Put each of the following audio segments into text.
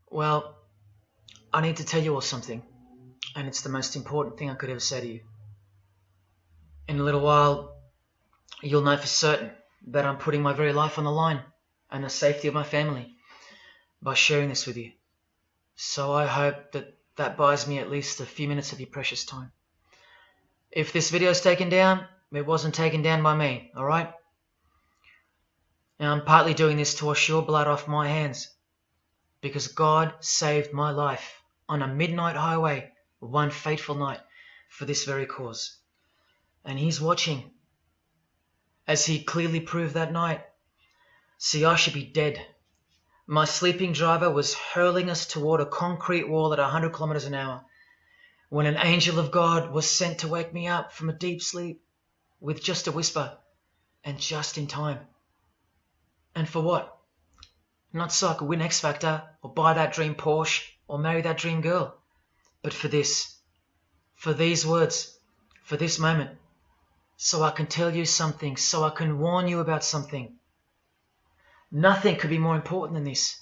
Well, I need to tell you all something, and it's the most important thing I could ever say to you. In a little while, you'll know for certain that I'm putting my very life on the line and the safety of my family by sharing this with you. So I hope that buys me at least a few minutes of your precious time. If this video is taken down, it wasn't taken down by me, alright? Now I'm partly doing this to wash your blood off my hands, because God saved my life on a midnight highway one fateful night for this very cause. And He's watching, as He clearly proved that night. See, I should be dead. My sleeping driver was hurling us toward a concrete wall at 100 kilometers an hour when an angel of God was sent to wake me up from a deep sleep with just a whisper, and just in time. And for what? Not so I could win X Factor or buy that dream Porsche or marry that dream girl, but for this, for these words, for this moment, so I can tell you something, so I can warn you about something. Nothing could be more important than this.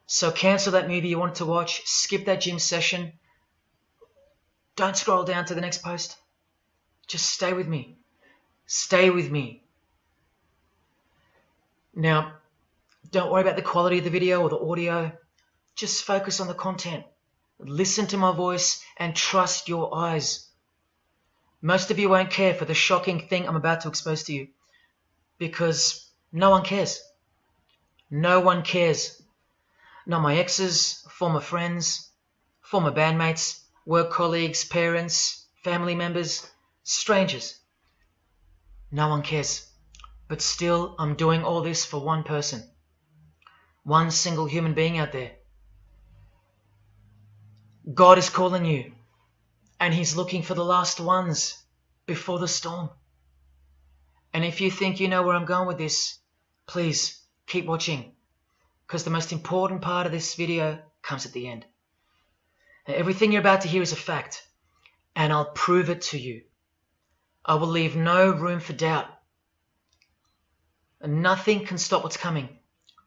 So cancel that movie you wanted to watch, skip that gym session. Don't scroll down to the next post. Just stay with me. Stay with me. Now, don't worry about the quality of the video or the audio. Just focus on the content. Listen to my voice and trust your eyes. Most of you won't care for the shocking thing I'm about to expose to you, because no one cares. No one cares. Not my exes, former friends, former bandmates, work colleagues, parents, family members, strangers. No one cares. But still, I'm doing all this for one person. One single human being out there. God is calling you, and He's looking for the last ones before the storm. And if you think you know where I'm going with this, please keep watching, because the most important part of this video comes at the end. Now, everything you're about to hear is a fact, and I'll prove it to you. I will leave no room for doubt. And nothing can stop what's coming.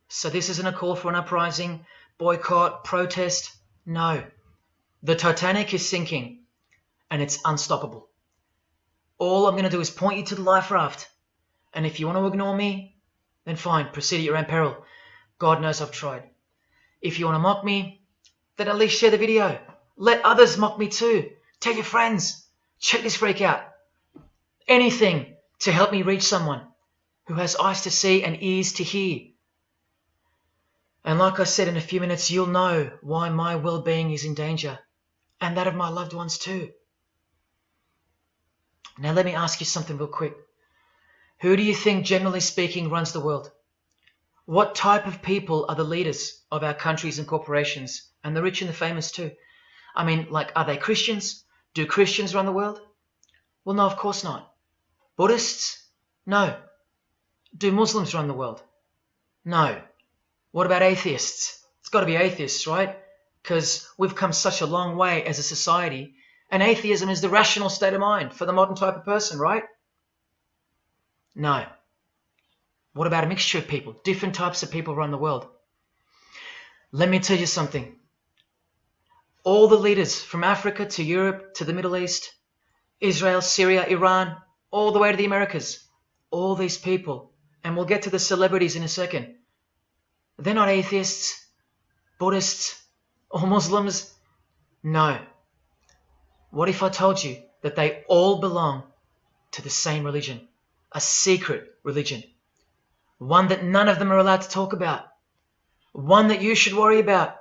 So this isn't a call for an uprising, boycott, protest. No. The Titanic is sinking, and it's unstoppable. All I'm going to do is point you to the life raft. And if you want to ignore me, then fine, proceed at your own peril. God knows I've tried. If you want to mock me, then at least share the video. Let others mock me too. Tell your friends. Check this freak out. Anything to help me reach someone who has eyes to see and ears to hear. And like I said, in a few minutes, you'll know why my well-being is in danger, and that of my loved ones too. Now let me ask you something real quick. Who do you think, generally speaking, runs the world? What type of people are the leaders of our countries and corporations, and the rich and the famous too? I mean, like, are they Christians? Do Christians run the world? Well, no, of course not. Buddhists? No. Do Muslims run the world? No. What about atheists? It's got to be atheists, right? Because we've come such a long way as a society, and atheism is the rational state of mind for the modern type of person, right? No. What about a mixture of people? Different types of people run the world. Let me tell you something. All the leaders from Africa to Europe to the Middle East, Israel, Syria, Iran, all the way to the Americas, all these people, and we'll get to the celebrities in a second, they're not atheists, Buddhists, or Muslims. No. What if I told you that they all belong to the same religion? A secret religion. One that none of them are allowed to talk about. One that you should worry about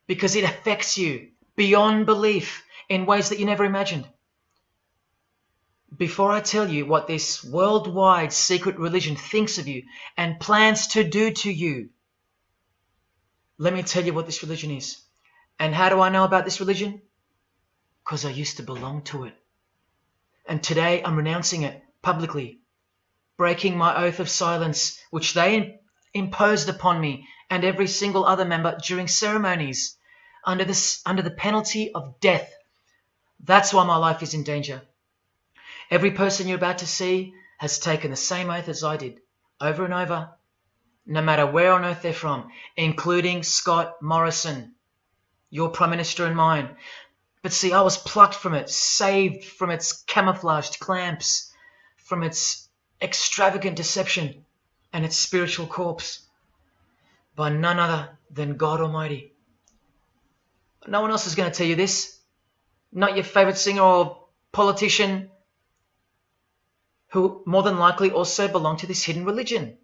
because it affects you beyond belief in ways that you never imagined. Before I tell you what this worldwide secret religion thinks of you and plans to do to you, let me tell you what this religion is. And how do I know about this religion? Because I used to belong to it. And today I'm renouncing it publicly, breaking my oath of silence, which they imposed upon me and every single other member during ceremonies under the penalty of death. That's why my life is in danger. Every person you're about to see has taken the same oath as I did, over and over, no matter where on earth they're from, including Scott Morrison, your Prime Minister and mine. But see, I was plucked from it, saved from its camouflaged clamps, from its extravagant deception and its spiritual corpse, by none other than God Almighty. No one else is going to tell you this. Not your favourite singer or politician, who more than likely also belong to this hidden religion.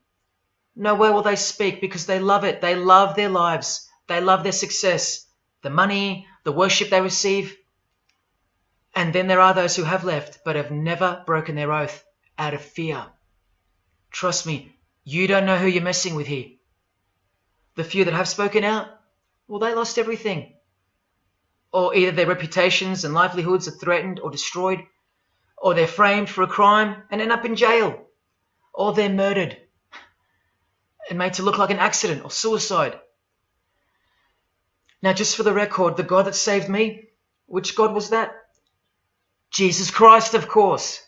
Nowhere will they speak because they love it. They love their lives. They love their success, the money, the worship they receive. And then there are those who have left but have never broken their oath out of fear. Trust me, you don't know who you're messing with here. The few that have spoken out, well, they lost everything. Or either their reputations and livelihoods are threatened or destroyed, or they're framed for a crime and end up in jail, or they're murdered and made to look like an accident or suicide. Now, just for the record, the God that saved me, which God was that? Jesus Christ, of course,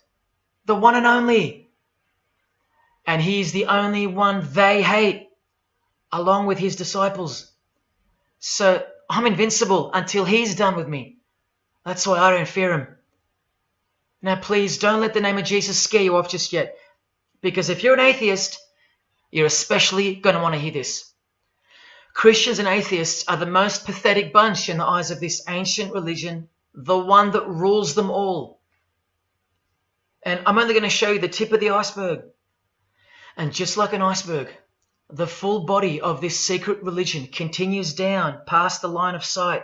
the one and only. And he's the only one they hate, along with his disciples. So I'm invincible until he's done with me. That's why I don't fear him. Now please don't let the name of Jesus scare you off just yet, because if you're an atheist, you're especially going to want to hear this. Christians and atheists are the most pathetic bunch in the eyes of this ancient religion, the one that rules them all. And I'm only going to show you the tip of the iceberg. And just like an iceberg, the full body of this secret religion continues down past the line of sight,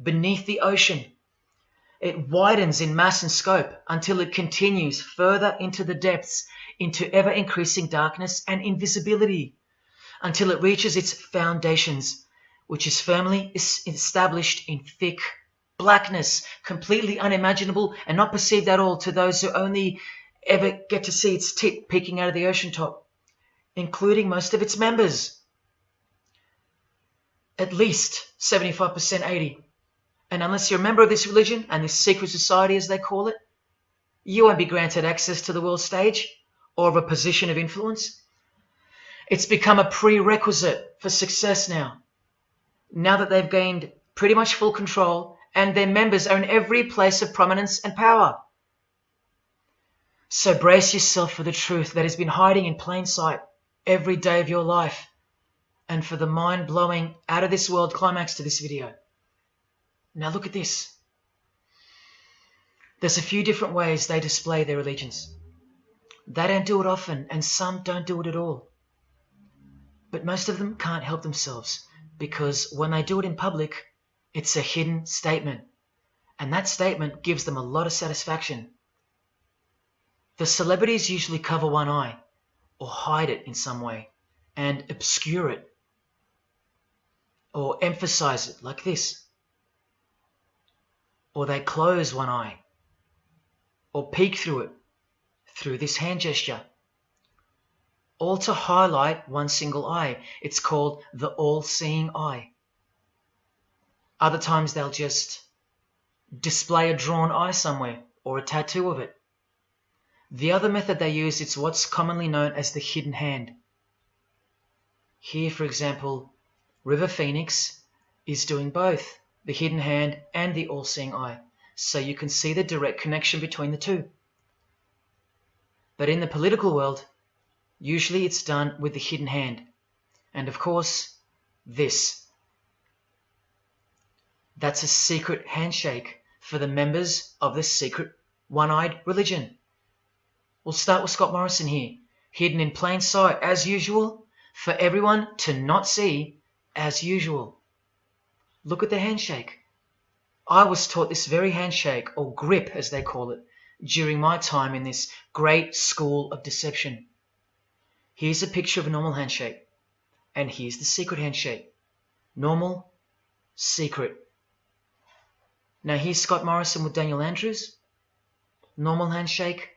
beneath the ocean. It widens in mass and scope until it continues further into the depths, into ever-increasing darkness and invisibility, until it reaches its foundations, which is firmly established in thick blackness, completely unimaginable and not perceived at all to those who only ever get to see its tip peeking out of the ocean top, including most of its members. At least 75%, 80%. And unless you're a member of this religion and this secret society, as they call it, you won't be granted access to the world stage or of a position of influence. It's become a prerequisite for success now that they've gained pretty much full control and their members are in every place of prominence and power. So brace yourself for the truth that has been hiding in plain sight every day of your life, and for the mind-blowing, out-of-this-world climax to this video. Now look at this. There's a few different ways they display their allegiance. They don't do it often, and some don't do it at all. But most of them can't help themselves, because when they do it in public, it's a hidden statement, and that statement gives them a lot of satisfaction. The celebrities usually cover one eye, or hide it in some way, and obscure it, or emphasize it like this. Or they close one eye, or peek through it, through this hand gesture, all to highlight one single eye. It's called the all-seeing eye. Other times they'll just display a drawn eye somewhere, or a tattoo of it. The other method they use is what's commonly known as the hidden hand. Here, for example, River Phoenix is doing both, the hidden hand and the all-seeing eye, so you can see the direct connection between the two. But in the political world, usually it's done with the hidden hand, and of course, this. That's a secret handshake for the members of the secret one-eyed religion. We'll start with Scott Morrison here, hidden in plain sight as usual, for everyone to not see as usual. Look at the handshake. I was taught this very handshake, or grip as they call it, during my time in this great school of deception. Here's a picture of a normal handshake, and here's the secret handshake. Normal, secret. Now here's Scott Morrison with Daniel Andrews. Normal handshake,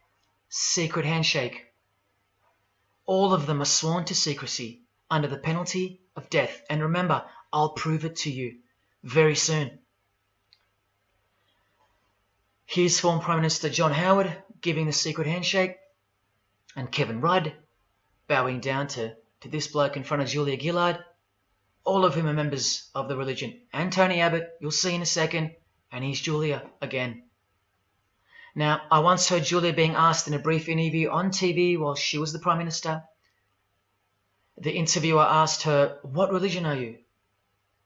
secret handshake. All of them are sworn to secrecy under the penalty of death. And remember, I'll prove it to you very soon. Here's former Prime Minister John Howard giving the secret handshake, and Kevin Rudd bowing down to this bloke in front of Julia Gillard. all of whom are members of the religion. And Tony Abbott, you'll see in a second, and he's Julia again. Now, I once heard Julia being asked in a brief interview on TV while she was the Prime Minister. The interviewer asked her, "What religion are you?"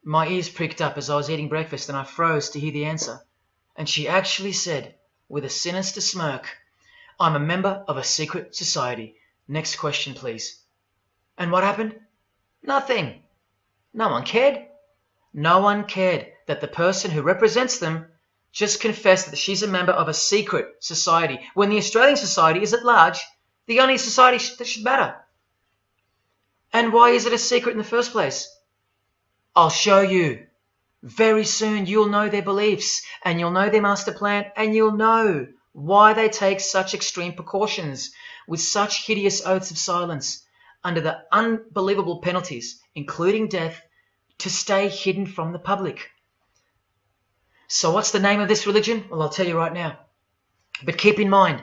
My ears pricked up as I was eating breakfast and I froze to hear the answer. And she actually said, with a sinister smirk, "I'm a member of a secret society. Next question, please." And what happened? Nothing. No one cared. No one cared that the person who represents them just confessed that she's a member of a secret society, when the Australian society is at large the only society that should matter. And why is it a secret in the first place? I'll show you. Very soon you'll know their beliefs, and you'll know their master plan, and you'll know why they take such extreme precautions with such hideous oaths of silence under the unbelievable penalties, including death, to stay hidden from the public. So what's the name of this religion? Well, I'll tell you right now. But keep in mind,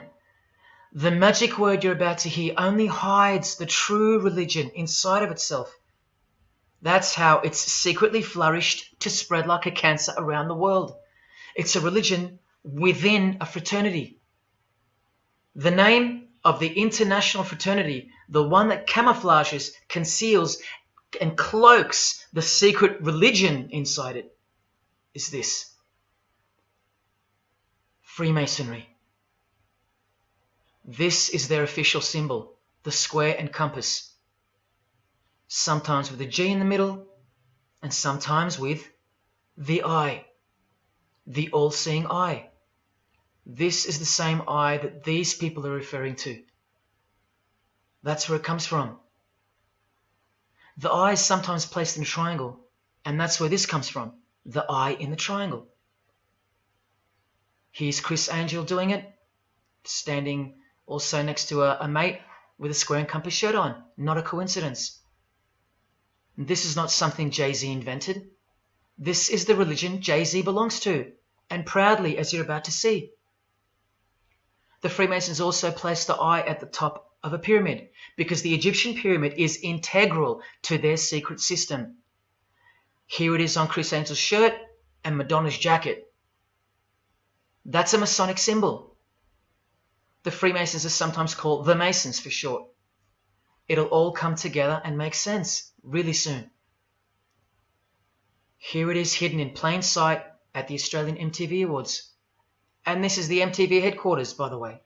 the magic word you're about to hear only hides the true religion inside of itself. That's how it's secretly flourished to spread like a cancer around the world. It's a religion within a fraternity. The name of the international fraternity, the one that camouflages, conceals, and cloaks the secret religion inside it, is this: Freemasonry. This is their official symbol, the square and compass. Sometimes with a G in the middle, and sometimes with the eye, the all-seeing eye. This is the same eye that these people are referring to. That's where it comes from. The eye is sometimes placed in a triangle, and that's where this comes from, the eye in the triangle. Here's Chris Angel doing it, standing also next to a mate with a square and compass shirt on. Not a coincidence. This is not something Jay-Z invented. This is the religion Jay-Z belongs to, and proudly, as you're about to see. The Freemasons also place the eye at the top of a pyramid, because the Egyptian pyramid is integral to their secret system. Here it is on Chris Angel's shirt and Madonna's jacket. That's a Masonic symbol. The Freemasons are sometimes called the Masons for short. It'll all come together and make sense really soon. Here it is hidden in plain sight at the Australian MTV Awards. And this is the MTV headquarters, by the way.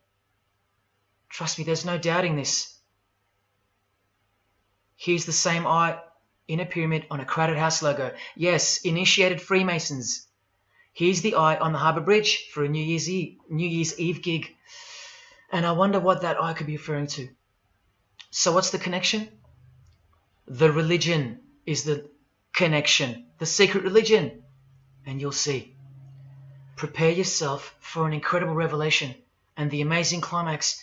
Trust me, there's no doubting this. Here's the same eye in a pyramid on a Crowded House logo. Yes, initiated Freemasons. Here's the eye on the Harbour Bridge for a New Year's Eve gig. And I wonder what that eye could be referring to. So what's the connection? The religion is the connection, the secret religion. And you'll see. Prepare yourself for an incredible revelation and the amazing climax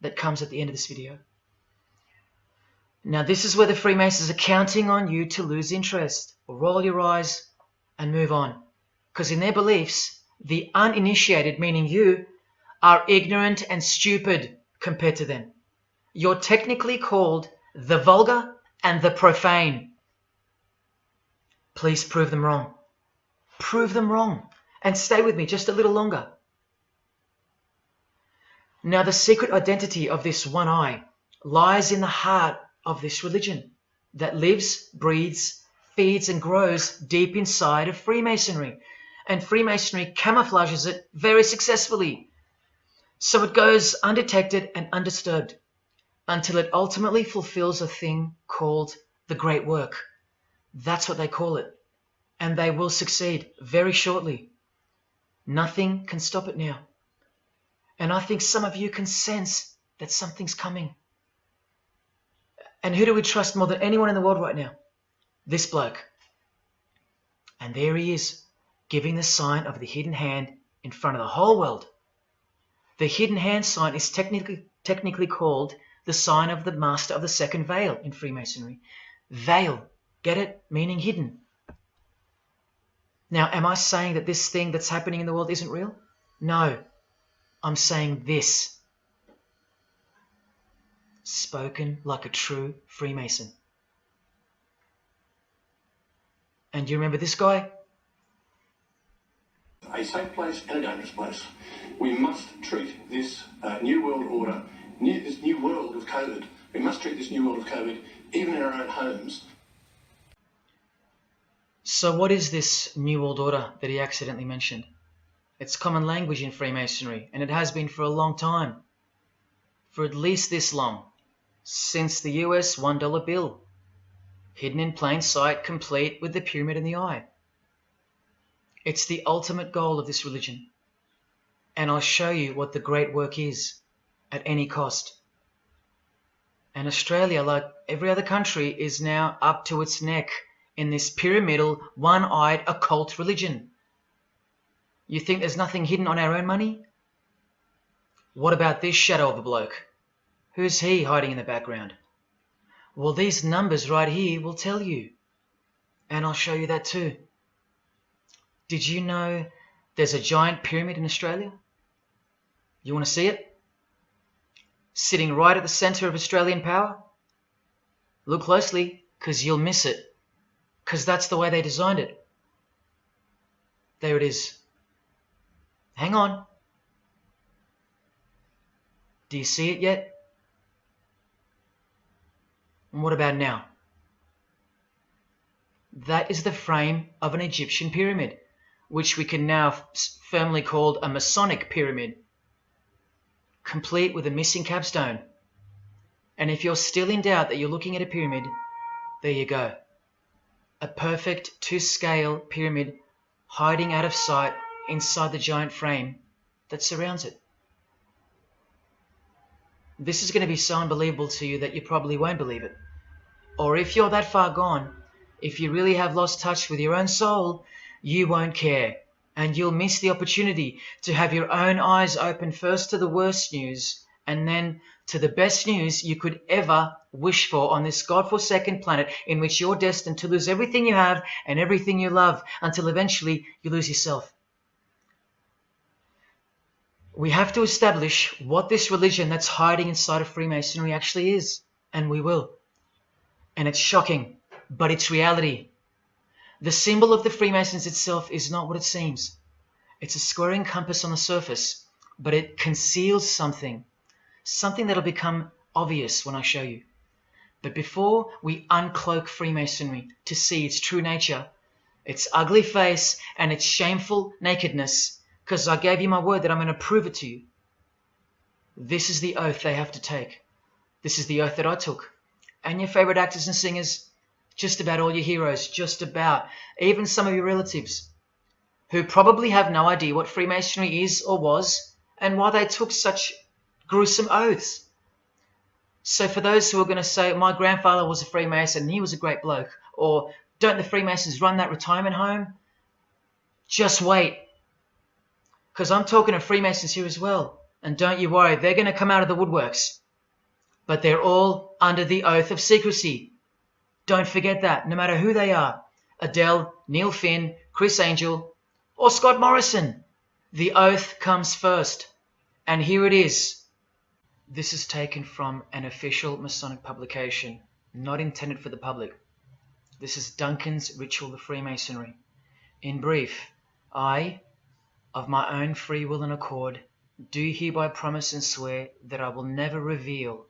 that comes at the end of this video. Now this is where the Freemasons are counting on you to lose interest, or roll your eyes and move on. Because in their beliefs, the uninitiated, meaning you, are ignorant and stupid compared to them. You're technically called the vulgar and the profane. Please prove them wrong. Prove them wrong. And stay with me just a little longer. Now the secret identity of this one eye lies in the heart of this religion that lives, breathes, feeds and grows deep inside of Freemasonry. And Freemasonry camouflages it very successfully. So it goes undetected and undisturbed until it ultimately fulfills a thing called the Great Work. That's what they call it. And they will succeed very shortly. Nothing can stop it now. And I think some of you can sense that something's coming. And who do we trust more than anyone in the world right now? This bloke. And there he is, giving the sign of the hidden hand in front of the whole world. The hidden hand sign is technically called the sign of the master of the second veil in Freemasonry. Veil, get it? Meaning hidden. Now, am I saying that this thing that's happening in the world isn't real? No, I'm saying this. Spoken like a true Freemason. And you remember this guy? A safe place and a dangerous place. We must treat this new world order, this new world of COVID, we must treat this new world of COVID even in our own homes. So what is this New World Order that he accidentally mentioned? It's common language in Freemasonry, and it has been for a long time. For at least this long. Since the US $1 bill. Hidden in plain sight, complete with the pyramid in the eye. It's the ultimate goal of this religion. And I'll show you what the great work is, at any cost. And Australia, like every other country, is now up to its neck in this pyramidal, one-eyed occult religion. You think there's nothing hidden on our own money? What about this shadow of a bloke? Who's he hiding in the background? Well, these numbers right here will tell you. And I'll show you that too. Did you know there's a giant pyramid in Australia? You want to see it? Sitting right at the centre of Australian power? Look closely, because you'll miss it. Because that's the way they designed it. There it is. Hang on. Do you see it yet? And what about now? That is the frame of an Egyptian pyramid, which we can now firmly call a Masonic pyramid, complete with a missing capstone. And if you're still in doubt that you're looking at a pyramid, there you go. A perfect to-scale pyramid hiding out of sight inside the giant frame that surrounds it. This is going to be so unbelievable to you that you probably won't believe it. Or if you're that far gone, if you really have lost touch with your own soul, you won't care. And you'll miss the opportunity to have your own eyes open first to the worst news and then to the best news you could ever wish for on this God-forsaken planet in which you're destined to lose everything you have and everything you love until eventually you lose yourself. We have to establish what this religion that's hiding inside of Freemasonry actually is, and we will. And it's shocking, but it's reality. The symbol of the Freemasons itself is not what it seems. It's a squaring compass on the surface, but it conceals something that'll become obvious when I show you. But before we uncloak Freemasonry to see its true nature, its ugly face and its shameful nakedness, because I gave you my word that I'm going to prove it to you. This is the oath they have to take. This is the oath that I took. And your favorite actors and singers, just about all your heroes, just about, even some of your relatives, who probably have no idea what Freemasonry is or was, and why they took such gruesome oaths. So for those who are going to say, my grandfather was a Freemason and he was a great bloke, or don't the Freemasons run that retirement home? Just wait. Because I'm talking to Freemasons here as well. And don't you worry, they're going to come out of the woodworks. But they're all under the oath of secrecy. Don't forget that, no matter who they are. Adele, Neil Finn, Chris Angel, or Scott Morrison. The oath comes first. And here it is. This is taken from an official Masonic publication, not intended for the public. This is Duncan's Ritual of Freemasonry. In brief, I, of my own free will and accord, do hereby promise and swear that I will never reveal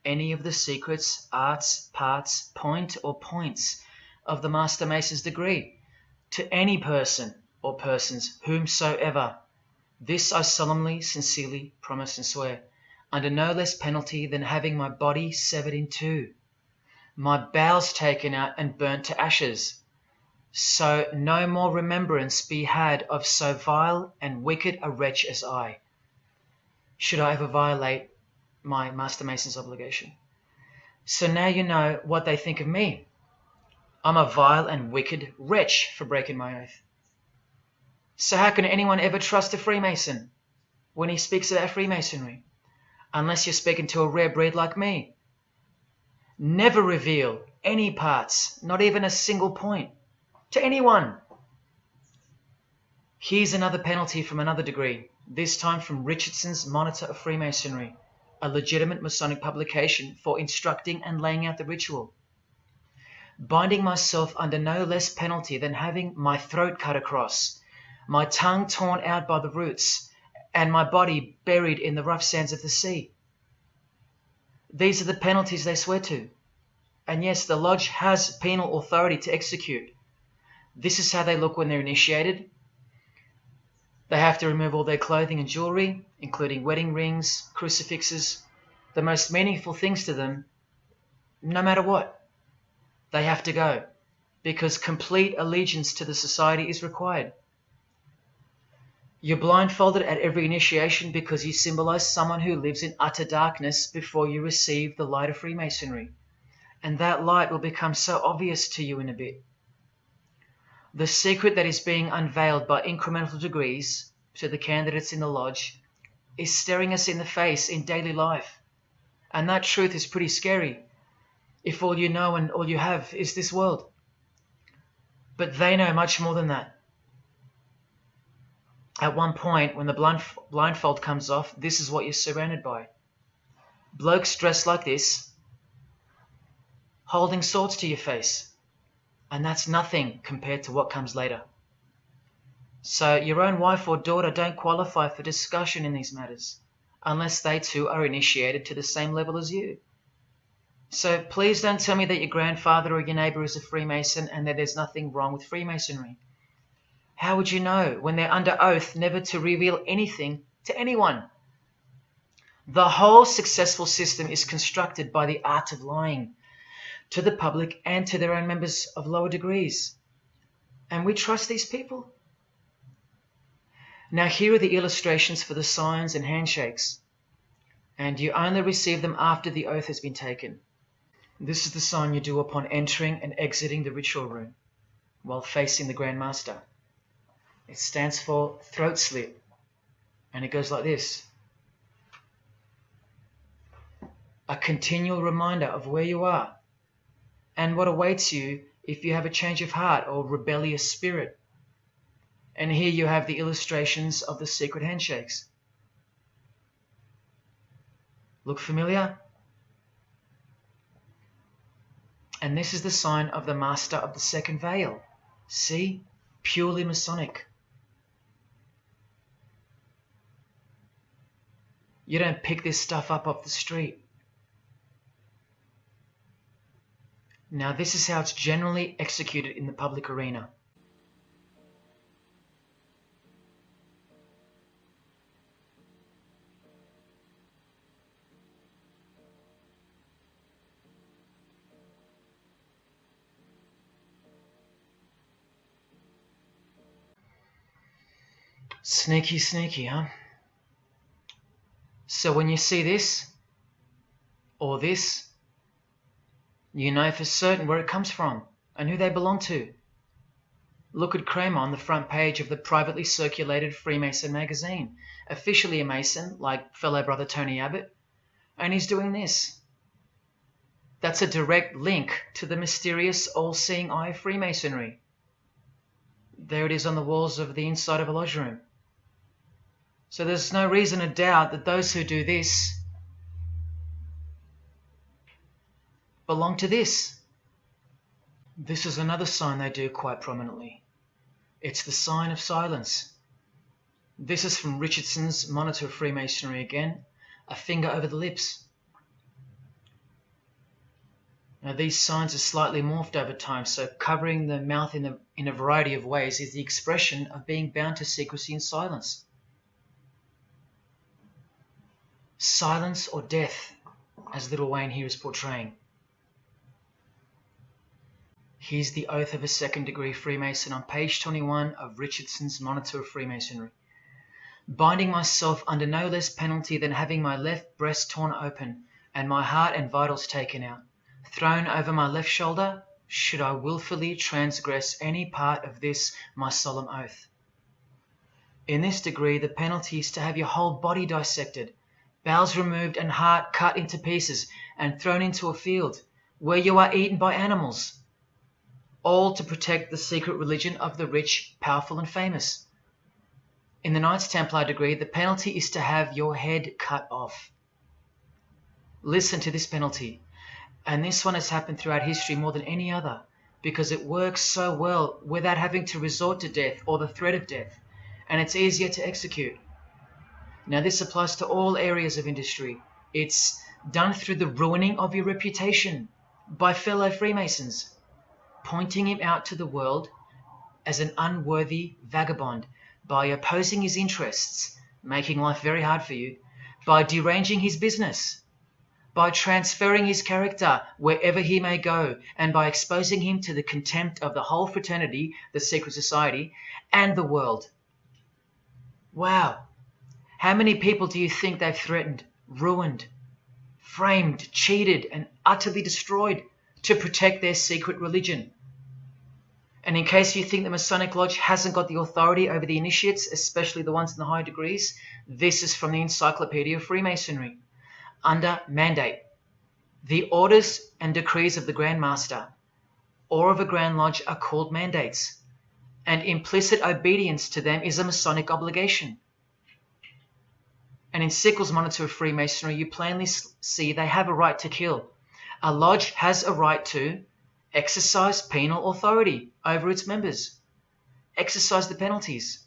any of the secrets, arts, parts, point or points of the Master Mason's degree to any person or persons whomsoever. This I solemnly, sincerely promise and swear, under no less penalty than having my body severed in two, my bowels taken out and burnt to ashes, so no more remembrance be had of so vile and wicked a wretch as I, should I ever violate my Master Mason's obligation. So now you know what they think of me. I'm a vile and wicked wretch for breaking my oath. So how can anyone ever trust a Freemason when he speaks about Freemasonry? Unless you're speaking to a rare breed like me. Never reveal any parts, not even a single point, to anyone. Here's another penalty from another degree, this time from Richardson's Monitor of Freemasonry, a legitimate Masonic publication for instructing and laying out the ritual. binding myself under no less penalty than having my throat cut across, my tongue torn out by the roots, and my body buried in the rough sands of the sea. These are the penalties they swear to. And yes, the lodge has penal authority to execute. This is how they look when they're initiated. They have to remove all their clothing and jewelry, including wedding rings, crucifixes, the most meaningful things to them, no matter what. They have to go, because complete allegiance to the society is required. You're blindfolded at every initiation because you symbolize someone who lives in utter darkness before you receive the light of Freemasonry. And that light will become so obvious to you in a bit. The secret that is being unveiled by incremental degrees to the candidates in the lodge is staring us in the face in daily life. And that truth is pretty scary if all you know and all you have is this world. But they know much more than that. At one point, when the blindfold comes off, this is what you're surrounded by. Blokes dressed like this, holding swords to your face. And that's nothing compared to what comes later. So your own wife or daughter don't qualify for discussion in these matters, unless they too are initiated to the same level as you. So please don't tell me that your grandfather or your neighbour is a Freemason and that there's nothing wrong with Freemasonry. How would you know when they're under oath never to reveal anything to anyone? The whole successful system is constructed by the art of lying to the public and to their own members of lower degrees. And we trust these people? Now here are the illustrations for the signs and handshakes. And you only receive them after the oath has been taken. This is the sign you do upon entering and exiting the ritual room while facing the Grand Master. It stands for throat slit, and it goes like this. A continual reminder of where you are and what awaits you if you have a change of heart or rebellious spirit. And here you have the illustrations of the secret handshakes. Look familiar? And this is the sign of the Master of the Second Veil. See? Purely Masonic. You don't pick this stuff up off the street. Now this is how it's generally executed in the public arena. Sneaky, sneaky, huh? So when you see this, or this, you know for certain where it comes from and who they belong to. Look at Kramer on the front page of the privately circulated Freemason magazine, officially a Mason, like fellow brother Tony Abbott, and he's doing this. That's a direct link to the mysterious all-seeing eye of Freemasonry. There it is on the walls of the inside of a lodge room. So there's no reason to doubt that those who do this belong to this. This is another sign they do quite prominently. It's the sign of silence. This is from Richardson's Monitor of Freemasonry again, a finger over the lips. Now these signs are slightly morphed over time, so covering the mouth in a variety of ways is the expression of being bound to secrecy and silence. Silence or death, as Little Wayne here is portraying. Here's the oath of a second-degree Freemason on page 21 of Richardson's Monitor of Freemasonry. Binding myself under no less penalty than having my left breast torn open and my heart and vitals taken out, thrown over my left shoulder, should I willfully transgress any part of this my solemn oath. In this degree, the penalty is to have your whole body dissected, bowels removed and heart cut into pieces and thrown into a field where you are eaten by animals, all to protect the secret religion of the rich, powerful and famous. In the Knights Templar degree, the penalty is to have your head cut off. Listen to this penalty, and this one has happened throughout history more than any other, because it works so well without having to resort to death or the threat of death, and it's easier to execute. Now, this applies to all areas of industry. It's done through the ruining of your reputation by fellow Freemasons, pointing him out to the world as an unworthy vagabond, by opposing his interests, making life very hard for you, by deranging his business, by transferring his character wherever he may go, and by exposing him to the contempt of the whole fraternity, the secret society, and the world. Wow! How many people do you think they've threatened, ruined, framed, cheated, and utterly destroyed to protect their secret religion? And in case you think the Masonic Lodge hasn't got the authority over the initiates, especially the ones in the high degrees, this is from the Encyclopedia of Freemasonry. Under mandate, the orders and decrees of the Grand Master or of a Grand Lodge are called mandates, and implicit obedience to them is a Masonic obligation. And in Sickles' Monitor of Freemasonry, you plainly see they have a right to kill. A lodge has a right to exercise penal authority over its members, exercise the penalties.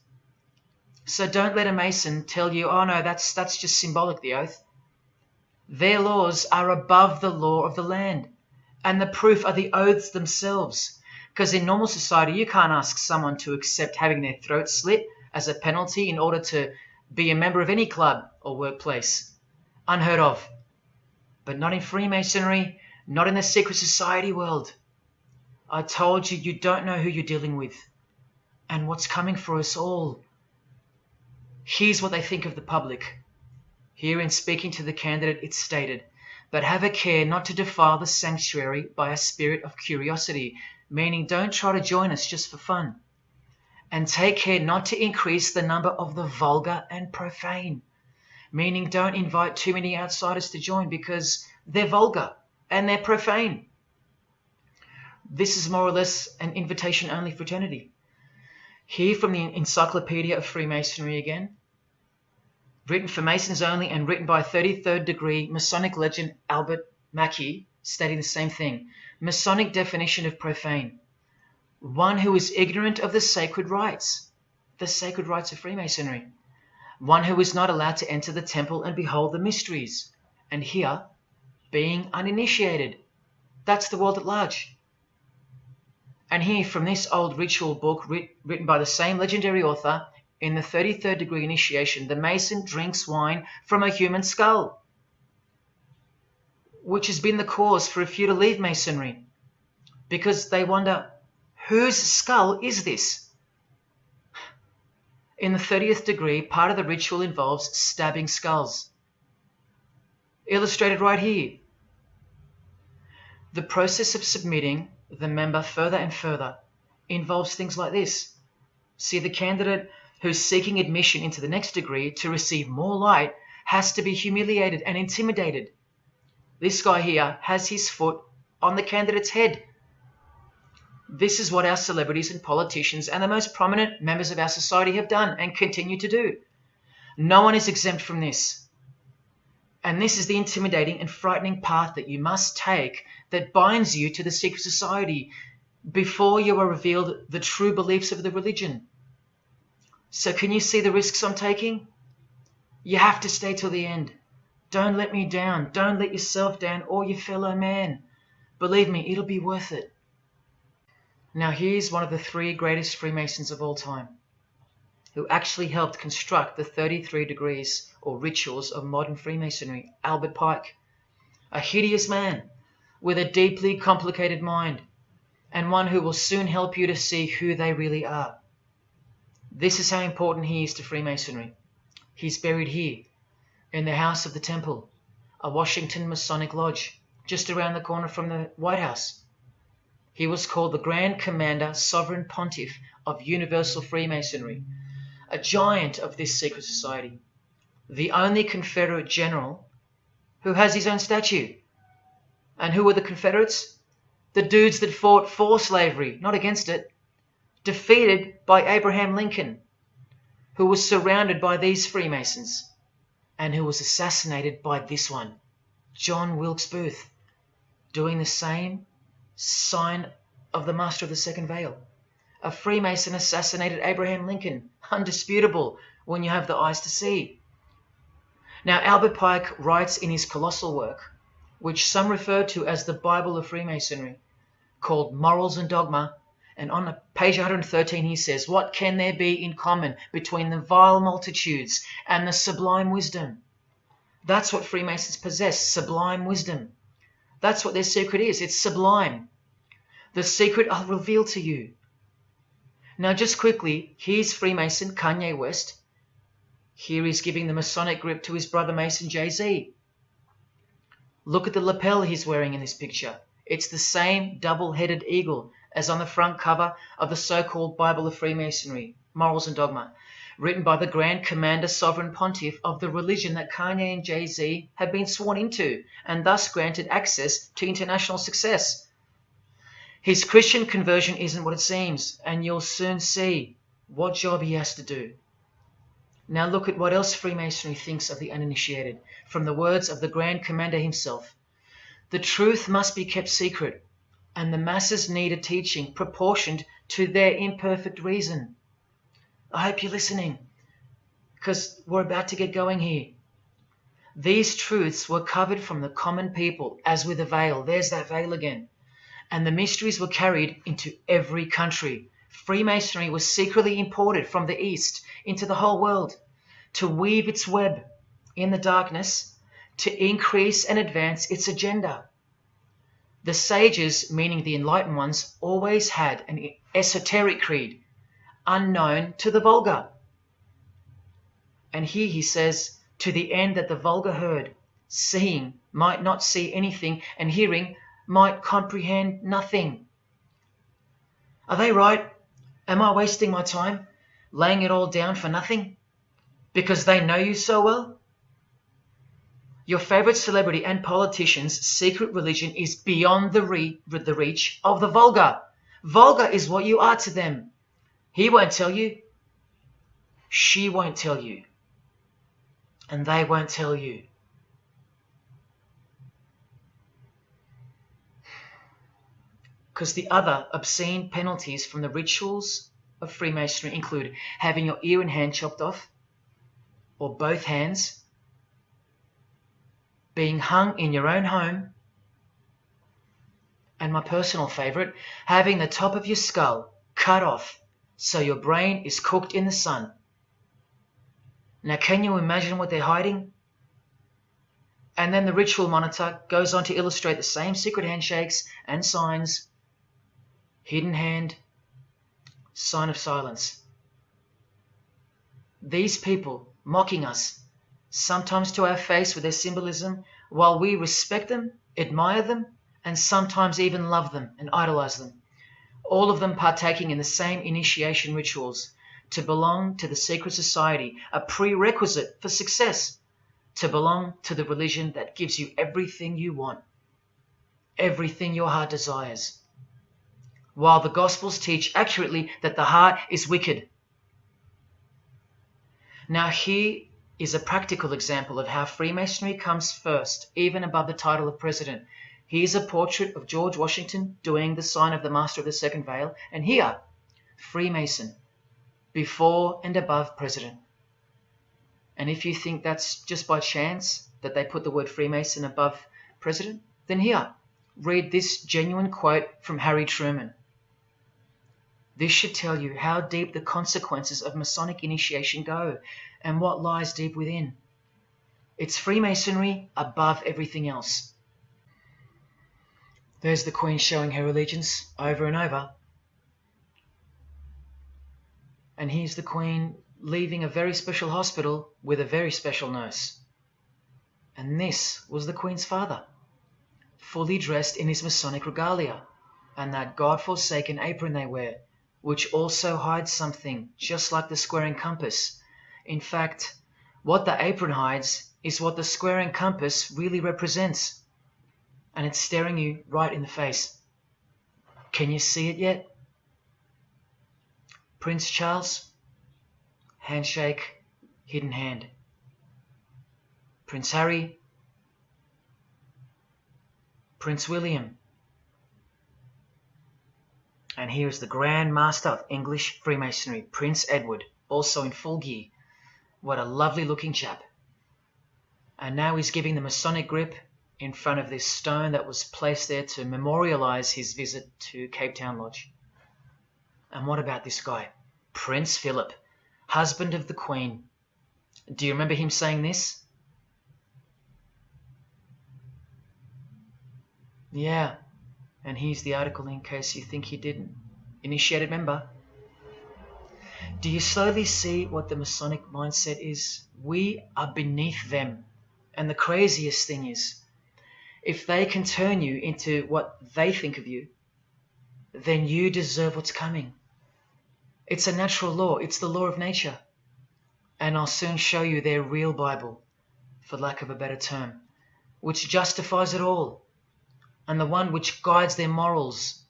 So don't let a Mason tell you, oh no, that's just symbolic, the oath. Their laws are above the law of the land, and the proof are the oaths themselves. Because in normal society, you can't ask someone to accept having their throat slit as a penalty in order to be a member of any club or workplace. Unheard of. But not in Freemasonry, not in the secret society world. I told you, you don't know who you're dealing with and what's coming for us all. Here's what they think of the public. Here in speaking to the candidate, it's stated, but have a care not to defile the sanctuary by a spirit of curiosity, meaning don't try to join us just for fun. And take care not to increase the number of the vulgar and profane, meaning don't invite too many outsiders to join because they're vulgar and they're profane. This is more or less an invitation-only fraternity. Here from the Encyclopedia of Freemasonry again, written for Masons only and written by 33rd degree Masonic legend Albert Mackey, stating the same thing. Masonic definition of profane. One who is ignorant of the sacred rites of Freemasonry. One who is not allowed to enter the temple and behold the mysteries. And here, being uninitiated. That's the world at large. And here, from this old ritual book written by the same legendary author, in the 33rd degree initiation, the Mason drinks wine from a human skull, which has been the cause for a few to leave Masonry, because they wonder, whose skull is this? In the 30th degree, part of the ritual involves stabbing skulls. Illustrated right here. The process of submitting the member further and further involves things like this. See, the candidate who's seeking admission into the next degree to receive more light has to be humiliated and intimidated. This guy here has his foot on the candidate's head. This is what our celebrities and politicians and the most prominent members of our society have done and continue to do. No one is exempt from this. And this is the intimidating and frightening path that you must take that binds you to the secret society before you are revealed the true beliefs of the religion. So can you see the risks I'm taking? You have to stay till the end. Don't let me down. Don't let yourself down or your fellow man. Believe me, it'll be worth it. Now here's one of the 3 greatest Freemasons of all time, who actually helped construct the 33 degrees or rituals of modern Freemasonry, Albert Pike. A hideous man with a deeply complicated mind, and one who will soon help you to see who they really are. This is how important he is to Freemasonry. He's buried here, in the House of the Temple, a Washington Masonic Lodge, just around the corner from the White House. He was called the Grand Commander Sovereign Pontiff of Universal Freemasonry, a giant of this secret society, the only Confederate general who has his own statue. And who were the Confederates? The dudes that fought for slavery, not against it, defeated by Abraham Lincoln, who was surrounded by these Freemasons, and who was assassinated by this one, John Wilkes Booth, doing the same sign of the master of the second veil. A Freemason assassinated Abraham Lincoln. Undisputable when you have the eyes to see. Now, Albert Pike writes in his colossal work, which some refer to as the Bible of Freemasonry, called Morals and Dogma, and on page 113 he says, "What can there be in common between the vile multitudes and the sublime wisdom?" That's what Freemasons possess, sublime wisdom. That's what their secret is. It's sublime. The secret I'll reveal to you. Now, just quickly, here's Freemason Kanye West. Here he's giving the Masonic grip to his brother Mason Jay-Z. Look at the lapel he's wearing in this picture. It's the same double-headed eagle as on the front cover of the so-called Bible of Freemasonry, Morals and Dogma, written by the Grand Commander Sovereign Pontiff of the religion that Kanye and Jay-Z have been sworn into, and thus granted access to international success. His Christian conversion isn't what it seems, and you'll soon see what job he has to do. Now look at what else Freemasonry thinks of the uninitiated, from the words of the Grand Commander himself. The truth must be kept secret, and the masses need a teaching proportioned to their imperfect reason. I hope you're listening, because we're about to get going here. These truths were covered from the common people as with a veil. There's that veil again. And the mysteries were carried into every country. Freemasonry was secretly imported from the East into the whole world to weave its web in the darkness, to increase and advance its agenda. The sages, meaning the enlightened ones, always had an esoteric creed, unknown to the vulgar. And here he says, to the end that the vulgar heard, seeing might not see anything, and hearing might comprehend nothing. Are they right? Am I wasting my time, laying it all down for nothing? Because they know you so well? Your favorite celebrity and politician's secret religion is beyond the reach of the vulgar. Vulgar is what you are to them. He won't tell you. She won't tell you. And they won't tell you. Because the other obscene penalties from the rituals of Freemasonry include having your ear and hand chopped off, or both hands, being hung in your own home, and my personal favorite, having the top of your skull cut off so your brain is cooked in the sun. Now, can you imagine what they're hiding? And then the ritual monitor goes on to illustrate the same secret handshakes and signs: hidden hand, sign of silence. These people mocking us, sometimes to our face with their symbolism, while we respect them, admire them, and sometimes even love them and idolize them. All of them partaking in the same initiation rituals, to belong to the secret society, a prerequisite for success, to belong to the religion that gives you everything you want, everything your heart desires, while the Gospels teach accurately that the heart is wicked. Now here is a practical example of how Freemasonry comes first, even above the title of president. Here's a portrait of George Washington doing the sign of the Master of the Second Veil, and here, Freemason, before and above president. And if you think that's just by chance that they put the word Freemason above president, then here, read this genuine quote from Harry Truman. This should tell you how deep the consequences of Masonic initiation go and what lies deep within. It's Freemasonry above everything else. There's the Queen showing her allegiance over and over. And here's the Queen leaving a very special hospital with a very special nurse. And this was the Queen's father, fully dressed in his Masonic regalia and that God-forsaken apron they wear, which also hides something, just like the square and compass. In fact, what the apron hides is what the square and compass really represents. And it's staring you right in the face. Can you see it yet? Prince Charles, handshake, hidden hand. Prince Harry, Prince William, And here is the Grand Master of English Freemasonry, Prince Edward, also in full gear. What a lovely looking chap. And now he's giving the Masonic grip in front of this stone that was placed there to memorialize his visit to Cape Town Lodge. And what about this guy? Prince Philip, husband of the Queen. Do you remember him saying this? Yeah, and here's the article in case you think he didn't. Initiated member. Do you slowly see what the Masonic mindset is? We are beneath them. And the craziest thing is, if they can turn you into what they think of you, then you deserve what's coming. It's a natural law. It's the law of nature. And I'll soon show you their real Bible, for lack of a better term, which justifies it all, and the one which guides their morals.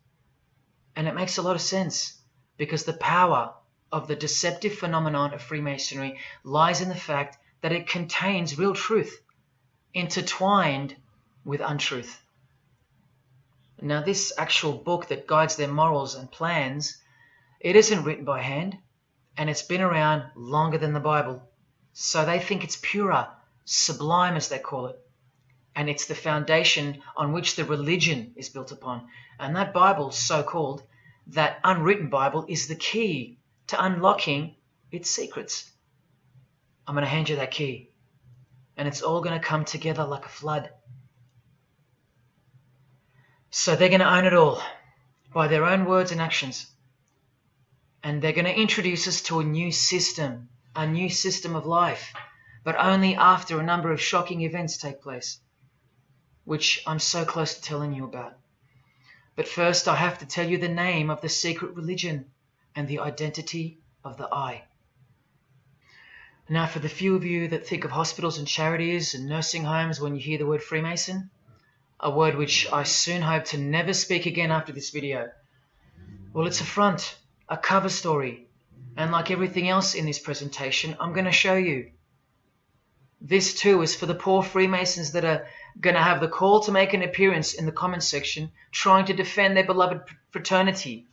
And it makes a lot of sense, because the power of the deceptive phenomenon of Freemasonry lies in the fact that it contains real truth, intertwined with untruth. Now, this actual book that guides their morals and plans, it isn't written by hand, and it's been around longer than the Bible. So they think it's purer, sublime as they call it. And it's the foundation on which the religion is built upon. And that Bible, so-called, that unwritten Bible, is the key to unlocking its secrets. I'm going to hand you that key. And it's all going to come together like a flood. So they're going to own it all by their own words and actions. And they're going to introduce us to a new system of life, but only after a number of shocking events take place, which I'm so close to telling you about. But first, I have to tell you the name of the secret religion and the identity of the I. Now, for the few of you that think of hospitals and charities and nursing homes when you hear the word Freemason, a word which I soon hope to never speak again after this video, well, it's a front, a cover story, and like everything else in this presentation, I'm going to show you. This too is for the poor Freemasons that are going to have the call to make an appearance in the comments section trying to defend their beloved fraternity.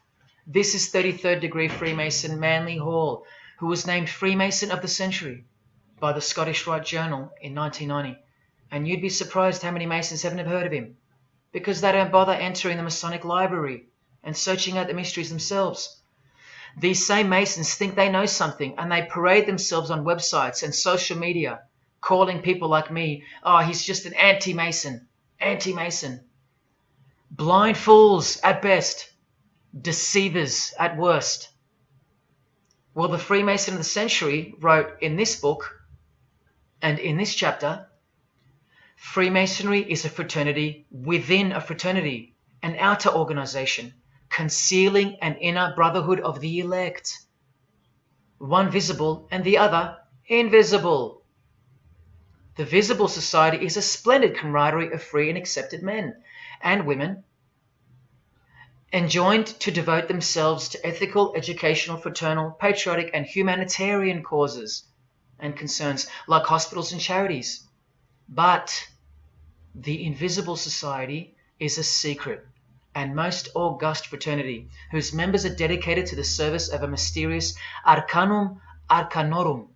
This is 33rd degree Freemason Manly Hall, who was named Freemason of the Century by the Scottish Rite Journal in 1990. And you'd be surprised how many Masons haven't heard of him, because they don't bother entering the Masonic library and searching out the mysteries themselves. These same Masons think they know something, and they parade themselves on websites and social media, calling people like me, oh, he's just an anti-Mason, anti-Mason. Blind fools at best, deceivers at worst. Well, the Freemason of the Century wrote in this book, and in this chapter, Freemasonry is a fraternity within a fraternity, an outer organization, concealing an inner brotherhood of the elect, one visible and the other invisible. The visible society is a splendid camaraderie of free and accepted men and women, enjoined to devote themselves to ethical, educational, fraternal, patriotic, and humanitarian causes and concerns like hospitals and charities. But the invisible society is a secret and most august fraternity whose members are dedicated to the service of a mysterious arcanum arcanorum,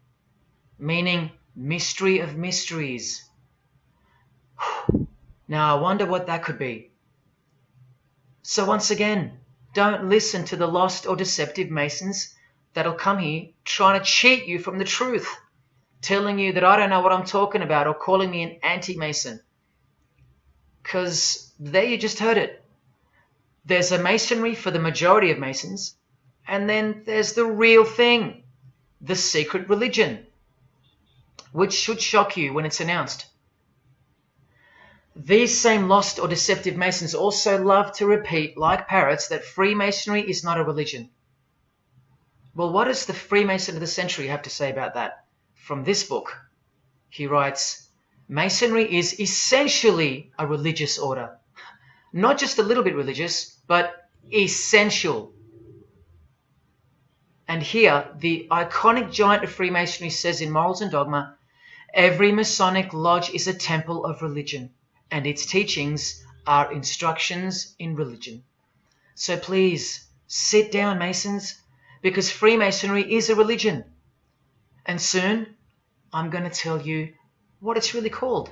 meaning mystery of mysteries. Now I wonder what that could be. So once again, don't listen to the lost or deceptive Masons that'll come here trying to cheat you from the truth, telling you that I don't know what I'm talking about or calling me an anti-Mason. Because there you just heard it. There's a Masonry for the majority of Masons, and then there's the real thing, the secret religion, which should shock you when it's announced. These same lost or deceptive Masons also love to repeat, like parrots, that Freemasonry is not a religion. Well, what does the Freemason of the Century have to say about that? From this book, he writes, Masonry is essentially a religious order. Not just a little bit religious, but essential. And here, the iconic giant of Freemasonry says in Morals and Dogma, every Masonic lodge is a temple of religion, and its teachings are instructions in religion. So please, Sit down, Masons, because Freemasonry is a religion. And soon, I'm going to tell you what it's really called.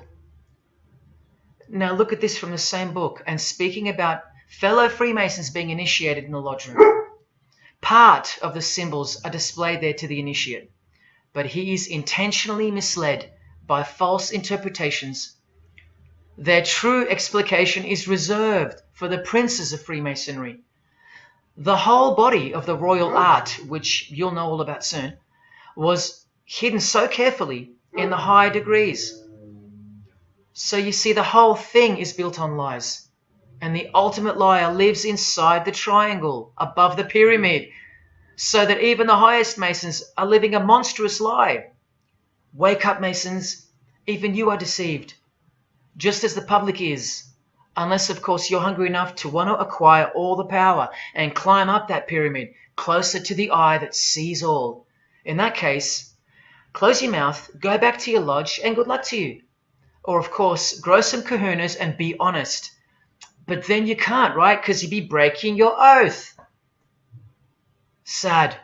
Now look at this from the same book, and speaking about fellow Freemasons being initiated in the lodge room. Part of the symbols are displayed there to the initiate, but he is intentionally misled by false interpretations. Their true explication is reserved for the princes of Freemasonry. The whole body of the royal art, which you'll know all about soon, was hidden so carefully in the higher degrees. So you see, the whole thing is built on lies. And the ultimate liar lives inside the triangle, above the pyramid, so that even the highest Masons are living a monstrous lie. Wake up, Masons. Even you are deceived, just as the public is. Unless, of course, you're hungry enough to want to acquire all the power and climb up that pyramid closer to the eye that sees all. In that case, close your mouth, go back to your lodge, and good luck to you. Or, of course, grow some kahunas and be honest. But then you can't, right? Because you'd be breaking your oath. Sad.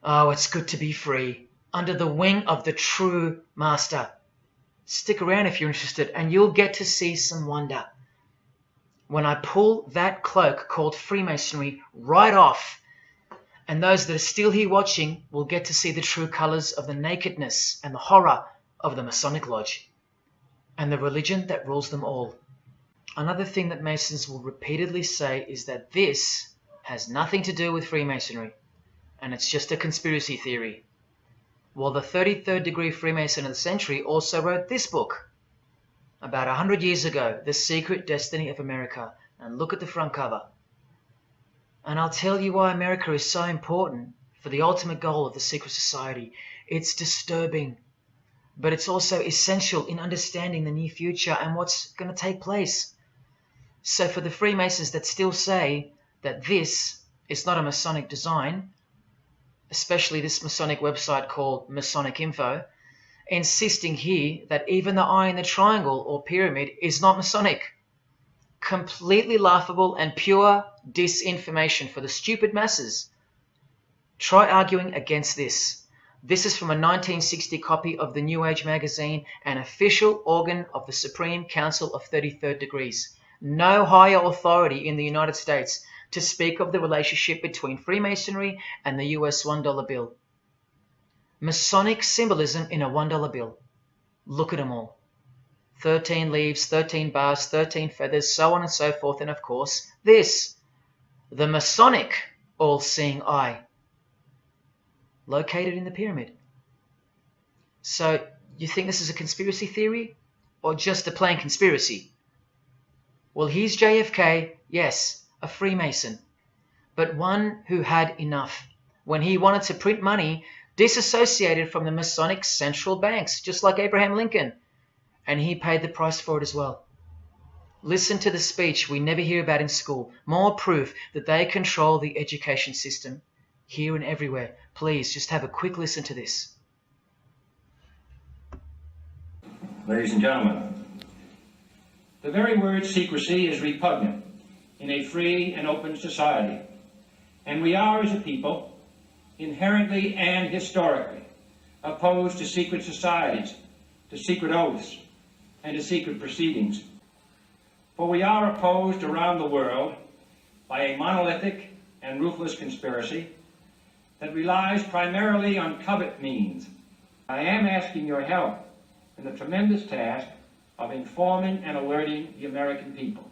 Oh, it's good to be free, under the wing of the true master. Stick around if you're interested, and you'll get to see some wonder. When I pull that cloak called Freemasonry right off, and those that are still here watching will get to see the true colours of the nakedness and the horror of the Masonic Lodge, and the religion that rules them all. Another thing that Masons will repeatedly say is that this has nothing to do with Freemasonry, and it's just a conspiracy theory. Well, the 33rd degree Freemason of the century also wrote this book about 100 years ago, The Secret Destiny of America, and look at the front cover. And I'll tell you why America is so important for the ultimate goal of the secret society. It's disturbing, but it's also essential in understanding the near future and what's going to take place. So for the Freemasons that still say that this is not a Masonic design, especially this Masonic website called Masonic Info, insisting here that even the eye in the triangle or pyramid is not Masonic. Completely laughable and pure disinformation for the stupid masses. Try arguing against this. This is from a 1960 copy of the New Age magazine, an official organ of the Supreme Council of 33rd Degrees. No higher authority in the United States to speak of the relationship between Freemasonry and the US $1 bill. Masonic symbolism in a $1 bill. Look at them all. 13 leaves, 13 bars, 13 feathers, so on and so forth, and of course this, the Masonic all-seeing eye, located in the pyramid. So you think this is a conspiracy theory or just a plain conspiracy? Well, here's JFK, yes, a Freemason, but one who had enough when he wanted to print money disassociated from the Masonic central banks, just like Abraham Lincoln, and he paid the price for it as well. Listen to the speech we never hear about in school. More proof that they control the education system here and everywhere. Please, just have a quick listen to this. Ladies and gentlemen, the very word secrecy is repugnant in a free and open society, and we are, as a people, inherently and historically opposed to secret societies, to secret oaths, and to secret proceedings. For we are opposed around the world by a monolithic and ruthless conspiracy that relies primarily on covert means. I am asking your help in the tremendous task of informing and alerting the American people.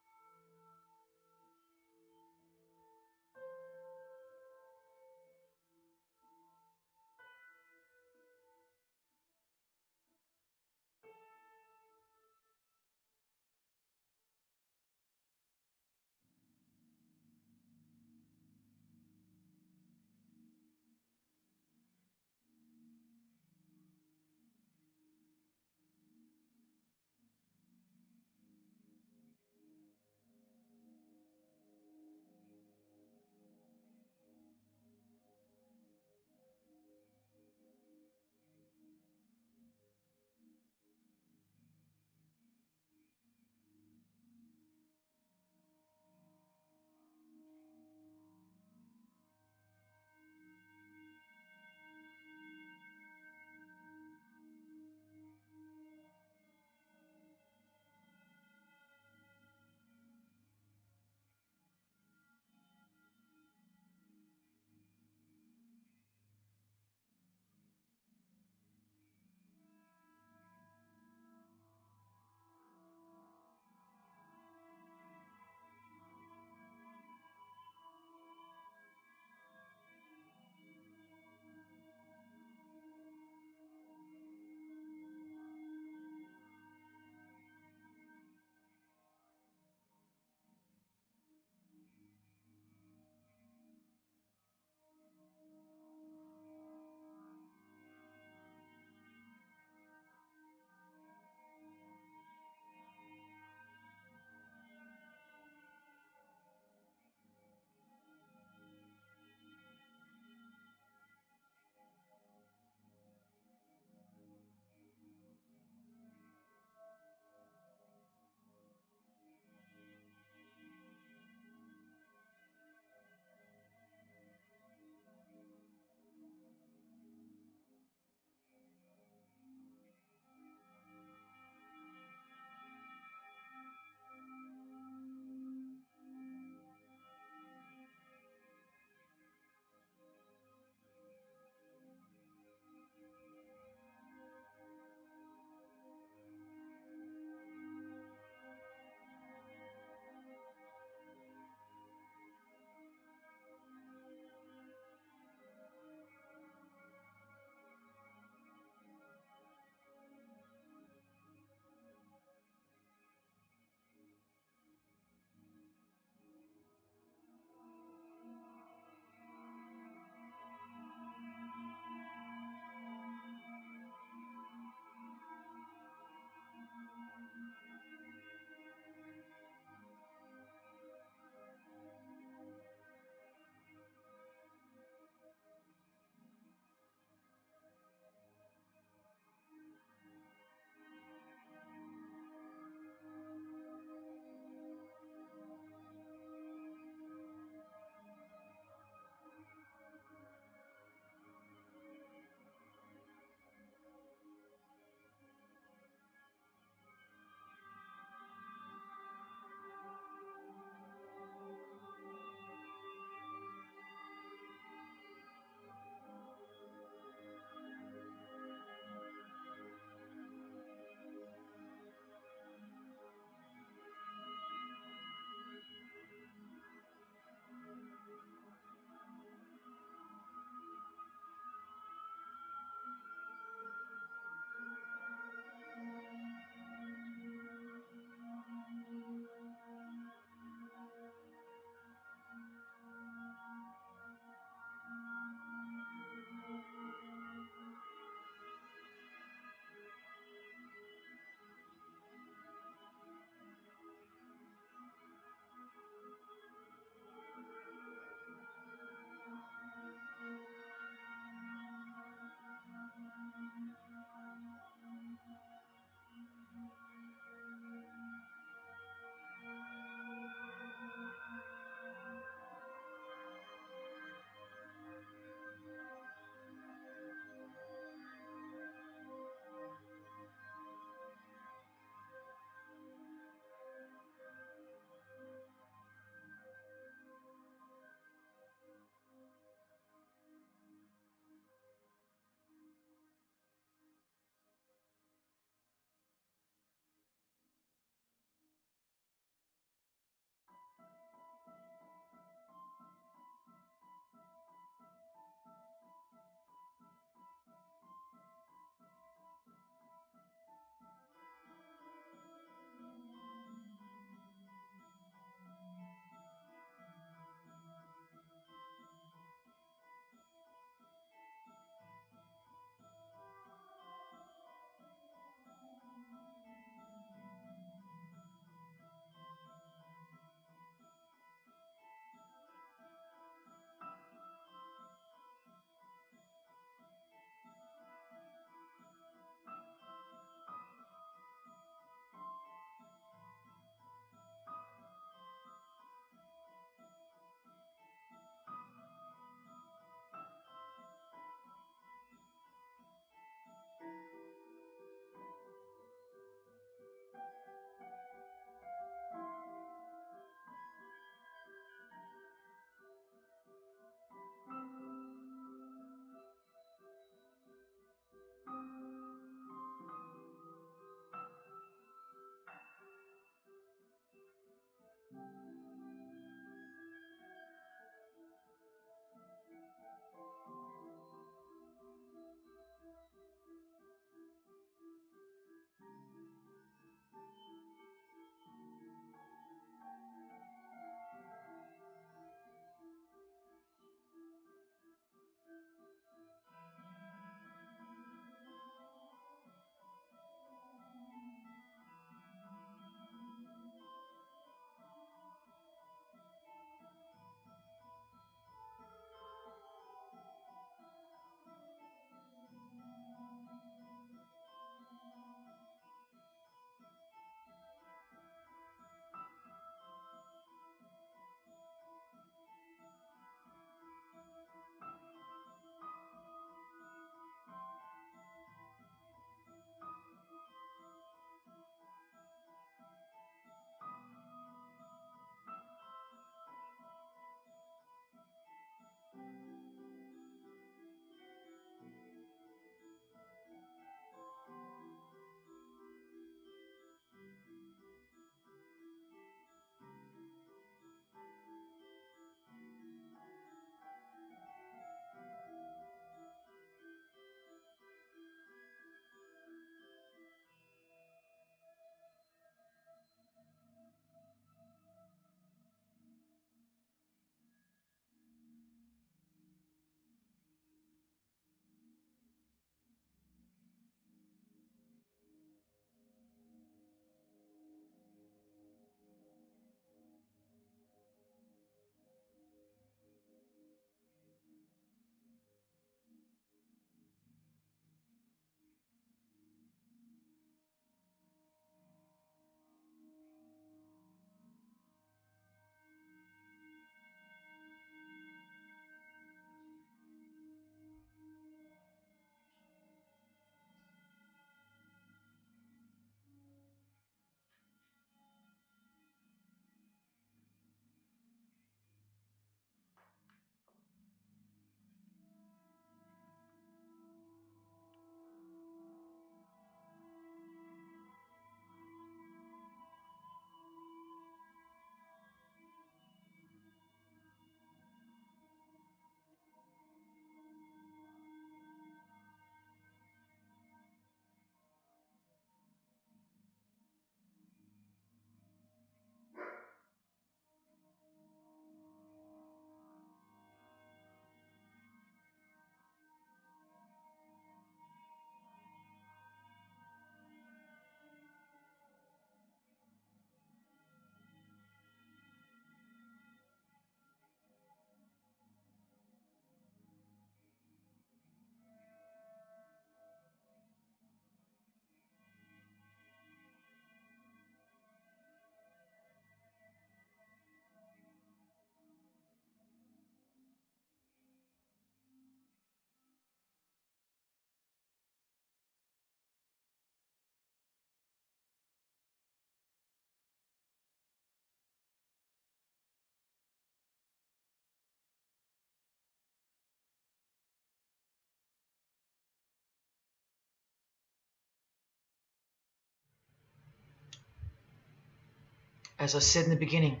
As I said in the beginning,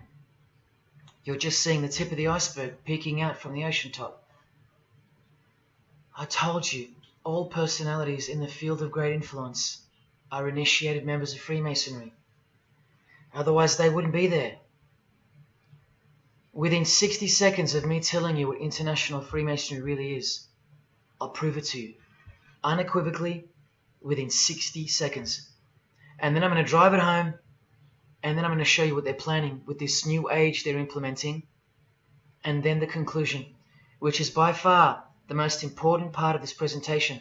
you're just seeing the tip of the iceberg peeking out from the ocean top. I told you, all personalities in the field of great influence are initiated members of Freemasonry. Otherwise they wouldn't be there. Within 60 seconds of me telling you what international Freemasonry really is, I'll prove it to you. Unequivocally, within 60 seconds. And then I'm going to drive it home, and then I'm going to show you what they're planning with this new age they're implementing, and then the conclusion, which is by far the most important part of this presentation.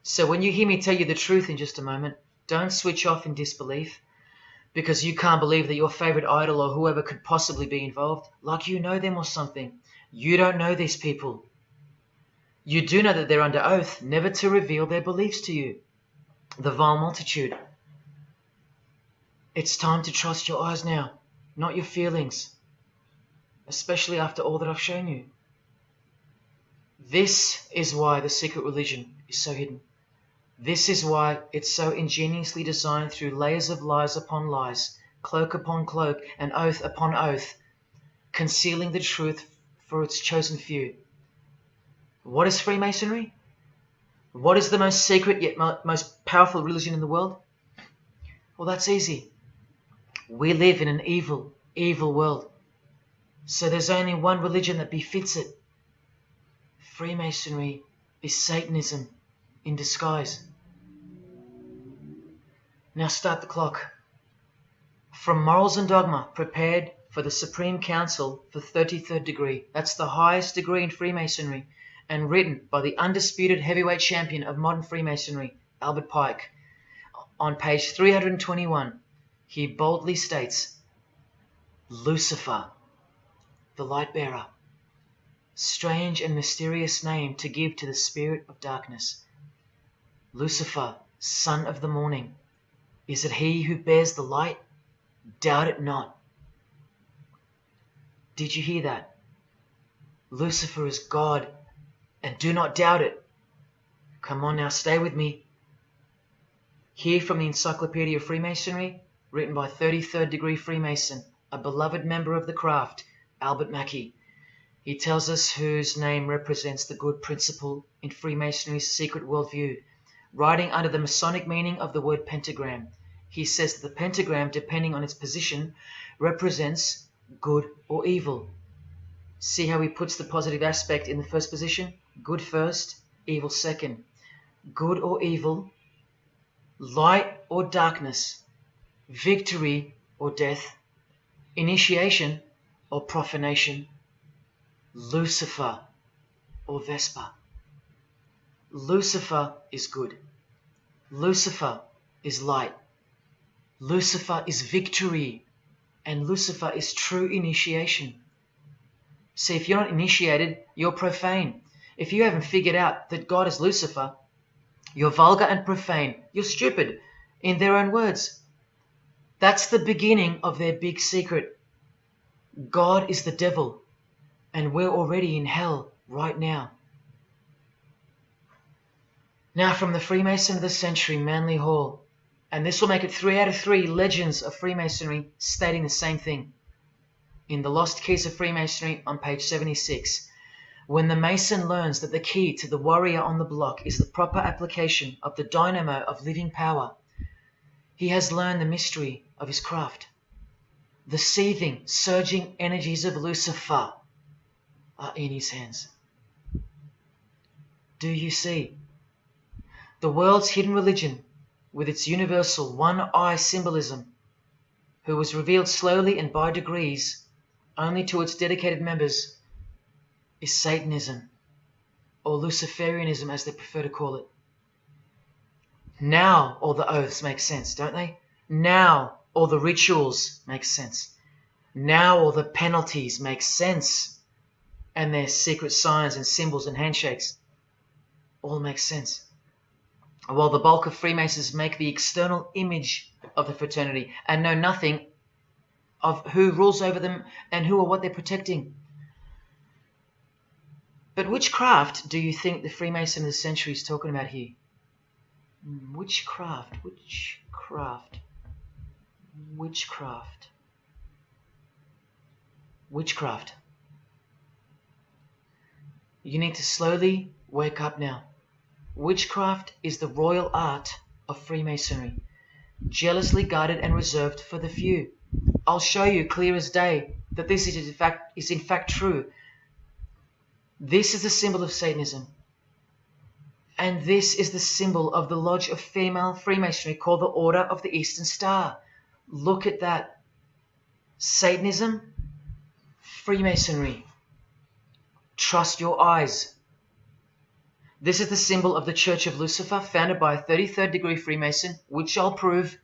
So when you hear me tell you the truth in just a moment, don't switch off in disbelief because you can't believe that your favorite idol or whoever could possibly be involved, like you know them or something. You don't know these people. You do know that they're under oath never to reveal their beliefs to you. The vile multitude. It's time to trust your eyes now, not your feelings, especially after all that I've shown you. This is why the secret religion is so hidden. This is why it's so ingeniously designed through layers of lies upon lies, cloak upon cloak, and oath upon oath, concealing the truth for its chosen few. What is Freemasonry? What is the most secret yet most powerful religion in the world? Well, that's easy. We live in an evil, evil world. So there's only one religion that befits it. Freemasonry is Satanism in disguise. Now start the clock. From Morals and Dogma, prepared for the Supreme Council for 33rd degree. That's the highest degree in Freemasonry, and written by the undisputed heavyweight champion of modern Freemasonry, Albert Pike. On page 321, he boldly states, Lucifer, the light bearer. Strange and mysterious name to give to the spirit of darkness. Lucifer, son of the morning. Is it he who bears the light? Doubt it not. Did you hear that? Lucifer is God, and do not doubt it. Come on now, stay with me. Here from the Encyclopedia of Freemasonry, written by 33rd degree Freemason, a beloved member of the craft, Albert Mackey. He tells us whose name represents the good principle in Freemasonry's secret worldview. Writing under the Masonic meaning of the word pentagram, he says that the pentagram, depending on its position, represents good or evil. See how he puts the positive aspect in the first position? Good first, evil second. Good or evil, light or darkness, victory or death, initiation or profanation, Lucifer or Vesper. Lucifer is good. Lucifer is light. Lucifer is victory. And Lucifer is true initiation. See, if you're not initiated, you're profane. If you haven't figured out that God is Lucifer, you're vulgar and profane. You're stupid, in their own words. That's the beginning of their big secret. God is the devil, and we're already in hell right now. Now from the Freemason of the Century, Manly Hall, and this will make it 3 out of 3 legends of Freemasonry stating the same thing. In The Lost Keys of Freemasonry on page 76, when the Mason learns that the key to the warrior on the block is the proper application of the dynamo of living power, he has learned the mystery of his craft. The seething, surging energies of Lucifer are in his hands. Do you see? The world's hidden religion, with its universal one-eye symbolism, who was revealed slowly and by degrees only to its dedicated members, is Satanism, or Luciferianism as they prefer to call it. Now all the oaths make sense, don't they? Now all the rituals make sense. Now all the penalties make sense. And their secret signs and symbols and handshakes all make sense. While the bulk of Freemasons make the external image of the fraternity and know nothing of who rules over them and who or what they're protecting. But which craft do you think the Freemason of the Century is talking about here? Which craft? Witchcraft. You need to slowly wake up now. Witchcraft is the royal art of Freemasonry, jealously guarded and reserved for the few. I'll show you clear as day that this is in fact true. This is the symbol of Satanism. And this is the symbol of the lodge of female Freemasonry called the Order of the Eastern Star. Look at that. Satanism, Freemasonry. Trust your eyes. This is the symbol of the Church of Lucifer, founded by a 33rd degree Freemason, which I'll prove.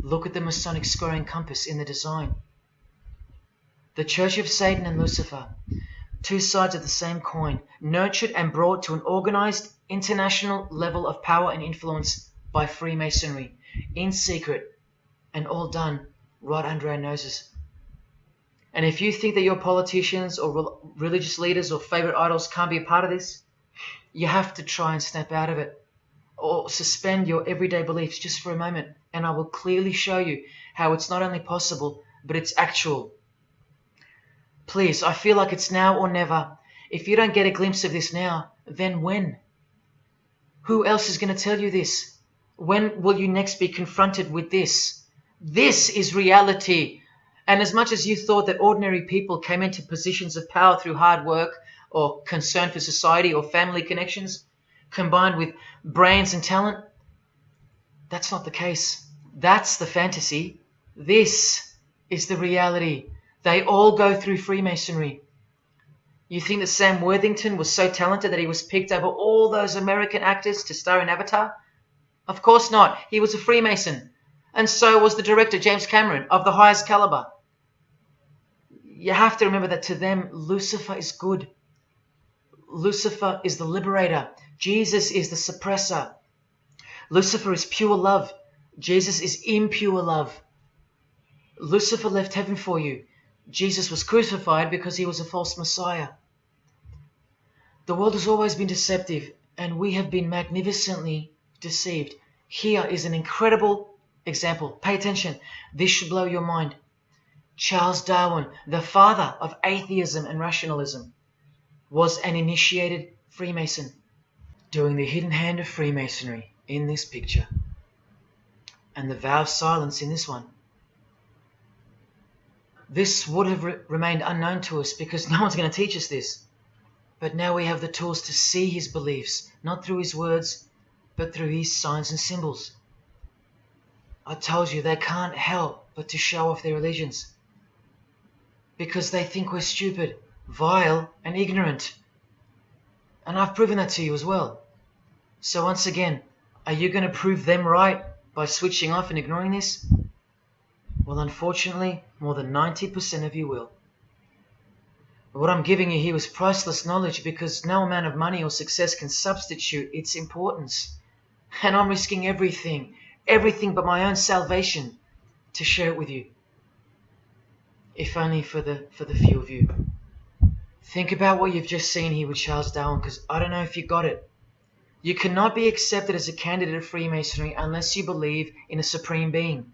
Look at the Masonic squaring compass in the design. The Church of Satan and Lucifer, two sides of the same coin, nurtured and brought to an organized international level of power and influence by Freemasonry, in secret, and all done right under our noses. And if you think that your politicians or religious leaders or favorite idols can't be a part of this, you have to try and snap out of it, or suspend your everyday beliefs just for a moment, and I will clearly show you how it's not only possible, but it's actual. Please, I feel like it's now or never. If you don't get a glimpse of this now, then when? Who else is going to tell you this? When will you next be confronted with this? This is reality. And as much as you thought that ordinary people came into positions of power through hard work or concern for society or family connections, combined with brains and talent, that's not the case. That's the fantasy. This is the reality. They all go through Freemasonry. You think that Sam Worthington was so talented that he was picked over all those American actors to star in Avatar? Of course not. He was a Freemason. And so was the director, James Cameron, of the highest caliber. You have to remember that to them, Lucifer is good. Lucifer is the liberator. Jesus is the suppressor. Lucifer is pure love. Jesus is impure love. Lucifer left heaven for you. Jesus was crucified because he was a false Messiah. The world has always been deceptive, and we have been magnificently deceived. Here is an incredible example. Pay attention. This should blow your mind. Charles Darwin, the father of atheism and rationalism, was an initiated Freemason, doing the hidden hand of Freemasonry in this picture, and the vow of silence in this one. This would have remained unknown to us because no one's going to teach us this. But now we have the tools to see his beliefs, not through his words, but through his signs and symbols. I told you they can't help but to show off their religions, because they think we're stupid, vile, and ignorant. And I've proven that to you as well. So once again, are you going to prove them right by switching off and ignoring this? Well, unfortunately, more than 90% of you will. What I'm giving you here is priceless knowledge, because no amount of money or success can substitute its importance. And I'm risking everything but my own salvation to share it with you. If only for the few of you. Think about what you've just seen here with Charles Darwin, because I don't know if you got it. You cannot be accepted as a candidate of Freemasonry unless you believe in a supreme being,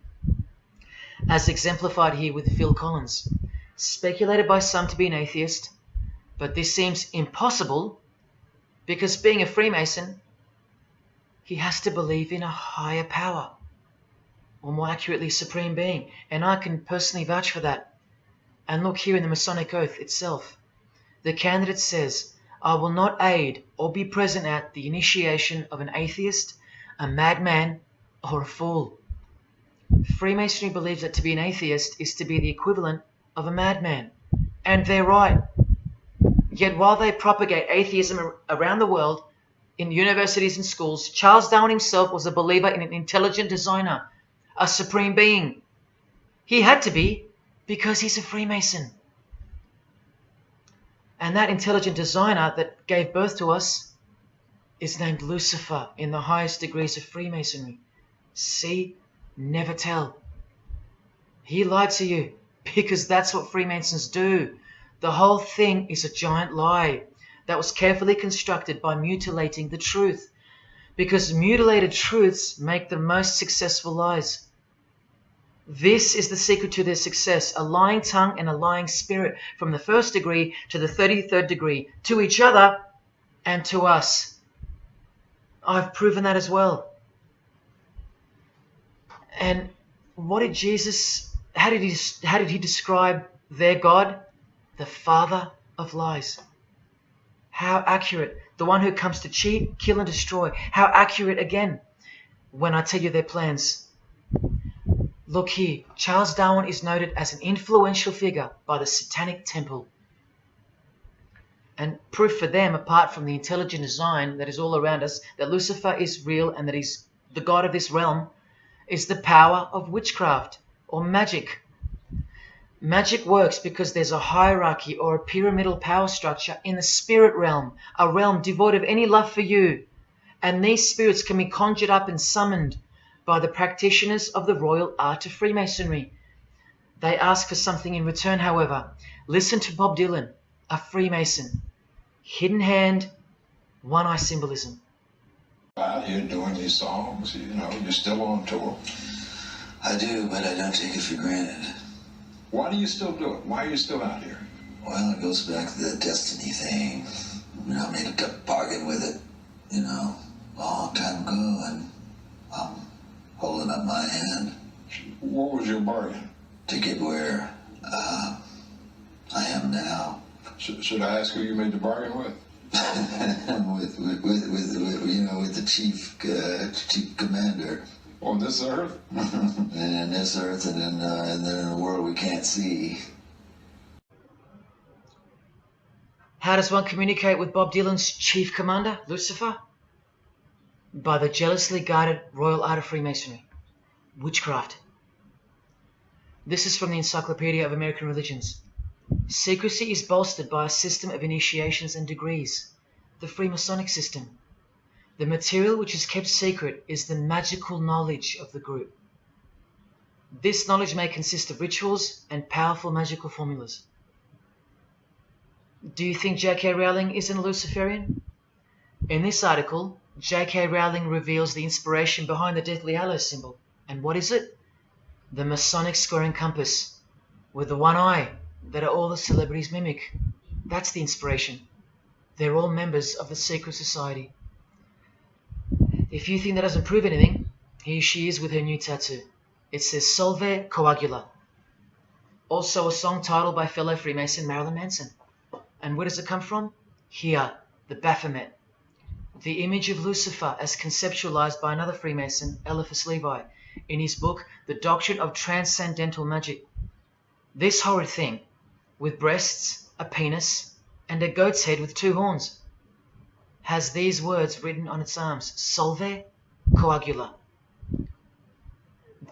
as exemplified here with Phil Collins, speculated by some to be an atheist, but this seems impossible because being a Freemason, he has to believe in a higher power, or more accurately, supreme being, and I can personally vouch for that. And look here in the Masonic Oath itself. The candidate says, I will not aid or be present at the initiation of an atheist, a madman, or a fool. Freemasonry believes that to be an atheist is to be the equivalent of a madman. And they're right. Yet while they propagate atheism around the world, in universities and schools, Charles Darwin himself was a believer in an intelligent designer, a supreme being. He had to be, because he's a Freemason. And that intelligent designer that gave birth to us is named Lucifer in the highest degrees of Freemasonry. See? Never tell. He lied to you, because that's what Freemasons do. The whole thing is a giant lie that was carefully constructed by mutilating the truth, because mutilated truths make the most successful lies. This is the secret to their success, a lying tongue and a lying spirit from the 1st degree to the 33rd degree, to each other and to us. I've proven that as well. And what did Jesus, how did he describe their God? The father of lies. How accurate. The one who comes to cheat, kill and destroy. How accurate again when I tell you their plans. Look here, Charles Darwin is noted as an influential figure by the Satanic Temple. And proof for them, apart from the intelligent design that is all around us, that Lucifer is real and that he's the god of this realm, is the power of witchcraft or magic. Magic works because there's a hierarchy or a pyramidal power structure in the spirit realm, a realm devoid of any love for you. And these spirits can be conjured up and summoned by the practitioners of the royal art of Freemasonry. They ask for something in return, however. Listen to Bob Dylan, a Freemason. Hidden hand, one-eye symbolism. Out here doing these songs, you know, you're still on tour. I do, but I don't take it for granted. Why do you still do it? Why are you still out here? Well, it goes back to the destiny thing. You know, I made a bargain with it, you know, a long time ago, and I'm holding up my hand. What was your bargain? To get where I am now. Should I ask who you made the bargain with? with the chief commander. On this earth? And this earth, and then in a world we can't see. How does one communicate with Bob Dylan's chief commander, Lucifer? By the jealously guarded royal art of Freemasonry, witchcraft. This is from the Encyclopedia of American Religions. Secrecy is bolstered by a system of initiations and degrees, the Freemasonic system. The material which is kept secret is the magical knowledge of the group. This knowledge may consist of rituals and powerful magical formulas. Do you think J.K. Rowling isn't a Luciferian? In this article, J.K. Rowling reveals the inspiration behind the Deathly Hallows symbol. And what is it? The Masonic squaring compass, with the one eye that all the celebrities mimic. That's the inspiration. They're all members of the secret society. If you think that doesn't prove anything, here she is with her new tattoo. It says Solve Coagula. Also a song title by fellow Freemason Marilyn Manson. And where does it come from? Here, the Baphomet. The image of Lucifer as conceptualized by another Freemason, Eliphas Levi, in his book, The Doctrine of Transcendental Magic. This horrid thing, with breasts, a penis, and a goat's head with 2 horns, has these words written on its arms, Solve Coagula.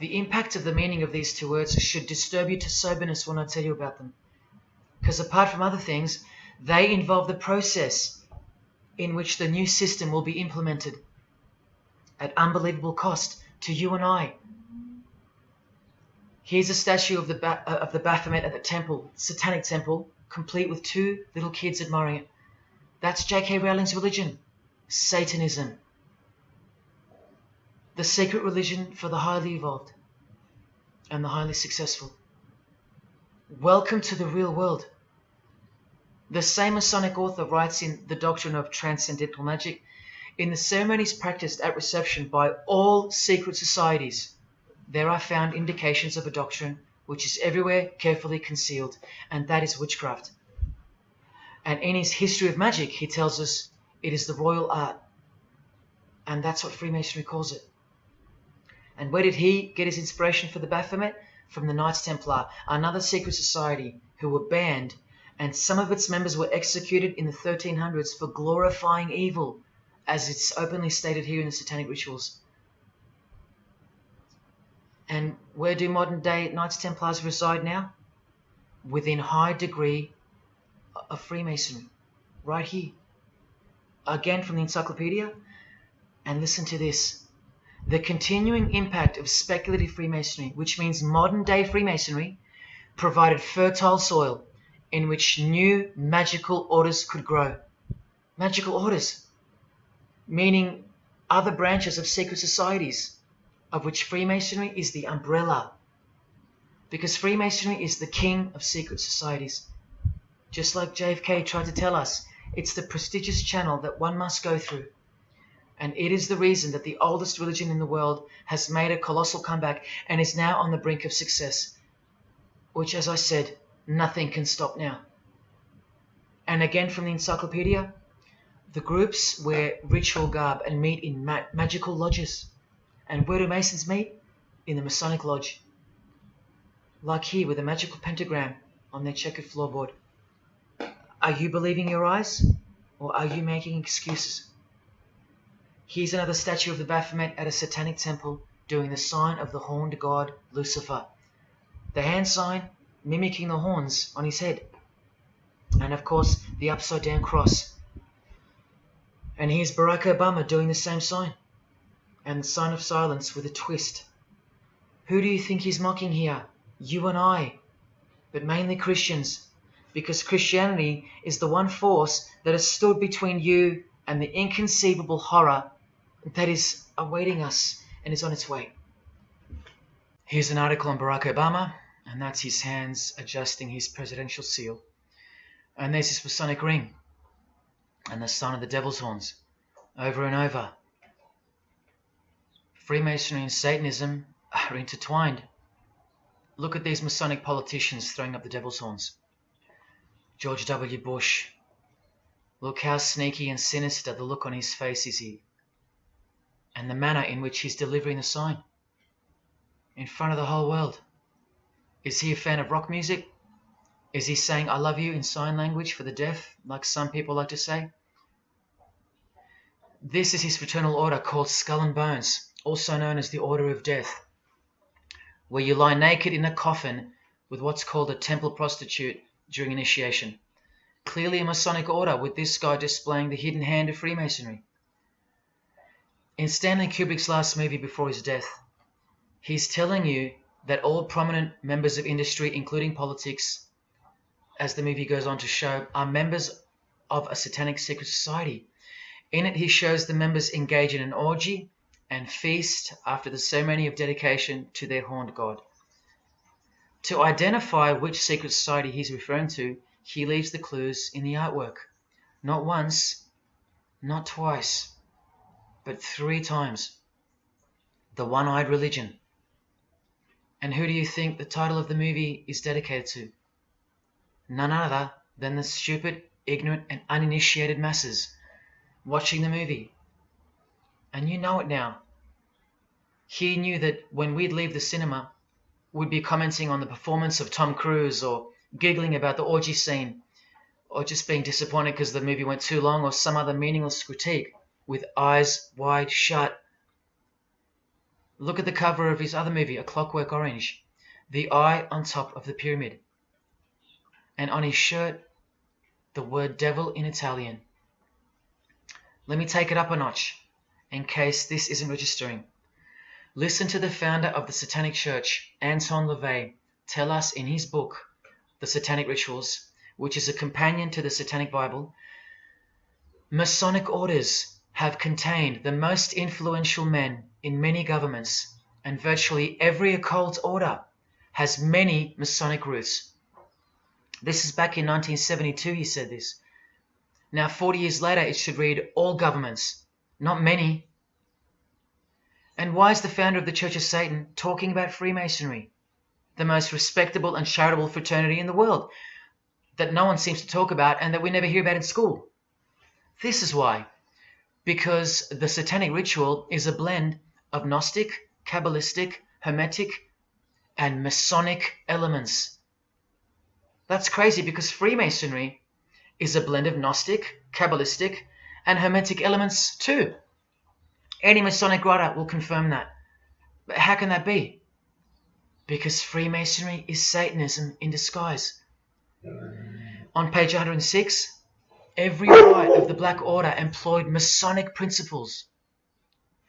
The impact of the meaning of these 2 words should disturb you to soberness when I tell you about them. Because apart from other things, they involve the process in which the new system will be implemented at unbelievable cost to you and I. Here's a statue of the Baphomet at the temple, Satanic temple, complete with 2 little kids admiring it. That's J.K. Rowling's religion, Satanism. The secret religion for the highly evolved and the highly successful. Welcome to the real world. The same Masonic author writes in The Doctrine of Transcendental Magic, in the ceremonies practiced at reception by all secret societies, there are found indications of a doctrine which is everywhere carefully concealed, and that is witchcraft. And in his History of Magic, he tells us it is the royal art. And that's what Freemasonry calls it. And where did he get his inspiration for the Baphomet? From the Knights Templar, another secret society who were banned, and some of its members were executed in the 1300s for glorifying evil, as it's openly stated here in the Satanic Rituals. And where do modern day Knights Templars reside now? Within high degree of Freemasonry, right here. Again from the encyclopedia, and listen to this. The continuing impact of speculative Freemasonry, which means modern day Freemasonry, provided fertile soil in which new magical orders could grow. Magical orders, meaning other branches of secret societies, of which Freemasonry is the umbrella Because Freemasonry is the king of secret societies. Just like JFK tried to tell us, it's the prestigious channel that one must go through. And it is the reason that the oldest religion in the world has made a colossal comeback and is now on the brink of success. Which, as I said, nothing can stop now. And again from the encyclopedia, the groups wear ritual garb and meet in magical lodges. And where do Masons meet? In the Masonic Lodge. Like here with a magical pentagram on their checkered floorboard. Are you believing your eyes? Or are you making excuses? Here's another statue of the Baphomet at a Satanic temple doing the sign of the horned god Lucifer. The hand sign mimicking the horns on his head. And of course the upside down cross. And here's Barack Obama doing the same sign. And the sign of silence with a twist. Who do you think he's mocking here? You and I. But mainly Christians. Because Christianity is the one force that has stood between you and the inconceivable horror that is awaiting us and is on its way. Here's an article on Barack Obama, and that's his hands adjusting his presidential seal. And there's his Masonic ring, and the sign of the devil's horns, over and over. Freemasonry and Satanism are intertwined. Look at these Masonic politicians throwing up the devil's horns. George W. Bush. Look how sneaky and sinister the look on his face is here. And the manner in which he's delivering the sign. In front of the whole world. Is he a fan of rock music? Is he saying I love you in sign language for the deaf, like some people like to say? This is his fraternal order called Skull and Bones, also known as the Order of Death, where you lie naked in a coffin with what's called a temple prostitute during initiation. Clearly a Masonic order, with this guy displaying the hidden hand of Freemasonry. In Stanley Kubrick's last movie before his death, he's telling you that all prominent members of industry, including politics, as the movie goes on to show, are members of a satanic secret society. In it, he shows the members engage in an orgy and feast after the ceremony of dedication to their horned god. To identify which secret society he's referring to, he leaves the clues in the artwork. Not once, not twice, but 3 times. The One-Eyed Religion. And who do you think the title of the movie is dedicated to? None other than the stupid, ignorant, and uninitiated masses watching the movie. And you know it now. He knew that when we'd leave the cinema, we'd be commenting on the performance of Tom Cruise, or giggling about the orgy scene, or just being disappointed because the movie went too long, or some other meaningless critique, with eyes wide shut. Look at the cover of his other movie, A Clockwork Orange. The eye on top of the pyramid. And on his shirt, the word devil in Italian. Let me take it up a notch, in case this isn't registering. Listen to the founder of the Satanic Church, Anton LaVey, tell us in his book, The Satanic Rituals, which is a companion to the Satanic Bible, Masonic orders have contained the most influential men in many governments, and virtually every occult order has many Masonic roots. This is back in 1972 he said this. Now 40 years later it should read all governments, not many. And why is the founder of the Church of Satan talking about Freemasonry, the most respectable and charitable fraternity in the world, that no one seems to talk about and that we never hear about in school? This is why. Because the Satanic ritual is a blend of Gnostic, Kabbalistic, Hermetic, and Masonic elements. That's crazy because Freemasonry is a blend of Gnostic, Kabbalistic, and Hermetic elements too. Any Masonic writer will confirm that. But how can that be? Because Freemasonry is Satanism in disguise. On page 106, every rite of the Black Order employed Masonic principles.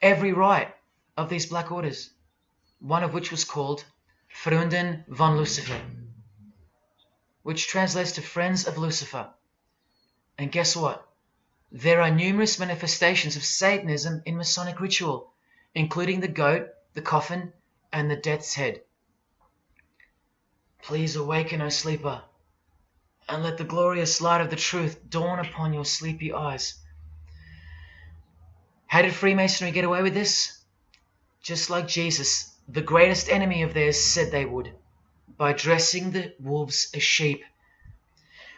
Every rite of these Black Orders, one of which was called Freunden von Lucifer, which translates to Friends of Lucifer. And guess what? There are numerous manifestations of Satanism in Masonic ritual, including the goat, the coffin, and the death's head. Please awaken, O sleeper, and let the glorious light of the truth dawn upon your sleepy eyes. How did Freemasonry get away with this? Just like Jesus, the greatest enemy of theirs, said they would, by dressing the wolves as sheep.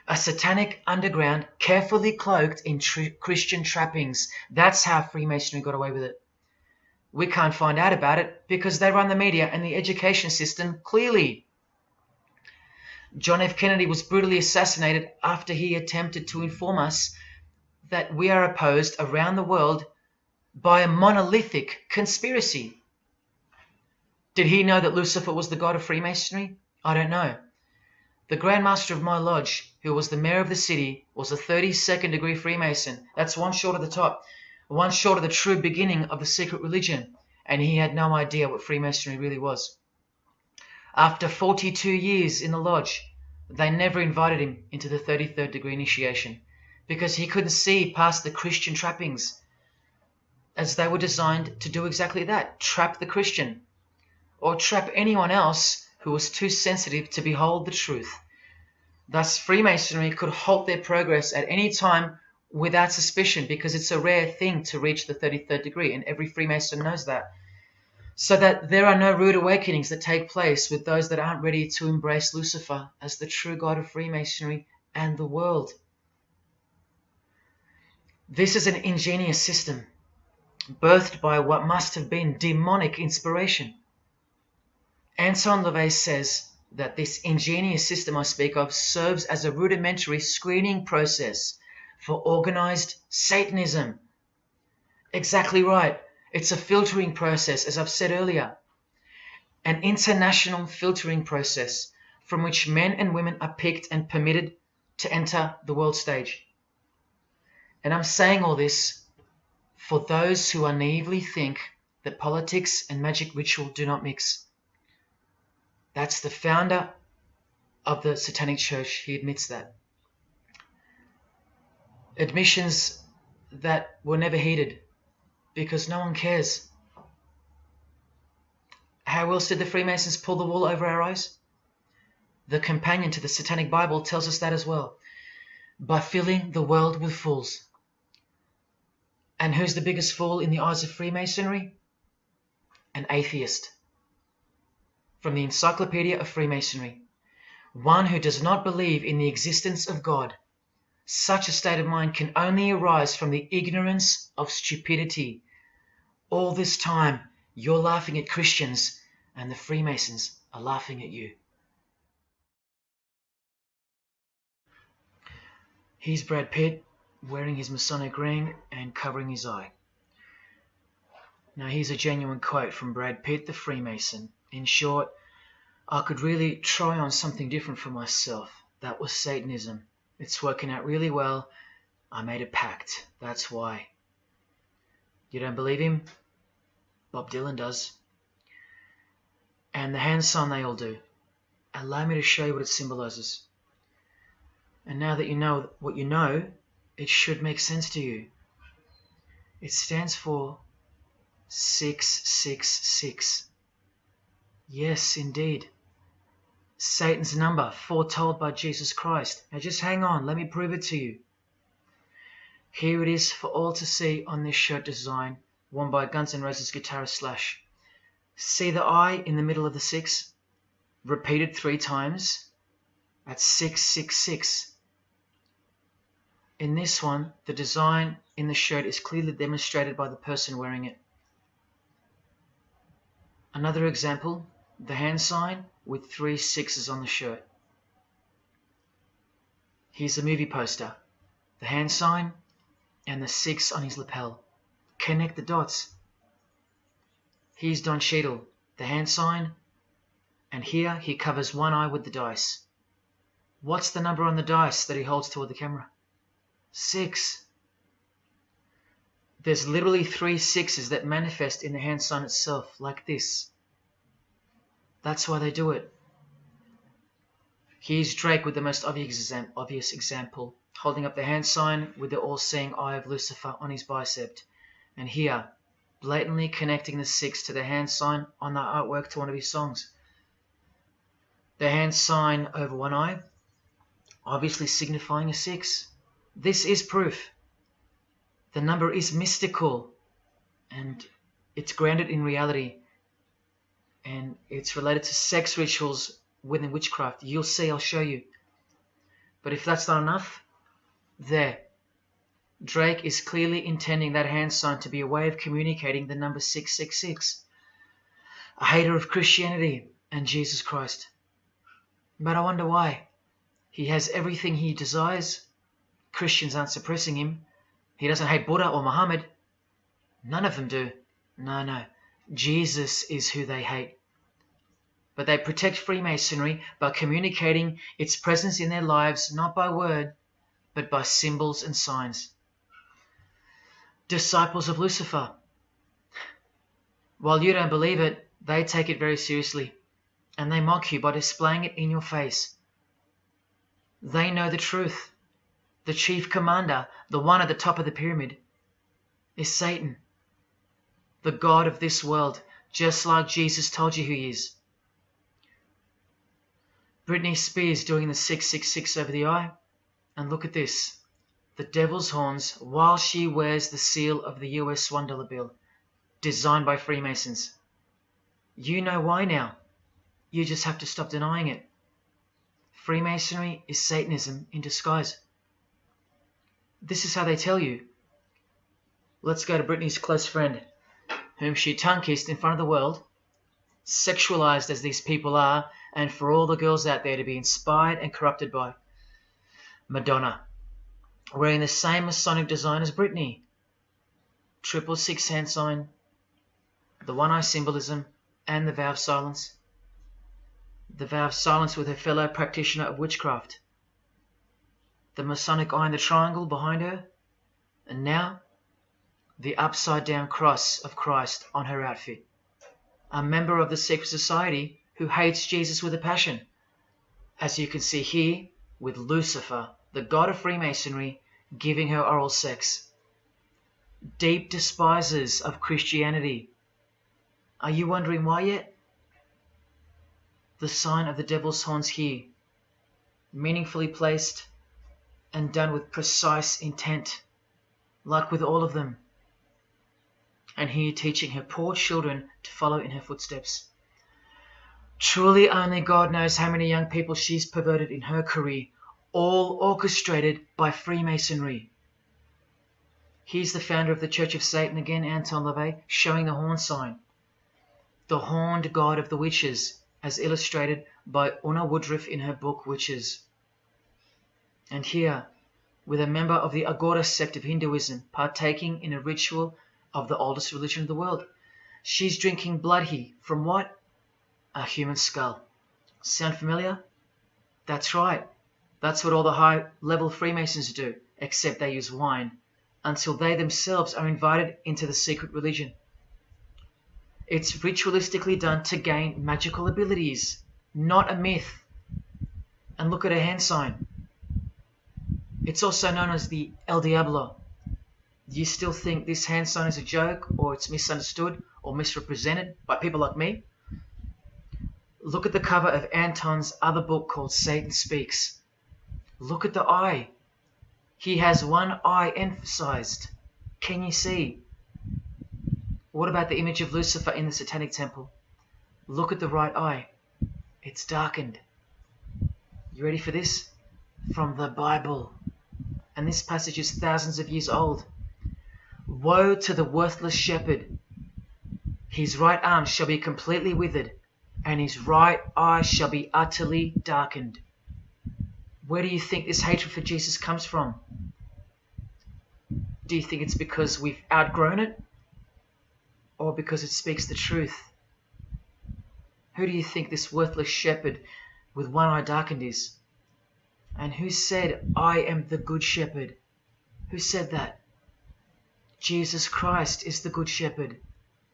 A satanic underground carefully cloaked in Christian trappings. That's how Freemasonry got away with it. We can't find out about it because they run the media and the education system clearly. John F. Kennedy was brutally assassinated after he attempted to inform us that we are opposed around the world by a monolithic conspiracy. Did he know that Lucifer was the god of Freemasonry? I don't know. The Grand Master of my lodge, who was the mayor of the city, was a 32nd degree Freemason. That's one short of the top, one short of the true beginning of the secret religion, and he had no idea what Freemasonry really was. After 42 years in the lodge, they never invited him into the 33rd degree initiation because he couldn't see past the Christian trappings, as they were designed to do exactly that, trap the Christian, or trap anyone else who was too sensitive to behold the truth. Thus, Freemasonry could halt their progress at any time without suspicion, because it's a rare thing to reach the 33rd degree, and every Freemason knows that. So that there are no rude awakenings that take place with those that aren't ready to embrace Lucifer as the true god of Freemasonry and the world. This is an ingenious system, birthed by what must have been demonic inspiration. Anton LaVey says that this ingenious system I speak of serves as a rudimentary screening process for organized Satanism. Exactly right. It's a filtering process, as I've said earlier. An international filtering process from which men and women are picked and permitted to enter the world stage. And I'm saying all this for those who naively think that politics and magic ritual do not mix. That's the founder of the Satanic Church. He admits that. Admissions that were never heeded because no one cares. How else did the Freemasons pull the wool over our eyes? The companion to the Satanic Bible tells us that as well. By filling the world with fools. And who's the biggest fool in the eyes of Freemasonry? An atheist. From the Encyclopedia of Freemasonry. One who does not believe in the existence of God. Such a state of mind can only arise from the ignorance of stupidity. All this time, you're laughing at Christians, and the Freemasons are laughing at you. Here's Brad Pitt, wearing his Masonic ring and covering his eye. Now here's a genuine quote from Brad Pitt, the Freemason. In short, I could really try on something different for myself. That was Satanism. It's working out really well. I made a pact. That's why. You don't believe him? Bob Dylan does. And the hand sign they all do. Allow me to show you what it symbolizes. And now that you know what you know, it should make sense to you. It stands for 666. Yes, indeed. Satan's number, foretold by Jesus Christ. Now just hang on, let me prove it to you. Here it is for all to see on this shirt design, worn by Guns N' Roses guitarist Slash. See the I in the middle of the 6? Repeated 3 times. That's 666. In this one, the design in the shirt is clearly demonstrated by the person wearing it. Another example, the hand sign with 3 6s on the shirt. Here's a movie poster, the hand sign and the 6 on his lapel. Connect the dots. Here's Don Cheadle, the hand sign, and here he covers one eye with the dice. What's the number on the dice that he holds toward the camera? 6. There's literally 3 6s that manifest in the hand sign itself, like this. That's why they do it. Here's Drake with the most obvious example, holding up the hand sign with the all-seeing eye of Lucifer on his bicep. And here, blatantly connecting the 6 to the hand sign on the artwork to one of his songs. The hand sign over one eye, obviously signifying a 6. This is proof. The number is mystical and it's grounded in reality, and it's related to sex rituals within witchcraft. You'll see, I'll show you. But if that's not enough, there. Drake is clearly intending that hand sign to be a way of communicating the number 666. A hater of Christianity and Jesus Christ. But I wonder why. He has everything he desires. Christians aren't suppressing him. He doesn't hate Buddha or Muhammad. None of them do. No. Jesus is who they hate. But they protect Freemasonry by communicating its presence in their lives, not by word, but by symbols and signs. Disciples of Lucifer. While you don't believe it, they take it very seriously, and they mock you by displaying it in your face. They know the truth. The chief commander, the one at the top of the pyramid, is Satan, the god of this world, just like Jesus told you who he is. Britney Spears doing the 666 over the eye, and look at this. The devil's horns while she wears the seal of the US $1 bill, designed by Freemasons. You know why now. You just have to stop denying it. Freemasonry is Satanism in disguise. This is how they tell you. Let's go to Britney's close friend, whom she tongue-kissed in front of the world, sexualized as these people are, and for all the girls out there to be inspired and corrupted by. Madonna, wearing the same Masonic design as Britney. 666 hand sign, the one-eye symbolism, and the vow of silence. The vow of silence with her fellow practitioner of witchcraft. The Masonic eye in the triangle behind her, and now the upside-down cross of Christ on her outfit. A member of the secret society who hates Jesus with a passion, as you can see here with Lucifer, the god of Freemasonry, giving her oral sex. Deep despisers of Christianity. Are you wondering why yet? The sign of the devil's horns here, meaningfully placed and done with precise intent, like with all of them. And here teaching her poor children to follow in her footsteps. Truly only God knows how many young people she's perverted in her career, all orchestrated by Freemasonry. Here's the founder of the Church of Satan again, Anton LaVey, showing the horn sign. The horned god of the witches, as illustrated by Una Woodruff in her book Witches. And here, with a member of the Agora sect of Hinduism partaking in a ritual of the oldest religion of the world. She's drinking blood here from what? A human skull. Sound familiar? That's right. That's what all the high-level Freemasons do, except they use wine, until they themselves are invited into the secret religion. It's ritualistically done to gain magical abilities, not a myth. And look at her hand sign. It's also known as the El Diablo. Do you still think this hand sign is a joke, or it's misunderstood or misrepresented by people like me? Look at the cover of Anton's other book called Satan Speaks. Look at the eye. He has one eye emphasized. Can you see? What about the image of Lucifer in the Satanic temple? Look at the right eye. It's darkened. You ready for this? From the Bible. And this passage is thousands of years old. Woe to the worthless shepherd. His right arm shall be completely withered, and his right eye shall be utterly darkened. Where do you think this hatred for Jesus comes from? Do you think it's because we've outgrown it? Or because it speaks the truth? Who do you think this worthless shepherd with one eye darkened is? And who said, I am the good shepherd? Who said that? Jesus Christ is the good shepherd,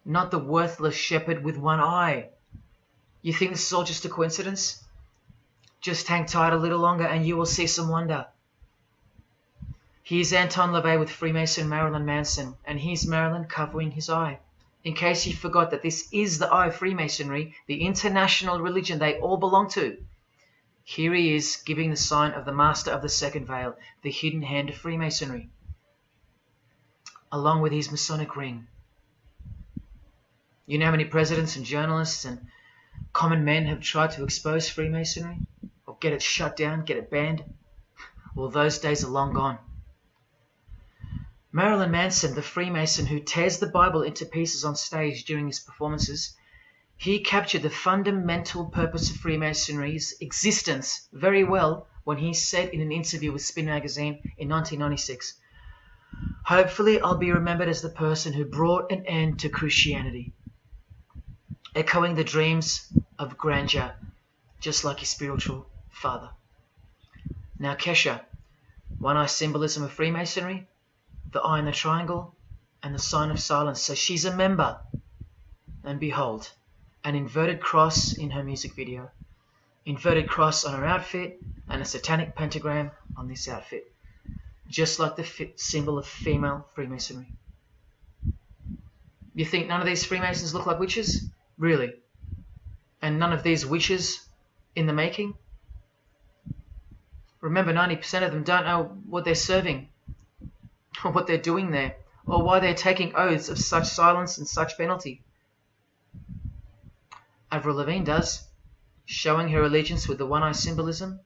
not the worthless shepherd with one eye. You think this is all just a coincidence? Just hang tight a little longer and you will see some wonder. Here's Anton LaVey with Freemason Marilyn Manson, and here's Marilyn covering his eye. In case you forgot that this is the eye of Freemasonry, the international religion they all belong to. Here he is giving the sign of the master of the second veil, the hidden hand of Freemasonry, along with his Masonic ring. You know how many presidents and journalists and common men have tried to expose Freemasonry? Or get it shut down, get it banned? Well, those days are long gone. Marilyn Manson, the Freemason who tears the Bible into pieces on stage during his performances, he captured the fundamental purpose of Freemasonry's existence very well when he said in an interview with Spin magazine in 1996, "Hopefully I'll be remembered as the person who brought an end to Christianity," echoing the dreams of grandeur, just like his spiritual father. Now Kesha, one-eye symbolism of Freemasonry, the eye in the triangle, and the sign of silence. So she's a member. And behold, an inverted cross in her music video, inverted cross on her outfit, and a satanic pentagram on this outfit, just like the symbol of female Freemasonry. You think none of these Freemasons look like witches? Really? And none of these witches in the making? Remember, 90% of them don't know what they're serving, or what they're doing there, or why they're taking oaths of such silence and such penalty. Avril Lavigne does, showing her allegiance with the one-eye symbolism,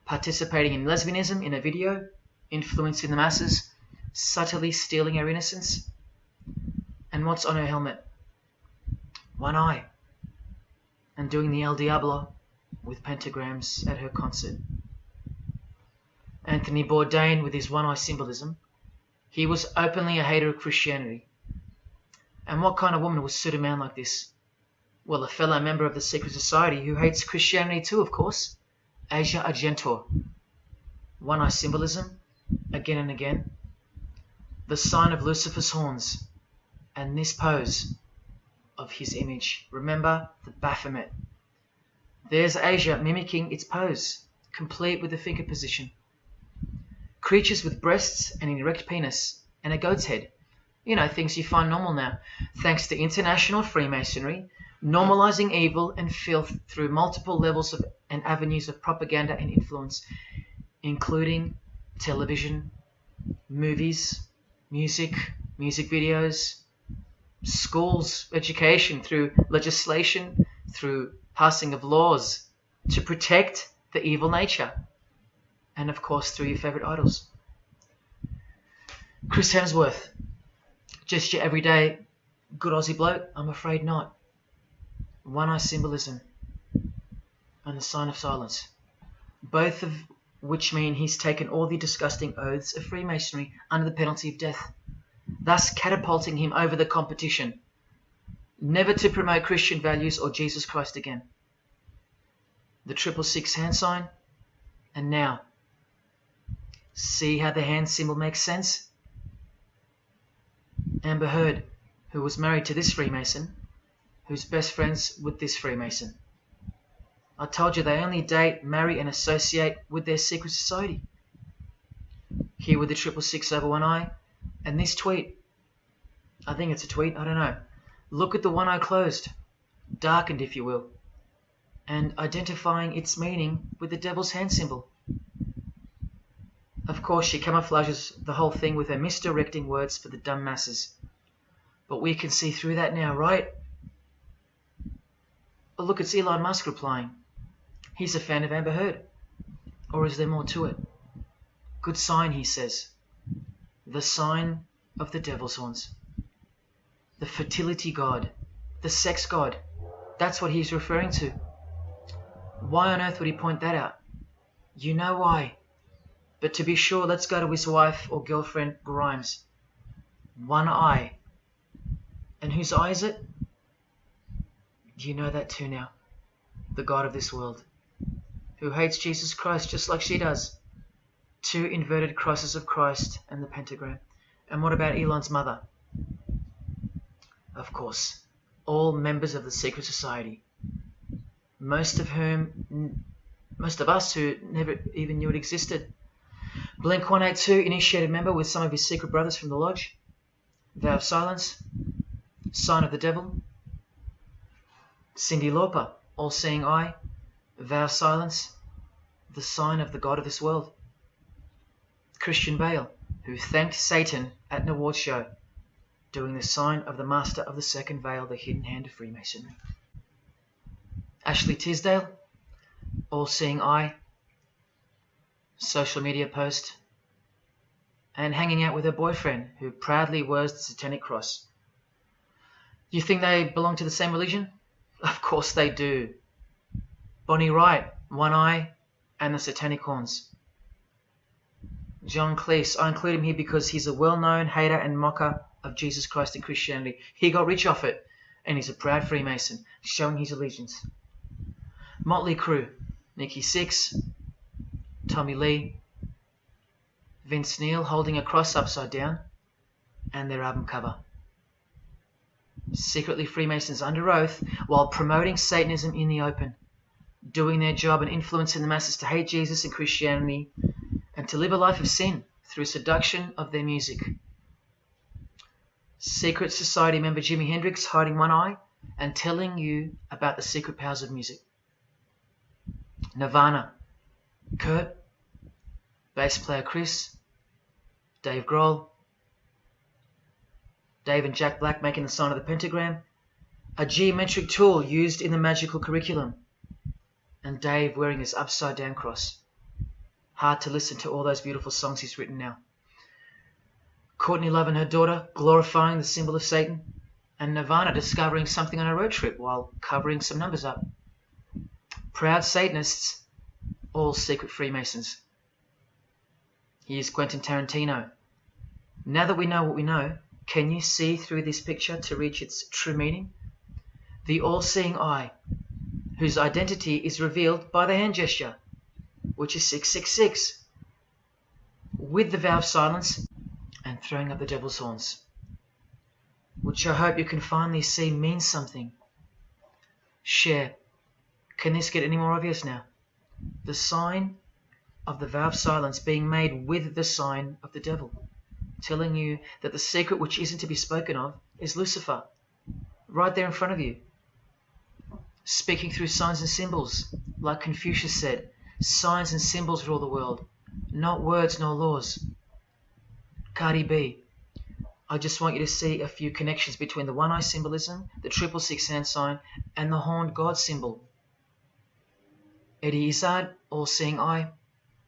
participating in lesbianism in a video, influencing the masses, subtly stealing her innocence. And what's on her helmet? One eye. And doing the El Diablo with pentagrams at her concert. Anthony Bourdain with his one-eye symbolism, he was openly a hater of Christianity. And what kind of woman would suit a man like this? Well, a fellow member of the secret society who hates Christianity too, of course, Asia Argento. One-eye symbolism, again and again. The sign of Lucifer's horns, and this pose of his image. Remember the Baphomet. There's Asia mimicking its pose, complete with the finger position. Creatures with breasts and an erect penis and a goat's head. You know, things you find normal now, thanks to international Freemasonry, normalizing evil and filth through multiple levels of and avenues of propaganda and influence, including television, movies, music videos, schools, education, through legislation, through passing of laws to protect the evil nature, and of course through your favorite idols. Chris Hemsworth, just your everyday good Aussie bloke? I'm afraid not. One-eye symbolism and the sign of silence, both of which mean he's taken all the disgusting oaths of Freemasonry under the penalty of death, thus catapulting him over the competition, never to promote Christian values or Jesus Christ again. The 666 hand sign, and now, see how the hand symbol makes sense? Amber Heard, who was married to this Freemason, who's best friends with this Freemason. I told you they only date, marry and associate with their secret society. Here with the 666 over one eye, and this tweet. I think it's a tweet, I don't know. Look at the one eye closed, darkened if you will, and identifying its meaning with the devil's hand symbol. Of course, she camouflages the whole thing with her misdirecting words for the dumb masses. But we can see through that now, right? Oh, look, it's Elon Musk replying. He's a fan of Amber Heard. Or is there more to it? Good sign, he says. The sign of the devil's horns. The fertility god. The sex god. That's what he's referring to. Why on earth would he point that out? You know why. But to be sure, let's go to his wife or girlfriend, Grimes. One eye. And whose eye is it? You know that too now. The god of this world, who hates Jesus Christ just like she does. 2 inverted crosses of Christ and the pentagram. And what about Elon's mother? Of course, all members of the secret society. Most of us who never even knew it existed. Blink-182, initiated member with some of his secret brothers from the lodge. Vow of silence. Sign of the devil. Cyndi Lauper, all-seeing eye. Vow of silence. the sign of the god of this world. Christian Bale, who thanked Satan at an award show, doing the sign of the master of the second veil, the hidden hand of Freemasonry. Ashley Tisdale, all-seeing eye, social media post, and hanging out with her boyfriend, who proudly wears the Satanic cross. You think they belong to the same religion? Of course they do. Bonnie Wright, one eye and the Satanic horns. John Cleese, I include him here because he's a well-known hater and mocker of Jesus Christ and Christianity. He got rich off it, and he's a proud Freemason, showing his allegiance. Motley Crue, Nikki Sixx, Tommy Lee, Vince Neil holding a cross upside down, and their album cover. Secretly Freemasons under oath while promoting Satanism in the open, doing their job and influencing the masses to hate Jesus and Christianity and to live a life of sin through seduction of their music. Secret Society member Jimi Hendrix hiding one eye and telling you about the secret powers of music. Nirvana, Kurt, bass player Chris, Dave Grohl, Dave and Jack Black making the sign of the pentagram, a geometric tool used in the magical curriculum, and Dave wearing his upside down cross. Hard to listen to all those beautiful songs he's written now. Courtney Love and her daughter glorifying the symbol of Satan, and Nirvana discovering something on a road trip while covering some numbers up. Proud Satanists, all secret Freemasons. Here's Quentin Tarantino. Now that we know what we know, can you see through this picture to reach its true meaning? The all-seeing eye, whose identity is revealed by the hand gesture, which is 666, with the vow of silence and throwing up the devil's horns, which I hope you can finally see means something. Share. Can this get any more obvious now? The sign of the vow of silence being made with the sign of the devil, telling you that the secret which isn't to be spoken of is Lucifer, right there in front of you. Speaking through signs and symbols, like Confucius said, signs and symbols rule the world, not words nor laws. Cardi B, I just want you to see a few connections between the one-eye symbolism, the 666 hand sign, and the horned God symbol. Eddie Izzard, all-seeing eye,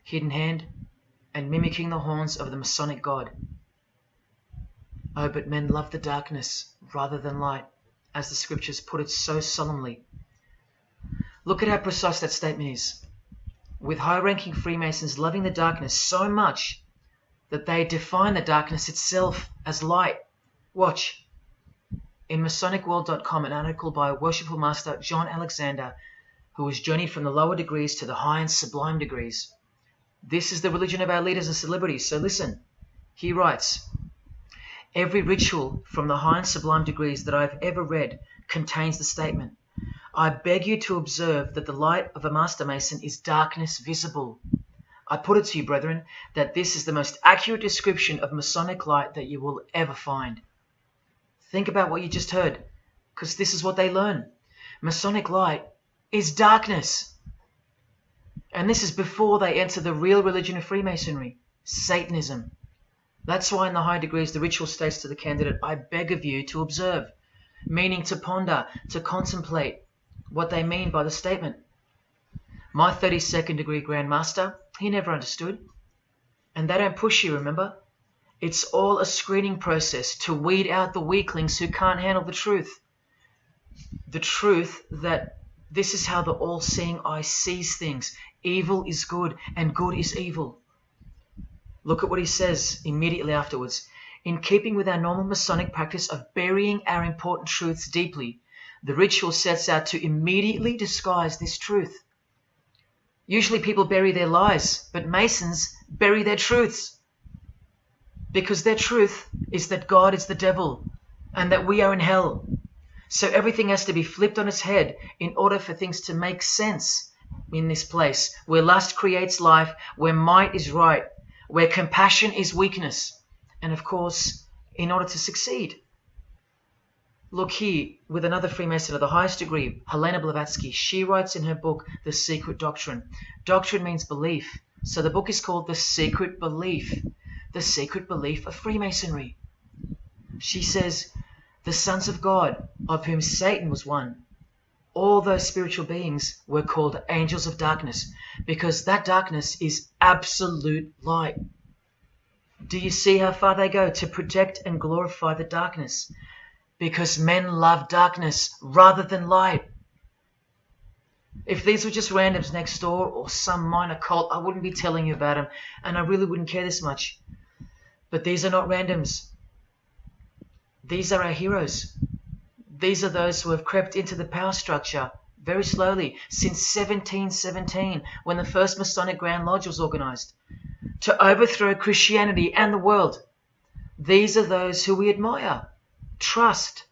hidden hand, and mimicking the horns of the Masonic God. Oh, but men love the darkness rather than light, as the scriptures put it so solemnly. Look at how precise that statement is. With high-ranking Freemasons loving the darkness so much that they define the darkness itself as light. Watch. In MasonicWorld.com, an article by worshipful master John Alexander, who has journeyed from the lower degrees to the high and sublime degrees. This is the religion of our leaders and celebrities, so listen. He writes, every ritual from the high and sublime degrees that I've ever read contains the statement, I beg you to observe that the light of a Master Mason is darkness visible. I put it to you, brethren, that this is the most accurate description of Masonic light that you will ever find. Think about what you just heard, because this is what they learn. Masonic light is darkness. And this is before they enter the real religion of Freemasonry, Satanism. That's why in the high degrees the ritual states to the candidate, I beg of you to observe, meaning to ponder, to contemplate what they mean by the statement. My 32nd degree Grand Master, he never understood. And they don't push you, remember? It's all a screening process to weed out the weaklings who can't handle the truth. The truth that this is how the all-seeing eye sees things. Evil is good and good is evil. Look at what he says immediately afterwards. In keeping with our normal Masonic practice of burying our important truths deeply, the ritual sets out to immediately disguise this truth. Usually people bury their lies, but Masons bury their truths. Because their truth is that God is the devil and that we are in hell. So everything has to be flipped on its head in order for things to make sense in this place, where lust creates life, where might is right, where compassion is weakness, and of course, in order to succeed. Look here, with another Freemason of the highest degree, Helena Blavatsky. She writes in her book, The Secret Doctrine. Doctrine means belief. So the book is called The Secret Belief. The Secret Belief of Freemasonry. She says, the sons of God, of whom Satan was one, all those spiritual beings were called angels of darkness, because that darkness is absolute light. Do you see how far they go to protect and glorify the darkness? Because men love darkness rather than light. If these were just randoms next door or some minor cult, I wouldn't be telling you about them, and I really wouldn't care this much. But these are not randoms. These are our heroes. These are those who have crept into the power structure very slowly since 1717, when the first Masonic Grand Lodge was organized, to overthrow Christianity and the world. These are those who we admire, trust.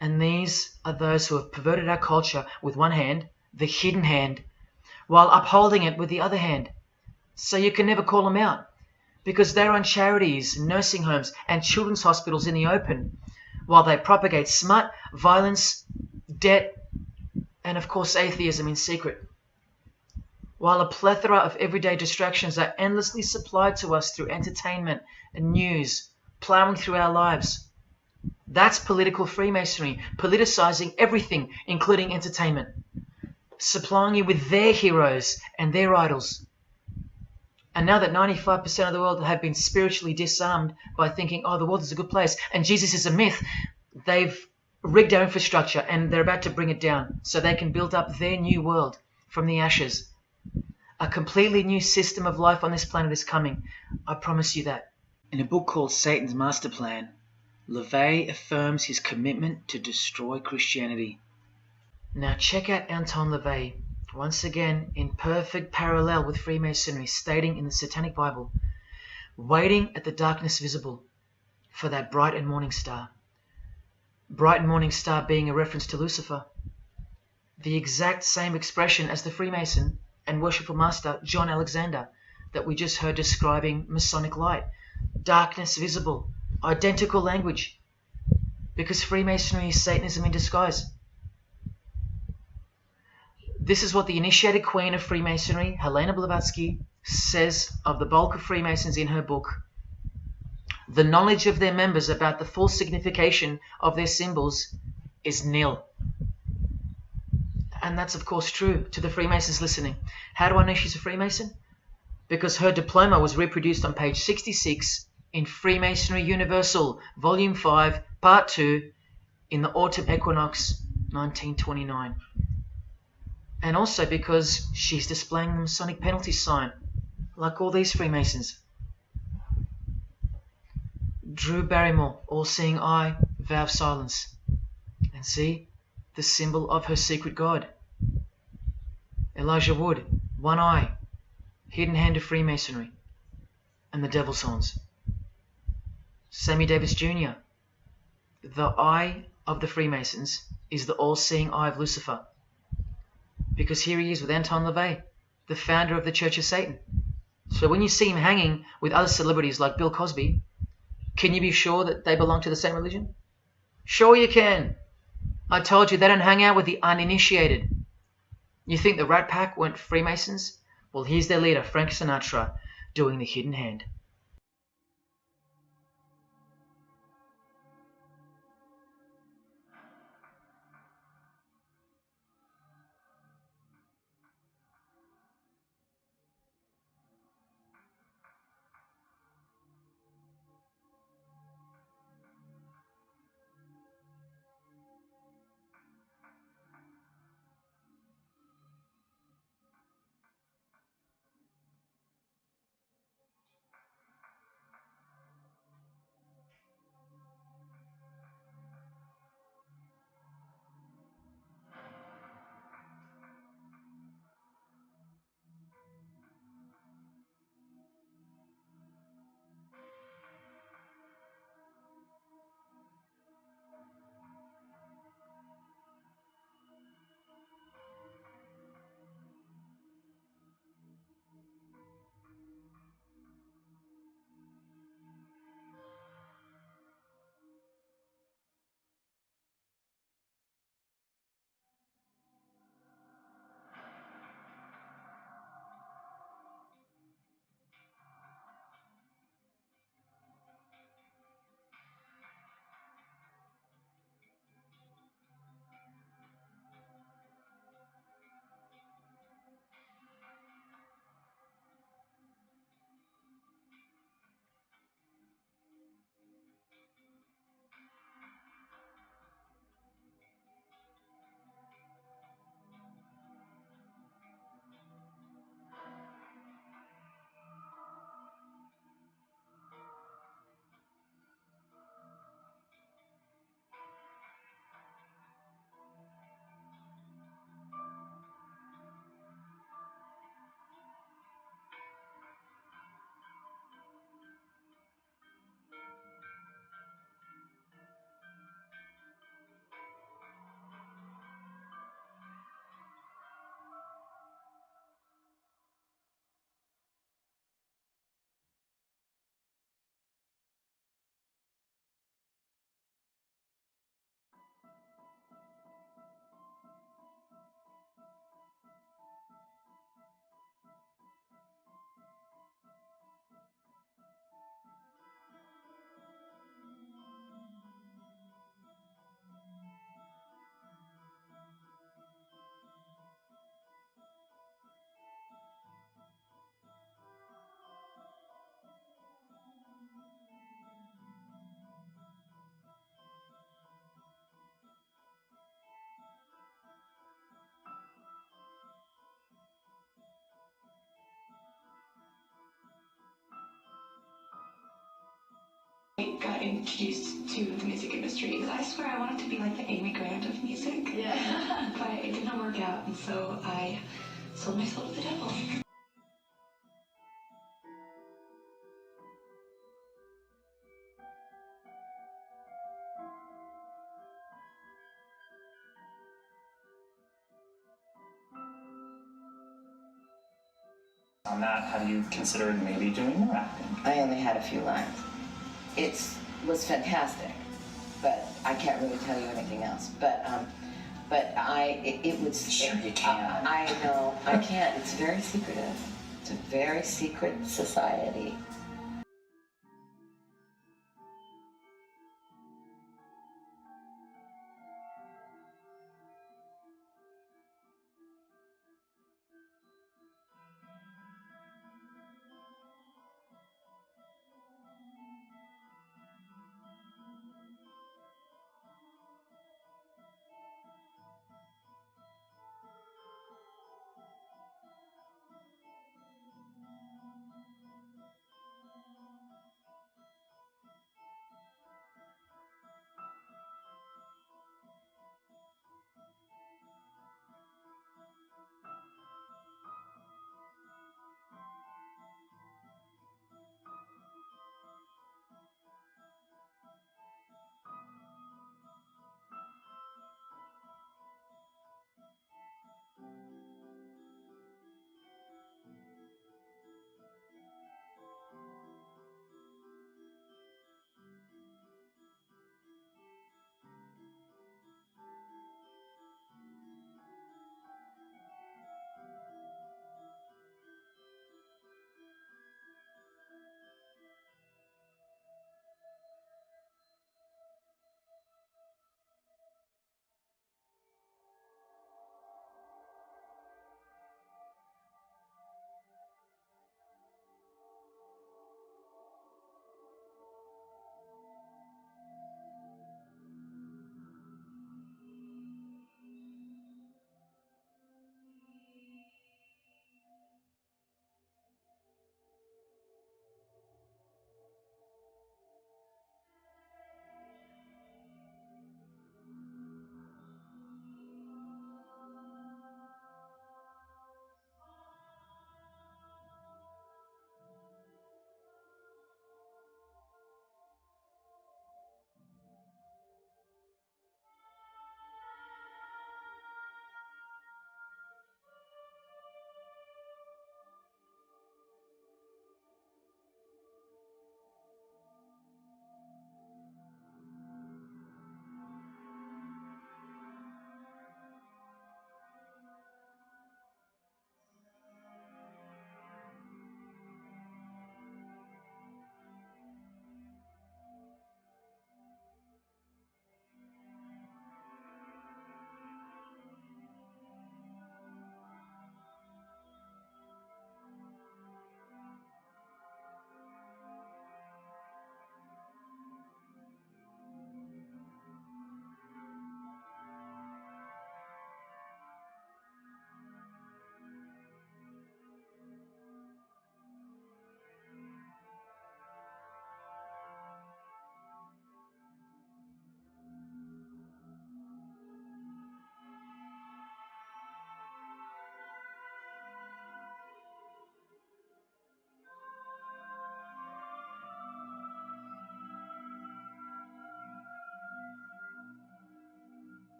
And these are those who have perverted our culture with one hand, the hidden hand, while upholding it with the other hand. So you can never call them out, because they run charities, nursing homes, and children's hospitals in the open, while they propagate smut, violence, debt, and of course atheism in secret. While a plethora of everyday distractions are endlessly supplied to us through entertainment and news, plowing through our lives. That's political Freemasonry, politicizing everything, including entertainment, supplying you with their heroes and their idols. And now that 95% of the world have been spiritually disarmed by thinking, oh, the world is a good place and Jesus is a myth, they've rigged our infrastructure and they're about to bring it down so they can build up their new world from the ashes. A completely new system of life on this planet is coming. I promise you that. In a book called Satan's Master Plan, LaVey affirms his commitment to destroy Christianity. Now check out Anton LaVey, once again in perfect parallel with Freemasonry, stating in the Satanic Bible, waiting at the darkness visible for that bright and morning star. Bright and morning star being a reference to Lucifer. The exact same expression as the Freemason and worshipful master John Alexander that we just heard describing Masonic light. Darkness visible. Identical language. Because Freemasonry is Satanism in disguise. This is what the initiated queen of Freemasonry, Helena Blavatsky, says of the bulk of Freemasons in her book. The knowledge of their members about the full signification of their symbols is nil. And that's of course true to the Freemasons listening. How do I know she's a Freemason? Because her diploma was reproduced on page 66 in Freemasonry Universal, Volume 5, Part 2, in the Autumn Equinox, 1929. And also because she's displaying the Masonic penalty sign, like all these Freemasons. Drew Barrymore, all-seeing eye, vow of silence. And see, the symbol of her secret god. Elijah Wood, one eye, hidden hand of Freemasonry, and the devil's horns. Sammy Davis Jr., the eye of the Freemasons is the all-seeing eye of Lucifer. Because here he is with Anton LaVey, the founder of the Church of Satan. So when you see him hanging with other celebrities like Bill Cosby, can you be sure that they belong to the same religion? Sure you can. I told you they don't hang out with the uninitiated. You think the Rat Pack weren't Freemasons? Well, here's their leader, Frank Sinatra, doing the hidden hand. introduced to the music industry. Because I swear I wanted to be like the Amy Grant of music. Yeah. But it did not work out, and so I sold my soul to the devil. On that, how do you consider maybe doing more acting? I only had a few lines. It was fantastic, but I can't really tell you anything else. But it was. Sure you can. I know, I can't. It's very secretive. It's a very secret society.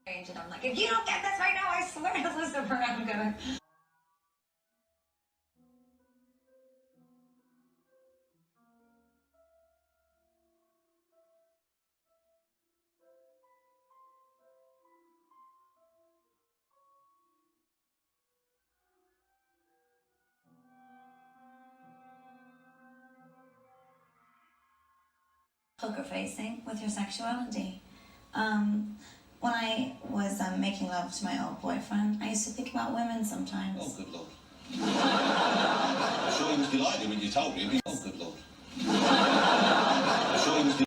And I'm like, if you don't get this right now, I swear to Lucifer, I'm gonna. poker facing with your sexuality. When I was making love to my old boyfriend, I used to think about women sometimes. Oh, good Lord. I'm sure he was delighted when you told him. Oh, good Lord. I'm sure he was delighted.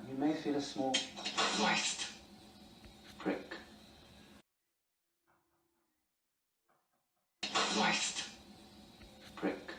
You may feel a small Christ. prick. Christ. Prick.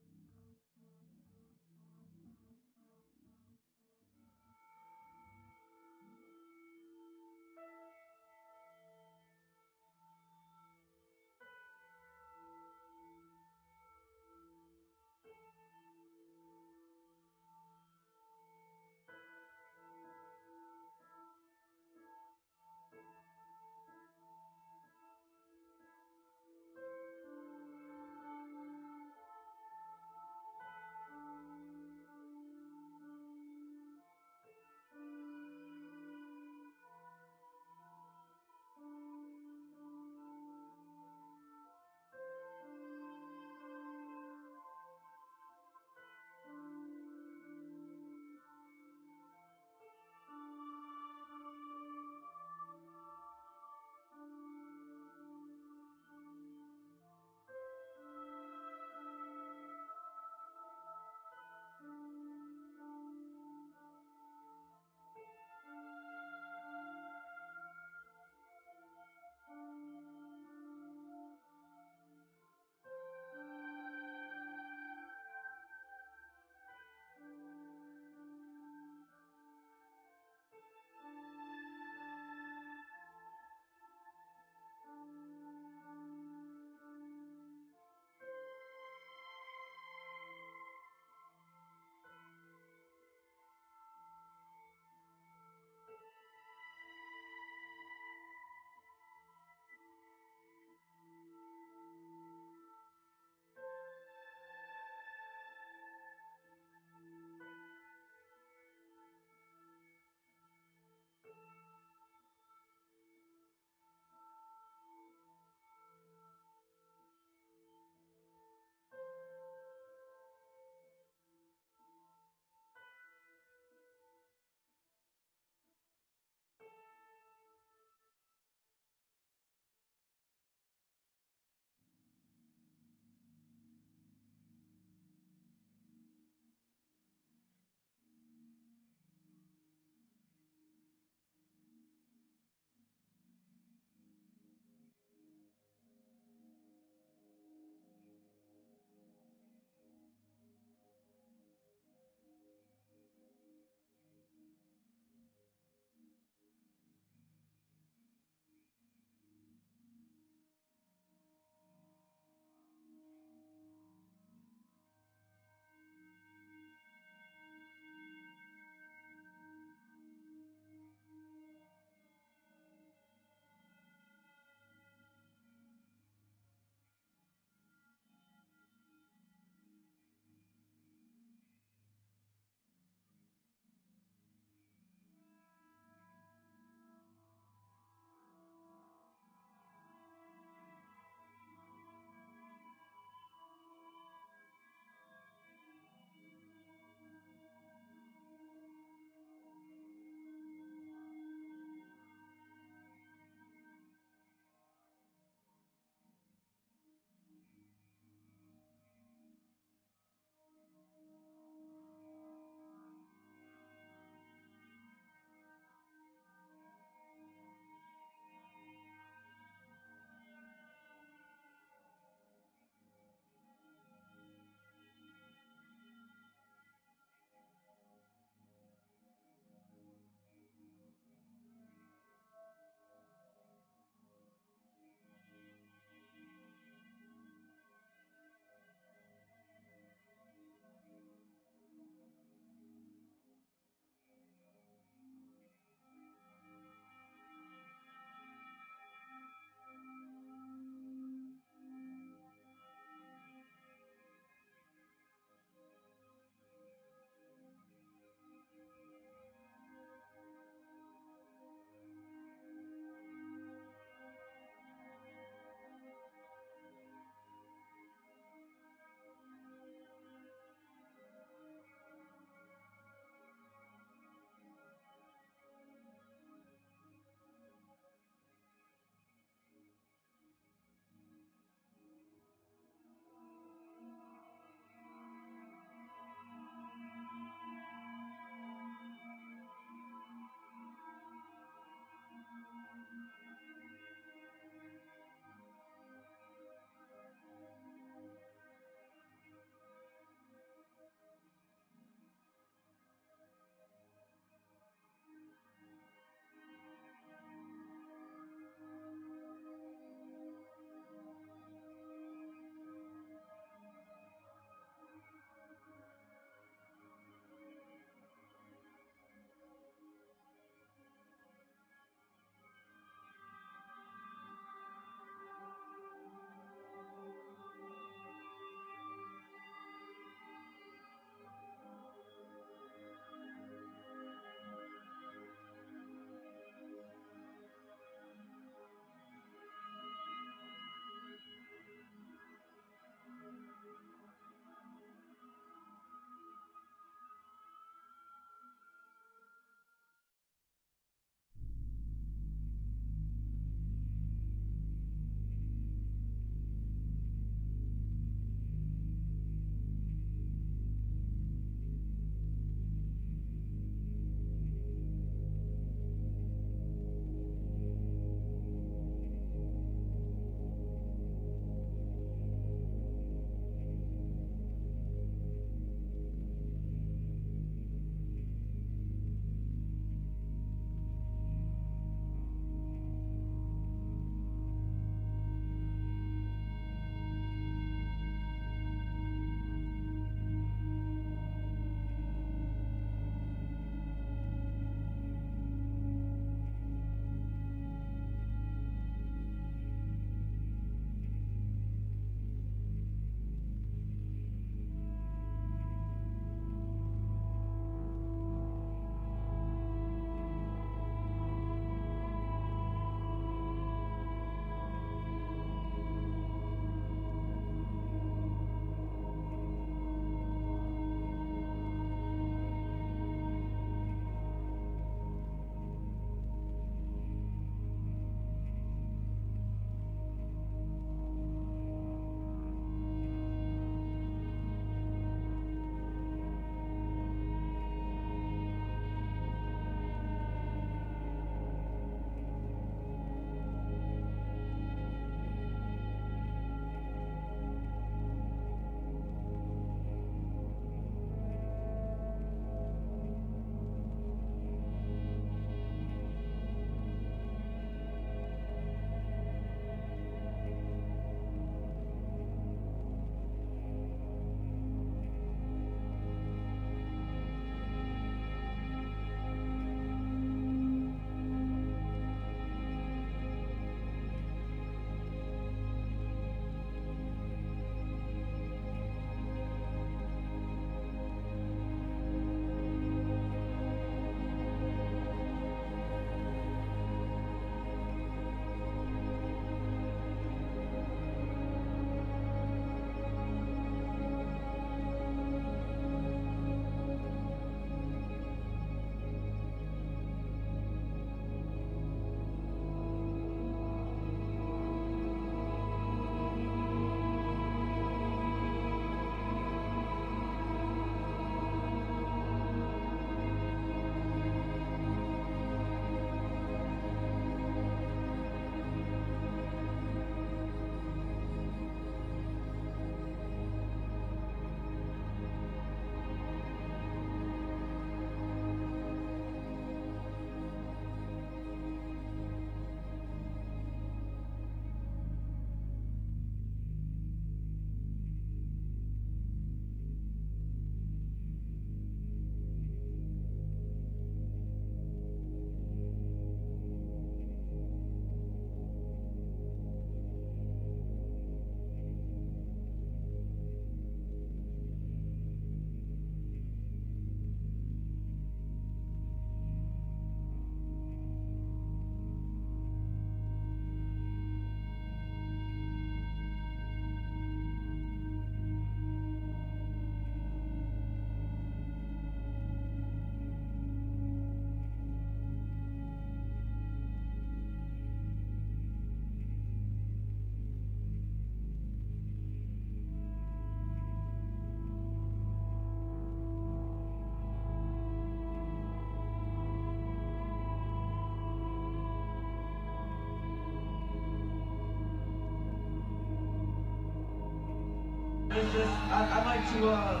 I'd like to,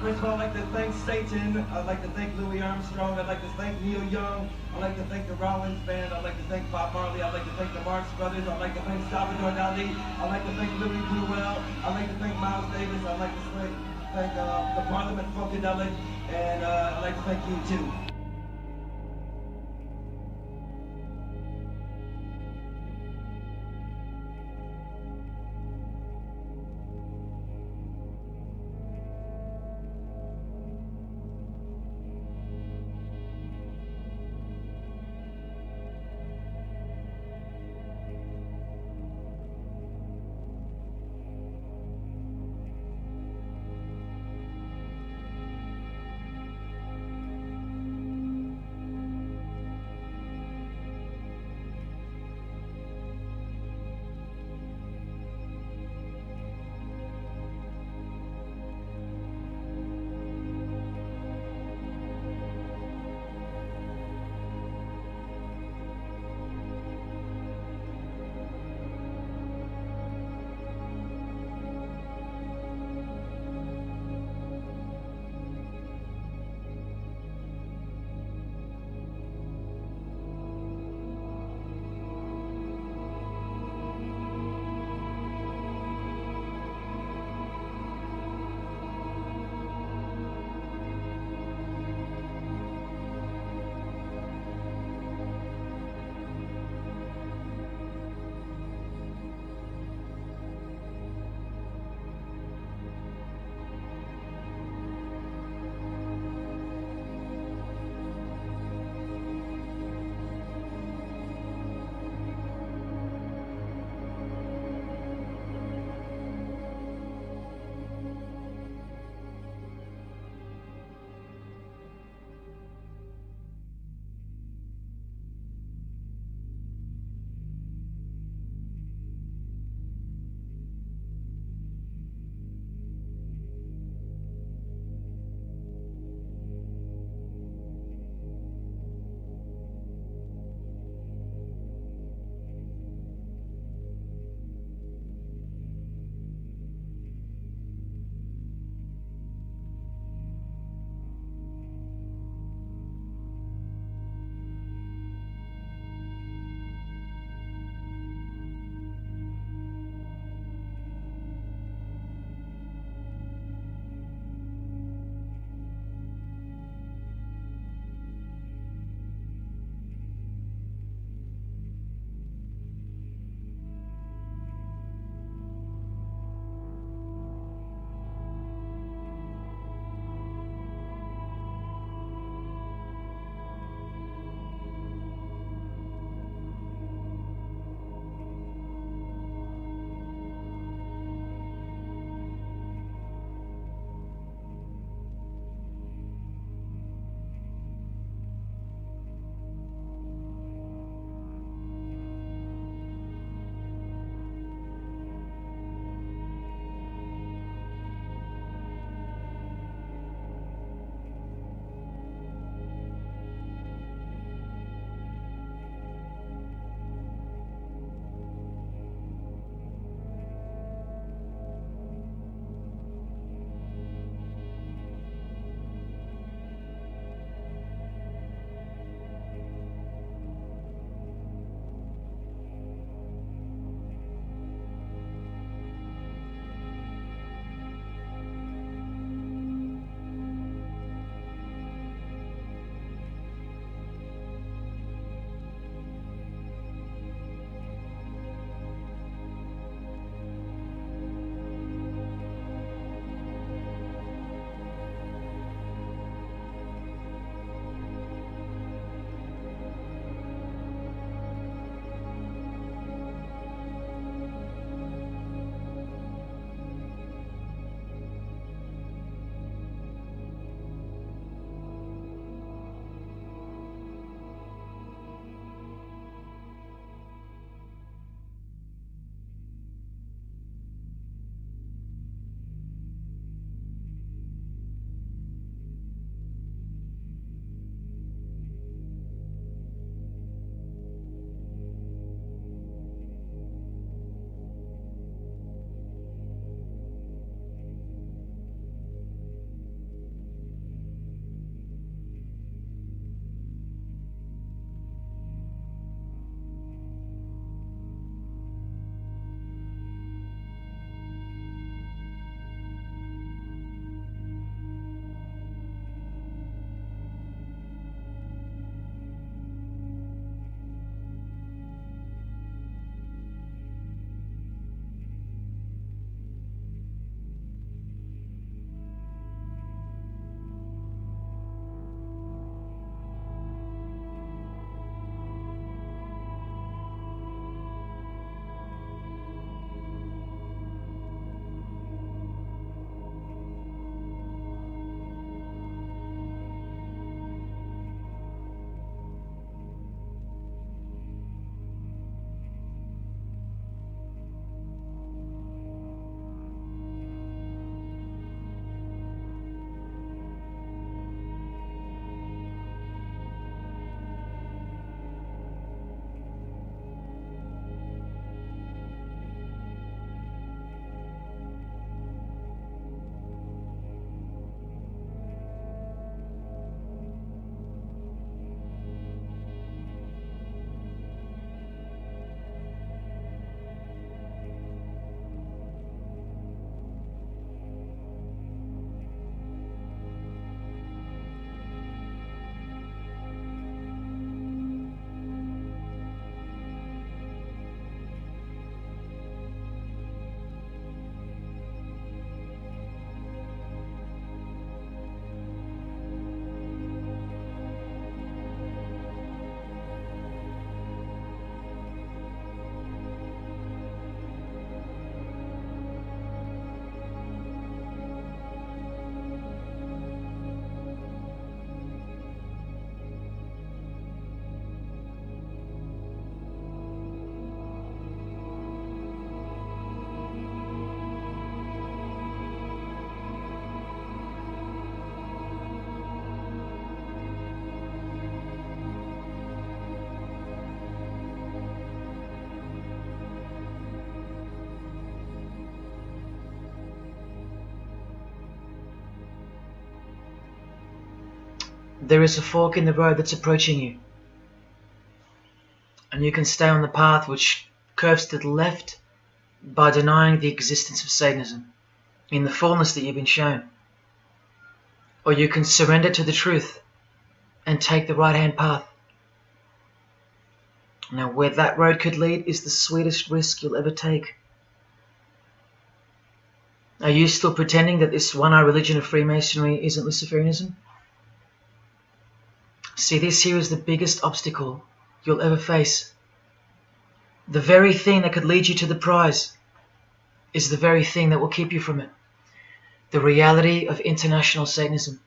first of all, I'd like to thank Satan. I'd like to thank Louis Armstrong. I'd like to thank Neil Young. I'd like to thank the Rollins Band. I'd like to thank Bob Marley. I'd like to thank the Marx Brothers. I'd like to thank Salvador Dali. I'd like to thank Louis Bruel. I'd like to thank Miles Davis. I'd like to thank the Parliament Funkadelic. And I'd like to thank you, too. there is a fork in the road that's approaching you. And you can stay on the path which curves to the left by denying the existence of Satanism in the fullness that you've been shown. Or you can surrender to the truth and take the right-hand path. Now, where that road could lead is the sweetest risk you'll ever take. Are you still pretending that this one-eye religion of Freemasonry isn't Luciferianism? See, this here is the biggest obstacle you'll ever face. The very thing that could lead you to the prize is the very thing that will keep you from it. The reality of international Satanism.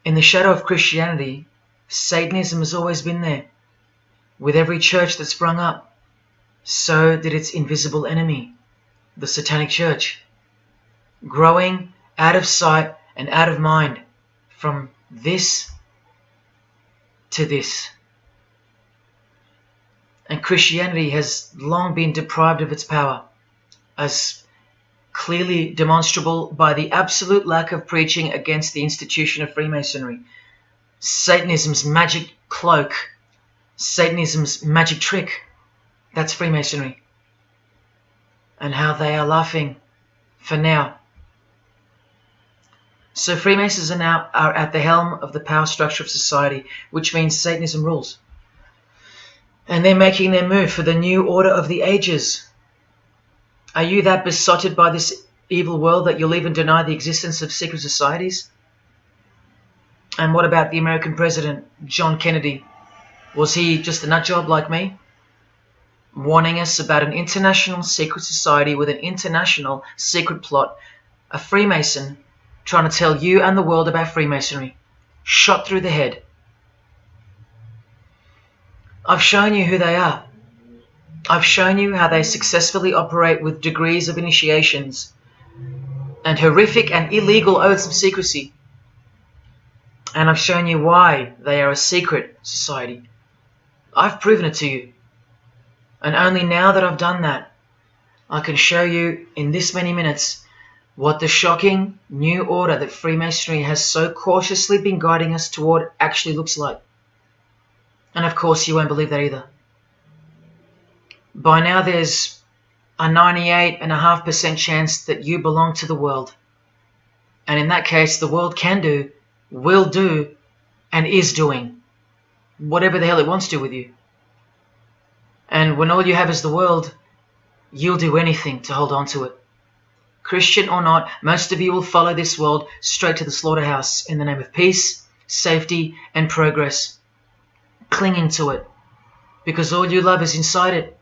In the shadow of Christianity, Satanism has always been there. With every church that sprung up, so did its invisible enemy, the Satanic Church, growing out of sight and out of mind from this to this. And Christianity has long been deprived of its power, as clearly demonstrable by the absolute lack of preaching against the institution of Freemasonry. Satanism's magic cloak, Satanism's magic trick, that's Freemasonry. And how they are laughing for now. So Freemasons are now at the helm of the power structure of society, which means Satanism rules. And they're making their move for the new order of the ages. Are you that besotted by this evil world that you'll even deny the existence of secret societies? And what about the American president, John Kennedy? Was he just a nutjob like me? Warning us about an international secret society with an international secret plot. A Freemason trying to tell you and the world about Freemasonry. Shot through the head. I've shown you who they are. I've shown you how they successfully operate with degrees of initiations and horrific and illegal oaths of secrecy. And I've shown you why they are a secret society. I've proven it to you. And only now that I've done that, I can show you in this many minutes what the shocking new order that Freemasonry has so cautiously been guiding us toward actually looks like. And of course you won't believe that either. By now there's a 98.5% chance that you belong to the world. And in that case, the world can do, will do, and is doing whatever the hell it wants to with you. And when all you have is the world, you'll do anything to hold on to it. Christian or not, most of you will follow this world straight to the slaughterhouse in the name of peace, safety, and progress. Clinging to it, because all you love is inside it.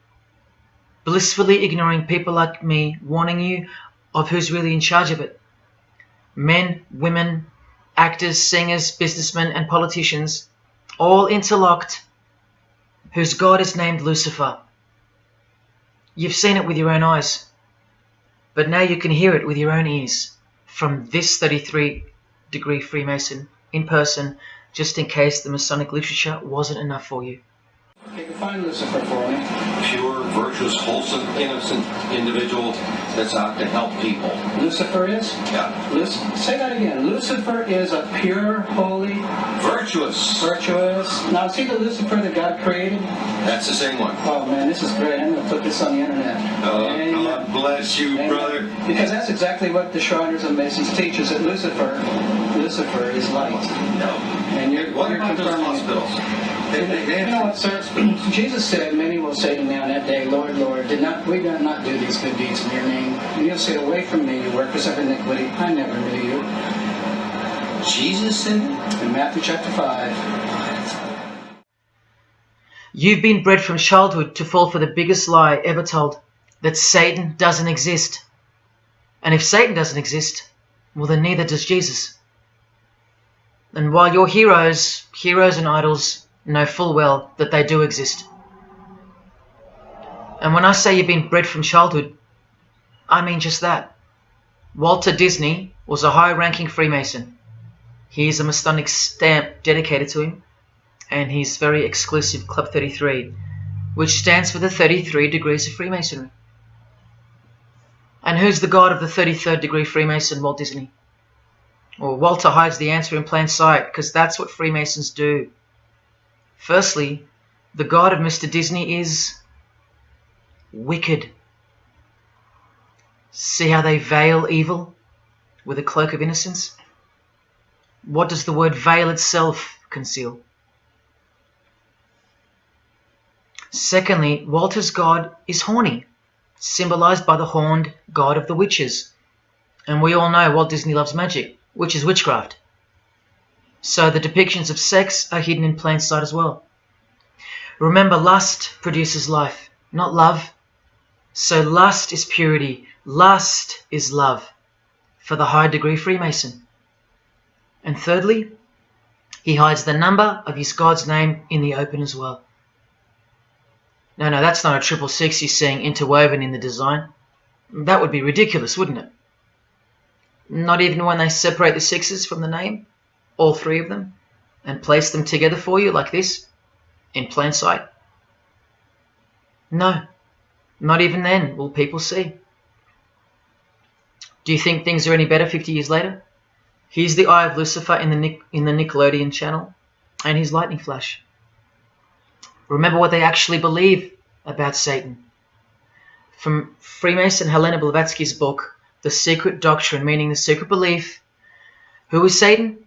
Blissfully ignoring people like me warning you of who's really in charge of it. Men, women, actors, singers, businessmen, and politicians, all interlocked, whose God is named Lucifer. You've seen it with your own eyes, but now you can hear it with your own ears from this 33-degree Freemason in person, just in case the Masonic literature wasn't enough for you. Okay, define Lucifer for me. Pure, virtuous, wholesome, innocent individual that's out to help people. Lucifer is? Yeah. Say that again. Lucifer is a pure, holy... Virtuous. Virtuous. Now, see the Lucifer that God created? That's the same one. Oh, man, this is great. I'm going to put this on the internet. Oh, God bless you, Amen. brother. Because that's exactly what the Shriners and Masons teach, is that Lucifer is light. No. And what about those hospitals? You know what, sir? Jesus said, many will say to me on that day, Lord, Lord, did not we not do these good deeds in your name? And you'll say, away from me, you workers of iniquity. I never knew you. Jesus said it? In Matthew chapter 5. You've been bred from childhood to fall for the biggest lie ever told, that Satan doesn't exist. And if Satan doesn't exist, well then neither does Jesus. And while your heroes and idols know full well that they do exist. And when I say you've been bred from childhood, I mean just that. Walter Disney was a high-ranking Freemason. He's a Masonic stamp dedicated to him, and he's very exclusive Club 33, which stands for the 33 degrees of Freemasonry. And who's the god of the 33rd degree Freemason, Walt Disney? Or Walter hides the answer in plain sight, because that's what Freemasons do. Firstly, the God of Mr. Disney is wicked. See how they veil evil with a cloak of innocence? What does the word veil itself conceal? Secondly, Walter's God is horny, symbolized by the horned god of the witches. And we all know Walt Disney loves magic, which is witchcraft. So the depictions of sex are hidden in plain sight as well. Remember, lust produces life, not love. So lust is purity, lust is love for the high degree Freemason. And thirdly, he hides the number of his God's name in the open as well. No, that's not a 666 he's seeing interwoven in the design. That would be ridiculous, wouldn't it? Not even when they separate the sixes from the name, all three of them, and place them together for you like this, in plain sight. No, not even then will people see. Do you think things are any better 50 years later? Here's the eye of Lucifer in the Nickelodeon channel, and his lightning flash. Remember what they actually believe about Satan. From Freemason Helena Blavatsky's book, The Secret Doctrine, meaning the secret belief. Who is Satan?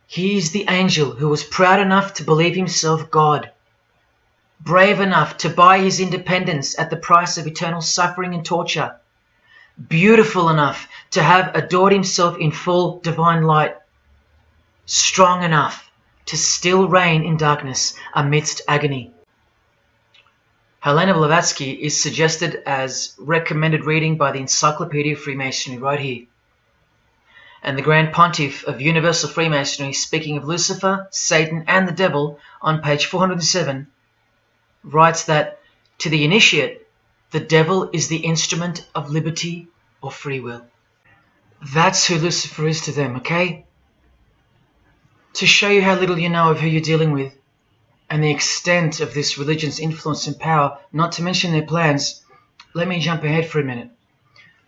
He is the angel who was proud enough to believe himself God, brave enough to buy his independence at the price of eternal suffering and torture, beautiful enough to have adored himself in full divine light, strong enough to still reign in darkness amidst agony. Helena Blavatsky is suggested as recommended reading by the Encyclopedia of Freemasonry right here. And the Grand Pontiff of Universal Freemasonry, speaking of Lucifer, Satan and the Devil on page 407, writes that to the initiate, the devil is the instrument of liberty or free will. That's who Lucifer is to them, okay? To show you how little you know of who you're dealing with and the extent of this religion's influence and power, not to mention their plans, let me jump ahead for a minute.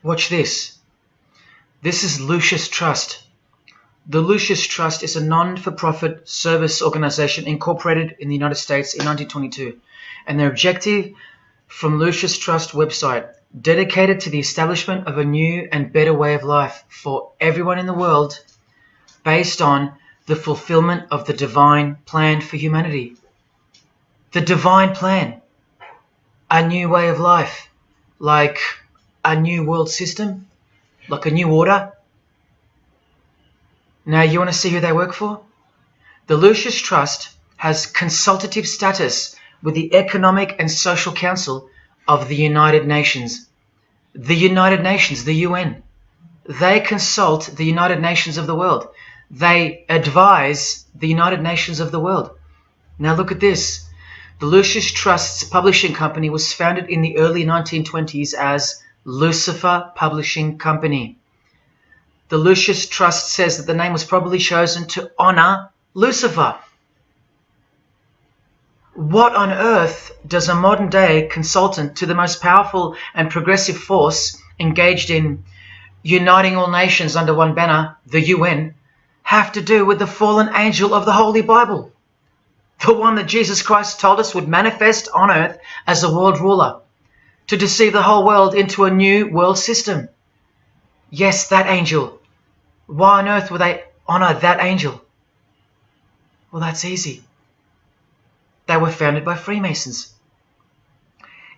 Watch this. This is Lucius Trust. The Lucius Trust is a non-for-profit service organization incorporated in the United States in 1922, and their objective, from Lucius Trust website, dedicated to the establishment of a new and better way of life for everyone in the world based on the fulfillment of the divine plan for humanity. The divine plan. A new way of life. Like a new world system. Like a new order. Now you want to see who they work for? The Lucius Trust has consultative status with the Economic and Social Council of the United Nations. The United Nations, the UN. They consult the United Nations of the world. They advise the United Nations of the world. Now look at this. The Lucius Trust's publishing company was founded in the early 1920s as Lucifer Publishing Company. The Lucius Trust says that the name was probably chosen to honor Lucifer. What on earth does a modern day consultant to the most powerful and progressive force engaged in uniting all nations under one banner, the UN, have to do with the fallen angel of the Holy Bible? The one that Jesus Christ told us would manifest on earth as a world ruler, to deceive the whole world into a new world system. Yes, that angel. Why on earth would they honor that angel? Well, that's easy. They were founded by Freemasons.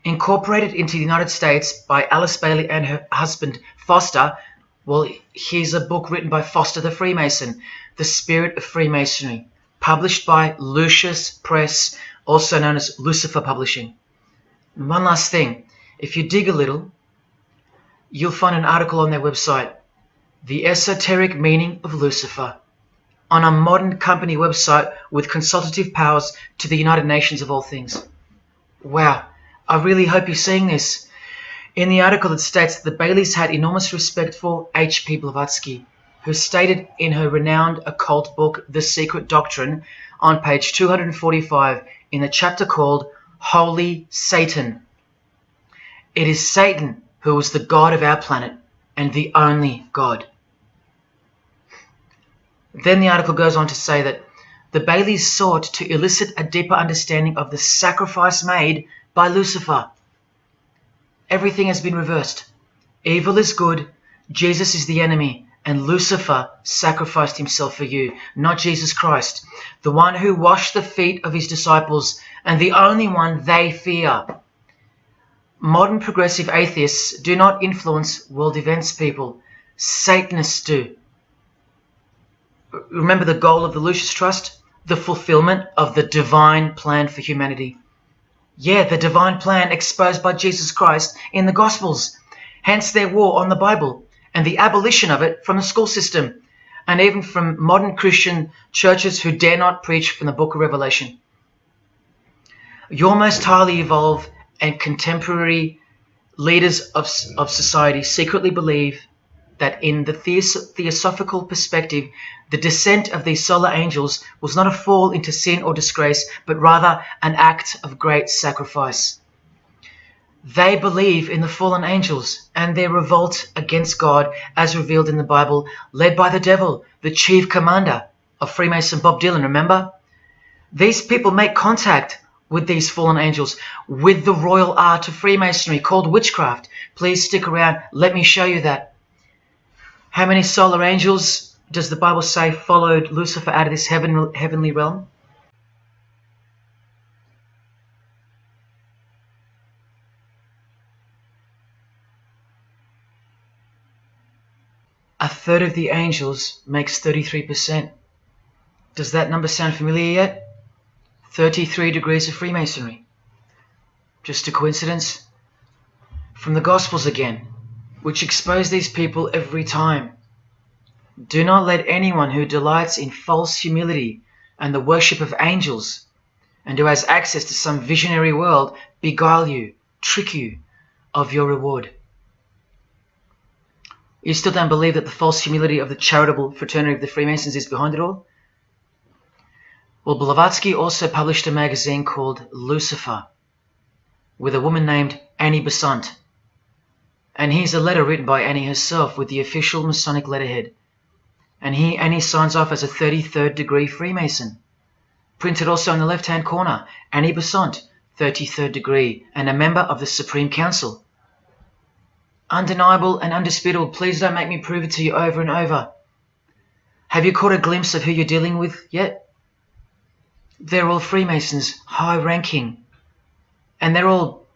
Incorporated into the United States by Alice Bailey and her husband Foster. Well, here's a book written by Foster the Freemason, The Spirit of Freemasonry, published by Lucius Press, also known as Lucifer Publishing. And one last thing, if you dig a little, you'll find an article on their website, The Esoteric Meaning of Lucifer, on a modern company website with consultative powers to the United Nations of all things. Wow, I really hope you're seeing this. In the article it states that the Baileys had enormous respect for H.P. Blavatsky, who stated in her renowned occult book, The Secret Doctrine, on page 245 in the chapter called Holy Satan. It is Satan who is the God of our planet and the only God. Then the article goes on to say that the Baileys sought to elicit a deeper understanding of the sacrifice made by Lucifer. Everything has been reversed. Evil is good, Jesus is the enemy, and Lucifer sacrificed himself for you, not Jesus Christ, the one who washed the feet of his disciples and the only one they fear. Modern progressive atheists do not influence world events, people. Satanists do. Remember the goal of the Lucius Trust? The fulfillment of the divine plan for humanity. Yeah, the divine plan exposed by Jesus Christ in the Gospels. Hence their war on the Bible and the abolition of it from the school system and even from modern Christian churches who dare not preach from the book of Revelation. Your most highly evolved and contemporary leaders of society secretly believe that in the theosophical perspective, the descent of these solar angels was not a fall into sin or disgrace, but rather an act of great sacrifice. They believe in the fallen angels and their revolt against God as revealed in the Bible, led by the devil, the chief commander of Freemason Bob Dylan, remember? These people make contact with these fallen angels, with the royal art of Freemasonry called witchcraft. Please stick around, let me show you that. How many solar angels does the Bible say followed Lucifer out of this heavenly realm? A third of the angels makes 33%. Does that number sound familiar yet? 33 degrees of Freemasonry. Just a coincidence? From the Gospels again, which expose these people every time. Do not let anyone who delights in false humility and the worship of angels, and who has access to some visionary world, beguile you, trick you of your reward. You still don't believe that the false humility of the charitable fraternity of the Freemasons is behind it all? Well, Blavatsky also published a magazine called Lucifer with a woman named Annie Besant. And here's a letter written by Annie herself with the official Masonic letterhead. And here Annie signs off as a 33rd degree Freemason. Printed also in the left-hand corner, Annie Besant, 33rd degree, and a member of the Supreme Council. Undeniable and undisputable. Please don't make me prove it to you over and over. Have you caught a glimpse of who you're dealing with yet? They're all Freemasons, high-ranking. And they're all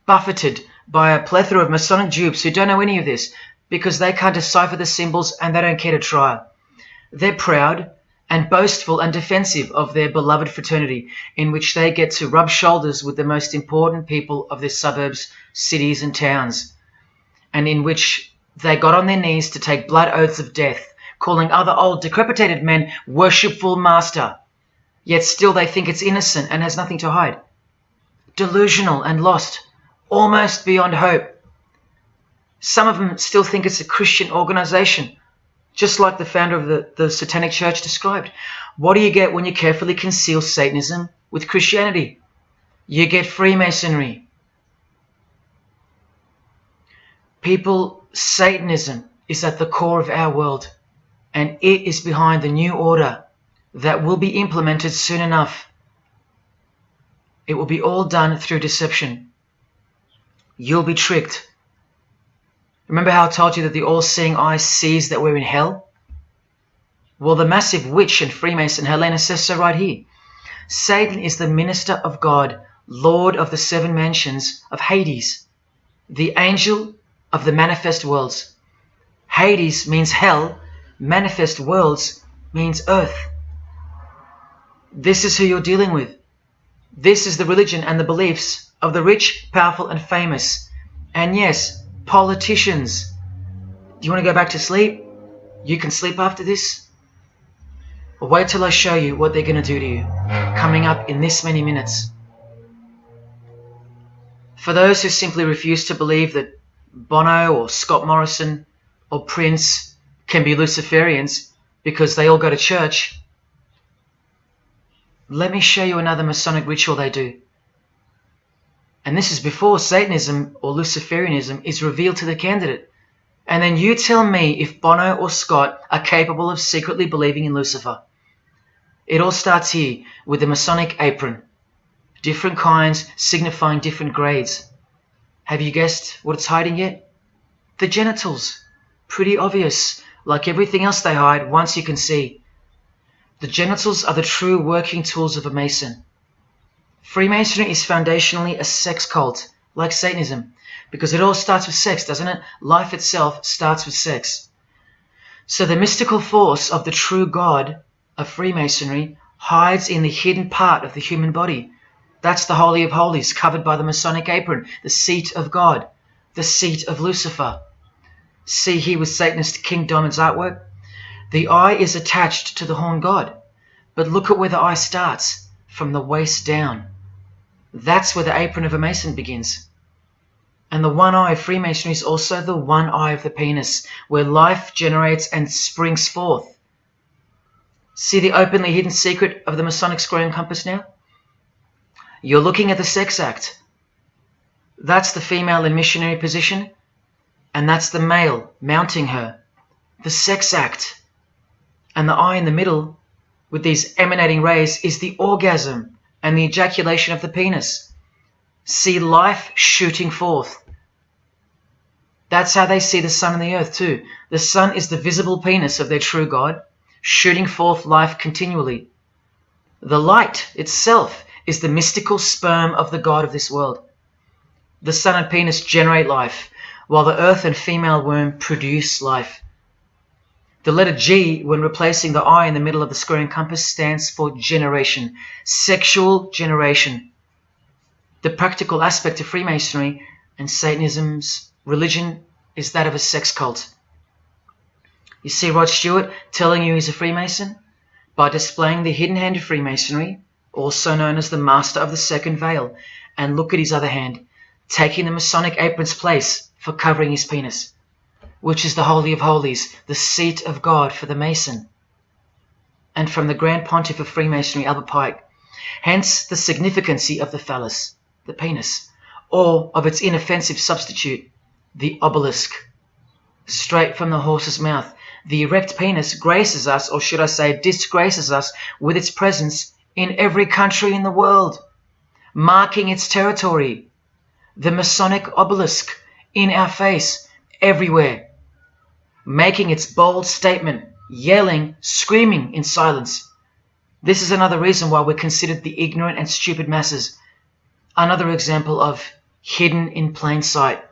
buffeted by a plethora of Masonic dupes who don't know any of this because they can't decipher the symbols and they don't care to try. They're proud and boastful and defensive of their beloved fraternity, in which they get to rub shoulders with the most important people of their suburbs, cities and towns, and in which they got on their knees to take blood oaths of death, calling other old decrepitated men worshipful master. Yet still they think it's innocent and has nothing to hide. Delusional and lost, almost beyond hope. Some of them still think it's a Christian organization, just like the founder of the Satanic Church described. What do you get when you carefully conceal Satanism with Christianity? You get Freemasonry. People, Satanism is at the core of our world, and it is behind the new order that will be implemented soon enough. It will be all done through deception. You'll be tricked. Remember how I told you that the all-seeing eye sees that we're in hell? Well, the massive witch and Freemason Helena says so right here. Satan is the minister of God, Lord of the seven mansions of Hades, the angel of the manifest worlds. Hades means hell, manifest worlds means earth. This is who you're dealing with. This is the religion and the beliefs of the rich, powerful and famous. And yes, politicians. Do you want to go back to sleep? You can sleep after this. Or wait till I show you what they're going to do to you, coming up in this many minutes. For those who simply refuse to believe that Bono or Scott Morrison or Prince can be Luciferians because they all go to church, let me show you another Masonic ritual they do. And this is before Satanism or Luciferianism is revealed to the candidate. And then you tell me if Bono or Scott are capable of secretly believing in Lucifer. It all starts here with the Masonic apron. Different kinds signifying different grades. Have you guessed what it's hiding yet? The genitals. Pretty obvious. Like everything else they hide, once you can see. The genitals are the true working tools of a Mason. Freemasonry is foundationally a sex cult, like Satanism, because it all starts with sex, doesn't it? Life itself starts with sex. So the mystical force of the true God of Freemasonry hides in the hidden part of the human body. That's the Holy of Holies, covered by the Masonic apron, the seat of God, the seat of Lucifer. See here with Satanist King Diamond's artwork? The eye is attached to the horn god, but look at where the eye starts, from the waist down. That's where the apron of a Mason begins. And the one eye of Freemasonry is also the one eye of the penis, where life generates and springs forth. See the openly hidden secret of the Masonic square and compass now? You're looking at the sex act. That's the female in missionary position, and that's the male mounting her. The sex act. And the eye in the middle, with these emanating rays, is the orgasm and the ejaculation of the penis. See life shooting forth. That's how they see the sun and the earth too. The sun is the visible penis of their true God, shooting forth life continually. The light itself is the mystical sperm of the God of this world. The sun and penis generate life, while the earth and female womb produce life. The letter G, when replacing the I in the middle of the square and compass, stands for generation, sexual generation. The practical aspect of Freemasonry and Satanism's religion is that of a sex cult. You see Rod Stewart telling you he's a Freemason? By displaying the hidden hand of Freemasonry, also known as the Master of the Second Veil, and look at his other hand, taking the Masonic apron's place for covering his penis, which is the Holy of Holies, the seat of God for the Mason. And from the Grand Pontiff of Freemasonry, Albert Pike, hence the significancy of the phallus, the penis, or of its inoffensive substitute, the obelisk. Straight from the horse's mouth, the erect penis graces us, or should I say disgraces us, with its presence in every country in the world, marking its territory. The Masonic obelisk in our face, everywhere, making its bold statement, yelling, screaming in silence. This is another reason why we're considered the ignorant and stupid masses. Another example of hidden in plain sight.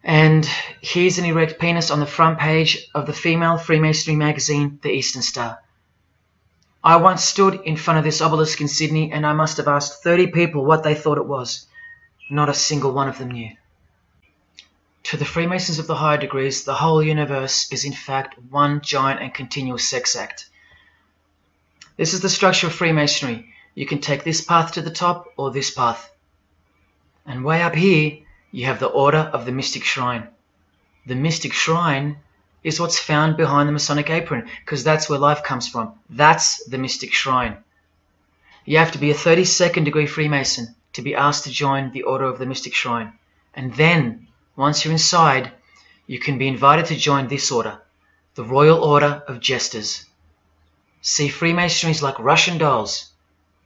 And here's an erect penis on the front page of the female Freemasonry magazine, The Eastern Star. I once stood in front of this obelisk in Sydney, and I must have asked 30 people what they thought it was. Not a single one of them knew. To the Freemasons of the higher degrees, the whole universe is in fact one giant and continuous sex act. This is the structure of Freemasonry. You can take this path to the top or this path. And way up here, you have the Order of the Mystic Shrine. The Mystic Shrine is what's found behind the Masonic apron, because that's where life comes from. That's the Mystic Shrine. You have to be a 32nd degree Freemason to be asked to join the Order of the Mystic Shrine. And then, once you're inside, you can be invited to join this order, the Royal Order of Jesters. See, Freemasonry is like Russian dolls,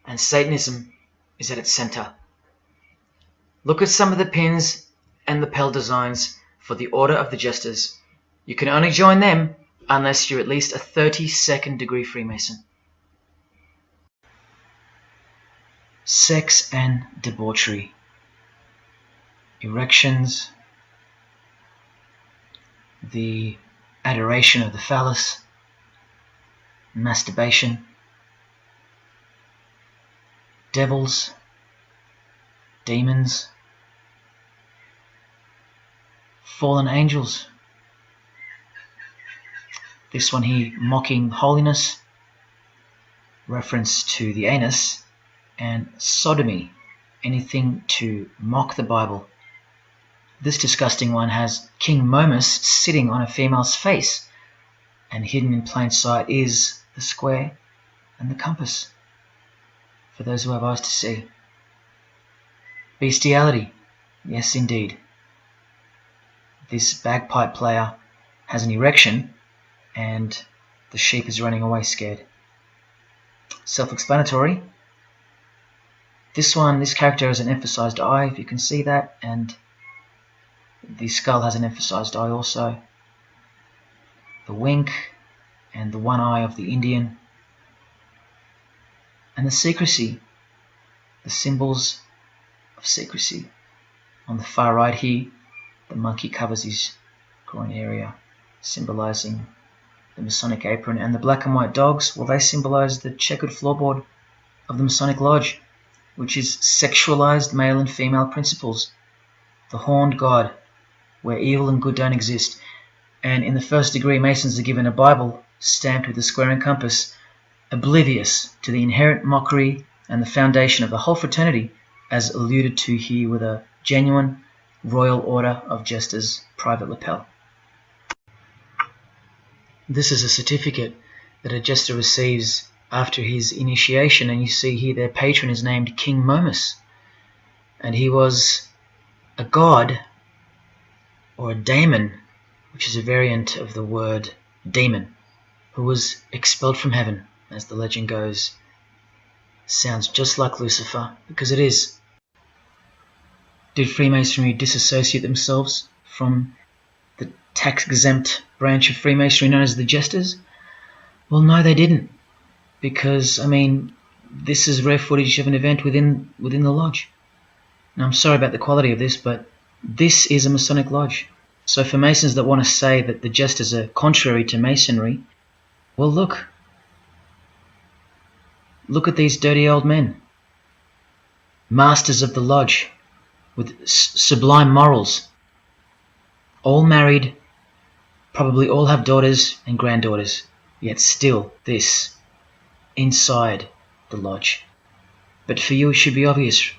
and Satanism is at its center. Look at some of the pins and lapel designs for the Order of the Jesters. You can only join them unless you're at least a 32nd degree Freemason. Sex and debauchery. Erections. The adoration of the phallus. Masturbation. Devils. Demons. Fallen angels. This one here, mocking holiness, reference to the anus, and sodomy, anything to mock the Bible. This disgusting one has King Momus sitting on a female's face, and hidden in plain sight is the square and the compass, for those who have eyes to see. Bestiality, yes indeed. this bagpipe player has an erection and the sheep is running away scared. Self-explanatory. This character has an emphasized eye, if you can see that, and the skull has an emphasized eye also. The wink and the one eye of the Indian. And the secrecy, the symbols of secrecy. On the far right here, the monkey covers his groin area, symbolizing the Masonic apron, and the black and white dogs, well, they symbolize the checkered floorboard of the Masonic Lodge, which is sexualized male and female principles, the horned god, where evil and good don't exist. And in the first degree, Masons are given a Bible stamped with a square and compass, oblivious to the inherent mockery and the foundation of the whole fraternity, as alluded to here with a genuine Royal Order of Jesters private lapel. This is a certificate that a Jester receives after his initiation, and you see here their patron is named King Momus, and he was a god, or a daemon, which is a variant of the word demon, who was expelled from heaven, as the legend goes. Sounds just like Lucifer, because it is. Did Freemasonry disassociate themselves from the tax-exempt branch of Freemasonry known as the Jesters? Well, no, they didn't, because, I mean, this is rare footage of an event within the lodge. Now, I'm sorry about the quality of this, but this is a Masonic lodge. So for Masons that want to say that the Jesters are contrary to Masonry, well, look at these dirty old men, masters of the lodge, with sublime morals, all married, probably all have daughters and granddaughters, yet still this, inside the lodge. But for you it should be obvious,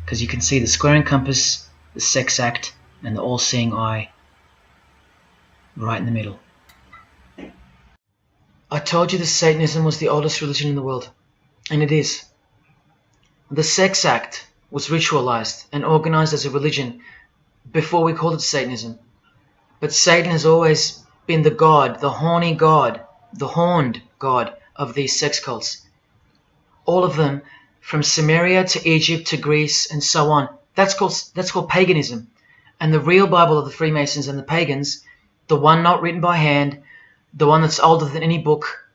because you can see the square and compass, the sex act, and the all-seeing eye right in the middle. I told you that Satanism was the oldest religion in the world, and it is. The sex act was ritualized and organized as a religion before we called it Satanism. But Satan has always been the god, the horny god, the horned god of these sex cults. All of them, from Sumeria to Egypt to Greece and so on, that's called paganism. And the real Bible of the Freemasons and the pagans, the one not written by hand, the one that's older than any book,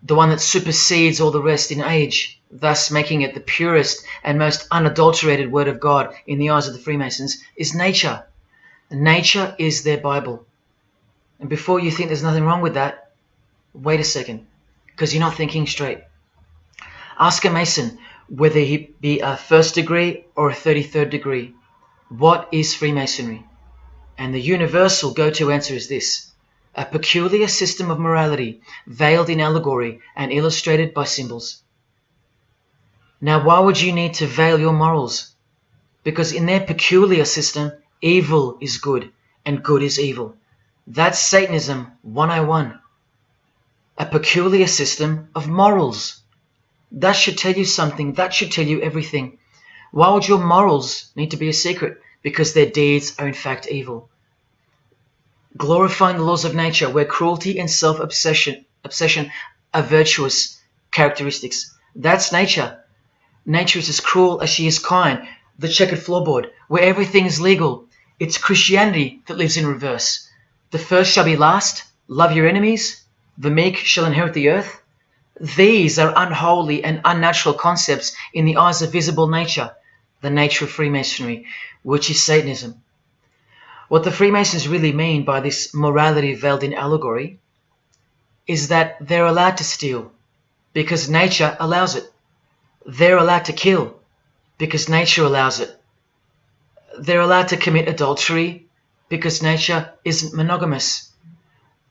the one that supersedes all the rest in age, thus making it the purest and most unadulterated word of God in the eyes of the Freemasons, is nature. Nature is their Bible. And before you think there's nothing wrong with that, wait a second, because you're not thinking straight. Ask a Mason, whether he be a first degree or a 33rd degree, what is Freemasonry? And the universal go-to answer is this: a peculiar system of morality, veiled in allegory and illustrated by symbols. Now, why would you need to veil your morals? Because in their peculiar system, evil is good and good is evil. That's Satanism 101. A peculiar system of morals. That should tell you something. That should tell you everything. Why would your morals need to be a secret? Because their deeds are in fact evil. Glorifying the laws of nature, where cruelty and self-obsession are virtuous characteristics. That's nature. Nature is as cruel as she is kind. The checkered floorboard, where everything is legal. It's Christianity that lives in reverse. The first shall be last. Love your enemies. The meek shall inherit the earth. These are unholy and unnatural concepts in the eyes of visible nature, the nature of Freemasonry, which is Satanism. What the Freemasons really mean by this morality veiled in allegory is that they're allowed to steal because nature allows it. They're allowed to kill because nature allows it. They're allowed to commit adultery because nature isn't monogamous.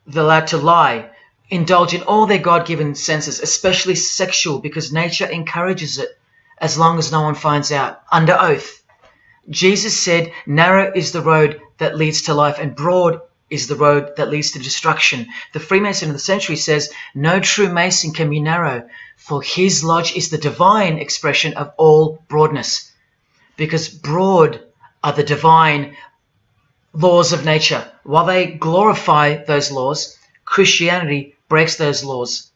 They're allowed to lie, indulge in all their God-given senses, especially sexual, because nature encourages it, as long as no one finds out, under oath. Jesus said, narrow is the road that leads to life, and broad is the road that leads to destruction. The Freemason of the century says, no true Mason can be narrow, for his lodge is the divine expression of all broadness. Because broad are the divine laws of nature. While they glorify those laws, Christianity breaks those laws.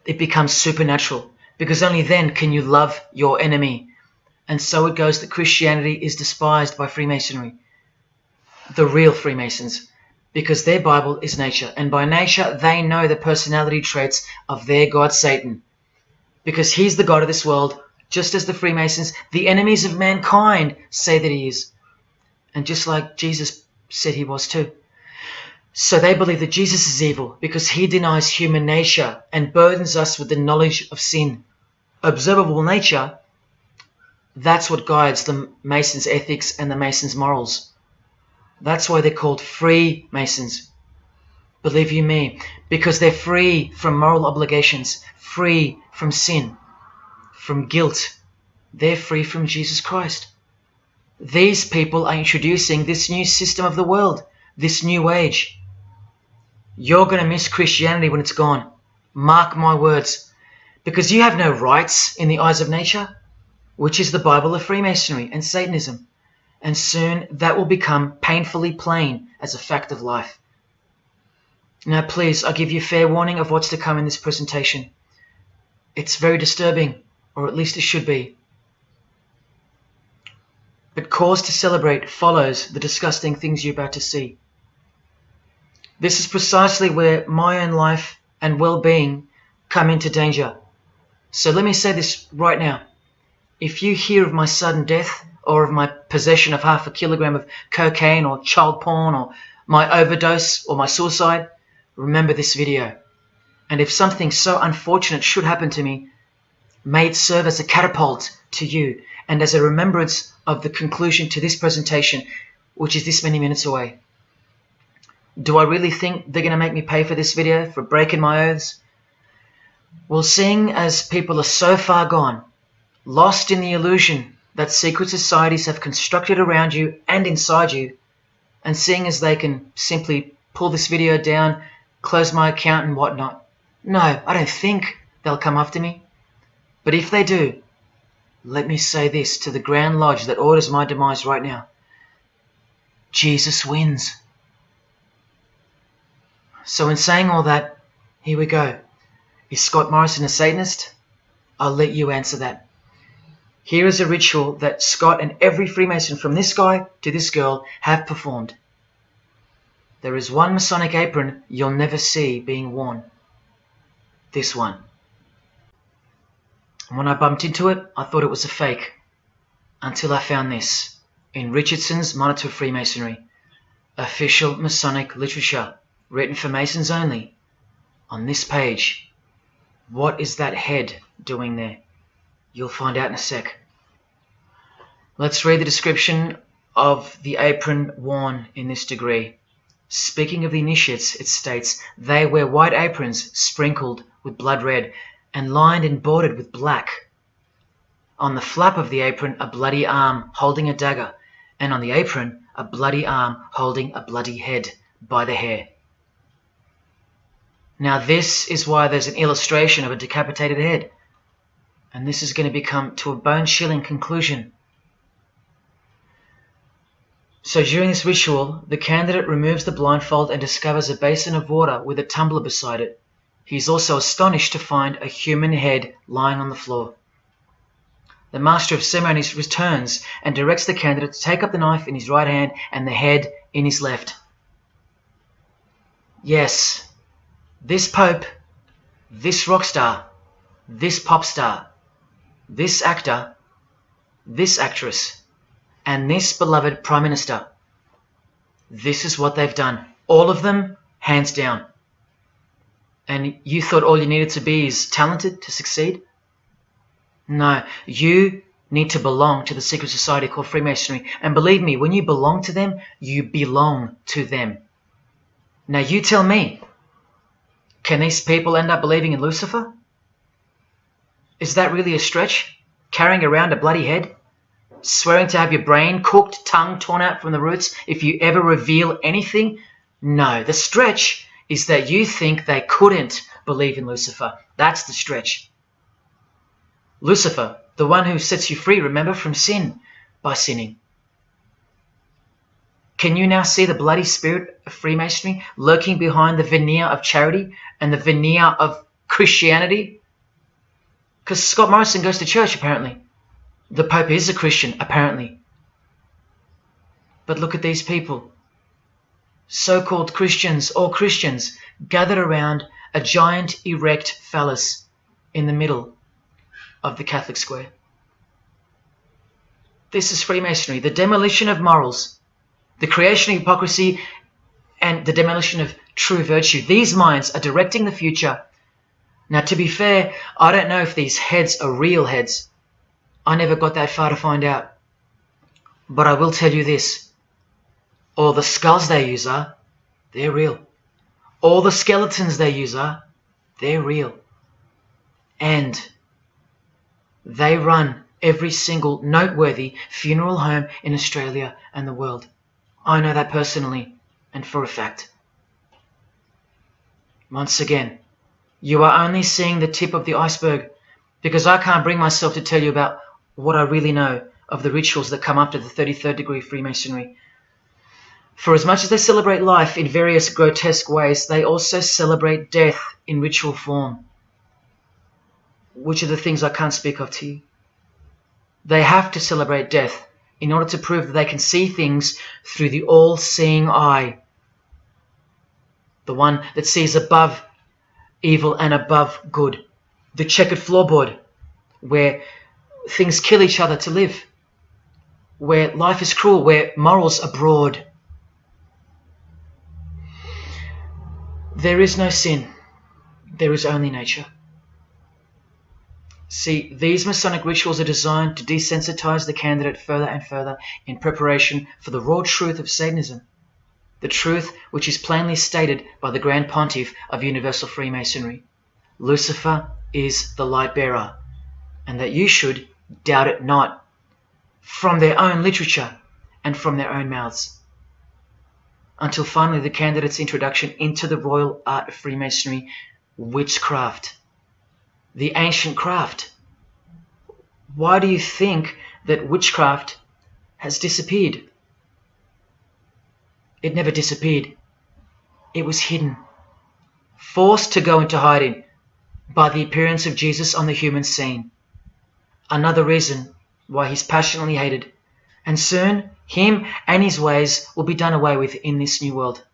It becomes supernatural, because only then can you love your enemy. And so it goes that Christianity is despised by Freemasonry, the real Freemasons, because their Bible is nature, and by nature they know the personality traits of their god Satan, because he's the god of this world, just as the Freemasons, the enemies of mankind, say that he is, and just like Jesus said he was too. So they believe that Jesus is evil because he denies human nature and burdens us with the knowledge of sin. Observable nature, that's what guides the Masons' ethics and the Masons' morals. That's why they're called Freemasons. Believe you me, because they're free from moral obligations, free from sin, from guilt. They're free from Jesus Christ. These people are introducing this new system of the world, this new age. You're going to miss Christianity when it's gone. Mark my words. Because you have no rights in the eyes of nature, which is the Bible of Freemasonry and Satanism. And soon that will become painfully plain as a fact of life. Now please, I give you fair warning of what's to come in this presentation. It's very disturbing, or at least it should be. But cause to celebrate follows the disgusting things you're about to see. This is precisely where my own life and well-being come into danger. So let me say this right now. If you hear of my sudden death, or of my possession of 0.5 kilogram of cocaine or child porn, or my overdose or my suicide, remember this video. And if something so unfortunate should happen to me, may it serve as a catapult to you and as a remembrance of the conclusion to this presentation, which is this many minutes away. Do I really think they're going to make me pay for this video, for breaking my oaths? Well, seeing as people are so far gone, lost in the illusion that secret societies have constructed around you and inside you, and seeing as they can simply pull this video down, close my account and whatnot, no, I don't think they'll come after me. But if they do, let me say this to the Grand Lodge that orders my demise right now. Jesus wins. So in saying all that, here we go. Is Scott Morrison a Satanist? I'll let you answer that. Here is a ritual that Scott and every Freemason from this guy to this girl have performed. There is one Masonic apron you'll never see being worn. This one. And when I bumped into it, I thought it was a fake. Until I found this in Richardson's Monitor of Freemasonry, official Masonic literature, written for Masons only. On this page, what is that head doing there? You'll find out in a sec. Let's read the description of the apron worn in this degree. Speaking of the initiates, it states, they wear white aprons sprinkled with blood red and lined and bordered with black. On the flap of the apron, a bloody arm holding a dagger, and on the apron, a bloody arm holding a bloody head by the hair. Now this is why there's an illustration of a decapitated head. And this is going to become to a bone-chilling conclusion. So during this ritual, the candidate removes the blindfold and discovers a basin of water with a tumbler beside it. He is also astonished to find a human head lying on the floor. The master of ceremonies returns and directs the candidate to take up the knife in his right hand and the head in his left. Yes, this pope, this rock star, this pop star, this actor, this actress, and this beloved Prime Minister. This is what they've done. All of them, hands down. And you thought all you needed to be is talented to succeed? No, you need to belong to the secret society called Freemasonry. And believe me, when you belong to them, you belong to them. Now you tell me, can these people end up believing in Lucifer? Is that really a stretch? Carrying around a bloody head? Swearing to have your brain cooked, tongue torn out from the roots if you ever reveal anything? No, the stretch is that you think they couldn't believe in Lucifer. That's the stretch. Lucifer, the one who sets you free, remember, from sin by sinning. Can you now see the bloody spirit of Freemasonry lurking behind the veneer of charity and the veneer of Christianity? Because Scott Morrison goes to church, apparently. The Pope is a Christian, apparently. But look at these people. So-called Christians, or Christians, gathered around a giant erect phallus in the middle of the Catholic square. This is Freemasonry, the demolition of morals, the creation of hypocrisy, and the demolition of true virtue. These minds are directing the future. Now, to be fair, I don't know if these heads are real heads. I never got that far to find out. But I will tell you this. All the skulls they use they're real. All the skeletons they use they're real. And they run every single noteworthy funeral home in Australia and the world. I know that personally and for a fact. Once again, you are only seeing the tip of the iceberg, because I can't bring myself to tell you about what I really know of the rituals that come after the 33rd degree Freemasonry. For as much as they celebrate life in various grotesque ways, they also celebrate death in ritual form, which are the things I can't speak of to you. They have to celebrate death in order to prove that they can see things through the all-seeing eye, the one that sees above evil and above good, the checkered floorboard where things kill each other to live, where life is cruel, where morals are broad. There is no sin, there is only nature. See, these Masonic rituals are designed to desensitize the candidate further and further in preparation for the raw truth of Satanism, the truth which is plainly stated by the Grand Pontiff of Universal Freemasonry. Lucifer is the light bearer, and that you should doubt it not, from their own literature and from their own mouths. Until finally the candidate's introduction into the royal art of Freemasonry, witchcraft, the ancient craft. Why do you think that witchcraft has disappeared? It never disappeared. It was hidden, forced to go into hiding by the appearance of Jesus on the human scene. Another reason why he's passionately hated, and soon him and his ways will be done away with in this new world,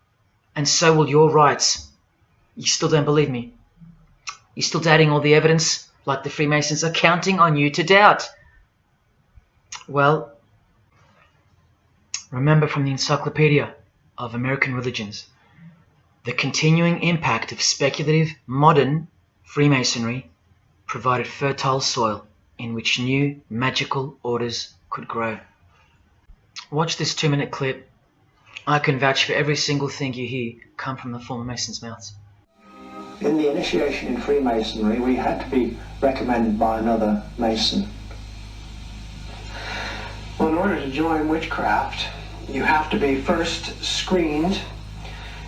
and so will your rights. You still don't believe me? You're still doubting all the evidence, like the Freemasons are counting on you to doubt? Well, remember from the Encyclopedia of American Religions, the continuing impact of speculative modern Freemasonry provided fertile soil in which new magical orders could grow. Watch this 2-minute clip. I can vouch for every single thing you hear come from the former Masons' mouths. In the initiation in Freemasonry, we had to be recommended by another Mason. Well, in order to join witchcraft, you have to be first screened.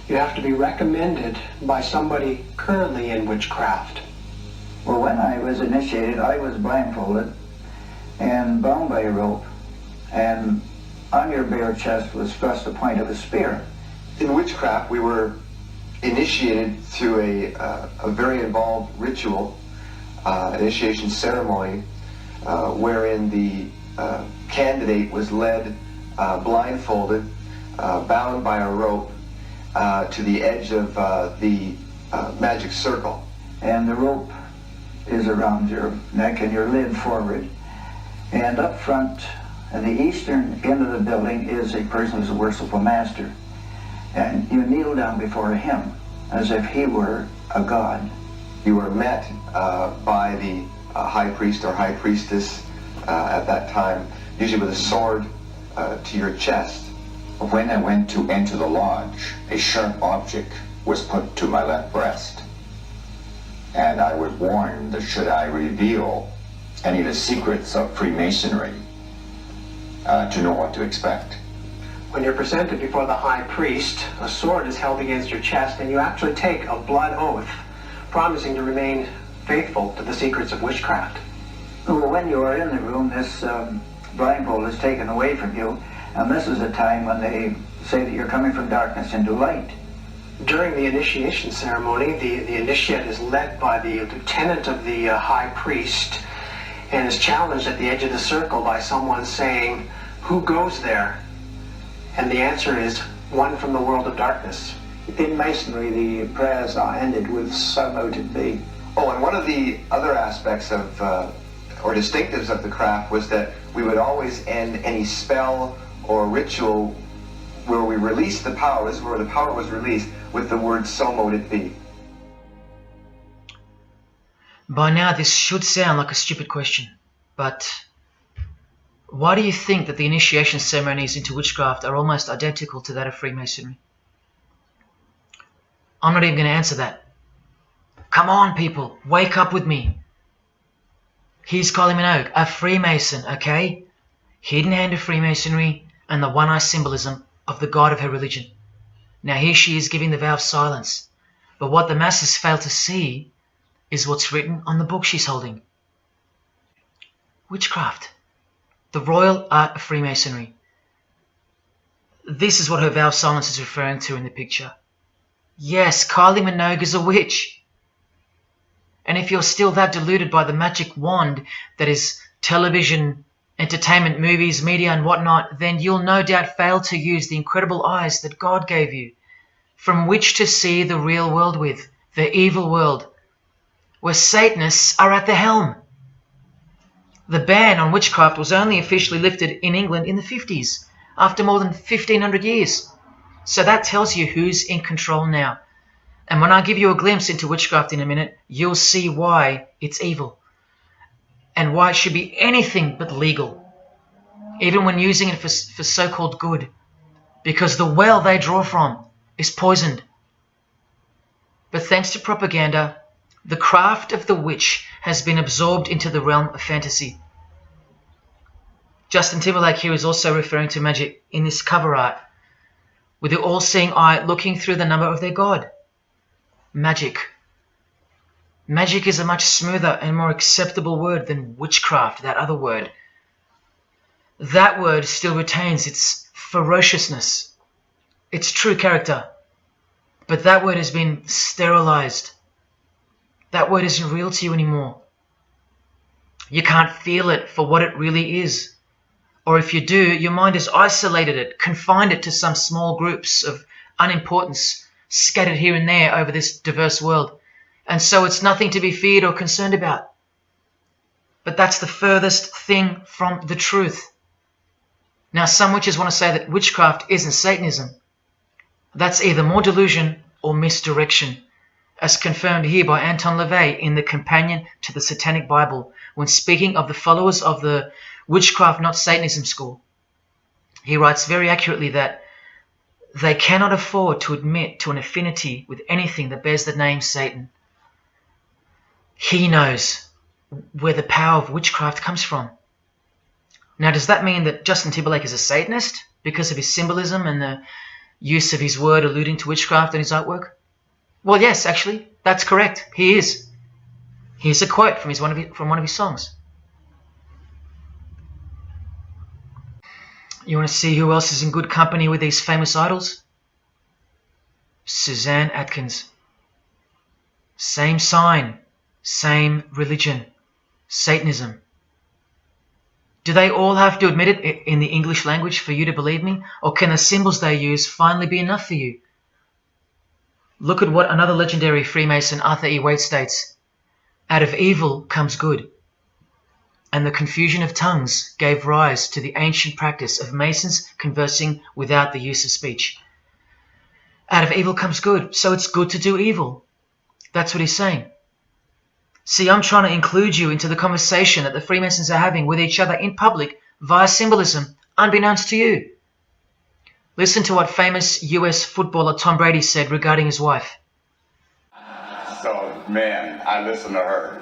You have to be recommended by somebody currently in witchcraft. Well, when I was initiated, I was blindfolded and bound by a rope, and on your bare chest was thrust the point of a spear. In witchcraft, we were initiated through a very involved ritual, initiation ceremony, wherein the candidate was led blindfolded, bound by a rope to the edge of the magic circle. And the rope is around your neck and your lid forward. And up front, at the eastern end of the building, is a person who's a worshipful master. And you kneel down before him as if he were a god. You were met by the high priest or high priestess at that time, usually with a sword to your chest. When I went to enter the lodge, a sharp object was put to my left breast. And I was warned that should I reveal any of the secrets of Freemasonry, to know what to expect. When you're presented before the high priest, a sword is held against your chest, and you actually take a blood oath, promising to remain faithful to the secrets of witchcraft. Well, when you are in the room, this blindfold is taken away from you, and this is a time when they say that you're coming from darkness into light. During the initiation ceremony, the initiate is led by the lieutenant of the high priest and is challenged at the edge of the circle by someone saying, "Who goes there?" And the answer is, "One from the world of darkness." In Masonry, the prayers are ended with "so mote it be." Oh, and one of the other aspects of, or distinctives of the craft was that we would always end any spell or ritual where we released the power, this is where the power was released, with the word "so mote it be." By now this should sound like a stupid question, but why do you think that the initiation ceremonies into witchcraft are almost identical to that of Freemasonry? I'm not even going to answer that. Come on, people, wake up with me. Here's Kylie Minogue, a Freemason, okay? Hidden hand of Freemasonry and the one-eye symbolism of the god of her religion. Now here she is giving the vow of silence, but what the masses fail to see is what's written on the book she's holding. Witchcraft, the royal art of Freemasonry. This is what her vow of silence is referring to in the picture. Yes, Kylie Minogue is a witch. And if you're still that deluded by the magic wand that is television, entertainment, movies, media and whatnot, then you'll no doubt fail to use the incredible eyes that God gave you, from which to see the real world with, the evil world, where Satanists are at the helm. The ban on witchcraft was only officially lifted in England in the 50s, after more than 1500 years. So that tells you who's in control now. And when I give you a glimpse into witchcraft in a minute, you'll see why it's evil. And why it should be anything but legal, even when using it for so-called good, because the well they draw from is poisoned. But thanks to propaganda, the craft of the witch has been absorbed into the realm of fantasy. Justin Timberlake here is also referring to magic in this cover art, with the all-seeing eye looking through the number of their god. Magic. Magic is a much smoother and more acceptable word than witchcraft, that other word. That word still retains its ferociousness, its true character, but that word has been sterilized. That word isn't real to you anymore. You can't feel it for what it really is. Or if you do, your mind has isolated it, confined it to some small groups of unimportance scattered here and there over this diverse world. And so it's nothing to be feared or concerned about. But that's the furthest thing from the truth. Now, some witches want to say that witchcraft isn't Satanism. That's either more delusion or misdirection, as confirmed here by Anton LaVey in the Companion to the Satanic Bible, when speaking of the followers of the Witchcraft Not Satanism school. He writes very accurately that they cannot afford to admit to an affinity with anything that bears the name Satan. He knows where the power of witchcraft comes from. Now, does that mean that Justin Timberlake is a Satanist because of his symbolism and the use of his word alluding to witchcraft in his artwork? Well, yes, actually, that's correct. He is. Here's a quote from one of his songs. You want to see who else is in good company with these famous idols? Suzanne Atkins. Same sign, same religion, Satanism. Do they all have to admit it in the English language for you to believe me? Or can the symbols they use finally be enough for you? Look at what another legendary Freemason, Arthur E. Waite, states. Out of evil comes good. And the confusion of tongues gave rise to the ancient practice of Masons conversing without the use of speech. Out of evil comes good, so it's good to do evil. That's what he's saying. See, I'm trying to include you into the conversation that the Freemasons are having with each other in public via symbolism, unbeknownst to you. Listen to what famous US footballer Tom Brady said regarding his wife. So, man, I listened to her.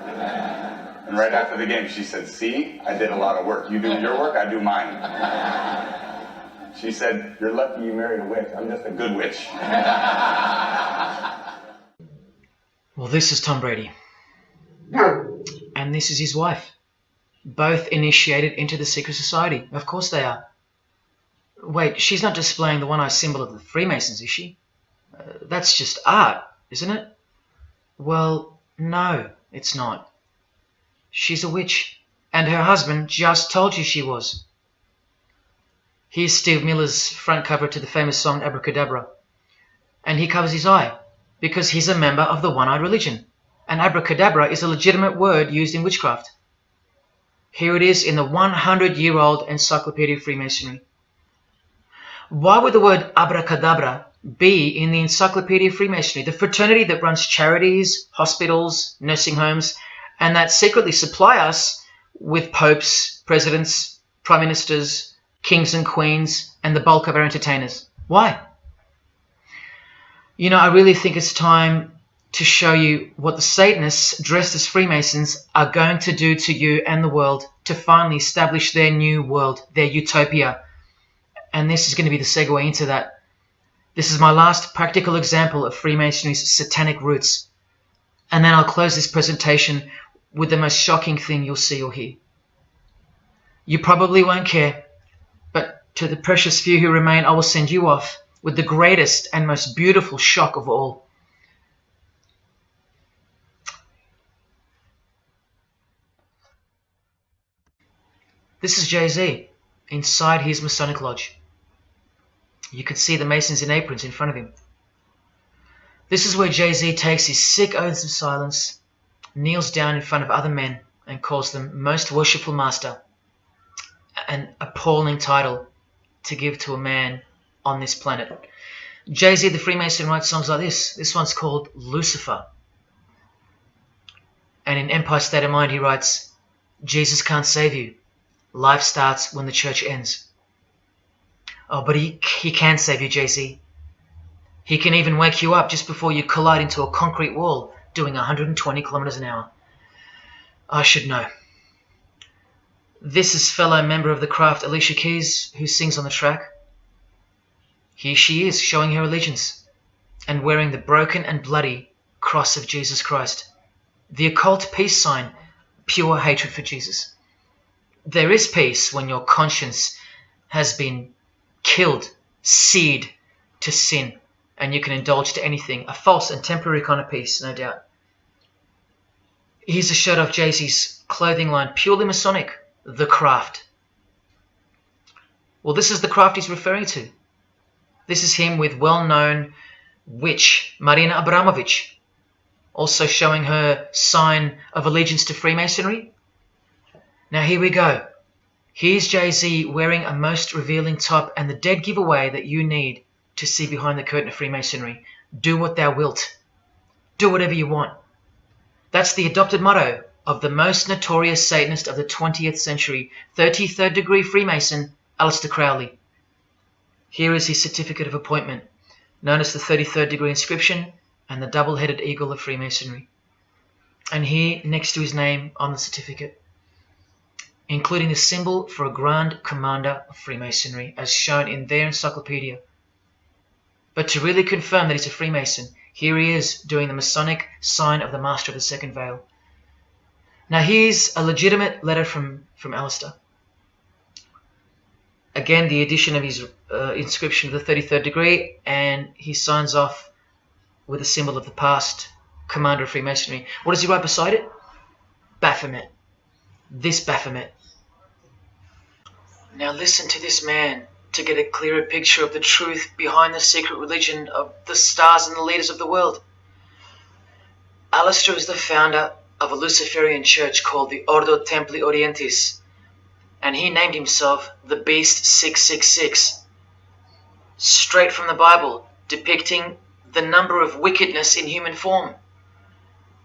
And right after the game, she said, see, I did a lot of work. You do your work, I do mine. She said, you're lucky you married a witch. I'm just a good witch. Well, this is Tom Brady. And this is his wife. Both initiated into the secret society. Of course they are. Wait, she's not displaying the one-eye symbol of the Freemasons, is she? That's just art, isn't it? Well, no, it's not. She's a witch, and her husband just told you she was. Here's Steve Miller's front cover to the famous song Abracadabra, and he covers his eye because he's a member of the one-eyed religion, and abracadabra is a legitimate word used in witchcraft. Here it is in the 100-year-old Encyclopedia of Freemasonry. Why would the word abracadabra be in the Encyclopedia of Freemasonry, the fraternity that runs charities, hospitals, nursing homes, and that secretly supply us with popes, presidents, prime ministers, kings and queens, and the bulk of our entertainers? Why? You know, I really think it's time to show you what the Satanists dressed as Freemasons are going to do to you and the world to finally establish their new world, their utopia. And this is going to be the segue into that. This is my last practical example of Freemasonry's satanic roots. And then I'll close this presentation with the most shocking thing you'll see or hear. You probably won't care, but to the precious few who remain, I will send you off with the greatest and most beautiful shock of all. This is Jay-Z inside his Masonic lodge. You can see the Masons in aprons in front of him. This is where Jay-Z takes his sick oaths of silence, kneels down in front of other men and calls them Most Worshipful Master, an appalling title to give to a man on this planet. Jay-Z the Freemason writes songs like this. This one's called Lucifer. And in Empire State of Mind he writes, Jesus can't save you. Life starts when the church ends. Oh, but he can save you, Jay-Z. He can even wake you up just before you collide into a concrete wall doing 120 kilometers an hour. I should know. This is fellow member of the craft Alicia Keys, who sings on the track. Here she is, showing her allegiance and wearing the broken and bloody cross of Jesus Christ, the occult peace sign, pure hatred for Jesus. There is peace when your conscience has been killed, seared to sin, and you can indulge to anything, a false and temporary kind of peace, no doubt. Here's a shot of Jay-Z's clothing line, purely Masonic, The Craft. Well, this is the craft he's referring to. This is him with well-known witch Marina Abramovich, also showing her sign of allegiance to Freemasonry. Now here we go. Here's Jay-Z wearing a most revealing top and the dead giveaway that you need to see behind the curtain of Freemasonry. Do what thou wilt. Do whatever you want. That's the adopted motto of the most notorious Satanist of the 20th century, 33rd degree Freemason, Aleister Crowley. Here is his certificate of appointment, known as the 33rd degree inscription and the double-headed eagle of Freemasonry. And here, next to his name on the certificate, including the symbol for a Grand Commander of Freemasonry, as shown in their encyclopedia. But to really confirm that he's a Freemason, here he is doing the Masonic sign of the Master of the Second Veil. Now here's a legitimate letter from Aleister. Again, the addition of his inscription of the 33rd degree, and he signs off with a symbol of the past Commander of Freemasonry. What does he write beside it? Baphomet. This Baphomet. Now listen to this man to get a clearer picture of the truth behind the secret religion of the stars and the leaders of the world. Aleister is the founder of a Luciferian church called the Ordo Templi Orientis, and he named himself the Beast 666, straight from the Bible, depicting the number of wickedness in human form.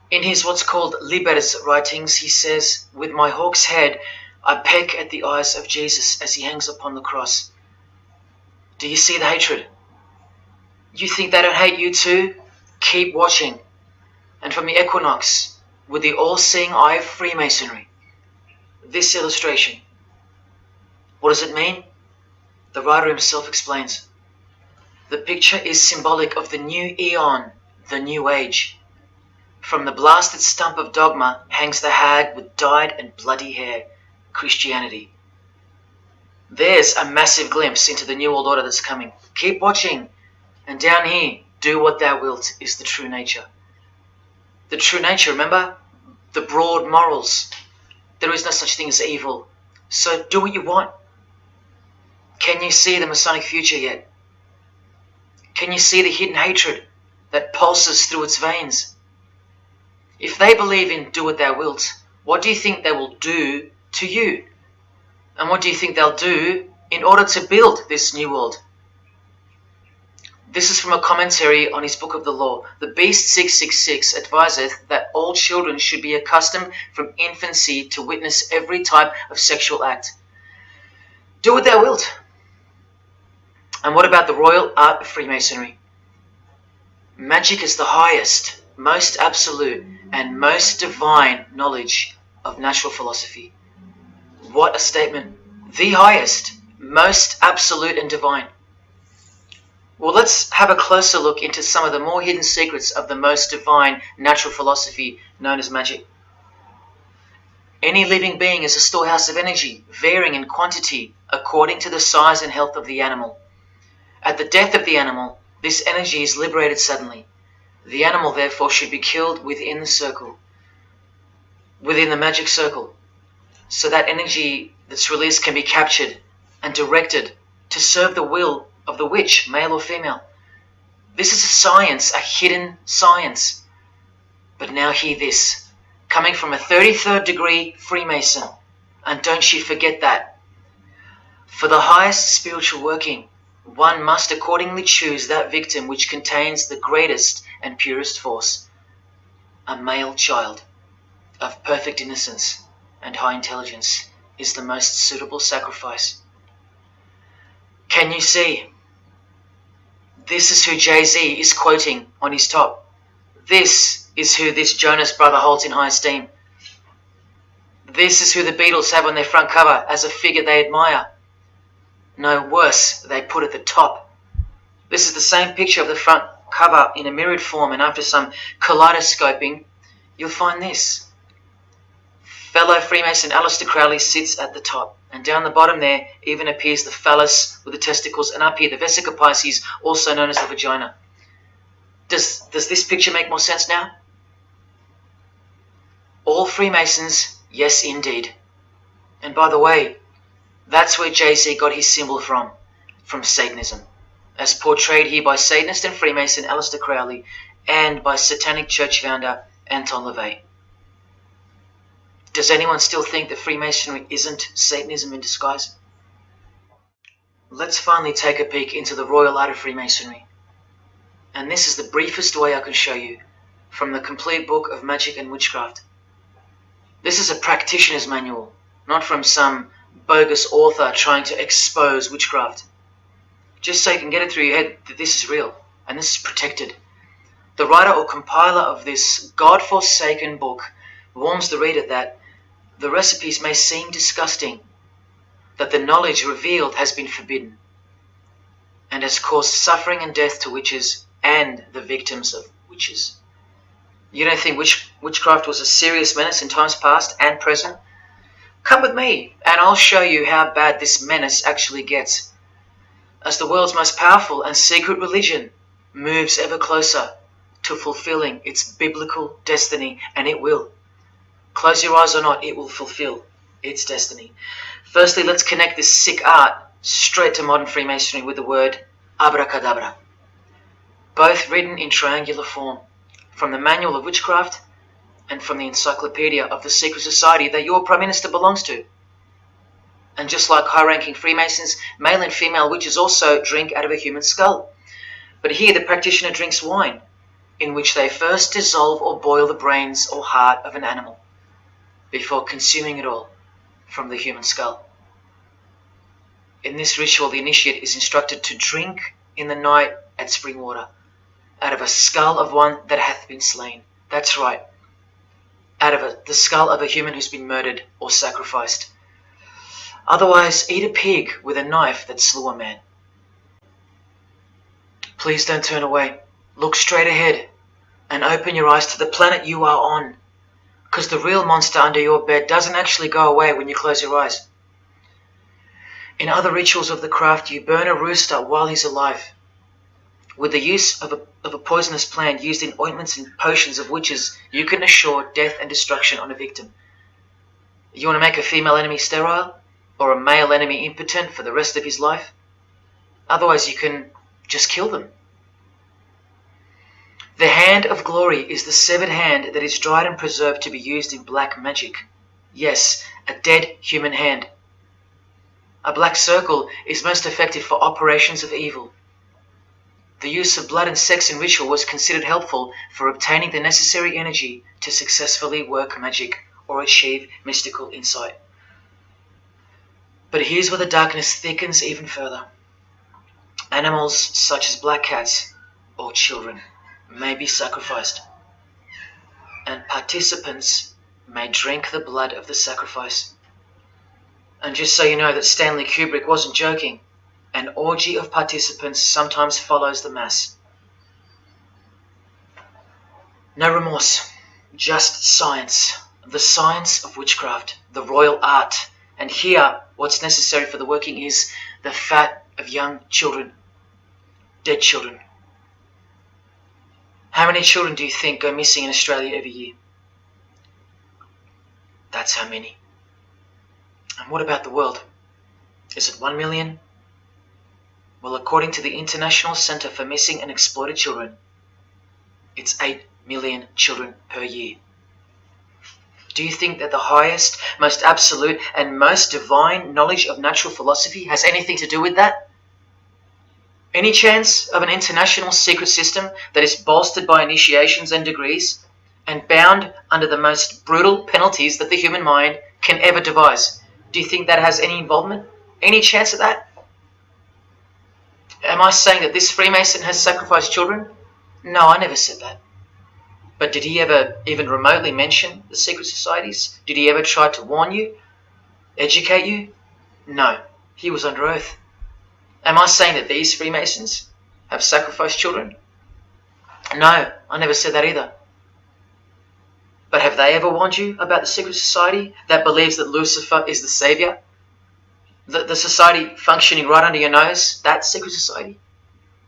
In his what's called Liber's writings, he says, "With my hawk's head, I peck at the eyes of Jesus as he hangs upon the cross." Do you see the hatred? You think they don't hate you too? Keep watching. And from the equinox, with the all-seeing eye of Freemasonry, this illustration. What does it mean? The writer himself explains. The picture is symbolic of the new eon, the new age. From the blasted stump of dogma hangs the hag with dyed and bloody hair, Christianity. There's a massive glimpse into the new world order that's coming. Keep watching. And down here, do what thou wilt is the true nature. The true nature, remember? The broad morals. There is no such thing as evil. So do what you want. Can you see the Masonic future yet? Can you see the hidden hatred that pulses through its veins? If they believe in do what thou wilt, what do you think they will do to you? And what do you think they'll do in order to build this new world? This is from a commentary on his book of the law. The Beast 666 adviseth that all children should be accustomed from infancy to witness every type of sexual act. Do what thou wilt. And what about the royal art of Freemasonry? Magic is the highest, most absolute, and most divine knowledge of natural philosophy. What a statement. The highest, most absolute and divine. Well, let's have a closer look into some of the more hidden secrets of the most divine natural philosophy known as magic. Any living being is a storehouse of energy, varying in quantity according to the size and health of the animal. At the death of the animal, this energy is liberated suddenly. The animal, therefore, should be killed within the circle, within the magic circle, so that energy that's released can be captured and directed to serve the will of the witch, male or female. This is a science, a hidden science. But now hear this, coming from a 33rd degree Freemason, and don't you forget that. For the highest spiritual working, one must accordingly choose that victim which contains the greatest and purest force, a male child of perfect innocence and high intelligence is the most suitable sacrifice. Can you see? This is who Jay-Z is quoting on his top. This is who this Jonas brother holds in high esteem. This is who the Beatles have on their front cover as a figure they admire. No, worse, they put at the top. This is the same picture of the front cover in a mirrored form, and after some kaleidoscoping, you'll find this. Fellow Freemason Aleister Crowley sits at the top, and down the bottom there even appears the phallus with the testicles, and up here the vesica Pisces, also known as the vagina. Does this picture make more sense now? All Freemasons, yes indeed. And by the way, that's where Jay-Z got his symbol from Satanism, as portrayed here by Satanist and Freemason Aleister Crowley and by Satanic church founder Anton LaVey. Does anyone still think that Freemasonry isn't Satanism in disguise? Let's finally take a peek into the royal art of Freemasonry. And this is the briefest way I can show you from the complete book of Magic and Witchcraft. This is a practitioner's manual, not from some bogus author trying to expose witchcraft. Just so you can get it through your head that this is real and this is protected. The writer or compiler of this God-forsaken book warns the reader that the recipes may seem disgusting, that the knowledge revealed has been forbidden, and has caused suffering and death to witches and the victims of witches. You don't think witchcraft was a serious menace in times past and present? Come with me, and I'll show you how bad this menace actually gets, as the world's most powerful and secret religion moves ever closer to fulfilling its biblical destiny, and it will. Close your eyes or not, it will fulfill its destiny. Firstly, let's connect this sick art straight to modern Freemasonry with the word abracadabra, both written in triangular form, from the Manual of Witchcraft and from the Encyclopedia of the Secret Society that your Prime Minister belongs to. And just like high-ranking Freemasons, male and female witches also drink out of a human skull. But here the practitioner drinks wine, in which they first dissolve or boil the brains or heart of an animal, before consuming it all from the human skull. In this ritual, the initiate is instructed to drink in the night at spring water, out of a skull of one that hath been slain. That's right, out of the skull of a human who's been murdered or sacrificed. Otherwise, eat a pig with a knife that slew a man. Please don't turn away. Look straight ahead and open your eyes to the planet you are on, because the real monster under your bed doesn't actually go away when you close your eyes. In other rituals of the craft, you burn a rooster while he's alive. With the use of a poisonous plant used in ointments and potions of witches, you can assure death and destruction on a victim. You want to make a female enemy sterile? Or a male enemy impotent for the rest of his life? Otherwise, you can just kill them. The hand of glory is the severed hand that is dried and preserved to be used in black magic. Yes, a dead human hand. A black circle is most effective for operations of evil. The use of blood and sex in ritual was considered helpful for obtaining the necessary energy to successfully work magic or achieve mystical insight. But here's where the darkness thickens even further. Animals such as black cats or children may be sacrificed, and participants may drink the blood of the sacrifice. And just so you know that Stanley Kubrick wasn't joking, an orgy of participants sometimes follows the mass. No remorse, just science, the science of witchcraft, the royal art. And here, what's necessary for the working is the fat of young children, dead children. How many children do you think go missing in Australia every year? That's how many. And what about the world? Is it 1 million? Well, according to the International Centre for Missing and Exploited Children, it's 8 million children per year. Do you think that the highest, most absolute, and most divine knowledge of natural philosophy has anything to do with that? Any chance of an international secret system that is bolstered by initiations and degrees and bound under the most brutal penalties that the human mind can ever devise? Do you think that has any involvement? Any chance of that? Am I saying that this Freemason has sacrificed children? No, I never said that. But did he ever even remotely mention the secret societies? Did he ever try to warn you? Educate you? No, he was under oath. Am I saying that these Freemasons have sacrificed children? No, I never said that either. But have they ever warned you about the secret society that believes that Lucifer is the savior? The society functioning right under your nose, that secret society?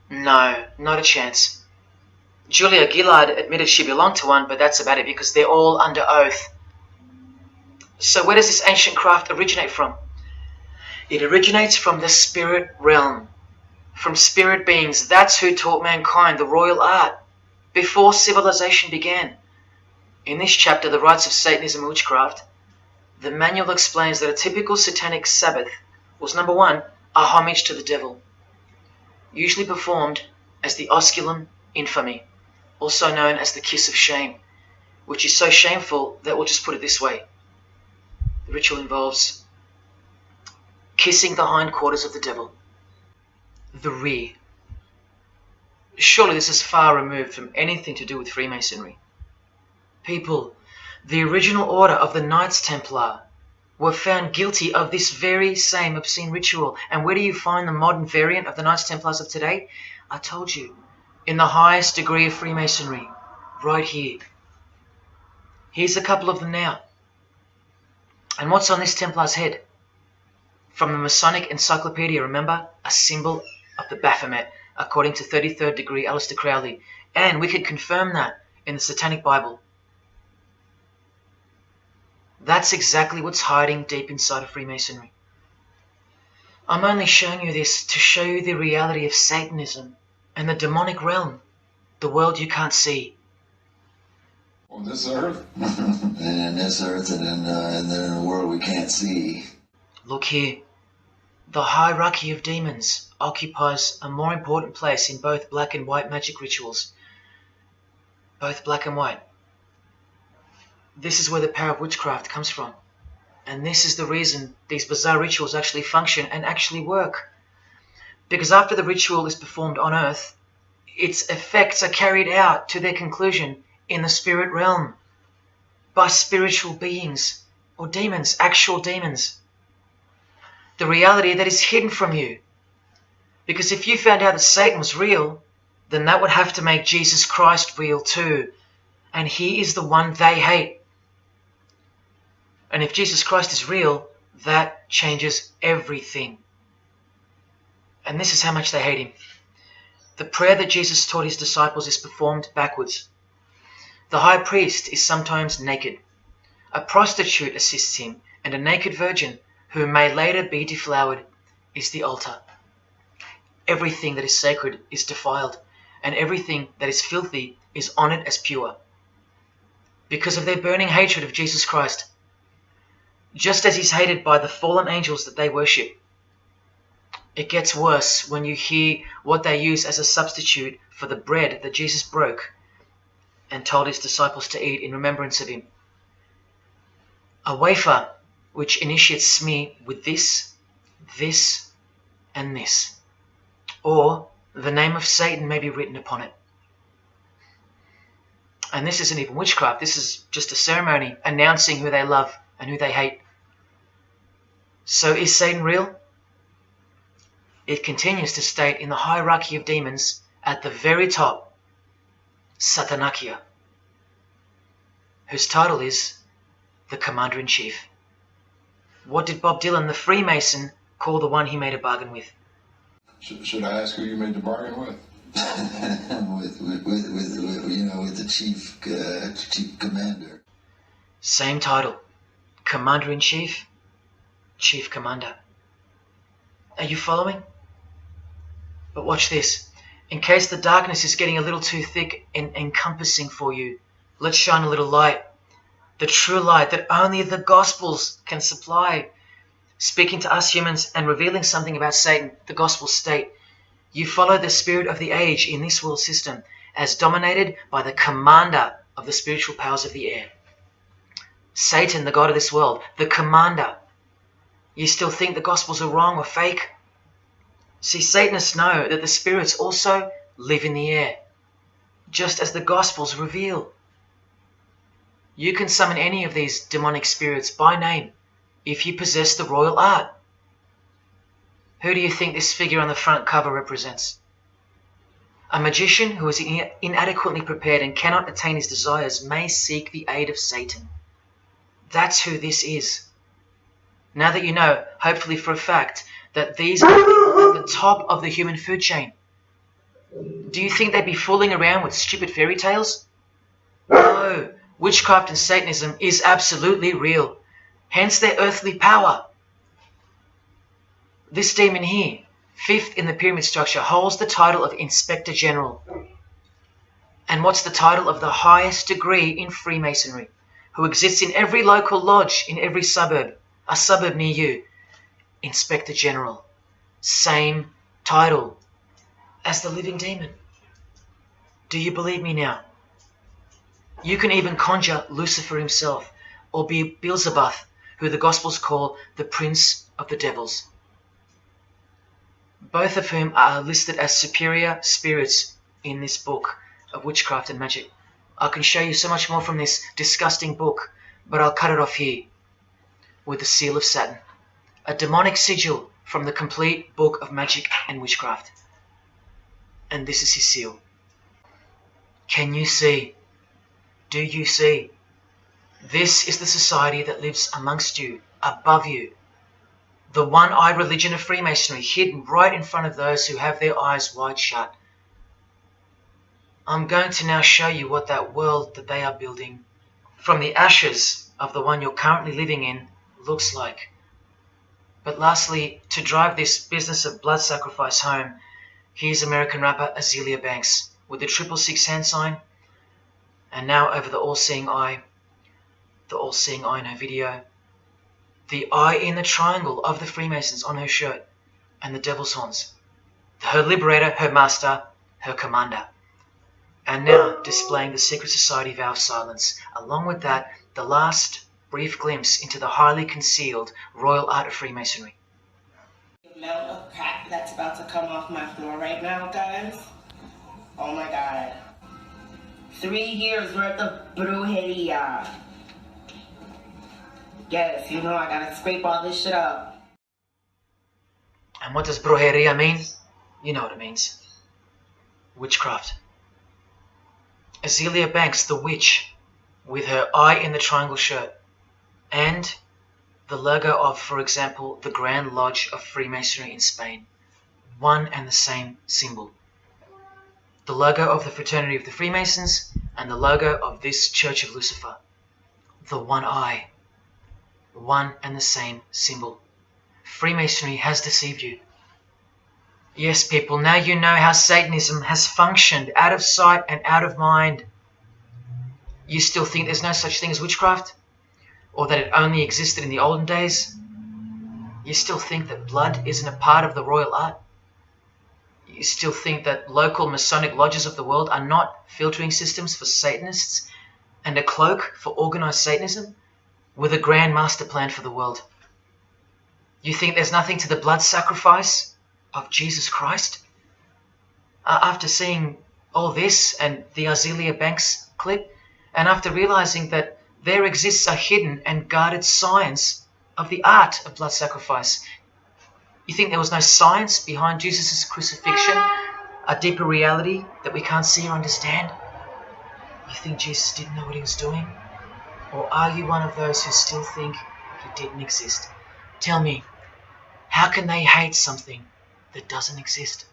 No, not a chance. Julia Gillard admitted she belonged to one, but that's about it because they're all under oath. So where does this ancient craft originate from? It originates from the spirit realm, from spirit beings. That's who taught mankind the royal art before civilization began. In this chapter, The Rites of Satanism and Witchcraft, the manual explains that a typical satanic Sabbath was, number one, a homage to the devil, usually performed as the osculum infamy, also known as the kiss of shame, which is so shameful that we'll just put it this way. The ritual involves kissing the hindquarters of the devil, the rear. Surely this is far removed from anything to do with Freemasonry. People, the original order of the Knights Templar were found guilty of this very same obscene ritual. And where do you find the modern variant of the Knights Templars of today? I told you, in the highest degree of Freemasonry, right here. Here's a couple of them now. And what's on this Templar's head? From the Masonic Encyclopedia, remember? A symbol of the Baphomet, according to 33rd degree Aleister Crowley. And we can confirm that in the Satanic Bible. That's exactly what's hiding deep inside of Freemasonry. I'm only showing you this to show you the reality of Satanism and the demonic realm, the world you can't see. On this earth? And in this earth and then in a world we can't see. Look here. The hierarchy of demons occupies a more important place in both black and white magic rituals. Both black and white. This is where the power of witchcraft comes from. And this is the reason these bizarre rituals actually function and actually work. Because after the ritual is performed on earth, its effects are carried out to their conclusion in the spirit realm by spiritual beings or demons, actual demons. The reality that is hidden from you. Because if you found out that Satan was real, then that would have to make Jesus Christ real too. And he is the one they hate. And if Jesus Christ is real, that changes everything. And this is how much they hate him. The prayer that Jesus taught his disciples is performed backwards. The high priest is sometimes naked. A prostitute assists him, and a naked virgin, who may later be deflowered, is the altar. Everything that is sacred is defiled, and everything that is filthy is honored as pure. Because of their burning hatred of Jesus Christ, just as he's hated by the fallen angels that they worship. It gets worse when you hear what they use as a substitute for the bread that Jesus broke and told his disciples to eat in remembrance of him. A wafer which initiates me with this, this, and this. Or the name of Satan may be written upon it. And this isn't even witchcraft. This is just a ceremony announcing who they love and who they hate. So is Satan real? It continues to state in the hierarchy of demons at the very top, Satanakia, whose title is the Commander-in-Chief. What did Bob Dylan, the Freemason, call the one he made a bargain with? Should I ask who you made the bargain with? with the chief commander. Same title, Commander-in-Chief, Chief Commander. Are you following? But watch this. In case the darkness is getting a little too thick and encompassing for you, let's shine a little light. The true light that only the Gospels can supply. Speaking to us humans and revealing something about Satan, the Gospels state, you follow the spirit of the age in this world system as dominated by the commander of the spiritual powers of the air. Satan, the god of this world, the commander. You still think the Gospels are wrong or fake? See, Satanists know that the spirits also live in the air, just as the Gospels reveal. You can summon any of these demonic spirits by name if you possess the royal art. Who do you think this figure on the front cover represents? A magician who is inadequately prepared and cannot attain his desires may seek the aid of Satan. That's who this is. Now that you know, hopefully for a fact, that these are at the top of the human food chain. Do you think they'd be fooling around with stupid fairy tales? No, witchcraft and Satanism is absolutely real, hence their earthly power. This demon here, fifth in the pyramid structure, holds the title of Inspector General. And what's the title of the highest degree in Freemasonry, who exists in every local lodge in every suburb, a suburb near you? Inspector General. Same title as the living demon. Do you believe me now? You can even conjure Lucifer himself, or be Beelzebub, who the Gospels call the Prince of the Devils. Both of whom are listed as superior spirits in this book of witchcraft and magic. I can show you so much more from this disgusting book, but I'll cut it off here with the seal of Satan, a demonic sigil from the complete book of magic and witchcraft. And this is his seal. Can you see? Do you see? This is the society that lives amongst you, above you. The one-eyed religion of Freemasonry, hidden right in front of those who have their eyes wide shut. I'm going to now show you what that world that they are building, from the ashes of the one you're currently living in, looks like. But lastly, to drive this business of blood sacrifice home, here's American rapper Azealia Banks with the 666 hand sign, and now over the all-seeing eye in her video, the eye in the triangle of the Freemasons on her shirt, and the devil's horns, her liberator, her master, her commander. And now displaying the secret society vow of silence. Along with that, the last brief glimpse into the highly concealed royal art of Freemasonry. The amount of crap that's about to come off my floor right now, guys. Oh my god. 3 years worth of brujeria. Yes, you know I gotta scrape all this shit up. And what does brujeria mean? You know what it means. Witchcraft. Azealia Banks, the witch, with her eye in the triangle shirt, and the logo of, for example, the Grand Lodge of Freemasonry in Spain. one and the same symbol. The logo of the Fraternity of the Freemasons and the logo of this Church of Lucifer. The one eye. One and the same symbol. Freemasonry has deceived you. Yes, people, now you know how Satanism has functioned out of sight and out of mind. You still think there's no such thing as witchcraft? Or that it only existed in the olden days? You still think that blood isn't a part of the royal art? You still think that local Masonic lodges of the world are not filtering systems for Satanists and a cloak for organized Satanism with a grand master plan for the world? You think there's nothing to the blood sacrifice of Jesus Christ? After seeing all this and the Azealia Banks clip, and after realizing that there exists a hidden and guarded science of the art of blood sacrifice, you think there was no science behind Jesus' crucifixion, a deeper reality that we can't see or understand? You think Jesus didn't know what he was doing? Or are you one of those who still think he didn't exist? Tell me, how can they hate something that doesn't exist?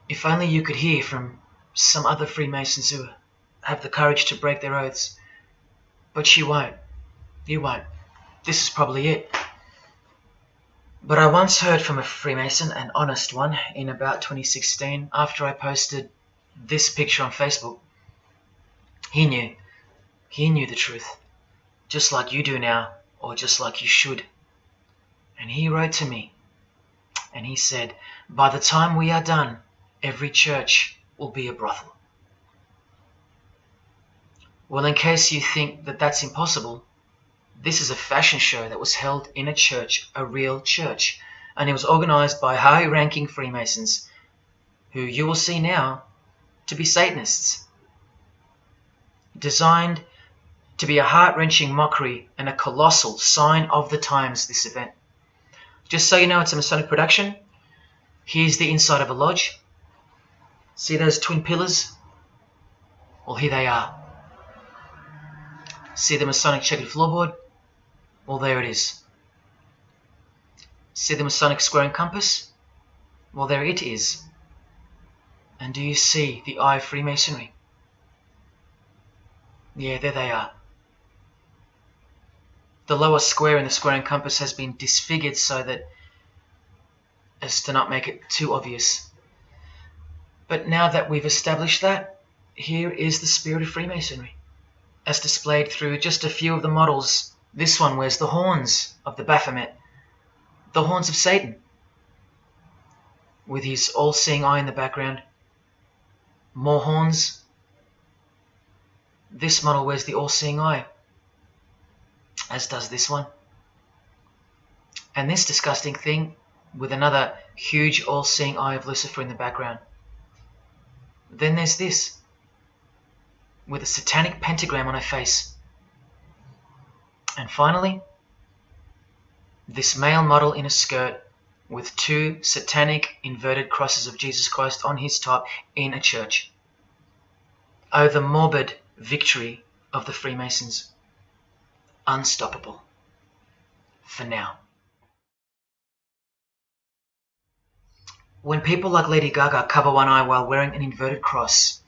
If only you could hear from some other Freemasons who have the courage to break their oaths. But you won't. You won't. This is probably it. But I once heard from a Freemason, an honest one, in about 2016, after I posted this picture on Facebook. He knew. He knew the truth. Just like you do now, or just like you should. And he wrote to me. And he said, by the time we are done, every church will be a brothel. Well, in case you think that that's impossible, this is a fashion show that was held in a church, a real church, and it was organized by high-ranking Freemasons, who you will see now to be Satanists. Designed to be a heart-wrenching mockery and a colossal sign of the times, this event. Just so you know, it's a Masonic production. Here's the inside of a lodge. See those twin pillars? Well, here they are. See the Masonic checkered floorboard? Well, there it is. See the Masonic square and compass? Well, there it is. And do you see the eye of Freemasonry? Yeah, there they are. The lower square in the square and compass has been disfigured so that as to not make it too obvious. But now that we've established that, here is the spirit of Freemasonry, as displayed through just a few of the models. This one wears the horns of the Baphomet, the horns of Satan, with his all-seeing eye in the background. More horns. This model wears the all-seeing eye, as does this one. And this disgusting thing with another huge all-seeing eye of Lucifer in the background. Then there's this, with a satanic pentagram on her face. And finally, this male model in a skirt with two satanic inverted crosses of Jesus Christ on his top in a church. Oh, the morbid victory of the Freemasons. Unstoppable. For now. When people like Lady Gaga cover one eye while wearing an inverted cross,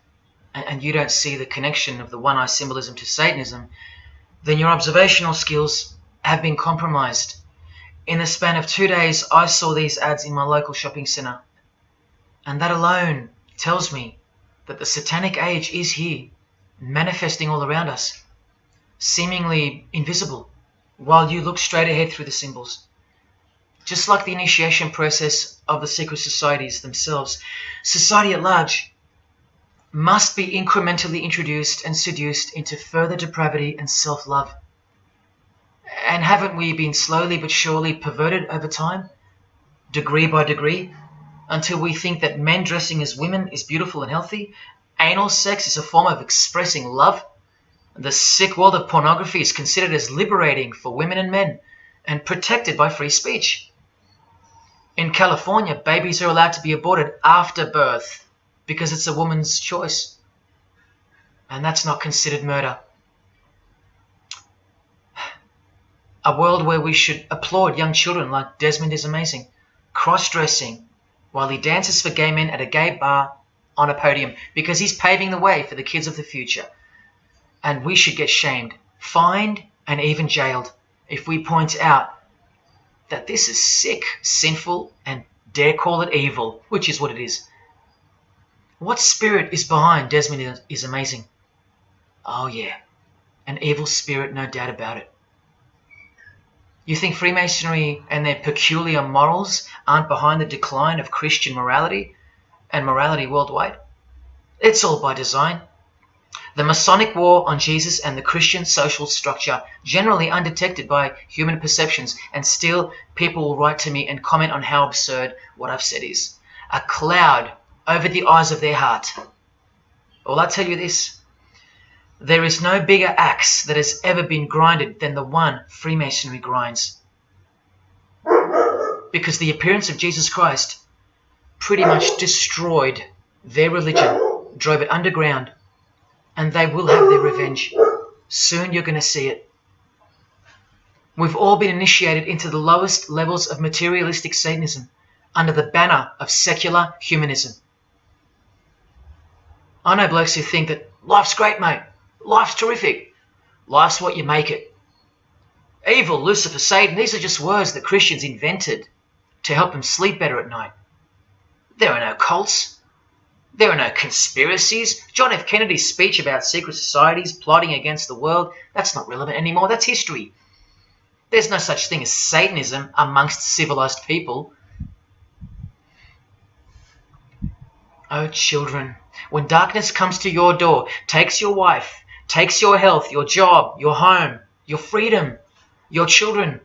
and you don't see the connection of the one eye symbolism to Satanism, then your observational skills have been compromised. In the span of 2 days, I saw these ads in my local shopping centre. And that alone tells me that the satanic age is here, manifesting all around us, seemingly invisible, while you look straight ahead through the symbols. Just like the initiation process of the secret societies themselves, society at large must be incrementally introduced and seduced into further depravity and self-love. And haven't we been slowly but surely perverted over time, degree by degree, until we think that men dressing as women is beautiful and healthy, anal sex is a form of expressing love, the sick world of pornography is considered as liberating for women and men, and protected by free speech. In California, babies are allowed to be aborted after birth because it's a woman's choice. And that's not considered murder. A world where we should applaud young children like Desmond is amazing, cross-dressing while he dances for gay men at a gay bar on a podium because he's paving the way for the kids of the future. And we should get shamed, fined, and even jailed if we point out that this is sick, sinful, and dare call it evil, which is what it is. What spirit is behind Desmond is amazing? Oh yeah, an evil spirit, no doubt about it. You think Freemasonry and their peculiar morals aren't behind the decline of Christian morality and morality worldwide? It's all by design. The Masonic war on Jesus and the Christian social structure, generally undetected by human perceptions, and still people will write to me and comment on how absurd what I've said is. A cloud over the eyes of their heart. Well, I tell you this, there is no bigger axe that has ever been grinded than the one Freemasonry grinds. Because the appearance of Jesus Christ pretty much destroyed their religion, drove it underground, and they will have their revenge. Soon you're going to see it. We've all been initiated into the lowest levels of materialistic Satanism under the banner of secular humanism. I know blokes who think that life's great, mate. Life's terrific. Life's what you make it. Evil, Lucifer, Satan, these are just words that Christians invented to help them sleep better at night. There are no cults. There are no conspiracies. John F. Kennedy's speech about secret societies plotting against the world, that's not relevant anymore. That's history. There's no such thing as Satanism amongst civilized people. Oh, children, when darkness comes to your door, takes your wife, takes your health, your job, your home, your freedom, your children,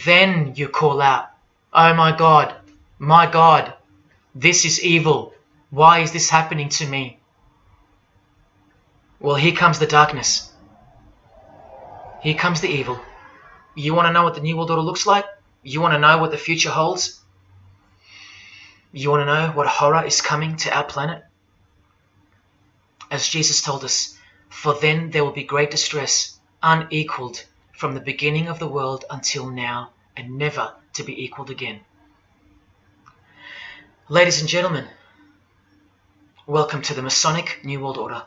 then you call out, oh my God, this is evil. Why is this happening to me? Well, here comes the darkness. Here comes the evil. You want to know what the New World Order looks like? You want to know what the future holds? You want to know what horror is coming to our planet? As Jesus told us, for then there will be great distress, unequaled from the beginning of the world until now, and never to be equaled again. Ladies and gentlemen, welcome to the Masonic New World Order.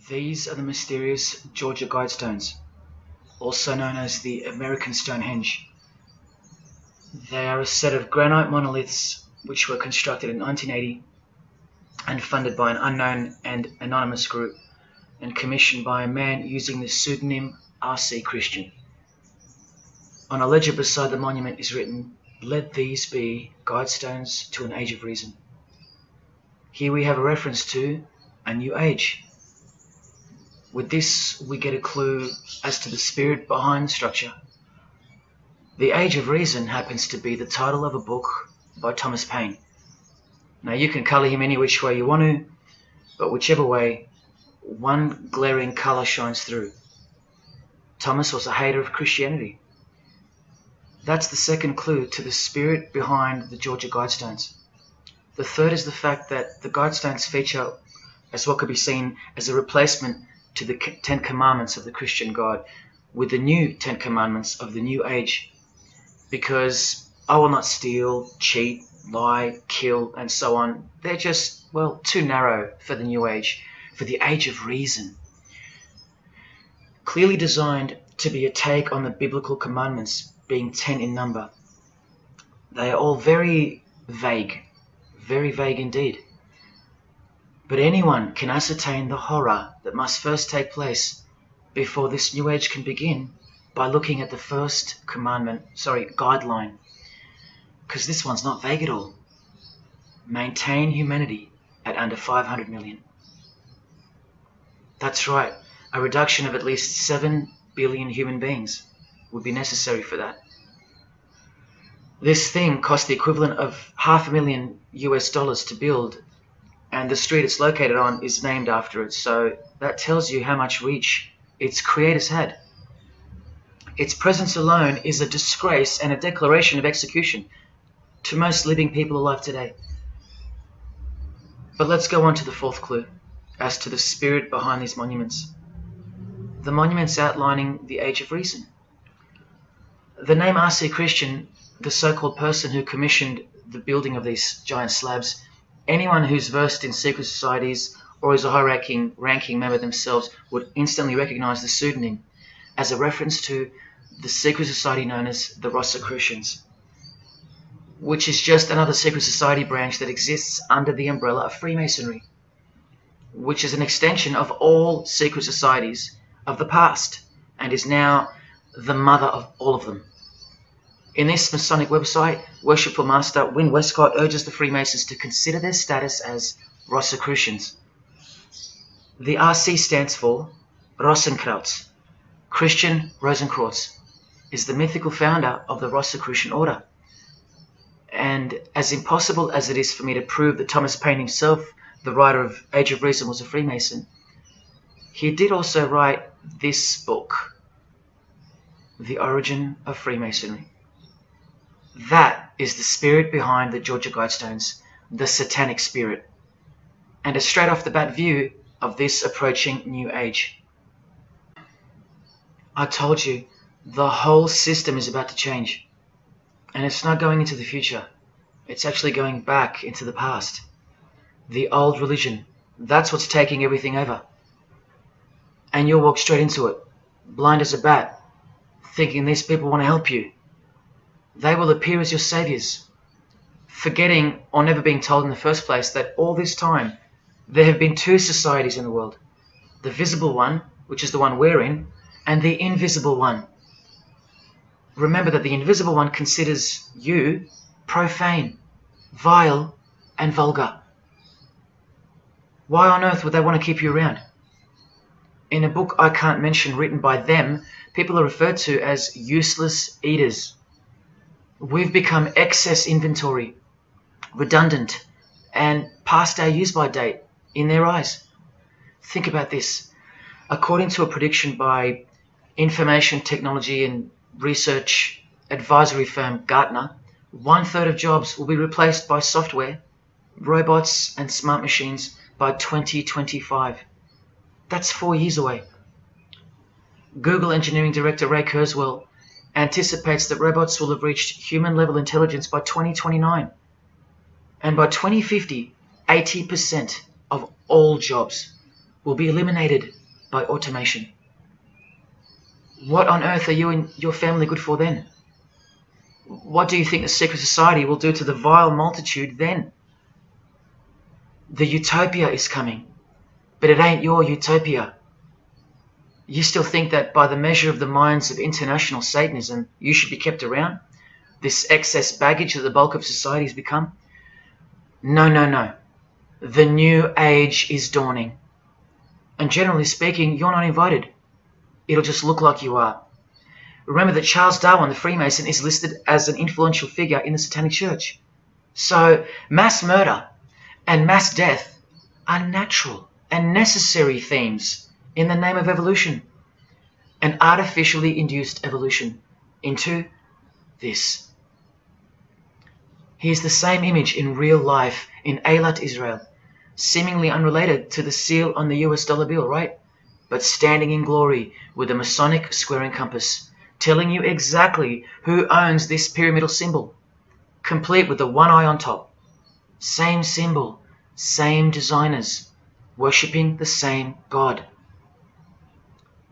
These are the mysterious Georgia Guidestones, also known as the American Stonehenge. They are a set of granite monoliths which were constructed in 1980 and funded by an unknown and anonymous group and commissioned by a man using the pseudonym R.C. Christian. On a ledger beside the monument is written, "Let these be Guidestones to an age of reason." Here we have a reference to a new age. With this, we get a clue as to the spirit behind the structure. The Age of Reason happens to be the title of a book by Thomas Paine. Now, you can colour him any which way you want to, but whichever way, one glaring colour shines through. Thomas was a hater of Christianity. That's the second clue to the spirit behind the Georgia Guidestones. The third is the fact that the Guidestones feature as what could be seen as a replacement to the Ten Commandments of the Christian God with the new Ten Commandments of the New Age. Because I will not steal, cheat, lie, kill, and so on. They're just, well, too narrow for the New Age, for the Age of Reason. Clearly designed to be a take on the biblical commandments, being 10 in number. They are all very vague indeed. But anyone can ascertain the horror that must first take place before this New Age can begin by looking at the first guideline. Because this one's not vague at all. Maintain humanity at under 500 million. That's right, a reduction of at least 7 billion human beings would be necessary for that. This thing cost the equivalent of $500,000 US to build, and the street it's located on is named after it, so that tells you how much reach its creators had. Its presence alone is a disgrace and a declaration of execution to most living people alive today. But let's go on to the fourth clue as to the spirit behind these monuments. the monuments outlining the Age of Reason. The name R.C. Christian, the so-called person who commissioned the building of these giant slabs, anyone who's versed in secret societies or is a high-ranking member themselves would instantly recognize the pseudonym as a reference to the secret society known as the Rosicrucians, which is just another secret society branch that exists under the umbrella of Freemasonry, which is an extension of all secret societies of the past and is now the mother of all of them. In this Masonic website, Worshipful Master Win Westcott urges the Freemasons to consider their status as Rosicrucians. The RC stands for Rosenkreuz. Christian Rosenkreuz is the mythical founder of the Rosicrucian order. And as impossible as it is for me to prove that Thomas Paine himself, the writer of Age of Reason, was a Freemason, he did also write this book, The Origin of Freemasonry. That is the spirit behind the Georgia Guidestones, the Satanic spirit, and a straight off the bat view of this approaching new age. I told you, the whole system is about to change, and it's not going into the future, it's actually going back into the past. The old religion, that's what's taking everything over. And you'll walk straight into it, blind as a bat, thinking these people want to help you. They will appear as your saviors, forgetting or never being told in the first place that all this time there have been two societies in the world. The visible one, which is the one we're in, and the invisible one. Remember that the invisible one considers you profane, vile, and vulgar. Why on earth would they want to keep you around? In a book I can't mention written by them, people are referred to as useless eaters. We've become excess inventory, redundant, and past our use-by date in their eyes. Think about this. According to a prediction by information technology and research advisory firm Gartner, 1/3 of jobs will be replaced by software, robots, and smart machines by 2025. That's 4 years away. Google engineering director Ray Kurzweil anticipates that robots will have reached human-level intelligence by 2029. And by 2050, 80% of all jobs will be eliminated by automation. What on earth are you and your family good for then? What do you think the secret society will do to the vile multitude then? The utopia is coming, but it ain't your utopia. You still think that by the measure of the minds of international Satanism, you should be kept around? This excess baggage that the bulk of society has become? No, no, no. The new age is dawning. And generally speaking, you're not invited. It'll just look like you are. Remember that Charles Darwin, the Freemason, is listed as an influential figure in the Satanic Church. So mass murder and mass death are natural and necessary themes in the name of evolution, an artificially induced evolution into this. Here's the same image in real life in Eilat, Israel, seemingly unrelated to the seal on the US dollar bill, right? But standing in glory with a Masonic square and compass, telling you exactly who owns this pyramidal symbol, complete with the one eye on top. Same symbol, same designers, worshipping the same God.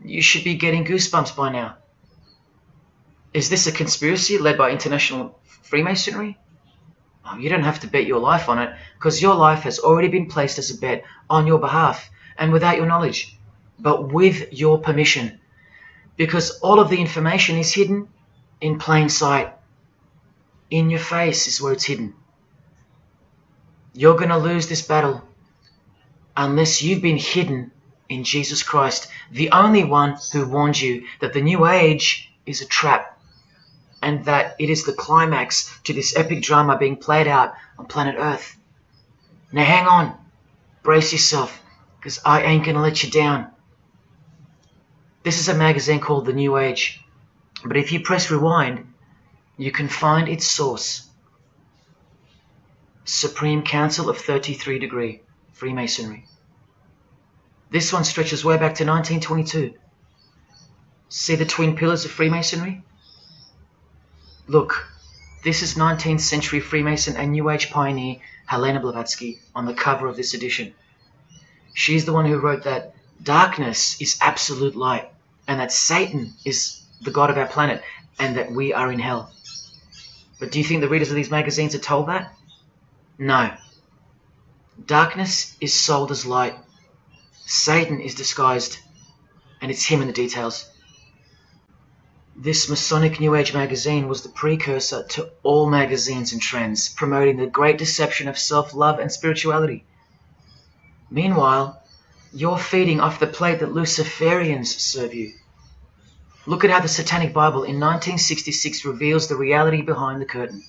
You should be getting goosebumps by now. Is this a conspiracy led by international Freemasonry? Oh, you don't have to bet your life on it, because your life has already been placed as a bet on your behalf and without your knowledge, but with your permission, because all of the information is hidden in plain sight. In your face is where it's hidden. You're going to lose this battle unless you've been hidden in Jesus Christ, the only one who warned you that the new age is a trap and that it is the climax to this epic drama being played out on planet Earth. Now hang on, brace yourself, because I ain't going to let you down. This is a magazine called The New Age, but if you press rewind, you can find its source. Supreme Council of 33 Degree, Freemasonry. This one stretches way back to 1922. See the twin pillars of Freemasonry? Look, this is 19th century Freemason and New Age pioneer Helena Blavatsky on the cover of this edition. She's the one who wrote that darkness is absolute light, and that Satan is the god of our planet, and that we are in hell. But do you think the readers of these magazines are told that? No. Darkness is sold as light. Satan is disguised, and it's him in the details. This Masonic New Age magazine was the precursor to all magazines and trends, promoting the great deception of self-love and spirituality. Meanwhile, you're feeding off the plate that Luciferians serve you. Look at how the Satanic Bible in 1966 reveals the reality behind the curtain.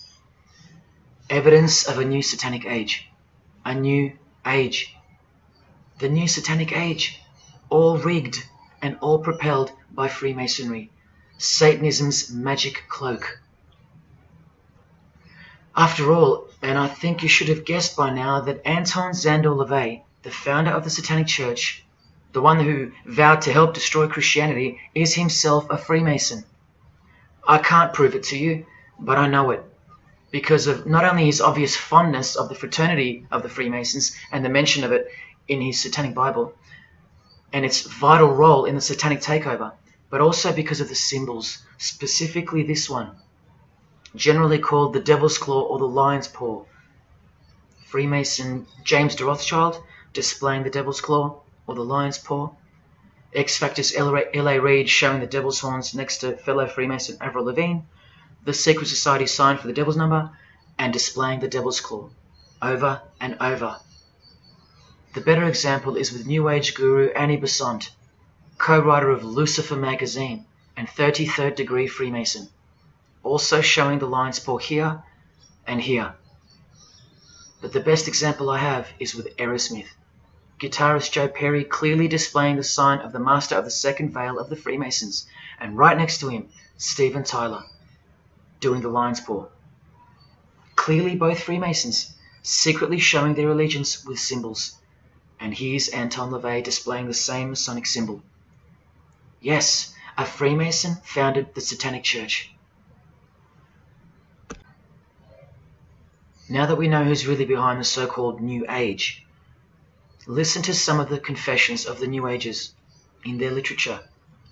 Evidence of a new Satanic age. A new age. The new Satanic age. All rigged and all propelled by Freemasonry. Satanism's magic cloak. After all, and I think you should have guessed by now that Anton Szandor LaVey, the founder of the Satanic Church, the one who vowed to help destroy Christianity, is himself a Freemason. I can't prove it to you, but I know it, because of not only his obvious fondness of the fraternity of the Freemasons and the mention of it in his Satanic Bible, and its vital role in the Satanic takeover, but also because of the symbols, specifically this one, generally called the Devil's Claw or the Lion's Paw. Freemason James de Rothschild displaying the Devil's Claw or the Lion's Paw. X-Factor's L.A. Reid showing the Devil's Horns next to fellow Freemason Avril Lavigne. The Secret Society sign for the Devil's Number, and displaying the Devil's Claw over and over. The better example is with New Age guru Annie Besant, co-writer of Lucifer magazine and 33rd degree Freemason, also showing the Lion's Paw here and here. But the best example I have is with Aerosmith, guitarist Joe Perry clearly displaying the sign of the Master of the Second Veil of the Freemasons, and right next to him, Steven Tyler, doing the Lion's Paw. Clearly both Freemasons, secretly showing their allegiance with symbols. And here's Anton LaVey displaying the same Masonic symbol. Yes, a Freemason founded the Satanic Church. Now that we know who's really behind the so-called New Age, listen to some of the confessions of the New Agers in their literature,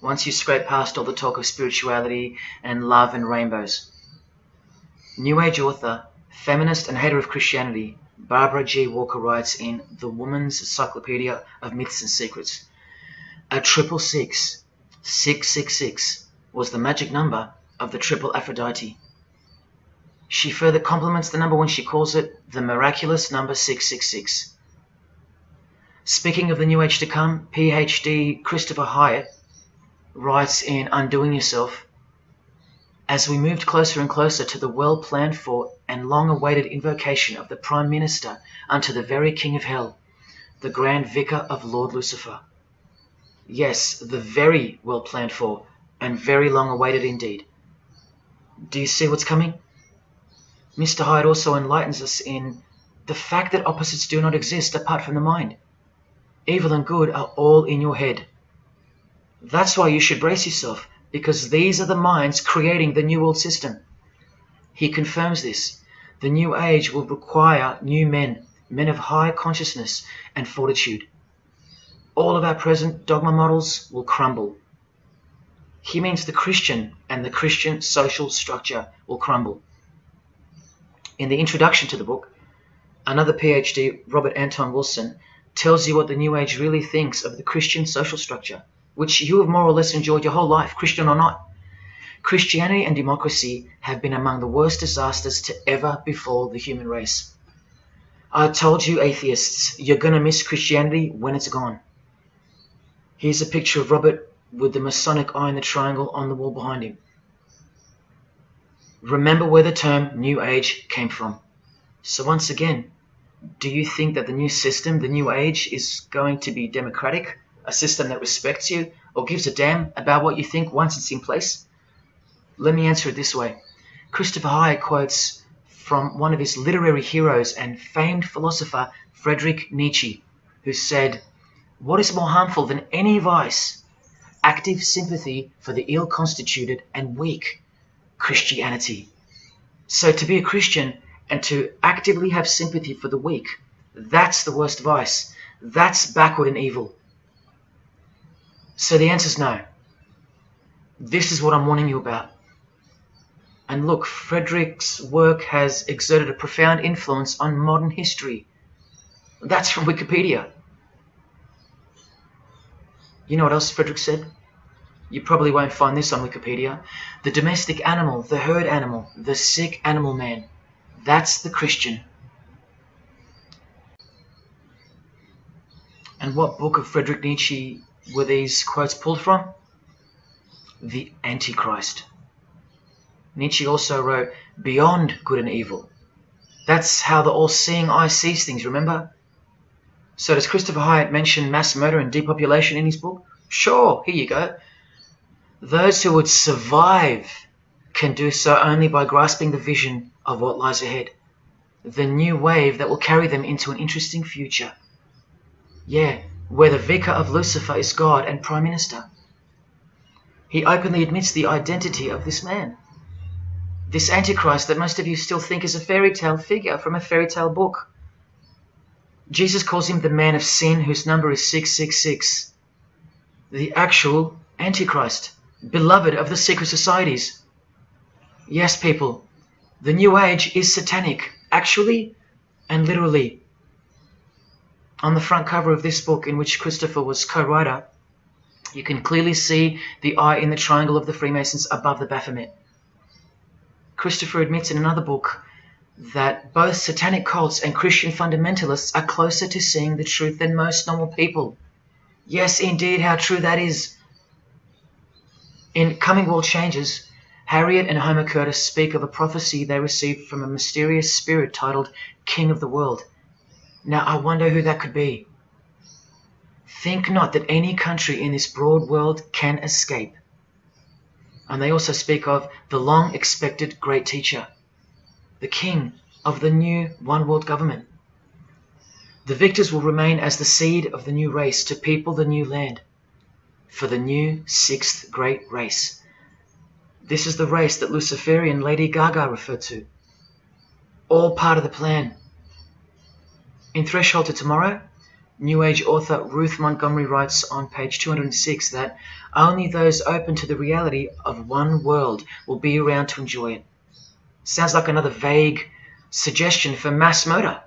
once you scrape past all the talk of spirituality and love and rainbows. New Age author, feminist and hater of Christianity, Barbara G. Walker writes in The Woman's Encyclopedia of Myths and Secrets, a 666, 666, was the magic number of the triple Aphrodite. She further compliments the number when she calls it the miraculous number 666. Speaking of the New Age to come, PhD Christopher Hyatt writes in Undoing Yourself, as we moved closer and closer to the well-planned for and long-awaited invocation of the Prime Minister unto the very King of Hell, the Grand Vicar of Lord Lucifer. Yes, the very well-planned for and very long-awaited indeed. Do you see what's coming? Mr. Hyde also enlightens us in the fact that opposites do not exist apart from the mind. Evil and good are all in your head. That's why you should brace yourself, because these are the minds creating the New World System. He confirms this. The New Age will require new men, men of high consciousness and fortitude. All of our present dogma models will crumble. He means the Christian and the Christian social structure will crumble. In the introduction to the book, another PhD, Robert Anton Wilson, tells you what the New Age really thinks of the Christian social structure, which you have more or less enjoyed your whole life, Christian or not. Christianity and democracy have been among the worst disasters to ever befall the human race. I told you, atheists, you're going to miss Christianity when it's gone. Here's a picture of Robert with the Masonic eye in the triangle on the wall behind him. Remember where the term New Age came from. So once again, do you think that the new system, the New Age, is going to be democratic, a system that respects you or gives a damn about what you think once it's in place? Let me answer it this way. Christopher Hyatt quotes from one of his literary heroes and famed philosopher Friedrich Nietzsche, who said, "What is more harmful than any vice? active sympathy for the ill-constituted and weak Christianity. So to be a Christian and to actively have sympathy for the weak, that's the worst vice. That's backward and evil. So the answer is no. This is what I'm warning you about. And look, Frederick's work has exerted a profound influence on modern history. That's from Wikipedia. You know what else Frederick said? You probably won't find this on Wikipedia. The domestic animal, the herd animal, the sick animal man. That's the Christian. And what book of Friedrich Nietzsche were these quotes pulled from? The Antichrist. Nietzsche also wrote Beyond Good and Evil. That's how the all-seeing eye sees things, remember? So does Christopher Hyatt mention mass murder and depopulation in his book? Sure, here you go. Those who would survive can do so only by grasping the vision of what lies ahead. The new wave that will carry them into an interesting future. Yeah, where the vicar of Lucifer is God and Prime Minister. He openly admits the identity of this man. This Antichrist that most of you still think is a fairy tale figure from a fairy tale book. Jesus calls him the man of sin whose number is 666. The actual Antichrist, beloved of the secret societies. Yes, people, the New Age is satanic, actually and literally. On the front cover of this book, in which Christopher was co-writer, you can clearly see the eye in the triangle of the Freemasons above the Baphomet. Christopher admits in another book that both satanic cults and Christian fundamentalists are closer to seeing the truth than most normal people. Yes, indeed, how true that is. In Coming World Changes, Harriet and Homer Curtis speak of a prophecy they received from a mysterious spirit titled King of the World. Now, I wonder who that could be. Think not that any country in this broad world can escape. And they also speak of the long-expected great teacher, the king of the new one-world government. The victors will remain as the seed of the new race to people the new land, for the new sixth great race. This is the race that Luciferian Lady Gaga referred to. All part of the plan. In Threshold to Tomorrow, New Age author Ruth Montgomery writes on page 206 that only those open to the reality of one world will be around to enjoy it. Sounds like another vague suggestion for mass murder.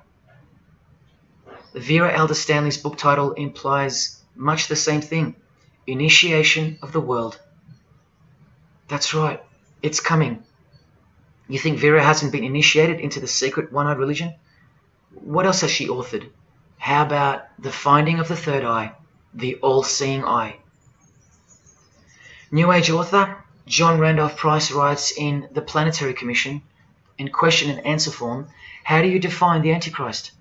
Vera Elder Stanley's book title implies much the same thing. Initiation of the world. That's right, it's coming. You think Vera hasn't been initiated into the secret one-eyed religion? What else has she authored? How about the finding of the third eye, the all-seeing eye? New Age author John Randolph Price writes in The Planetary Commission, in question and answer form, how do you define the Antichrist?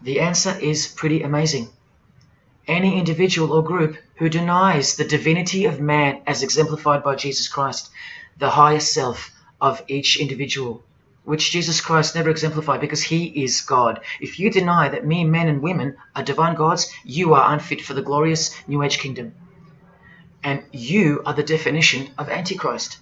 The answer is pretty amazing. Any individual or group who denies the divinity of man as exemplified by Jesus Christ, the higher self of each individual, which Jesus Christ never exemplified because he is God. If you deny that mere men and women are divine gods, you are unfit for the glorious New Age kingdom. And you are the definition of Antichrist.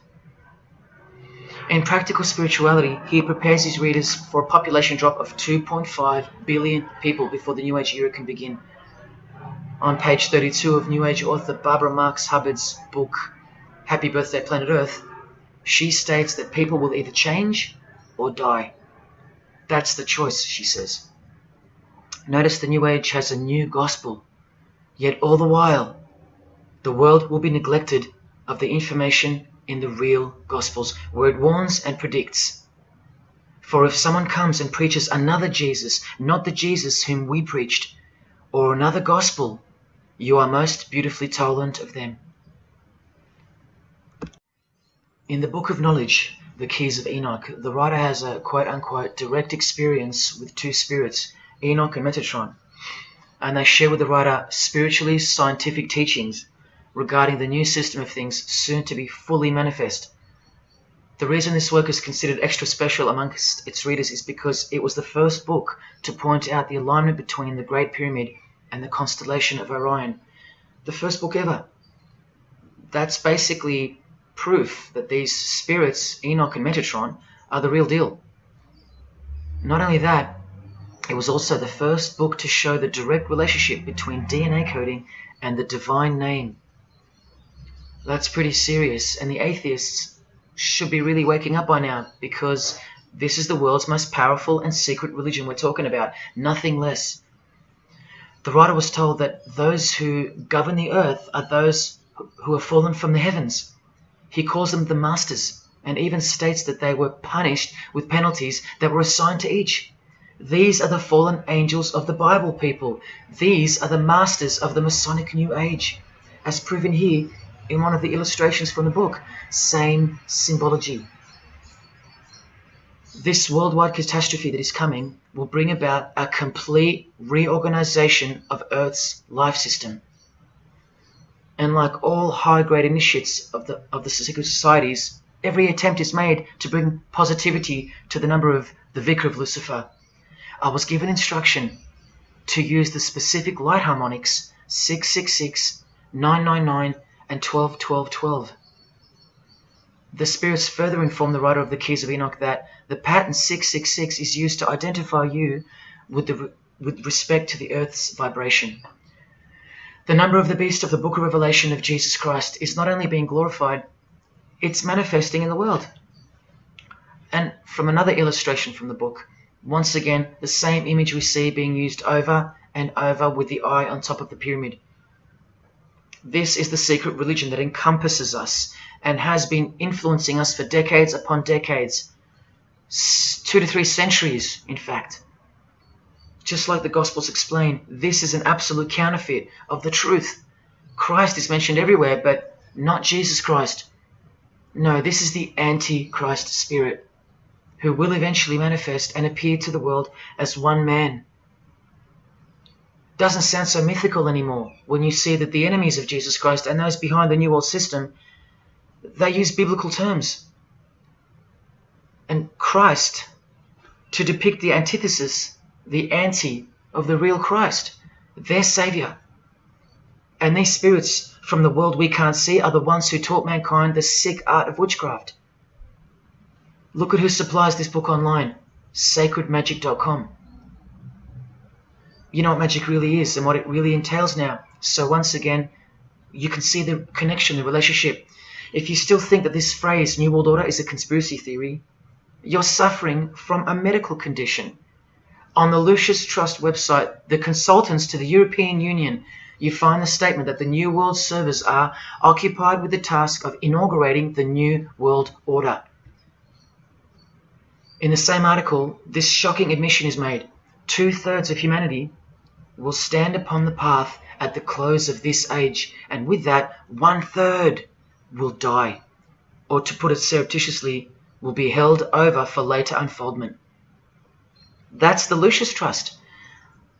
In Practical Spirituality, he prepares his readers for a population drop of 2.5 billion people before the New Age era can begin. On page 32 of New Age author Barbara Marx Hubbard's book, Happy Birthday Planet Earth, she states that people will either change or die. That's the choice, she says. Notice the New Age has a new gospel, yet all the while, the world will be neglected of the information in the real Gospels, where it warns and predicts. For if someone comes and preaches another Jesus, not the Jesus whom we preached, or another gospel, you are most beautifully tolerant of them. In the Book of Knowledge, The Keys of Enoch, the writer has a quote-unquote direct experience with two spirits, Enoch and Metatron, and they share with the writer spiritually scientific teachings regarding the new system of things soon to be fully manifest. The reason this work is considered extra special amongst its readers is because it was the first book to point out the alignment between the Great Pyramid and the constellation of Orion. The first book ever. That's basically proof that these spirits, Enoch and Metatron, are the real deal. Not only that, it was also the first book to show the direct relationship between DNA coding and the divine name. That's pretty serious, and the atheists should be really waking up by now, because this is the world's most powerful and secret religion we're talking about, nothing less. The writer was told that those who govern the earth are those who have fallen from the heavens. He calls them the masters, and even states that they were punished with penalties that were assigned to each. These are the fallen angels of the Bible, people. These are the masters of the Masonic New Age, as proven here in one of the illustrations from the book. Same symbology. This worldwide catastrophe that is coming will bring about a complete reorganization of Earth's life system. And like all high-grade initiates of the secret societies, every attempt is made to bring positivity to the number of the Vicar of Lucifer. I was given instruction to use the specific light harmonics 666, 999, and 121212. The spirits further inform the writer of the Keys of Enoch that the pattern 666 is used to identify you with respect to the earth's vibration. The number of the beast of the Book of Revelation of Jesus Christ is not only being glorified, it's manifesting in the world. And from another illustration from the book, once again, the same image we see being used over and over with the eye on top of the pyramid. This is the secret religion that encompasses us and has been influencing us for decades upon decades, 2 to 3 centuries, in fact. Just like the Gospels explain, this is an absolute counterfeit of the truth. Christ is mentioned everywhere, but not Jesus Christ. No, this is the Antichrist spirit, who will eventually manifest and appear to the world as one man. Doesn't sound so mythical anymore when you see that the enemies of Jesus Christ and those behind the New World System, they use biblical terms. And Christ, to depict the antithesis, the anti of the real Christ, their Savior. And these spirits from the world we can't see are the ones who taught mankind the sick art of witchcraft. Look at who supplies this book online, sacredmagic.com. You know what magic really is and what it really entails now. So once again, you can see the connection, the relationship. If you still think that this phrase, New World Order, is a conspiracy theory, you're suffering from a medical condition. On the Lucius Trust website, the consultants to the European Union, you find the statement that the New World servers are occupied with the task of inaugurating the New World Order. In the same article, this shocking admission is made. 2/3 of humanity will stand upon the path at the close of this age, and with that, 1/3 will die, or to put it surreptitiously, will be held over for later unfoldment. That's the Lucius Trust,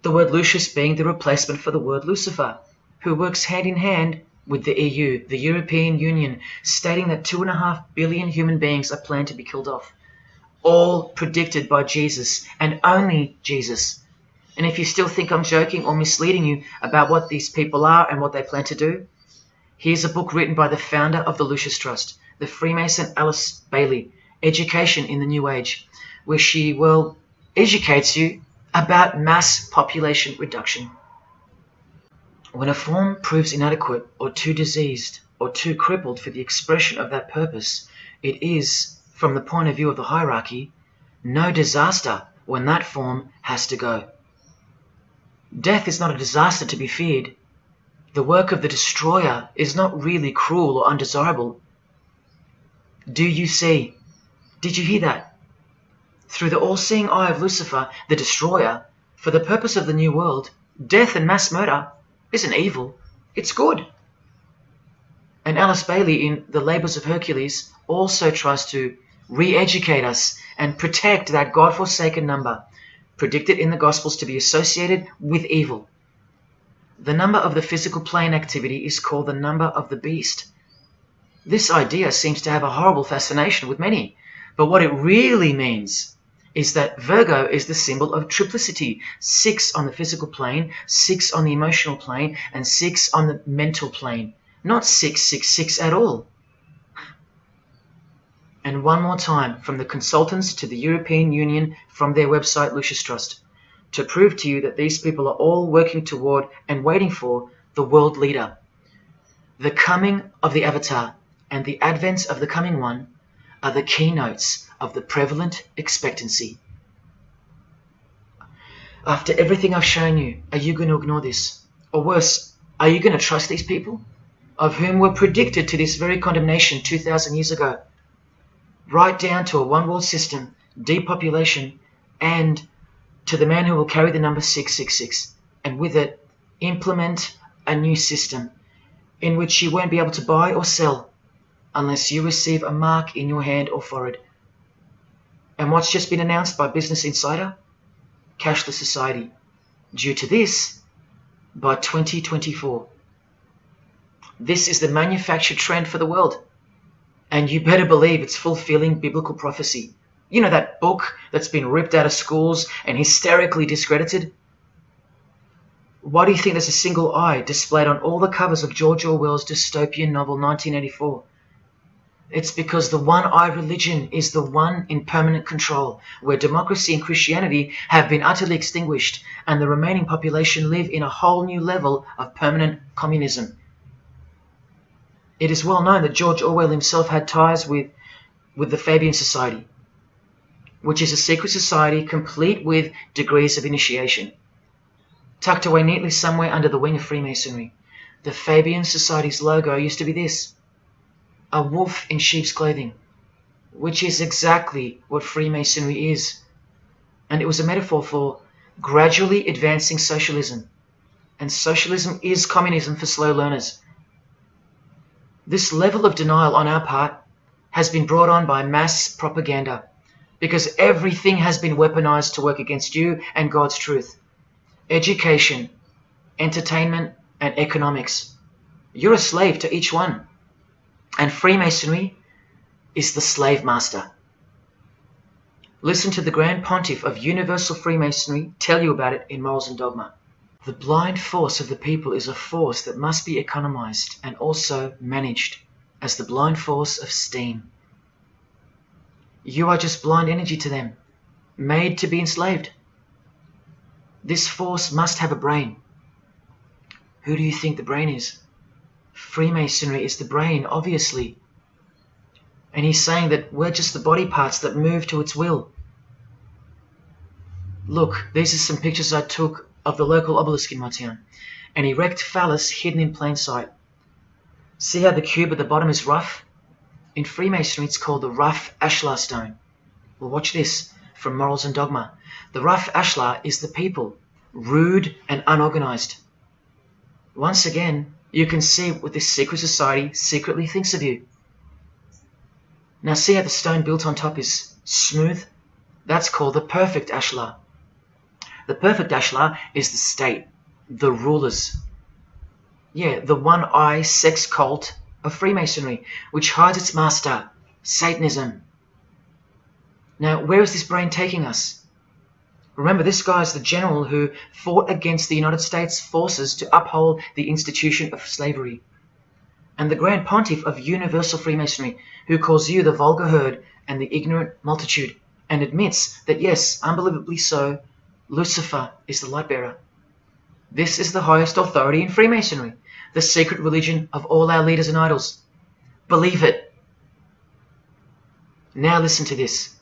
the word Lucius being the replacement for the word Lucifer, who works hand in hand with the EU, the European Union, stating that 2.5 billion human beings are planned to be killed off, all predicted by Jesus and only Jesus. And if you still think I'm joking or misleading you about what these people are and what they plan to do, here's a book written by the founder of the Lucius Trust, the Freemason Alice Bailey, Education in the New Age, where she, well, educates you about mass population reduction. When a form proves inadequate or too diseased or too crippled for the expression of that purpose, it is, from the point of view of the hierarchy, no disaster when that form has to go. Death is not a disaster to be feared. The work of the destroyer is not really cruel or undesirable. Do you see? Did you hear that? Through the all-seeing eye of Lucifer, the destroyer, for the purpose of the new world, death and mass murder isn't evil, it's good. And Alice Bailey in The Labours of Hercules also tries to re-educate us and protect that God-forsaken number, predicted in the Gospels to be associated with evil. The number of the physical plane activity is called the number of the beast. This idea seems to have a horrible fascination with many, but what it really means is that Virgo is the symbol of triplicity, 6 on the physical plane, 6 on the emotional plane, and 6 on the mental plane. not 666 at all. And one more time, from the consultants to the European Union, from their website Lucius Trust, to prove to you that these people are all working toward and waiting for the world leader. The coming of the Avatar and the advent of the coming one are the keynotes of the prevalent expectancy. After everything I've shown you, are you going to ignore this? Or worse, are you going to trust these people, of whom were predicted to this very condemnation 2,000 years ago? Right down to a one-world system, depopulation, and to the man who will carry the number 666, and with it implement a new system in which you won't be able to buy or sell unless you receive a mark in your hand or forehead. And what's just been announced by Business Insider? Cashless society. Due to this, by 2024. This is the manufactured trend for the world. And you better believe it's fulfilling biblical prophecy. You know that book that's been ripped out of schools and hysterically discredited? Why do you think there's a single eye displayed on all the covers of George Orwell's dystopian novel 1984? It's because the one-eye religion is the one in permanent control, where democracy and Christianity have been utterly extinguished, and the remaining population live in a whole new level of permanent communism. It is well known that George Orwell himself had ties with the Fabian Society, which is a secret society complete with degrees of initiation. Tucked away neatly somewhere under the wing of Freemasonry, the Fabian Society's logo used to be this: a wolf in sheep's clothing, which is exactly what Freemasonry is. And it was a metaphor for gradually advancing socialism. And socialism is communism for slow learners. This level of denial on our part has been brought on by mass propaganda, because everything has been weaponized to work against you and God's truth. Education, entertainment, and economics. You're a slave to each one. And Freemasonry is the slave master. Listen to the Grand Pontiff of Universal Freemasonry tell you about it in Morals and Dogma. The blind force of the people is a force that must be economized and also managed as the blind force of steam. You are just blind energy to them, made to be enslaved. This force must have a brain. Who do you think the brain is? Freemasonry is the brain, obviously. And he's saying that we're just the body parts that move to its will. Look, these are some pictures I took of the local obelisk in Altiyan. An erect phallus hidden in plain sight. See how the cube at the bottom is rough? In Freemasonry it's called the rough ashlar stone. Well, watch this from Morals and Dogma. The rough ashlar is the people, rude and unorganized. Once again, you can see what this secret society secretly thinks of you. Now see how the stone built on top is smooth? That's called the perfect ashlar. The perfect ashlar is the state, the rulers. Yeah, the one-eye sex cult of Freemasonry, which hides its master, Satanism. Now, where is this brain taking us? Remember, this guy is the general who fought against the United States forces to uphold the institution of slavery. And the Grand Pontiff of Universal Freemasonry, who calls you the vulgar herd and the ignorant multitude, and admits that, yes, unbelievably so, Lucifer is the light bearer. This is the highest authority in Freemasonry, the secret religion of all our leaders and idols. Believe it. Now listen to this.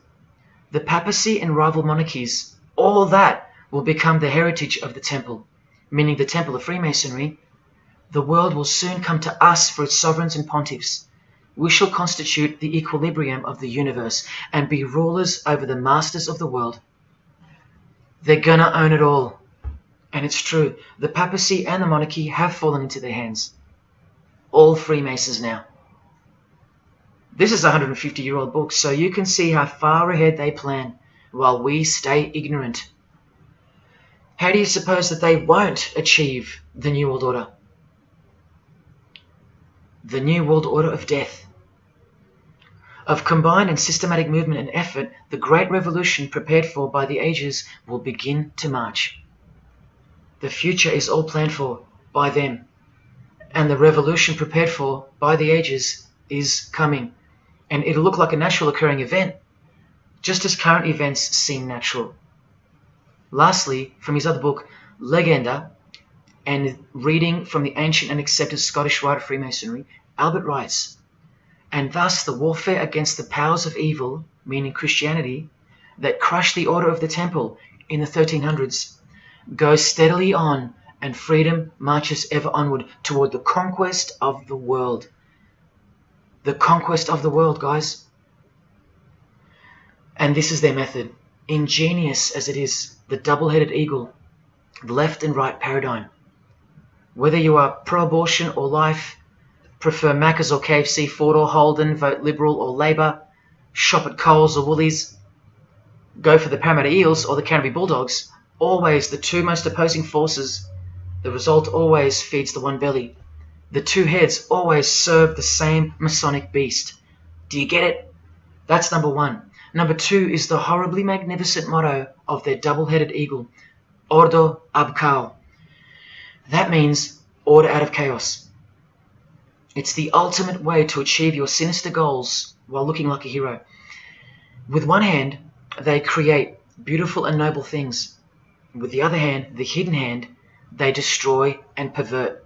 The papacy and rival monarchies, all that will become the heritage of the temple, meaning the temple of Freemasonry. The world will soon come to us for its sovereigns and pontiffs. We shall constitute the equilibrium of the universe and be rulers over the masters of the world. They're gonna own it all. And it's true, the papacy and the monarchy have fallen into their hands. All Freemasons now. This is a 150-year-old book, so you can see how far ahead they plan, while we stay ignorant. How do you suppose that they won't achieve the New World Order? The New World Order of death. Of combined and systematic movement and effort, the great revolution prepared for by the ages will begin to march. The future is all planned for by them, And the revolution prepared for by the ages is coming. And it'll look like a natural occurring event, just as current events seem natural. Lastly, from his other book, Legenda, and reading from the ancient and accepted Scottish writer Freemasonry, Albert writes, "And thus the warfare against the powers of evil, meaning Christianity, that crushed the order of the temple in the 1300s, goes steadily on, and freedom marches ever onward toward the conquest of the world." The conquest of the world, guys. And this is their method. Ingenious as it is, the double-headed eagle, the left and right paradigm. Whether you are pro-abortion or life, prefer Macca's or KFC, Ford or Holden, vote Liberal or Labour, shop at Coles or Woolies, go for the Parramatta Eels or the Canterbury Bulldogs, always the two most opposing forces, the result always feeds the one belly. The two heads always serve the same Masonic beast. Do you get it? That's number one. Number two is the horribly magnificent motto of their double-headed eagle, Ordo ab Chaos. That means order out of chaos. It's the ultimate way to achieve your sinister goals while looking like a hero. With one hand, they create beautiful and noble things. With the other hand, the hidden hand, they destroy and pervert.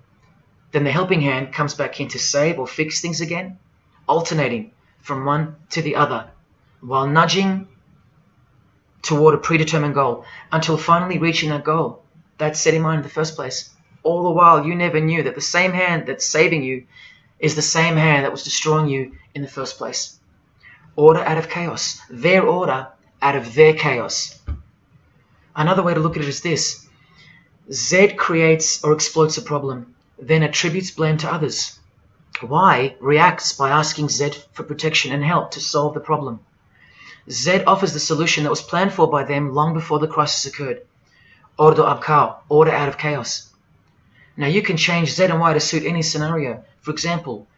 Then the helping hand comes back in to save or fix things again, alternating from one to the other, while nudging toward a predetermined goal, until finally reaching that goal that's set in mind in the first place. All the while, you never knew that the same hand that's saving you is the same hand that was destroying you in the first place. Order out of chaos. Their order out of their chaos. Another way to look at it is this. Z creates or exploits a problem, then attributes blame to others. Y reacts by asking Z for protection and help to solve the problem. Z offers the solution that was planned for by them long before the crisis occurred. Ordo ab Chaos, order out of chaos. Now you can change Z and Y to suit any scenario. For example,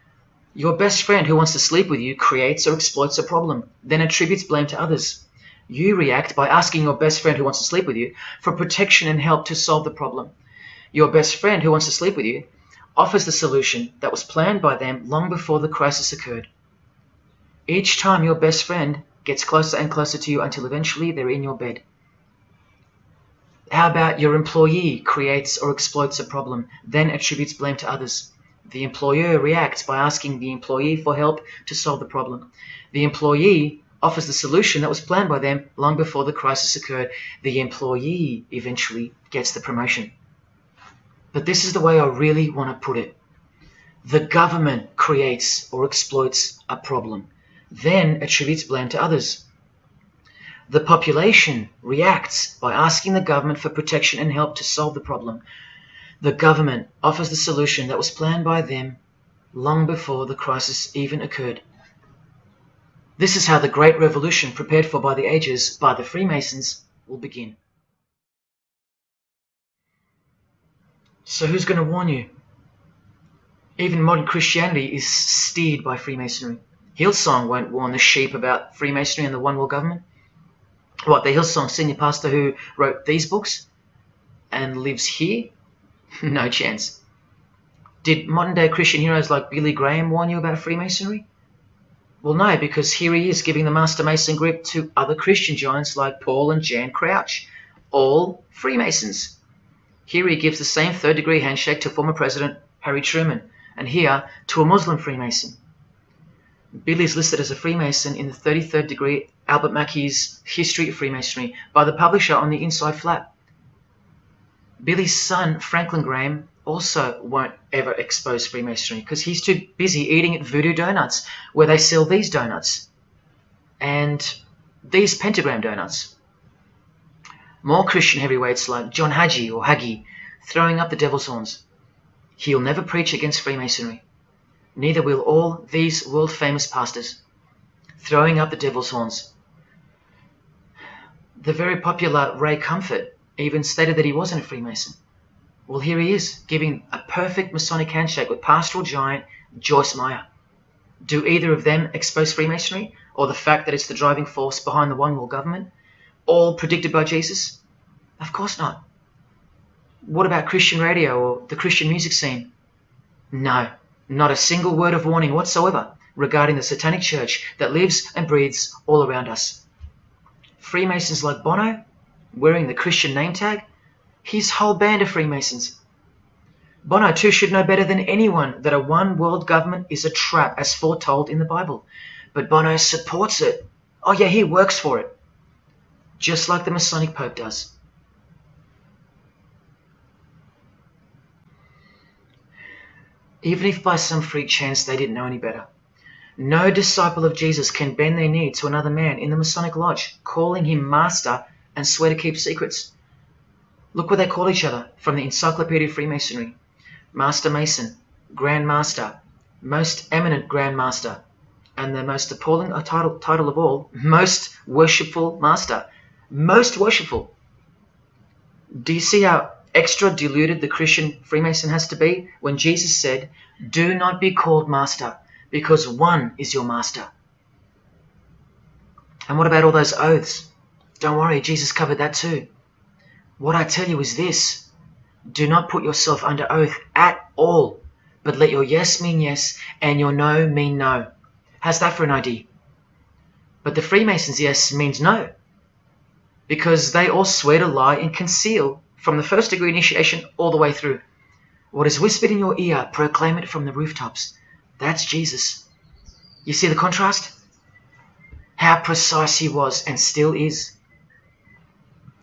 your best friend who wants to sleep with you creates or exploits a problem, then attributes blame to others. You react by asking your best friend who wants to sleep with you for protection and help to solve the problem. Your best friend who wants to sleep with you offers the solution that was planned by them long before the crisis occurred. Each time your best friend gets closer and closer to you until eventually they're in your bed. How about your employee creates or exploits a problem, then attributes blame to others? The employer reacts by asking the employee for help to solve the problem. The employee offers the solution that was planned by them long before the crisis occurred. The employee eventually gets the promotion. But this is the way I really want to put it. The government creates or exploits a problem, then attributes blame to others. The population reacts by asking the government for protection and help to solve the problem. The government offers the solution that was planned by them long before the crisis even occurred. This is how the Great Revolution, prepared for by the ages by the Freemasons, will begin. So who's going to warn you? Even modern Christianity is steered by Freemasonry. Hillsong won't warn the sheep about Freemasonry and the one world government. What, the Hillsong senior pastor who wrote these books and lives here? No chance. Did modern day Christian heroes like Billy Graham warn you about Freemasonry? Well, no, because here he is giving the Master Mason grip to other Christian giants like Paul and Jan Crouch, all Freemasons. Here he gives the same third-degree handshake to former President Harry Truman, and here to a Muslim Freemason. Billy is listed as a Freemason in the 33rd degree Albert Mackey's History of Freemasonry by the publisher on the inside flap. Billy's son, Franklin Graham, also won't ever expose Freemasonry because he's too busy eating at Voodoo Donuts, where they sell these donuts and these pentagram donuts. More Christian heavyweights like John Hagee or Hagee throwing up the devil's horns. He'll never preach against Freemasonry. Neither will all these world-famous pastors throwing up the devil's horns. The very popular Ray Comfort even stated that he wasn't a Freemason. Well, here he is, giving a perfect Masonic handshake with pastoral giant Joyce Meyer. Do either of them expose Freemasonry, or the fact that it's the driving force behind the one world government, all predicted by Jesus? Of course not. What about Christian radio or the Christian music scene? No, not a single word of warning whatsoever regarding the Satanic Church that lives and breathes all around us. Freemasons like Bono, wearing the Christian name tag, his whole band of Freemasons. Bono too should know better than anyone that a one world government is a trap as foretold in the Bible. But Bono supports it. Oh yeah, he works for it. Just like the Masonic Pope does. Even if by some freak chance they didn't know any better. No disciple of Jesus can bend their knee to another man in the Masonic Lodge, calling him master and swear to keep secrets. Look what they call each other from the Encyclopedia of Freemasonry. Master Mason, Grand Master, Most Eminent Grand Master, and the most appalling title of all, Most Worshipful Master. Most worshipful. Do you see how extra diluted the Christian Freemason has to be when Jesus said, "Do not be called master, because one is your master"? And what about all those oaths? Don't worry, Jesus covered that too. What I tell you is this: do not put yourself under oath at all, but let your yes mean yes and your no mean no. How's that for an idea? But the Freemasons' yes means no, because they all swear to lie and conceal from the first degree initiation all the way through. What is whispered in your ear, proclaim it from the rooftops. That's Jesus. You see the contrast? How precise he was and still is.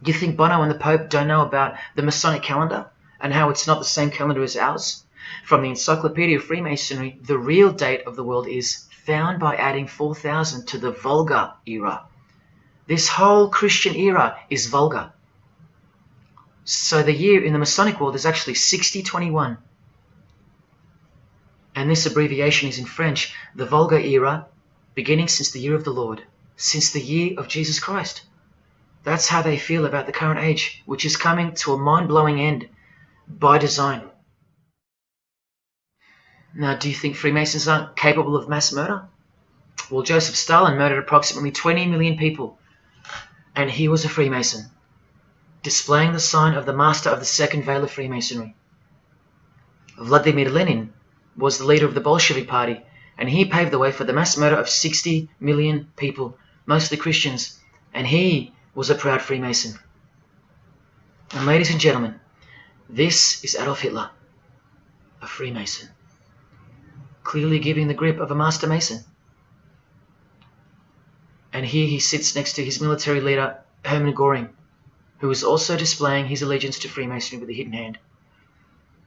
You think Bono and the Pope don't know about the Masonic calendar and how it's not the same calendar as ours? From the Encyclopedia of Freemasonry, the real date of the world is found by adding 4000 to the Vulgar era. This whole Christian era is vulgar. So the year in the Masonic world is actually 6021. And this abbreviation is in French, the Vulgar era, beginning since the year of the Lord, since the year of Jesus Christ. That's how they feel about the current age, which is coming to a mind-blowing end by design. Now, do you think Freemasons aren't capable of mass murder? Well, Joseph Stalin murdered approximately 20 million people, and he was a Freemason, displaying the sign of the master of the second veil of Freemasonry. Vladimir Lenin was the leader of the Bolshevik Party, and he paved the way for the mass murder of 60 million people, mostly Christians, and he was a proud Freemason. And ladies and gentlemen, this is Adolf Hitler, a Freemason, clearly giving the grip of a Master Mason. And here he sits next to his military leader, Hermann Göring, who is also displaying his allegiance to Freemasonry with a hidden hand.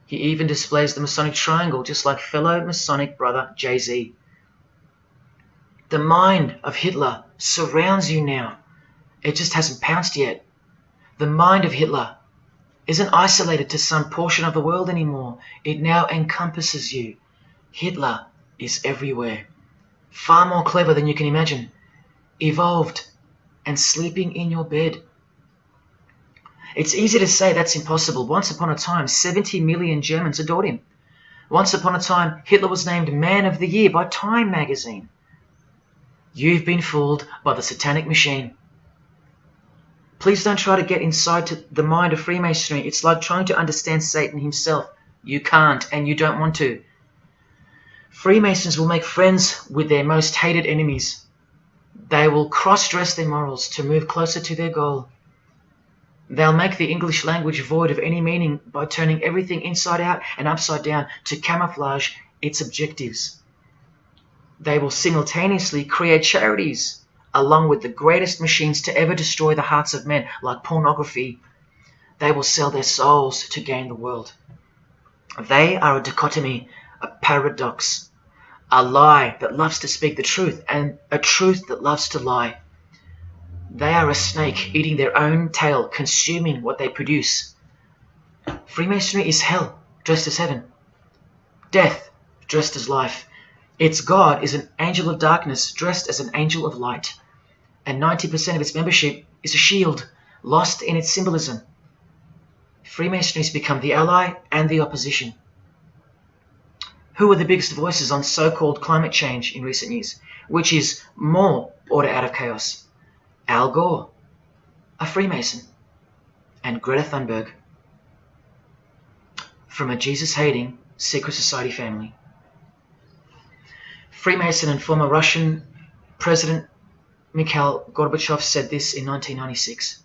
He even displays the Masonic triangle, just like fellow Masonic brother Jay-Z. The mind of Hitler surrounds you now. It just hasn't pounced yet. The mind of Hitler isn't isolated to some portion of the world anymore. It now encompasses you. Hitler is everywhere. Far more clever than you can imagine. Evolved and sleeping in your bed. It's easy to say that's impossible. Once upon a time, 70 million Germans adored him. Once upon a time, Hitler was named Man of the Year by Time magazine. You've been fooled by the satanic machine. Please don't try to get inside to the mind of Freemasonry. It's like trying to understand Satan himself. You can't, and you don't want to. Freemasons will make friends with their most hated enemies. They will cross-dress their morals to move closer to their goal. They'll make the English language void of any meaning by turning everything inside out and upside down to camouflage its objectives. They will simultaneously create charities along with the greatest machines to ever destroy the hearts of men, like pornography. They will sell their souls to gain the world. They are a dichotomy, a paradox, a lie that loves to speak the truth and a truth that loves to lie. They are a snake eating their own tail, consuming what they produce. Freemasonry is hell dressed as heaven, death dressed as life. Its God is an angel of darkness dressed as an angel of light, and 90% of its membership is a shield, lost in its symbolism. Freemasonry has become the ally and the opposition. Who are the biggest voices on so-called climate change in recent years? Which is more order out of chaos? Al Gore, a Freemason, and Greta Thunberg. From a Jesus-hating, secret society family. Freemason and former Russian President Mikhail Gorbachev said this in 1996.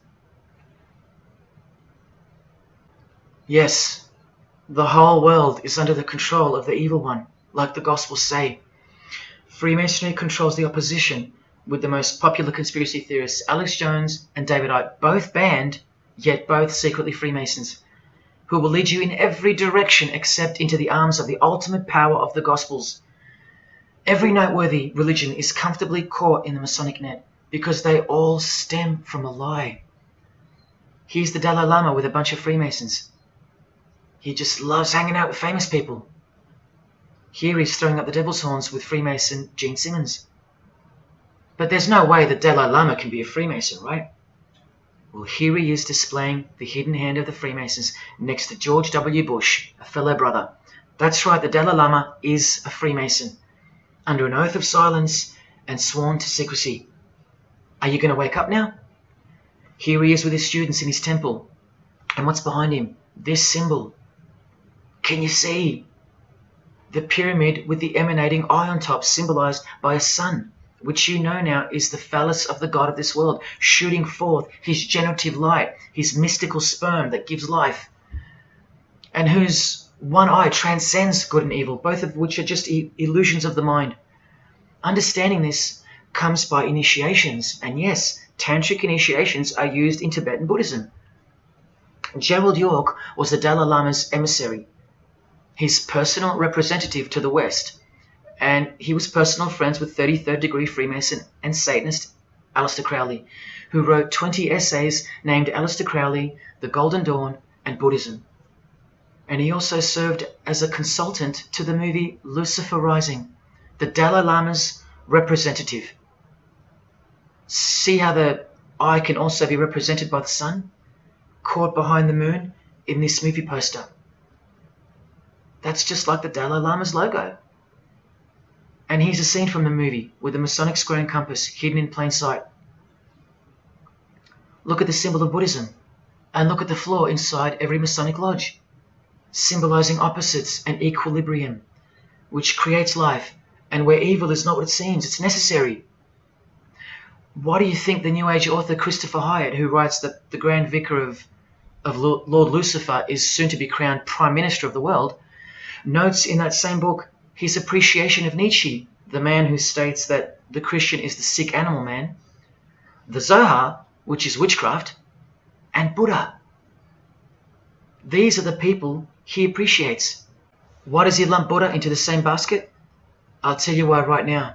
Yes, the whole world is under the control of the evil one, like the Gospels say. Freemasonry controls the opposition, with the most popular conspiracy theorists Alex Jones and David Icke both banned, yet both secretly Freemasons, who will lead you in every direction except into the arms of the ultimate power of the Gospels. Every noteworthy religion is comfortably caught in the Masonic net because they all stem from a lie. Here's the Dalai Lama with a bunch of Freemasons. He just loves hanging out with famous people. Here he's throwing up the devil's horns with Freemason Gene Simmons. But there's no way the Dalai Lama can be a Freemason, right? Well, here he is displaying the hidden hand of the Freemasons next to George W. Bush, a fellow brother. That's right, the Dalai Lama is a Freemason, under an oath of silence and sworn to secrecy. Are you going to wake up now? Here he is with his students in his temple. And what's behind him? This symbol. Can you see? The pyramid with the emanating eye on top, symbolized by a sun, which you know now is the phallus of the god of this world, shooting forth his generative light, his mystical sperm that gives life, and whose one eye transcends good and evil, both of which are just illusions of the mind. Understanding this comes by initiations, and yes, tantric initiations are used in Tibetan Buddhism. Gerald York was the Dalai Lama's emissary, his personal representative to the West, and he was personal friends with 33rd degree Freemason and Satanist Aleister Crowley, who wrote 20 essays named Aleister Crowley, The Golden Dawn, and Buddhism. And he also served as a consultant to the movie Lucifer Rising, the Dalai Lama's representative. See how the eye can also be represented by the sun, caught behind the moon in this movie poster. That's just like the Dalai Lama's logo. And here's a scene from the movie with the Masonic square and compass hidden in plain sight. Look at the symbol of Buddhism, and look at the floor inside every Masonic lodge, symbolizing opposites and equilibrium, which creates life, and where evil is not what it seems, it's necessary. Why do you think the New Age author Christopher Hyatt, who writes that the Grand Vicar of Lord Lucifer is soon to be crowned Prime Minister of the world, notes in that same book his appreciation of Nietzsche, the man who states that the Christian is the sick animal man, the Zohar, which is witchcraft, and Buddha. These are the people he appreciates. Why does he lump Buddha into the same basket? I'll tell you why right now.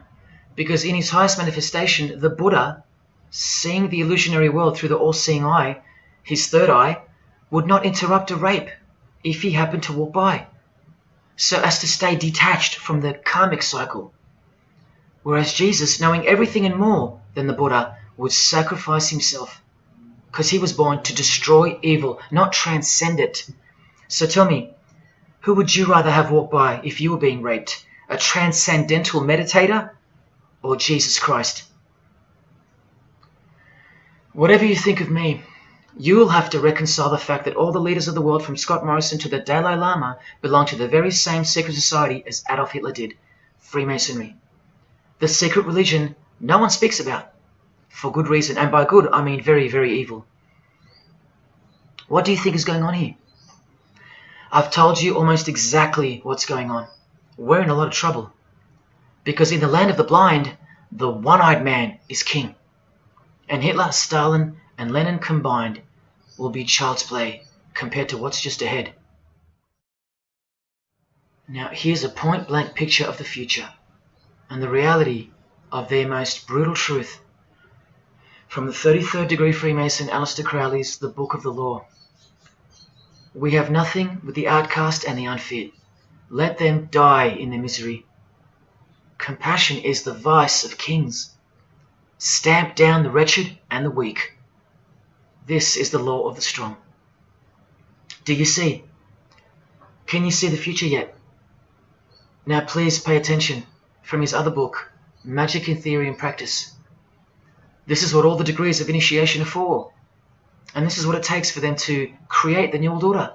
Because in his highest manifestation, the Buddha, seeing the illusionary world through the all-seeing eye, his third eye, would not interrupt a rape if he happened to walk by, so as to stay detached from the karmic cycle. Whereas Jesus, knowing everything and more than the Buddha, would sacrifice himself, because he was born to destroy evil, not transcend it. So tell me, who would you rather have walk by if you were being raped? A transcendental meditator or Jesus Christ? Whatever you think of me, you will have to reconcile the fact that all the leaders of the world, from Scott Morrison to the Dalai Lama, belong to the very same secret society as Adolf Hitler did, Freemasonry. The secret religion no one speaks about, for good reason, and by good I mean very, very evil. What do you think is going on here? I've told you almost exactly what's going on. We're in a lot of trouble, because in the land of the blind, the one-eyed man is king, and Hitler, Stalin, and Lenin combined will be child's play compared to what's just ahead. Now here's a point-blank picture of the future and the reality of their most brutal truth from the 33rd degree Freemason Aleister Crowley's The Book of the Law. We have nothing but the outcast and the unfit. Let them die in their misery. Compassion is the vice of kings. Stamp down the wretched and the weak. This is the law of the strong. Do you see? Can you see the future yet? Now please pay attention from his other book, Magic in Theory and Practice. This is what all the degrees of initiation are for. And this is what it takes for them to create the New World Order.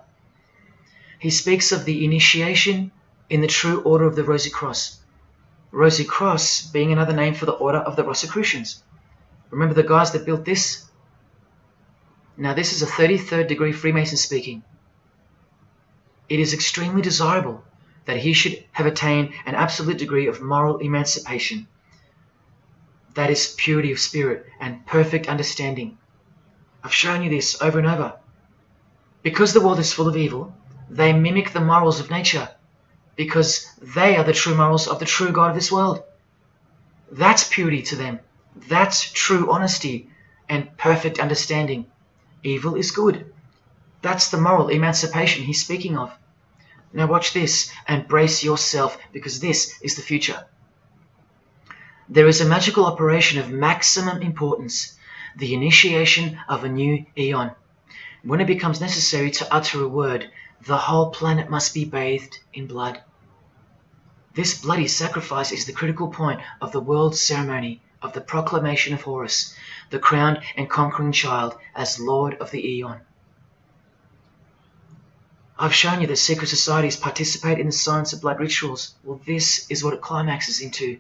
he speaks of the initiation in the true order of the Rosy Cross. Rosy Cross being another name for the order of the Rosicrucians. Remember the guys that built this? Now this is a 33rd degree Freemason speaking. It is extremely desirable that he should have attained an absolute degree of moral emancipation. That is purity of spirit and perfect understanding. I've shown you this over and over. Because the world is full of evil, they mimic the morals of nature, because they are the true morals of the true God of this world. That's purity to them. That's true honesty and perfect understanding. Evil is good. That's the moral emancipation he's speaking of. Now watch this and brace yourself, because this is the future. There is a magical operation of maximum importance, the initiation of a new eon. When it becomes necessary to utter a word, the whole planet must be bathed in blood. This bloody sacrifice is the critical point of the world ceremony of the proclamation of Horus, the crowned and conquering child, as Lord of the Eon. I've shown you that secret societies participate in the science of blood rituals. Well, this is what it climaxes into,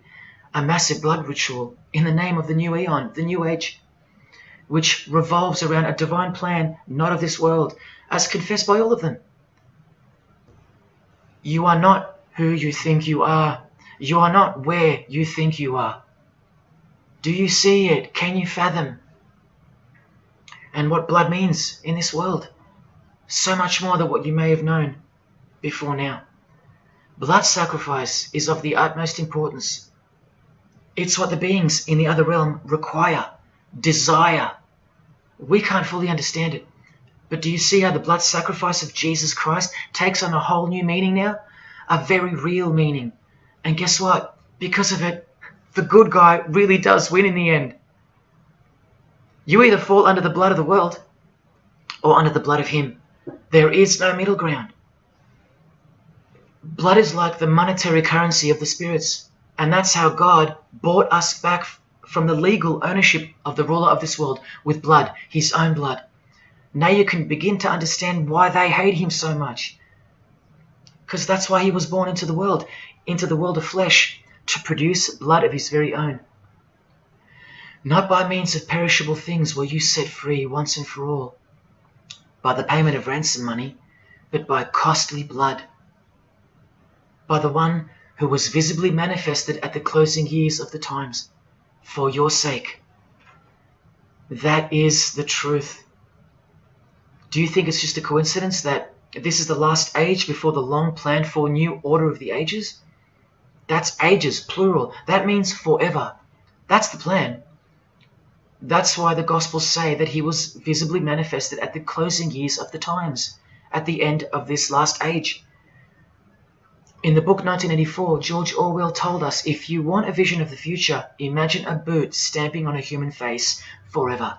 a massive blood ritual in the name of the new Eon, the new age, which revolves around a divine plan not of this world, as confessed by all of them. You are not who you think you are. You are not where you think you are. Do you see it? Can you fathom? And what blood means in this world? So much more than what you may have known before now. Blood sacrifice is of the utmost importance. It's what the beings in the other realm require, desire. We can't fully understand it. But do you see how the blood sacrifice of Jesus Christ takes on a whole new meaning now? A very real meaning. And guess what? Because of it, the good guy really does win in the end. You either fall under the blood of the world or under the blood of him. There is no middle ground. Blood is like the monetary currency of the spirits. And that's how God bought us back from the legal ownership of the ruler of this world with blood, his own blood. Now you can begin to understand why they hate him so much. Because that's why he was born into the world of flesh, to produce blood of his very own. Not by means of perishable things were you set free once and for all, by the payment of ransom money, but by costly blood, by the one who was visibly manifested at the closing years of the times, for your sake. That is the truth. Do you think it's just a coincidence that this is the last age before the long planned for new order of the ages? That's ages, plural. That means forever. That's the plan. That's why the Gospels say that he was visibly manifested at the closing years of the times, at the end of this last age. In the book 1984, George Orwell told us, if you want a vision of the future, imagine a boot stamping on a human face forever.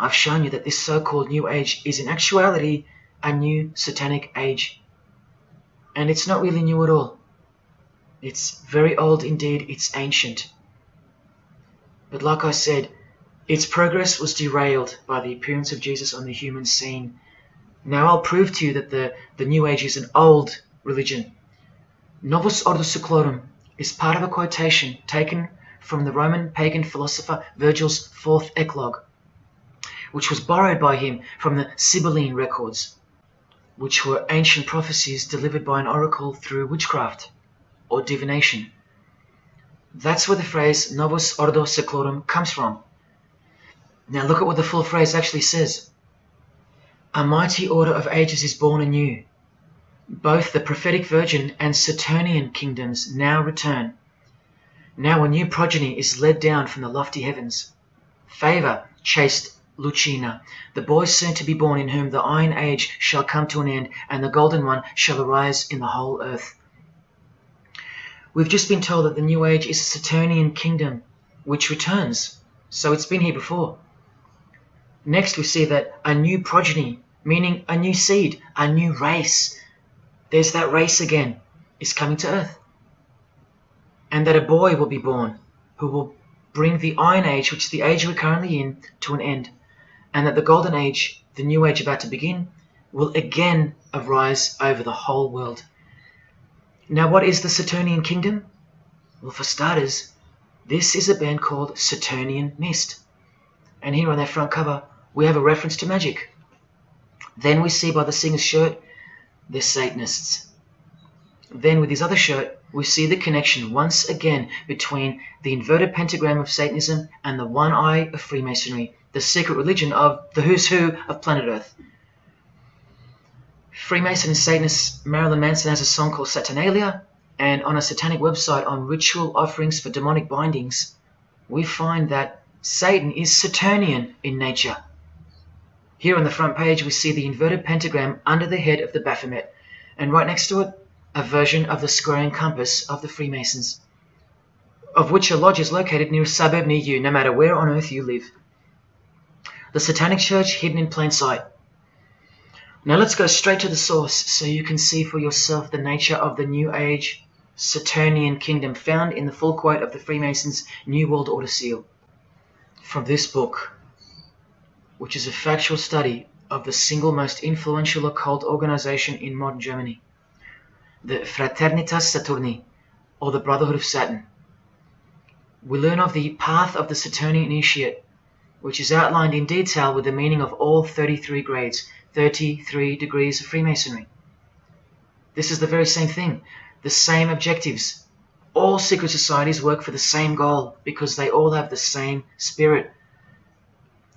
I've shown you that this so-called New Age is in actuality a new Satanic age. And it's not really new at all. It's very old indeed, it's ancient. But like I said, its progress was derailed by the appearance of Jesus on the human scene. Now I'll prove to you that the New Age is an old religion. Novus Ordo Seclorum is part of a quotation taken from the Roman pagan philosopher Virgil's fourth eclogue, which was borrowed by him from the Sibylline records, which were ancient prophecies delivered by an oracle through witchcraft or divination. That's where the phrase Novus Ordo Seclorum comes from. Now look at what the full phrase actually says. A mighty order of ages is born anew. Both the prophetic virgin and Saturnian kingdoms now return. Now a new progeny is led down from the lofty heavens. Favor, chaste Lucina, the boy soon to be born, in whom the iron age shall come to an end, and the golden one shall arise in the whole earth. We've just been told that the New Age is a Saturnian kingdom, which returns, so it's been here before. Next we see that a new progeny, meaning a new seed, a new race, there's that race again, is coming to earth. And that a boy will be born, who will bring the Iron Age, which is the age we're currently in, to an end. And that the Golden Age, the New Age about to begin, will again arise over the whole world. Now, what is the Saturnian kingdom? Well, for starters, this is a band called Saturnian Mist. And here on their front cover, we have a reference to magic. Then we see by the singer's shirt, they're Satanists. Then with his other shirt, we see the connection once again between the inverted pentagram of Satanism and the one eye of Freemasonry, the secret religion of the who's who of planet Earth. Freemason and Satanist Marilyn Manson has a song called Saturnalia, and on a satanic website on ritual offerings for demonic bindings, we find that Satan is Saturnian in nature. Here on the front page, we see the inverted pentagram under the head of the Baphomet, and right next to it, a version of the square and compass of the Freemasons, of which a lodge is located near a suburb near you, no matter where on earth you live. The Satanic Church hidden in plain sight. Now let's go straight to the source so you can see for yourself the nature of the New Age Saturnian kingdom found in the full quote of the Freemasons' New World Order seal. From this book, which is a factual study of the single most influential occult organization in modern Germany, the Fraternitas Saturni, or the Brotherhood of Saturn. We learn of the path of the Saturnian initiate, which is outlined in detail with the meaning of all 33 grades, 33 degrees of Freemasonry. This is the very same thing, the same objectives. All secret societies work for the same goal because they all have the same spirit.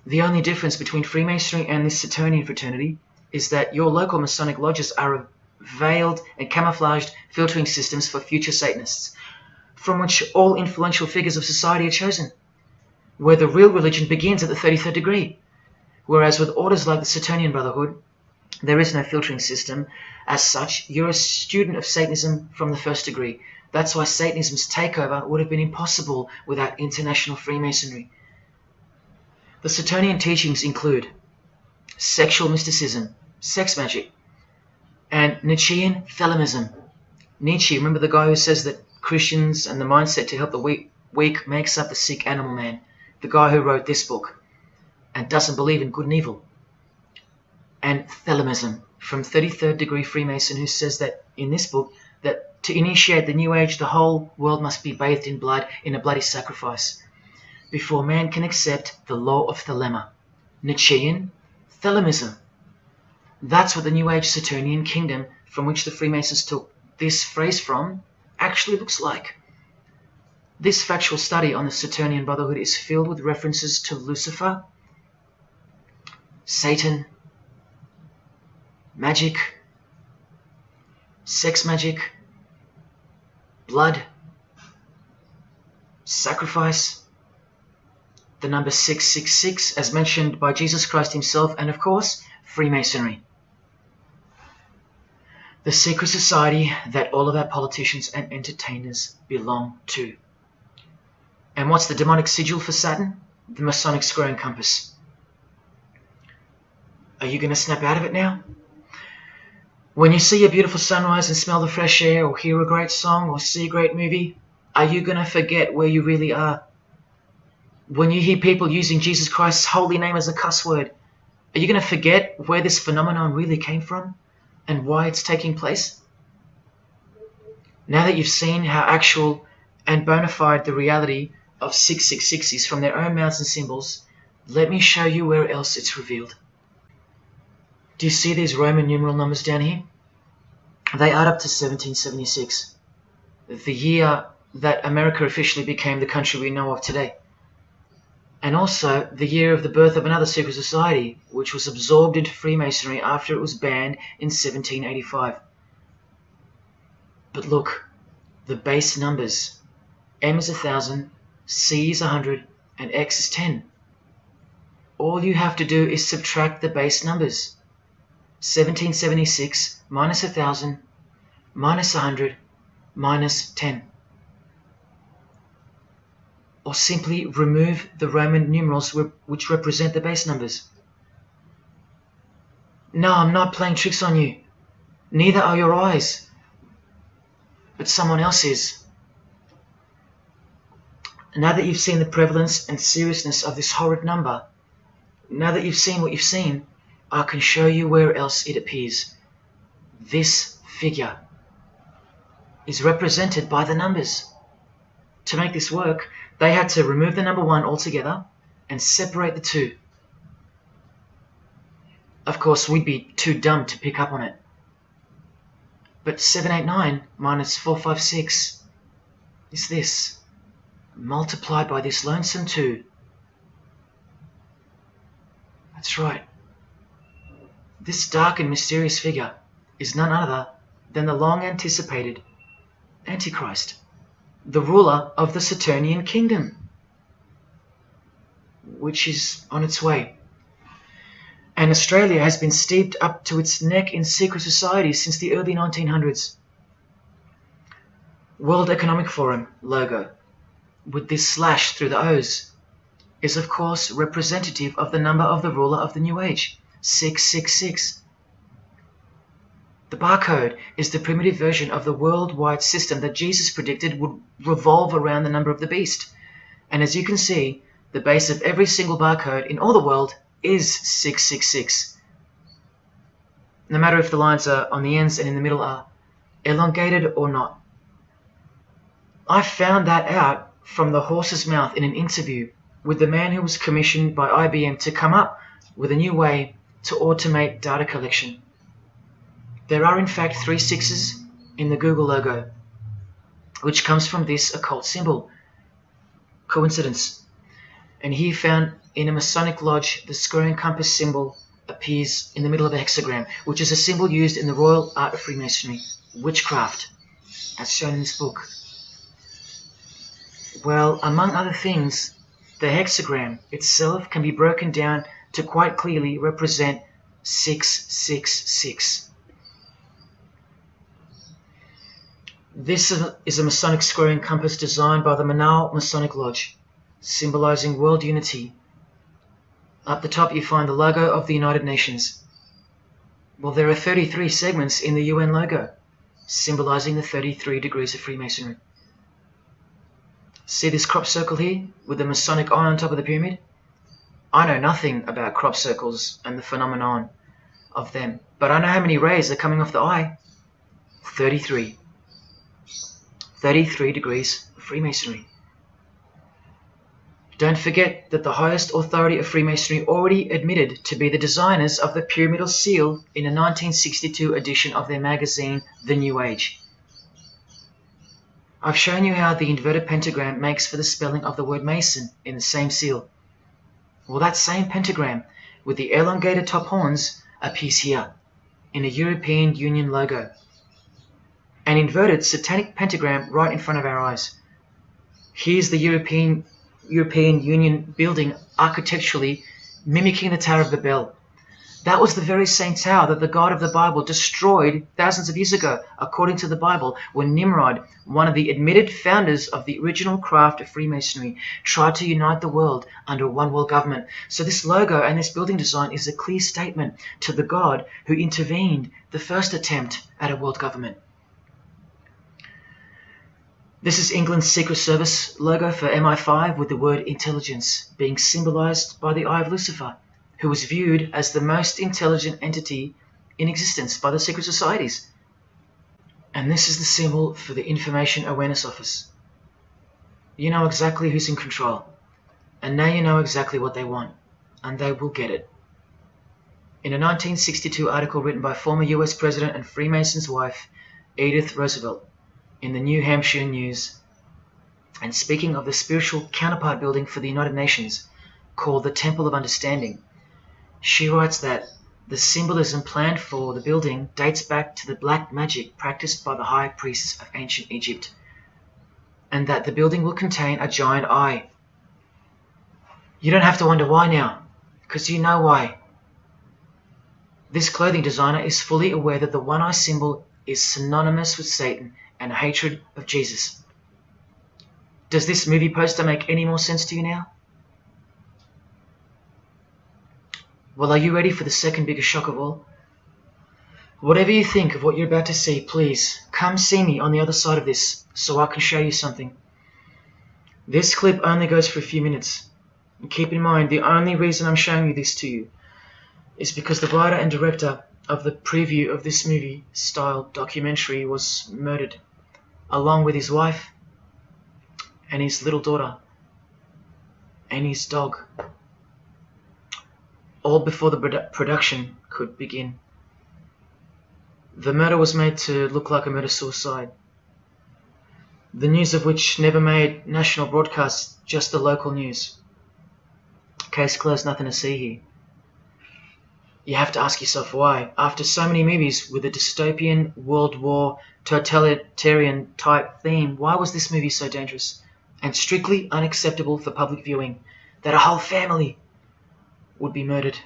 The only difference between Freemasonry and this Saturnian fraternity is that your local Masonic lodges are veiled and camouflaged filtering systems for future Satanists, from which all influential figures of society are chosen, where the real religion begins at the 33rd degree. Whereas with orders like the Saturnian Brotherhood, there is no filtering system. As such, you're a student of Satanism from the first degree. That's why Satanism's takeover would have been impossible without international Freemasonry. The Saturnian teachings include sexual mysticism, sex magic, and Nietzschean Thelemism. Nietzsche, remember the guy who says that Christians and the mindset to help the weak makes up the sick animal man, the guy who wrote this book and doesn't believe in good and evil. And Thelemism from 33rd degree Freemason, who says that in this book that to initiate the New Age, the whole world must be bathed in blood in a bloody sacrifice before man can accept the law of Thelema. Nietzschean Thelemism. That's what the New Age Saturnian kingdom, from which the Freemasons took this phrase from, actually looks like. This factual study on the Saturnian Brotherhood is filled with references to Lucifer, Satan, magic, sex magic, blood, sacrifice, the number 666 as mentioned by Jesus Christ himself, and of course, Freemasonry. The secret society that all of our politicians and entertainers belong to. And what's the demonic sigil for Saturn? The Masonic square and compass. Are you going to snap out of it now? When you see a beautiful sunrise and smell the fresh air, or hear a great song, or see a great movie, are you going to forget where you really are? When you hear people using Jesus Christ's holy name as a cuss word, are you going to forget where this phenomenon really came from and why it's taking place? Now that you've seen how actual and bona fide the reality of 666 is from their own mouths and symbols, let me show you where else it's revealed. Do you see these Roman numeral numbers down here? They add up to 1776, the year that America officially became the country we know of today. And also the year of the birth of another secret society, which was absorbed into Freemasonry after it was banned in 1785. But look, the base numbers. M is 1,000, C is 100, and X is 10. All you have to do is subtract the base numbers. 1776 minus 1,000 minus 100 minus 10. Or simply remove the Roman numerals which represent the base numbers. No, I'm not playing tricks on you. Neither are your eyes. But someone else is. Now that you've seen the prevalence and seriousness of this horrid number, now that you've seen what you've seen, I can show you where else it appears. This figure is represented by the numbers. To make this work, they had to remove the number 1 altogether and separate the 2. Of course, we'd be too dumb to pick up on it. But 789 minus 456 is this, multiplied by this lonesome 2. That's right. This dark and mysterious figure is none other than the long-anticipated Antichrist, the ruler of the Saturnian kingdom, which is on its way. And Australia has been steeped up to its neck in secret societies since the early 1900s. World Economic Forum logo, with this slash through the O's, is of course representative of the number of the ruler of the New Age, 666. The barcode is the primitive version of the worldwide system that Jesus predicted would revolve around the number of the beast. And as you can see, the base of every single barcode in all the world is 666. No matter if the lines are on the ends and in the middle are elongated or not. I found that out from the horse's mouth in an interview with the man who was commissioned by IBM to come up with a new way to automate data collection. There are in fact 3 6s in the Google logo, which comes from this occult symbol. Coincidence? And he found in a Masonic lodge the square and compass symbol appears in the middle of a hexagram, which is a symbol used in the royal art of Freemasonry, Witchcraft, as shown in this book. Well, among other things, the hexagram itself can be broken down to quite clearly represent 666. This is a Masonic square and compass designed by the Penal Masonic Lodge, symbolizing world unity. Up the top you find the logo of the United Nations. Well, there are 33 segments in the UN logo, symbolizing the 33 degrees of Freemasonry. See this crop circle here with the Masonic eye on top of the pyramid? I know nothing about crop circles and the phenomenon of them, but I know how many rays are coming off the eye. 33. 33 degrees of Freemasonry. Don't forget that the highest authority of Freemasonry already admitted to be the designers of the pyramidal seal in a 1962 edition of their magazine, The New Age. I've shown you how the inverted pentagram makes for the spelling of the word Mason in the same seal. Well, that same pentagram with the elongated top horns appears here in a European Union logo. An inverted Satanic pentagram right in front of our eyes. Here's the European Union building architecturally mimicking the Tower of Babel. That was the very same tower that the God of the Bible destroyed thousands of years ago, according to the Bible, when Nimrod, one of the admitted founders of the original craft of Freemasonry, tried to unite the world under one world government. So this logo and this building design is a clear statement to the God who intervened the first attempt at a world government. This is England's Secret Service logo for MI5 with the word intelligence being symbolized by the eye of Lucifer, who was viewed as the most intelligent entity in existence by the secret societies. And this is the symbol for the Information Awareness Office. You know exactly who's in control, and now you know exactly what they want, and they will get it. In a 1962 article written by former US President and Freemason's wife, Edith Roosevelt, in the New Hampshire News, and speaking of the spiritual counterpart building for the United Nations, called the Temple of Understanding, she writes that the symbolism planned for the building dates back to the black magic practiced by the high priests of ancient Egypt, and that the building will contain a giant eye. You don't have to wonder why now, because you know why. This clothing designer is fully aware that the one-eye symbol is synonymous with Satan and a hatred of Jesus. Does this movie poster make any more sense to you now? Well, are you ready for the second biggest shock of all? Whatever you think of what you're about to see, please come see me on the other side of this so I can show you something. This clip only goes for a few minutes. And keep in mind, the only reason I'm showing you this to you is because the writer and director of the preview of this movie-style documentary was murdered, along with his wife and his little daughter and his dog, all before the production could begin. The murder was made to look like a murder-suicide, the news of which never made national broadcasts, just the local news. Case closed, nothing to see here. You have to ask yourself why. After so many movies with a dystopian, World War, totalitarian type theme, why was this movie so dangerous and strictly unacceptable for public viewing that a whole family would be murdered?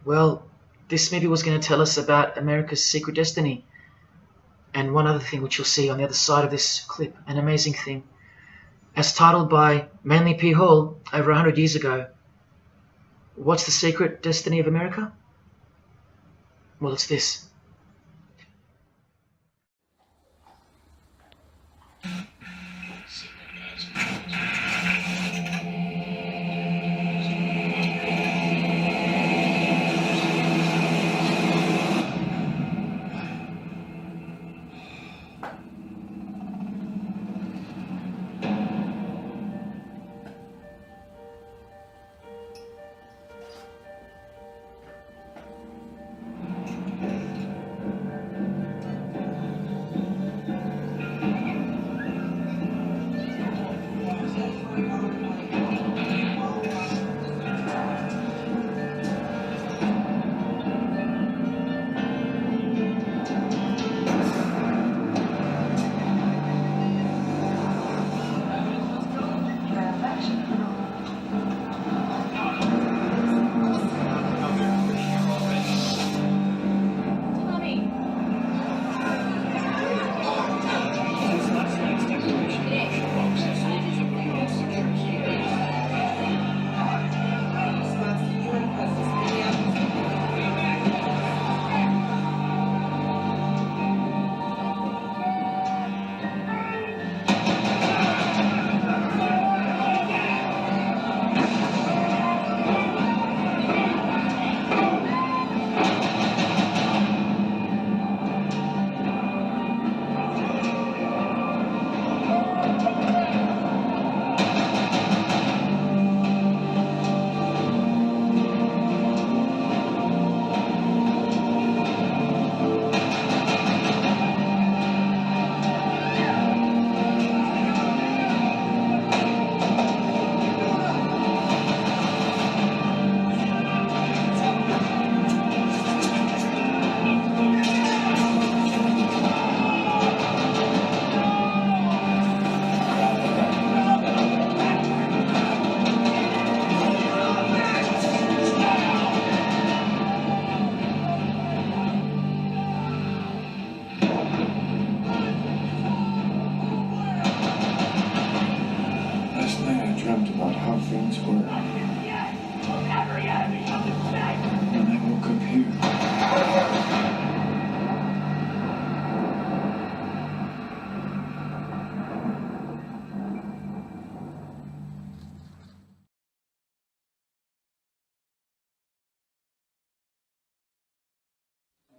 Well, this movie was going to tell us about America's secret destiny. And one other thing which you'll see on the other side of this clip, an amazing thing. As titled by Manly P. Hall over 100 years ago, what's the secret destiny of America? Well, it's this.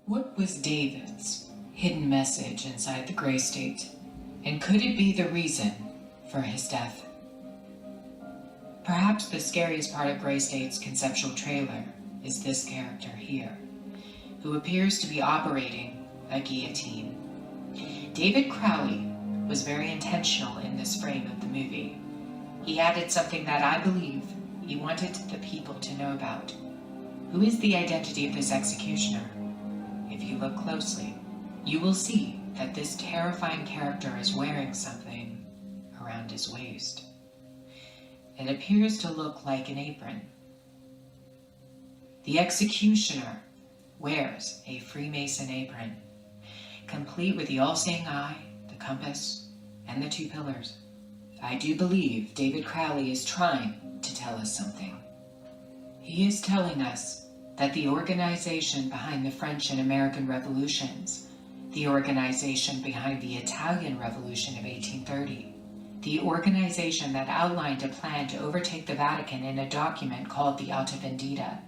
What was David's hidden message inside the Grey State, and could it be the reason for his death? Perhaps the scariest part of Grey State's conceptual trailer is this character here, who appears to be operating a guillotine. David Crowley was very intentional in this frame of the movie. He added something that I believe he wanted the people to know about. Who is the identity of this executioner? If you look closely, you will see that this terrifying character is wearing something around his waist. It appears to look like an apron. The executioner wears a Freemason apron, complete with the all-seeing eye, the compass, and the two pillars. I do believe David Crowley is trying to tell us something. He is telling us that the organization behind the French and American revolutions, the organization behind the Italian Revolution of 1830, the organization that outlined a plan to overtake the Vatican in a document called the Alta Vendita,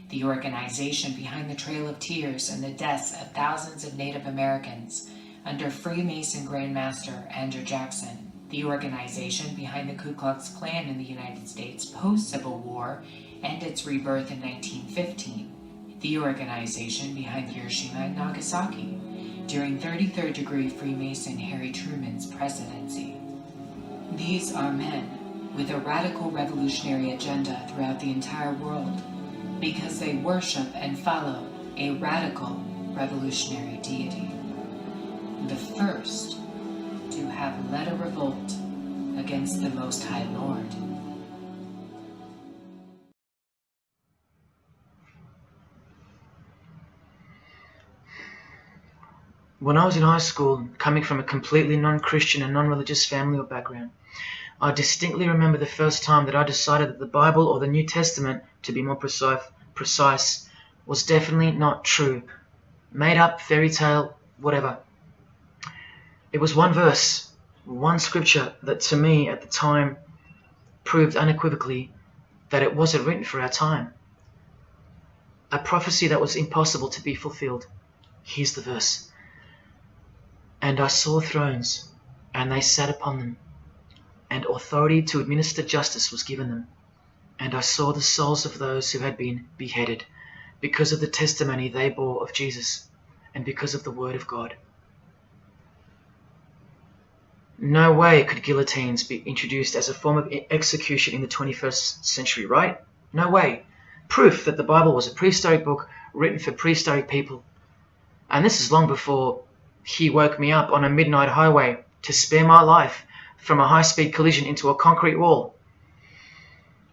the organization behind the Trail of Tears and the deaths of thousands of Native Americans under Freemason Grandmaster Andrew Jackson, the organization behind the Ku Klux Klan in the United States post-Civil War and its rebirth in 1915, the organization behind Hiroshima and Nagasaki during 33rd degree Freemason Harry Truman's presidency. These are men with a radical revolutionary agenda throughout the entire world because they worship and follow a radical revolutionary deity, the first to have led a revolt against the Most High Lord. When I was in high school, coming from a completely non-Christian and non-religious family or background, I distinctly remember the first time that I decided that the Bible or the New Testament, to be more precise, was definitely not true. Made up, fairy tale, whatever. It was one verse, one scripture that to me at the time proved unequivocally that it wasn't written for our time. A prophecy that was impossible to be fulfilled. Here's the verse. And I saw thrones, and they sat upon them, and authority to administer justice was given them. And I saw the souls of those who had been beheaded, because of the testimony they bore of Jesus, and because of the word of God. No way could guillotines be introduced as a form of execution in the 21st century, right? No way. Proof that the Bible was a prehistoric book written for prehistoric people. And this is long before he woke me up on a midnight highway to spare my life from a high-speed collision into a concrete wall.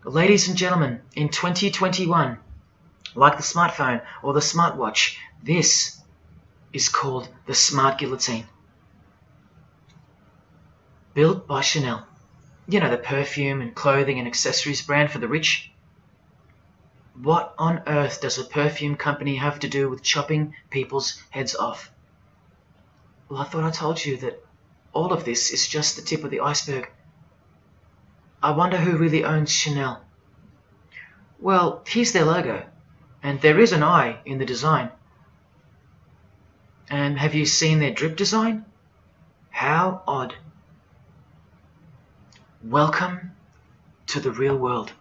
Ladies and gentlemen, in 2021, like the smartphone or the smartwatch, this is called the smart guillotine. Built by Chanel. You know, the perfume and clothing and accessories brand for the rich. What on earth does a perfume company have to do with chopping people's heads off? Well, I thought I told you that all of this is just the tip of the iceberg. I wonder who really owns Chanel. Well, here's their logo, and there is an eye in the design. And have you seen their drip design? How odd. Welcome to the real world.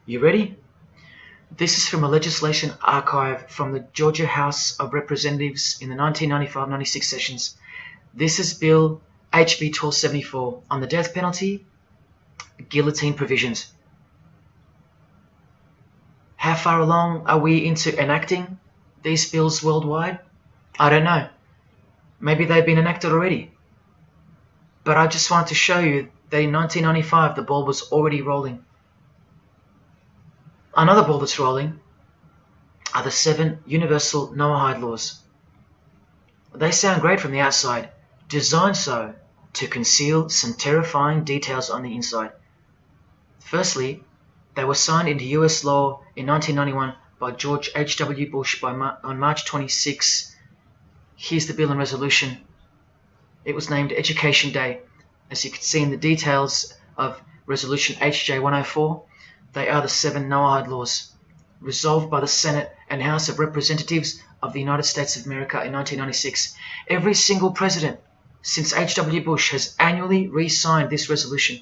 You ready? This is from a legislation archive from the Georgia House of Representatives in the 1995-96 sessions. This is Bill HB 1274 on the death penalty, guillotine provisions. How far along are we into enacting these bills worldwide? I don't know. Maybe they've been enacted already. But I just wanted to show you that in 1995 the ball was already rolling. Another ball that's rolling are the 7 universal Noahide laws. They sound great from the outside, designed so to conceal some terrifying details on the inside. Firstly, they were signed into US law in 1991 by George H.W. Bush on March 26. Here's the bill and resolution. It was named Education Day. As you can see in the details of Resolution HJ 104, they are the 7 Noahide laws, resolved by the Senate and House of Representatives of the United States of America in 1996. Every single president since H.W. Bush has annually re-signed this resolution.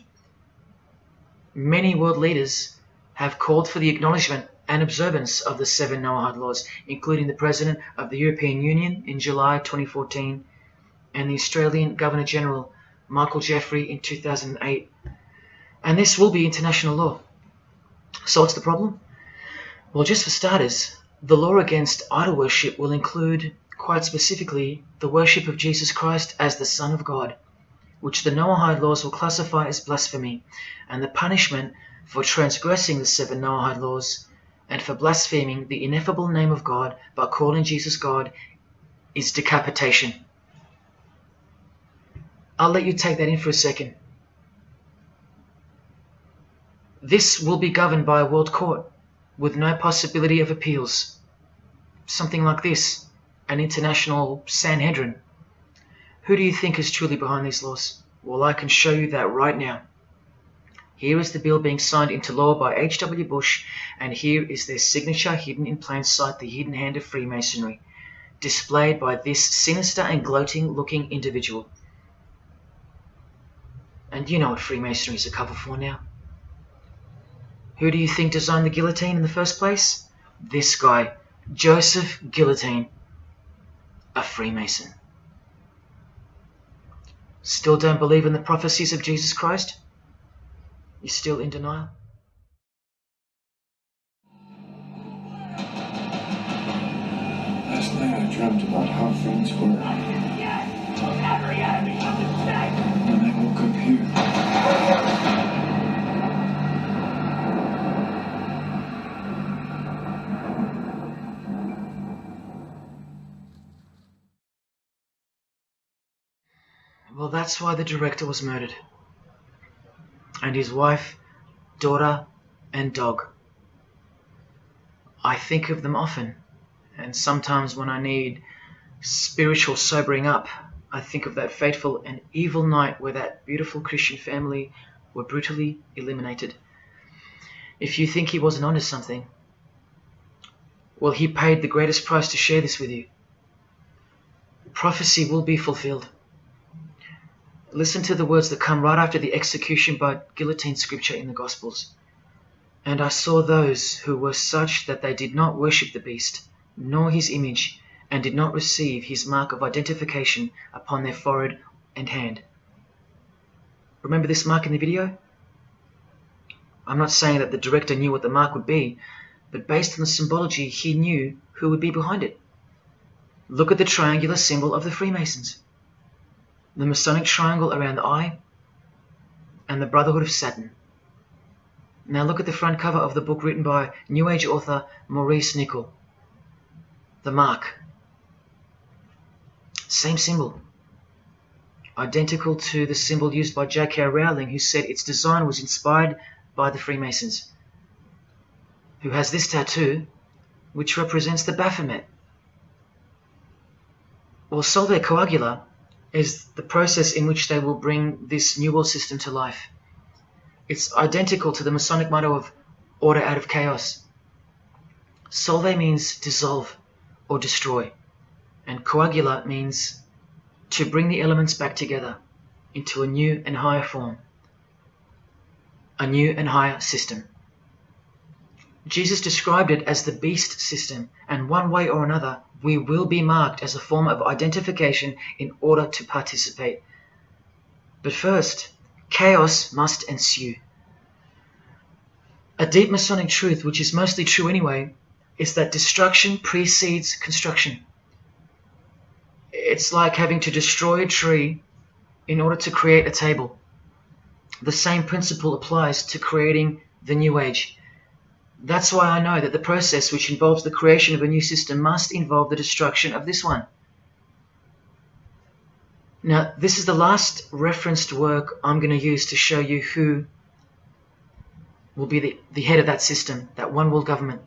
Many world leaders have called for the acknowledgement and observance of the 7 Noahide laws, including the President of the European Union in July 2014 and the Australian Governor-General Michael Jeffrey in 2008. And this will be international law. So what's the problem? Well, just for starters, the law against idol worship will include, quite specifically, the worship of Jesus Christ as the Son of God, which the Noahide laws will classify as blasphemy, and the punishment for transgressing the 7 Noahide laws and for blaspheming the ineffable name of God by calling Jesus God is decapitation. I'll let you take that in for a second. This will be governed by a world court with no possibility of appeals. Something like this, an international Sanhedrin. Who do you think is truly behind these laws? Well, I can show you that right now. Here is the bill being signed into law by H.W. Bush, and here is their signature hidden in plain sight, the hidden hand of Freemasonry, displayed by this sinister and gloating-looking individual. And you know what Freemasonry is a cover for now. Who do you think designed the guillotine in the first place? This guy, Joseph Guillotine, a Freemason. Still don't believe in the prophecies of Jesus Christ? You're still in denial? Last night I dreamt about how things were. And I woke up here. Well, that's why the director was murdered. And his wife, daughter, and dog. I think of them often, and sometimes when I need spiritual sobering up, I think of that fateful and evil night where that beautiful Christian family were brutally eliminated. If you think he wasn't onto something, well, he paid the greatest price to share this with you. Prophecy will be fulfilled. Listen to the words that come right after the execution by guillotine scripture in the Gospels. And I saw those who were such that they did not worship the beast, nor his image, and did not receive his mark of identification upon their forehead and hand. Remember this mark in the video? I'm not saying that the director knew what the mark would be, but based on the symbology, he knew who would be behind it. Look at the triangular symbol of the Freemasons. The Masonic triangle around the eye, and the Brotherhood of Satan. Now look at the front cover of the book written by New Age author Maurice Nicoll. The mark. Same symbol. Identical to the symbol used by J.K. Rowling, who said its design was inspired by the Freemasons. Who has this tattoo, which represents the Baphomet. Well, Solve Coagula is the process in which they will bring this New World system to life. It's identical to the Masonic motto of order out of chaos. Solve means dissolve or destroy, and coagula means to bring the elements back together into a new and higher form, a new and higher system. Jesus described it as the beast system, and one way or another, we will be marked as a form of identification in order to participate. But first, chaos must ensue. A deep Masonic truth, which is mostly true anyway, is that destruction precedes construction. It's like having to destroy a tree in order to create a table. The same principle applies to creating the New Age. That's why I know that the process which involves the creation of a new system must involve the destruction of this one. Now, this is the last referenced work I'm going to use to show you who will be the head of that system, that one world government.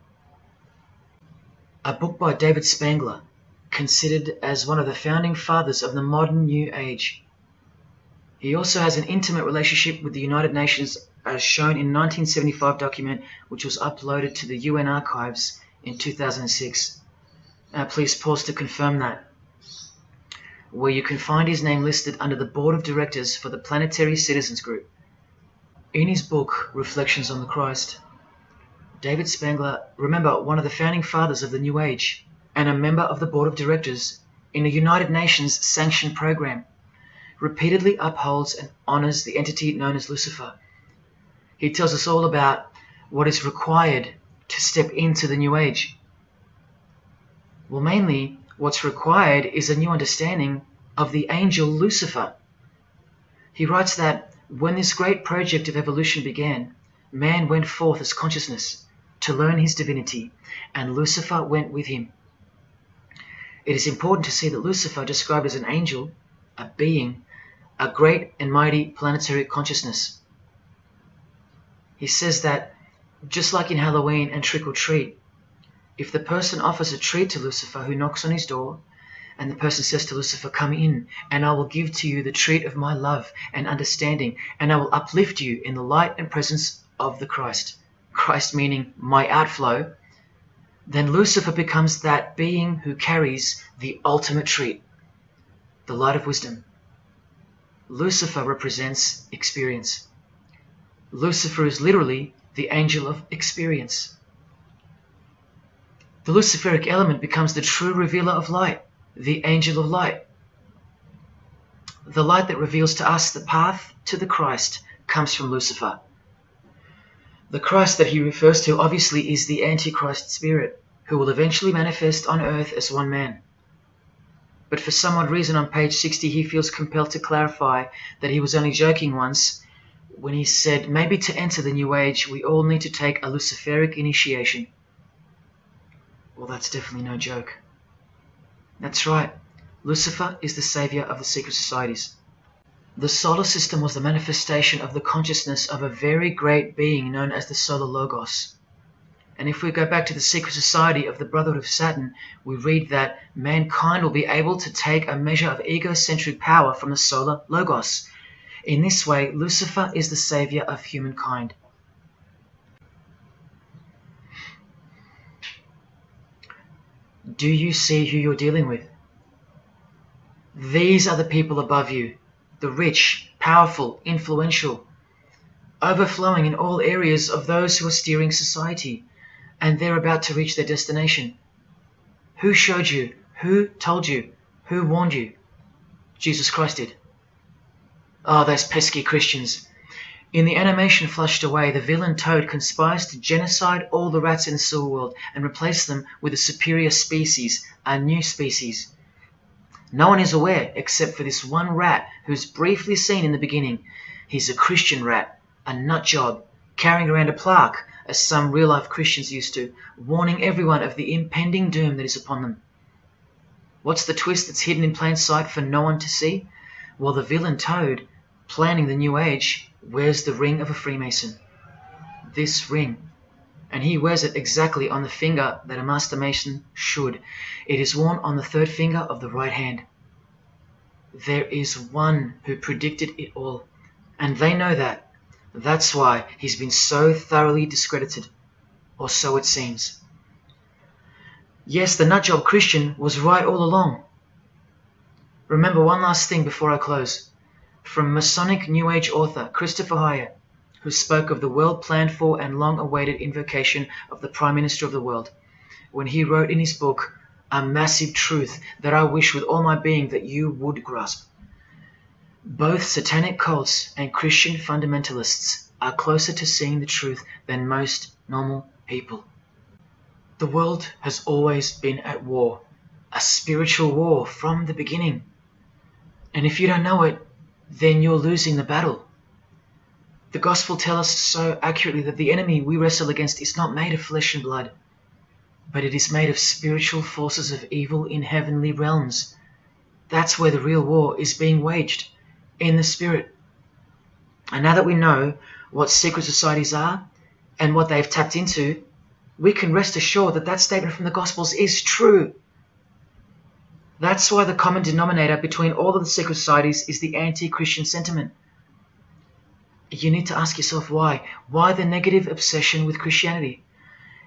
A book by David Spangler, considered as one of the founding fathers of the modern New Age. He also has an intimate relationship with the United Nations, as shown in a 1975 document which was uploaded to the UN archives in 2006. Please pause to confirm that, where you can find his name listed under the Board of Directors for the Planetary Citizens Group. In his book, Reflections on the Christ, David Spangler, remember, one of the founding fathers of the New Age, and a member of the Board of Directors in a United Nations sanctioned program, repeatedly upholds and honors the entity known as Lucifer. He tells us all about what is required to step into the New Age. Well, mainly, what's required is a new understanding of the angel Lucifer. He writes that when this great project of evolution began, man went forth as consciousness to learn his divinity, and Lucifer went with him. It is important to see that Lucifer, described as an angel, a being, a great and mighty planetary consciousness. He says that, just like in Halloween and trick or treat, if the person offers a treat to Lucifer who knocks on his door, And the person says to Lucifer, come in, and I will give to you the treat of my love and understanding, and I will uplift you in the light and presence of the Christ. Christ meaning my outflow. Then Lucifer becomes that being who carries the ultimate treat, the light of wisdom. Lucifer represents experience. Lucifer is literally the angel of experience. The Luciferic element becomes the true revealer of light, the angel of light. The light that reveals to us the path to the Christ comes from Lucifer. The Christ that he refers to obviously is the Antichrist spirit, who will eventually manifest on earth as one man. But for some odd reason on page 60 he feels compelled to clarify that he was only joking once when he said maybe to enter the New Age we all need to take a Luciferic initiation. Well, that's definitely no joke. That's right, Lucifer is the savior of the secret societies. The solar system was the manifestation of the consciousness of a very great being known as the Solar Logos. And if we go back to the secret society of the Brotherhood of Saturn, we read that mankind will be able to take a measure of egocentric power from the Solar Logos. In this way, Lucifer is the savior of humankind. Do you see who you're dealing with? These are the people above you, the rich, powerful, influential, overflowing in all areas of those who are steering society, and they're about to reach their destination. Who showed you? Who told you? Who warned you? Jesus Christ did. Oh, those pesky Christians. In the animation Flushed Away, the villain Toad conspires to genocide all the rats in the sewer world and replace them with a superior species, a new species. No one is aware except for this one rat who's briefly seen in the beginning. He's a Christian rat, a nut job, carrying around a plaque, as some real-life Christians used to, warning everyone of the impending doom that is upon them. What's the twist that's hidden in plain sight for no one to see? Well, the villain Toad, planning the New Age, wears the ring of a Freemason. This ring. And he wears it exactly on the finger that a Master Mason should. It is worn on the third finger of the right hand. There is one who predicted it all, and they know that. That's why he's been so thoroughly discredited, or so it seems. Yes, the nutjob Christian was right all along. Remember one last thing before I close. From Masonic New Age author Christopher Hyatt, who spoke of the well-planned-for and long-awaited invocation of the Prime Minister of the world, when he wrote in his book, a massive truth that I wish with all my being that you would grasp. Both satanic cults and Christian fundamentalists are closer to seeing the truth than most normal people. The world has always been at war, a spiritual war from the beginning. And if you don't know it, then you're losing the battle. The Gospel tells us so accurately that the enemy we wrestle against is not made of flesh and blood, but it is made of spiritual forces of evil in heavenly realms. That's where the real war is being waged, in the spirit. And now that we know what secret societies are and what they've tapped into, we can rest assured that that statement from the Gospels is true. That's why the common denominator between all of the secret societies is the anti-Christian sentiment. You need to ask yourself why. Why the negative obsession with Christianity?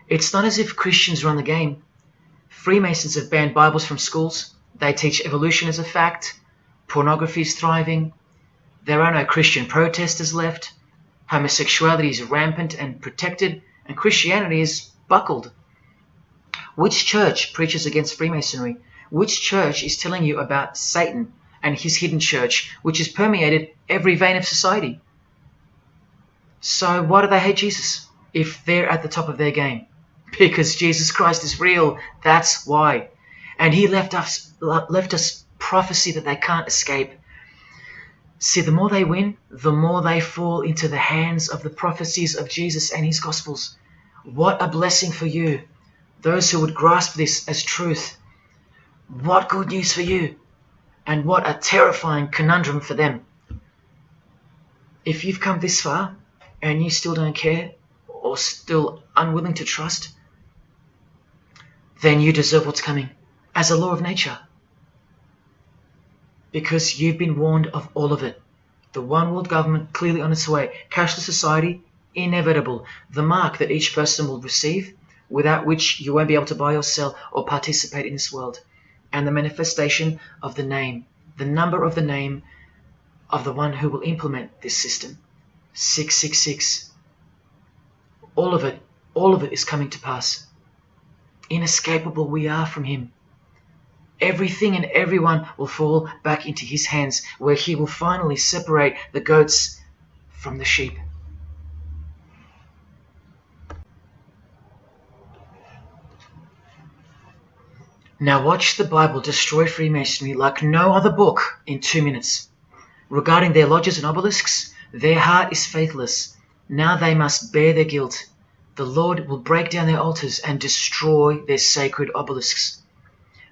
It's not as if Christians run the game. Freemasons have banned Bibles from schools. They teach evolution as a fact. Pornography is thriving. There are no Christian protesters left. Homosexuality is rampant and protected, and Christianity is buckled. Which church preaches against Freemasonry? Which church is telling you about Satan and his hidden church, which has permeated every vein of society? So why do they hate Jesus if they're at the top of their game? Because Jesus Christ is real, that's why. And he left us prophecy that they can't escape. See, the more they win, the more they fall into the hands of the prophecies of Jesus and his Gospels. What a blessing for you, those who would grasp this as truth. What good news for you, and what a terrifying conundrum for them. If you've come this far, and you still don't care, or still unwilling to trust, then you deserve what's coming, as a law of nature. because you've been warned of all of it. The one world government clearly on its way. Cashless society, inevitable. The mark that each person will receive, without which you won't be able to buy or sell or participate in this world. And the manifestation of the name, the number of the name of the one who will implement this system. 666. All of it is coming to pass. Inescapable we are from him. Everything and everyone will fall back into his hands, where he will finally separate the goats from the sheep. Now watch the Bible destroy Freemasonry like no other book in 2 minutes. Regarding their lodges and obelisks, their heart is faithless. Now they must bear their guilt. The Lord will break down their altars and destroy their sacred obelisks.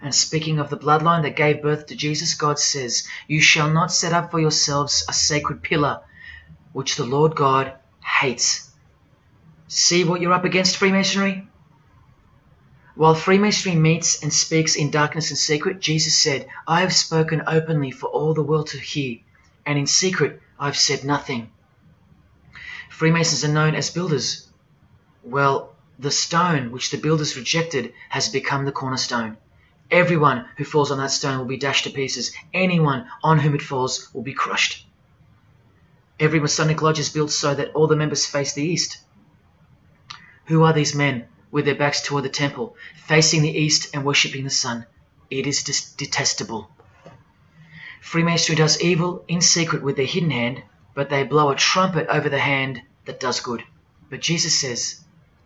And speaking of the bloodline that gave birth to Jesus, God says, "You shall not set up for yourselves a sacred pillar, which the Lord God hates." See what you're up against, Freemasonry? While Freemasonry meets and speaks in darkness and secret, Jesus said, "I have spoken openly for all the world to hear, and in secret I've said nothing." Freemasons are known as builders. Well, the stone which the builders rejected has become the cornerstone. Everyone who falls on that stone will be dashed to pieces. Anyone on whom it falls will be crushed. Every Masonic lodge is built so that all the members face the east. Who are these men with their backs toward the temple, facing the east and worshipping the sun? It is detestable. Freemasonry does evil in secret with their hidden hand, but they blow a trumpet over the hand that does good. But Jesus says,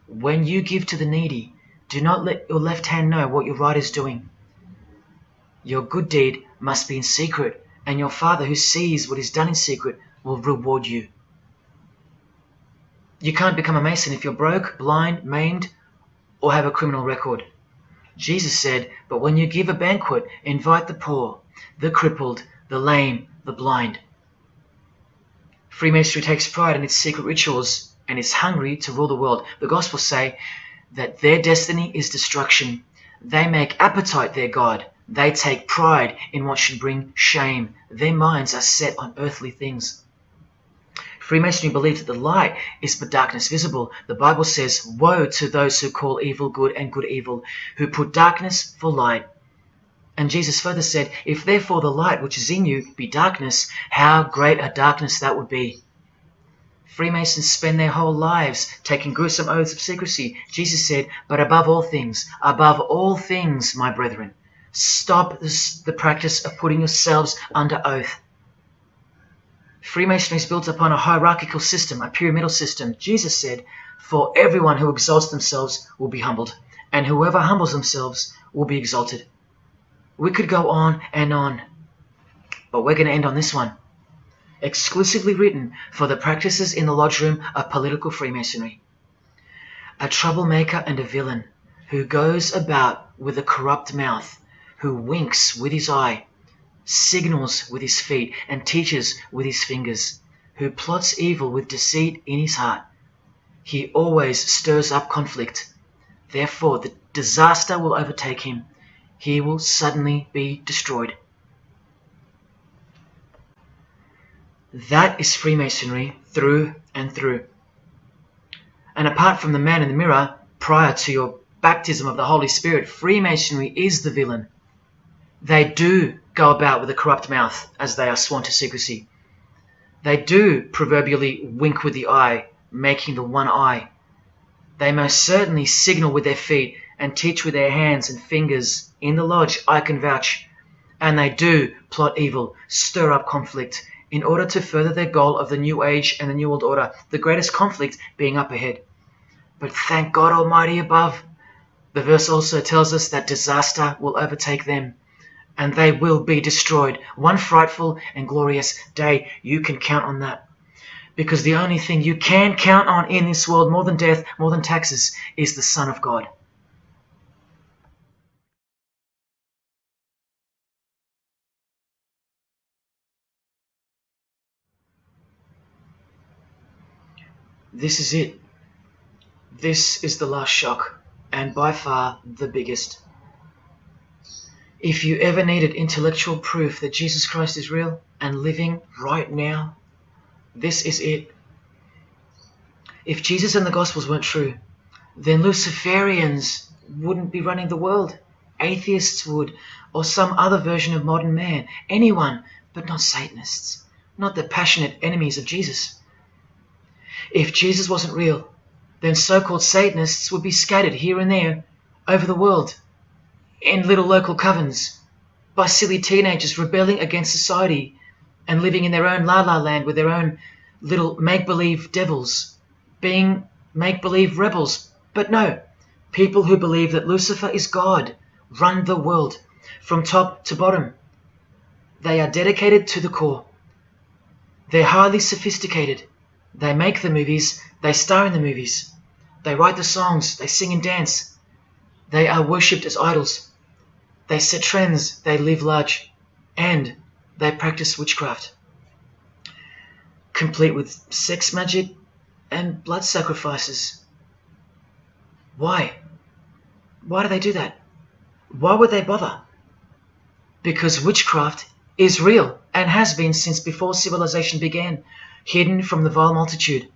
"When you give to the needy, do not let your left hand know what your right is doing. Your good deed must be in secret, and your Father who sees what is done in secret will reward you." You can't become a Mason if you're broke, blind, maimed, or have a criminal record. Jesus said, "But when you give a banquet, invite the poor, the crippled, the lame, the blind." Freemasonry takes pride in its secret rituals and is hungry to rule the world. The Gospels say that their destiny is destruction. They make appetite their God. They take pride in what should bring shame. Their minds are set on earthly things. Freemasonry believes that the light is but darkness visible. The Bible says, "Woe to those who call evil good and good evil, who put darkness for light." And Jesus further said, "If therefore the light which is in you be darkness, how great a darkness that would be." Freemasons spend their whole lives taking gruesome oaths of secrecy. Jesus said, "But above all things, my brethren, stop the practice of putting yourselves under oath." Freemasonry is built upon a hierarchical system, a pyramidal system. Jesus said, "For everyone who exalts themselves will be humbled, and whoever humbles themselves will be exalted." We could go on and on, but we're going to end on this one. Exclusively written for the practices in the lodge room of political Freemasonry. A troublemaker and a villain, who goes about with a corrupt mouth, who winks with his eye, signals with his feet, and teaches with his fingers, who plots evil with deceit in his heart. He always stirs up conflict. Therefore, the disaster will overtake him. He will suddenly be destroyed. That is Freemasonry through and through. And apart from the man in the mirror, prior to your baptism of the Holy Spirit, Freemasonry is the villain. They do go about with a corrupt mouth as they are sworn to secrecy. They do proverbially wink with the eye, making the one eye. They most certainly signal with their feet and teach with their hands and fingers. In the lodge, I can vouch. And they do plot evil, stir up conflict, in order to further their goal of the New Age and the New World Order, the greatest conflict being up ahead. But thank God Almighty above, the verse also tells us that disaster will overtake them, and they will be destroyed. One frightful and glorious day, you can count on that. Because the only thing you can count on in this world, more than death, more than taxes, is the Son of God. This is it. This is the last shock, and by far the biggest. If you ever needed intellectual proof that Jesus Christ is real and living right now, this is it. If Jesus and the Gospels weren't true, then Luciferians wouldn't be running the world. Atheists would, or some other version of modern man. Anyone, but not Satanists, not the passionate enemies of Jesus. If Jesus wasn't real, then so-called Satanists would be scattered here and there over the world in little local covens by silly teenagers rebelling against society and living in their own la-la land with their own little make-believe devils, being make-believe rebels. But no, people who believe that Lucifer is God run the world from top to bottom. They are dedicated to the core. They're highly sophisticated. They make the movies, they star in the movies. They write the songs, they sing and dance. They are worshipped as idols. They set trends, they live large, and they practice witchcraft, complete with sex magic and blood sacrifices. Why? Why do they do that? Why would they bother? Because witchcraft is real and has been since before civilization began, hidden from the vile multitude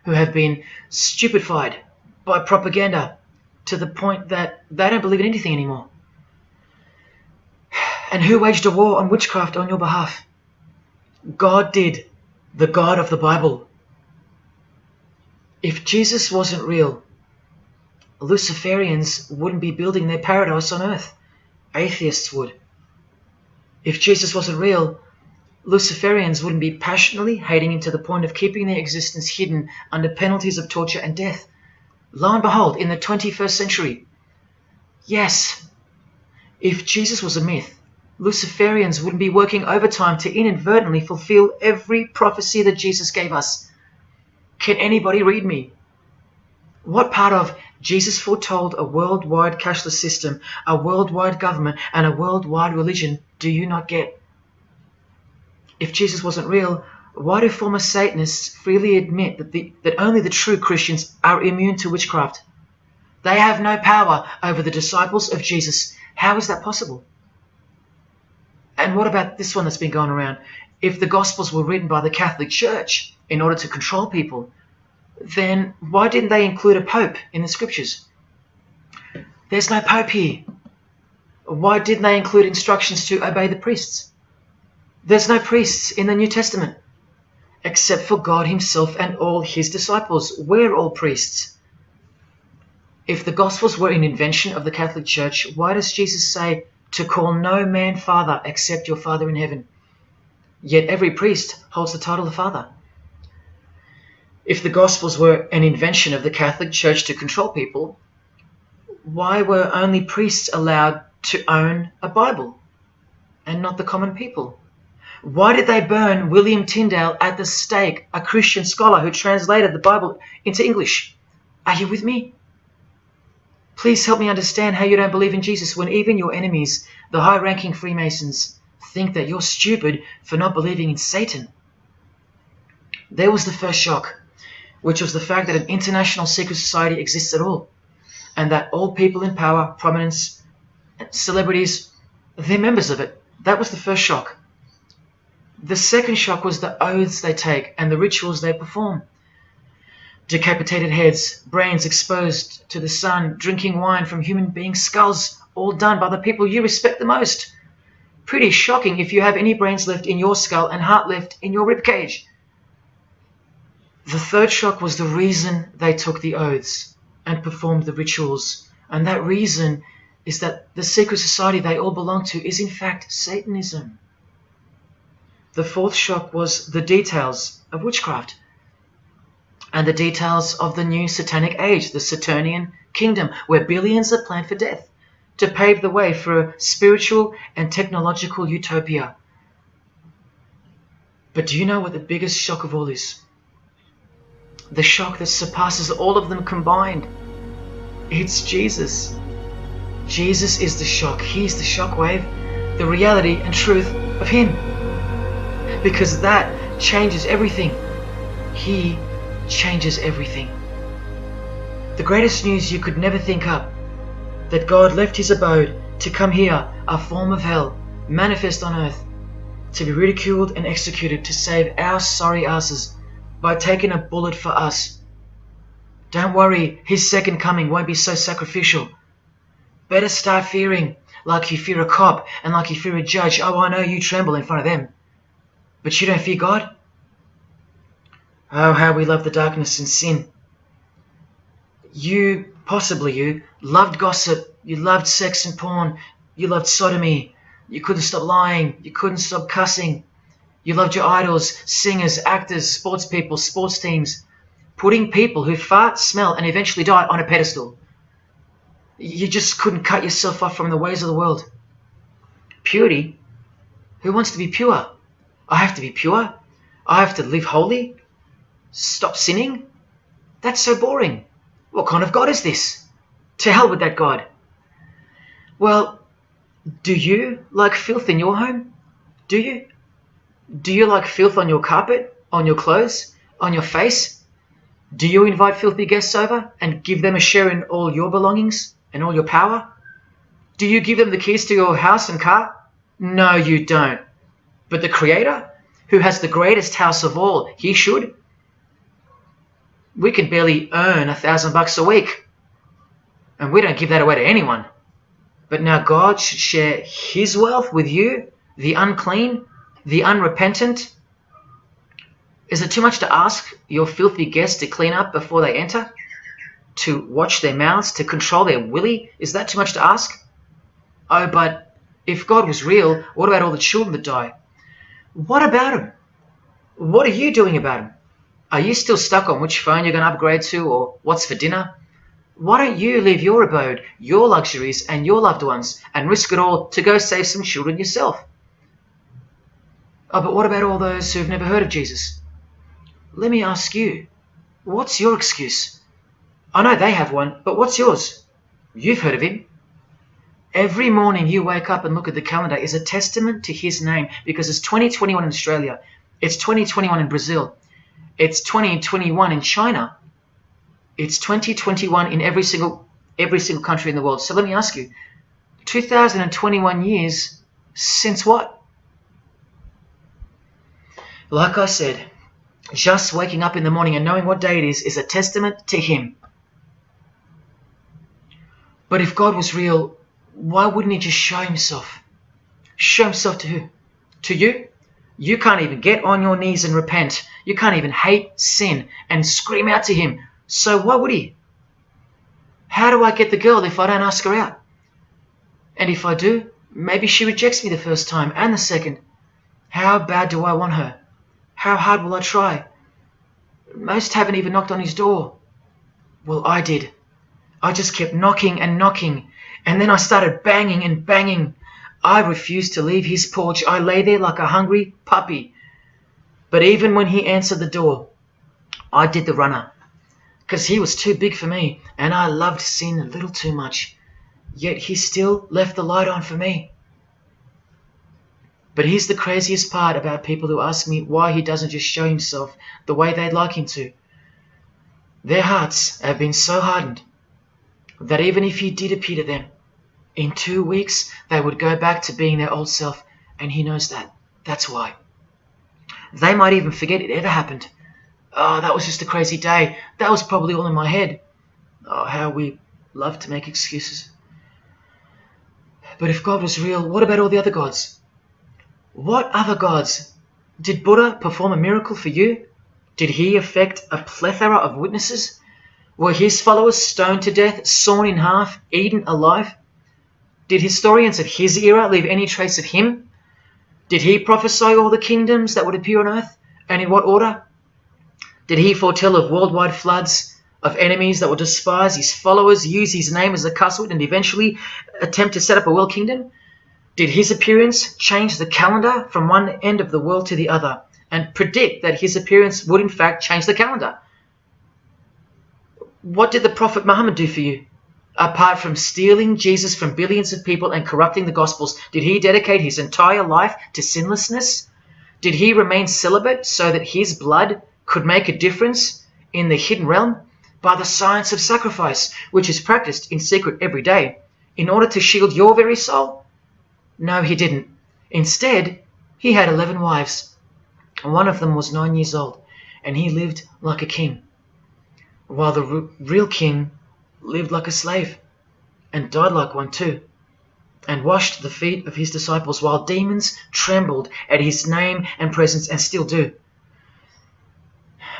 who have been stupefied by propaganda to the point that they don't believe in anything anymore. And who waged a war on witchcraft on your behalf? God did, the God of the Bible. If Jesus wasn't real, Luciferians wouldn't be building their paradise on earth. Atheists would. If Jesus wasn't real, Luciferians wouldn't be passionately hating him to the point of keeping their existence hidden under penalties of torture and death. Lo and behold, in the 21st century. Yes, if Jesus was a myth, Luciferians wouldn't be working overtime to inadvertently fulfill every prophecy that Jesus gave us. Can anybody read me? What part of Jesus foretold a worldwide cashless system, a worldwide government, and a worldwide religion do you not get? If Jesus wasn't real, why do former Satanists freely admit that only the true Christians are immune to witchcraft? They have no power over the disciples of Jesus. How is that possible? And what about this one that's been going around? If the Gospels were written by the Catholic Church in order to control people, then why didn't they include a Pope in the Scriptures? There's no Pope here. Why didn't they include instructions to obey the priests? There's no priests in the New Testament, except for God himself and all his disciples. We're all priests. If the Gospels were an invention of the Catholic Church, why does Jesus say to call no man Father except your Father in heaven? Yet every priest holds the title of Father. If the Gospels were an invention of the Catholic Church to control people, why were only priests allowed to own a Bible and not the common people? Why did they burn William Tyndale at the stake, a Christian scholar who translated the Bible into English? Are you with me? Please help me understand how you don't believe in Jesus when even your enemies, the high-ranking Freemasons, think that you're stupid for not believing in Satan. There was the first shock, which was the fact that an international secret society exists at all, and that all people in power, prominence, celebrities, they're members of it. That was the first shock. The second shock was the oaths they take and the rituals they perform. Decapitated heads, brains exposed to the sun, drinking wine from human beings' skulls, all done by the people you respect the most. Pretty shocking if you have any brains left in your skull and heart left in your ribcage. The third shock was the reason they took the oaths and performed the rituals. And that reason is that the secret society they all belong to is in fact Satanism. The fourth shock was the details of witchcraft and the details of the new Satanic age, the Saturnian kingdom, where billions are planned for death to pave the way for a spiritual and technological utopia. But do you know what the biggest shock of all is? The shock that surpasses all of them combined. It's Jesus. Jesus is the shock. He's the shockwave, the reality and truth of him. Because that changes everything. He changes everything. The greatest news you could never think up, that God left his abode to come here a form of hell, manifest on earth, to be ridiculed and executed to save our sorry asses by taking a bullet for us. Don't worry, his second coming won't be so sacrificial. Better start fearing like you fear a cop and like you fear a judge. Oh, I know you tremble in front of them. But you don't fear God? Oh, how we love the darkness and sin. Possibly you, loved gossip, you loved sex and porn, you loved sodomy, you couldn't stop lying, you couldn't stop cussing, you loved your idols, singers, actors, sports people, sports teams, putting people who fart, smell and eventually die on a pedestal. You just couldn't cut yourself off from the ways of the world. Purity? Who wants to be pure? I have to be pure? I have to live holy? Stop sinning? That's so boring. What kind of God is this? To hell with that God. Well, do you like filth in your home? Do you? Do you like filth on your carpet, on your clothes, on your face? Do you invite filthy guests over and give them a share in all your belongings and all your power? Do you give them the keys to your house and car? No, you don't. But the Creator, who has the greatest house of all, he should. We can barely earn $1,000 a week, and we don't give that away to anyone. But now God should share his wealth with you, the unclean, the unrepentant. Is it too much to ask your filthy guests to clean up before they enter? To watch their mouths, to control their willy? Is that too much to ask? Oh, but if God was real, what about all the children that die? What about them? What are you doing about them? Are you still stuck on which phone you're going to upgrade to or what's for dinner? Why don't you leave your abode, your luxuries and your loved ones and risk it all to go save some children yourself? Oh, but what about all those who've never heard of Jesus? Let me ask you, what's your excuse? I know they have one, but what's yours? You've heard of him. Every morning you wake up and look at the calendar is a testament to his name, because it's 2021 in Australia, it's 2021 in Brazil, it's 2021 in China, it's 2021 in every single country in the world. So let me ask you, 2021 years since what? Like I said, just waking up in the morning and knowing what day it is a testament to him. But if God was real, why wouldn't he just show himself? Show himself to who? To you? You can't even get on your knees and repent. You can't even hate sin and scream out to him. So why would he? How do I get the girl if I don't ask her out? And if I do, maybe she rejects me the first time and the second. How bad do I want her? How hard will I try? Most haven't even knocked on his door. Well, I did. I just kept knocking and knocking, and then I started banging and banging. I refused to leave his porch. I lay there like a hungry puppy. But even when he answered the door, I did the runner, because he was too big for me, and I loved sin a little too much. Yet he still left the light on for me. But here's the craziest part about people who ask me why he doesn't just show himself the way they'd like him to. Their hearts have been so hardened that even if he did appear to them, in 2 weeks they would go back to being their old self, and he knows that. That's why. They might even forget it ever happened. Oh, that was just a crazy day. That was probably all in my head. Oh, how we love to make excuses. But if God was real, what about all the other gods? What other gods? Did Buddha perform a miracle for you? Did he affect a plethora of witnesses? Were his followers stoned to death, sawn in half, eaten alive? Did historians of his era leave any trace of him? Did he prophesy all the kingdoms that would appear on earth, and in what order? Did he foretell of worldwide floods, of enemies that would despise his followers, use his name as a cuss word, and eventually attempt to set up a world kingdom? Did his appearance change the calendar from one end of the world to the other, and predict that his appearance would in fact change the calendar? What did the Prophet Muhammad do for you? Apart from stealing Jesus from billions of people and corrupting the Gospels, did he dedicate his entire life to sinlessness? Did he remain celibate so that his blood could make a difference in the hidden realm by the science of sacrifice, which is practiced in secret every day, in order to shield your very soul? No, he didn't. Instead, he had 11 wives. One of them was 9 years old, and he lived like a king, while the real king lived like a slave, and died like one too, and washed the feet of his disciples, while demons trembled at his name and presence, and still do.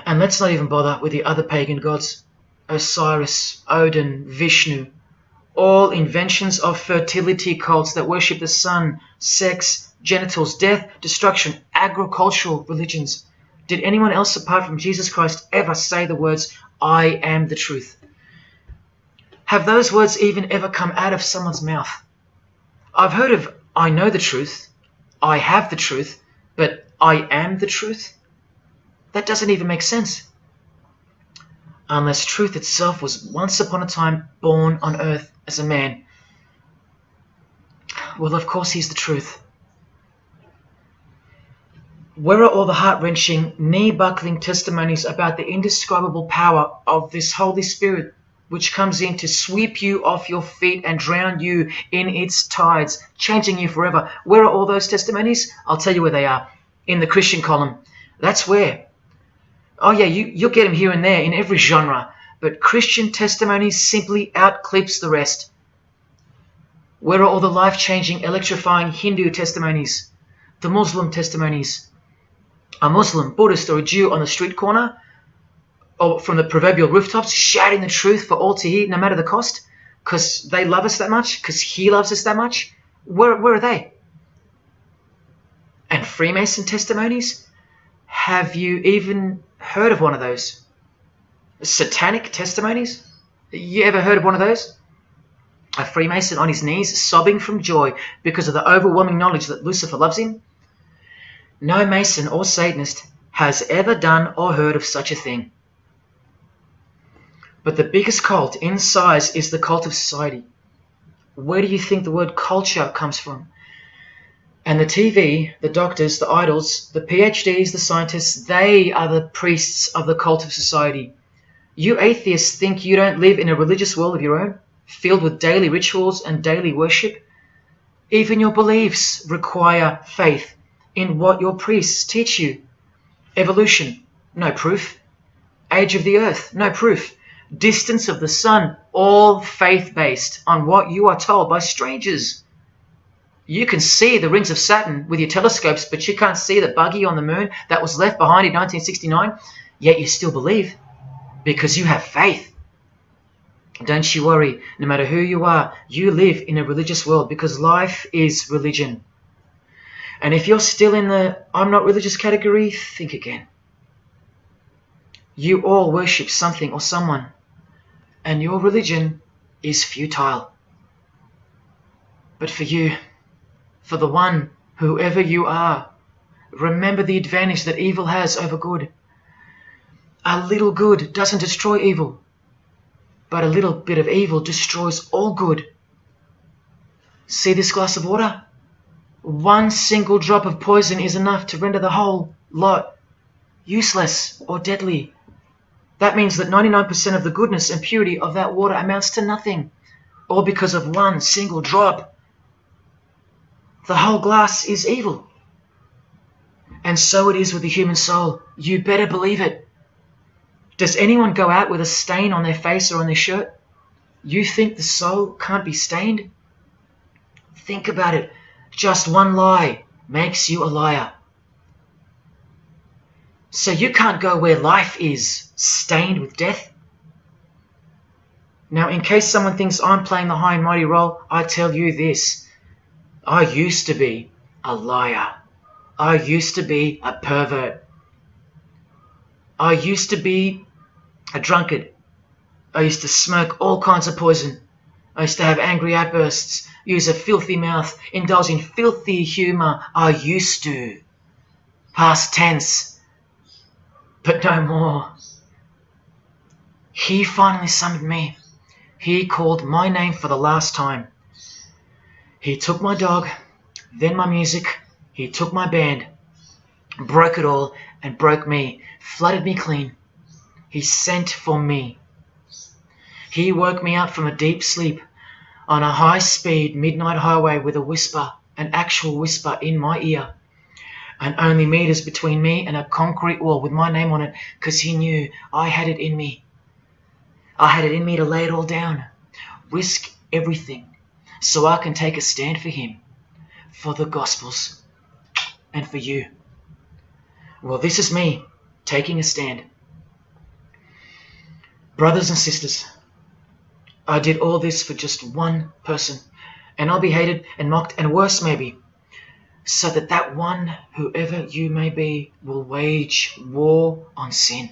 And let's not even bother with the other pagan gods, Osiris, Odin, Vishnu, all inventions of fertility cults that worship the sun, sex, genitals, death, destruction, agricultural religions. Did anyone else apart from Jesus Christ ever say the words, I am the truth? Have those words even ever come out of someone's mouth? I've heard of, I know the truth, I have the truth, but I am the truth? That doesn't even make sense. Unless truth itself was once upon a time born on earth as a man. Well, of course he's the truth. Where are all the heart-wrenching, knee-buckling testimonies about the indescribable power of this Holy Spirit which comes in to sweep you off your feet and drown you in its tides, changing you forever? Where are all those testimonies? I'll tell you where they are. In the Christian column. That's where. Oh yeah, you'll get them here and there in every genre, but Christian testimonies simply outclips the rest. Where are all the life-changing, electrifying Hindu testimonies? The Muslim testimonies? A Muslim, Buddhist, or a Jew on the street corner, or from the proverbial rooftops, shouting the truth for all to hear, no matter the cost, because they love us that much, because he loves us that much? Where are they? And Freemason testimonies? Have you even heard of one of those? Satanic testimonies? You ever heard of one of those? A Freemason on his knees sobbing from joy because of the overwhelming knowledge that Lucifer loves him? No Mason or Satanist has ever done or heard of such a thing. But the biggest cult in size is the cult of society. Where do you think the word culture comes from? And the TV, the doctors, the idols, the PhDs, the scientists, they are the priests of the cult of society. You atheists think you don't live in a religious world of your own, filled with daily rituals and daily worship? Even your beliefs require faith in what your priests teach you. Evolution, no proof. Age of the earth, no proof. Distance of the sun, all faith-based on what you are told by strangers. You can see the rings of Saturn with your telescopes, but you can't see the buggy on the moon that was left behind in 1969, yet you still believe, because you have faith. Don't you worry, no matter who you are, you live in a religious world, because life is religion. And if you're still in the I'm not religious category, think again. You all worship something or someone, and your religion is futile. But for you, for the one, whoever you are, remember the advantage that evil has over good. A little good doesn't destroy evil, but a little bit of evil destroys all good. See this glass of water? One single drop of poison is enough to render the whole lot useless or deadly. That means that 99% of the goodness and purity of that water amounts to nothing, all because of one single drop. The whole glass is evil. And so it is with the human soul. You better believe it. Does anyone go out with a stain on their face or on their shirt? You think the soul can't be stained? Think about it. Just one lie makes you a liar. So you can't go where life is, stained with death? Now, in case someone thinks I'm playing the high and mighty role, I tell you this. I used to be a liar. I used to be a pervert. I used to be a drunkard. I used to smoke all kinds of poison. I used to have angry outbursts, use a filthy mouth, indulge in filthy humour. I used to. Past tense. But no more. He finally summoned me. He called my name for the last time. He took my dog, then my music. He took my band, broke it all, and broke me, flooded me clean. He sent for me. He woke me up from a deep sleep on a high-speed midnight highway with a whisper an actual whisper in my ear, and only meters between me and a concrete wall with my name on it, because he knew I had it in me. I had it in me to lay it all down, risk everything, so I can take a stand for him, for the Gospels, and for you. Well, this is me taking a stand. Brothers and sisters, I did all this for just one person, and I'll be hated and mocked and worse maybe, so that that one, whoever you may be, will wage war on sin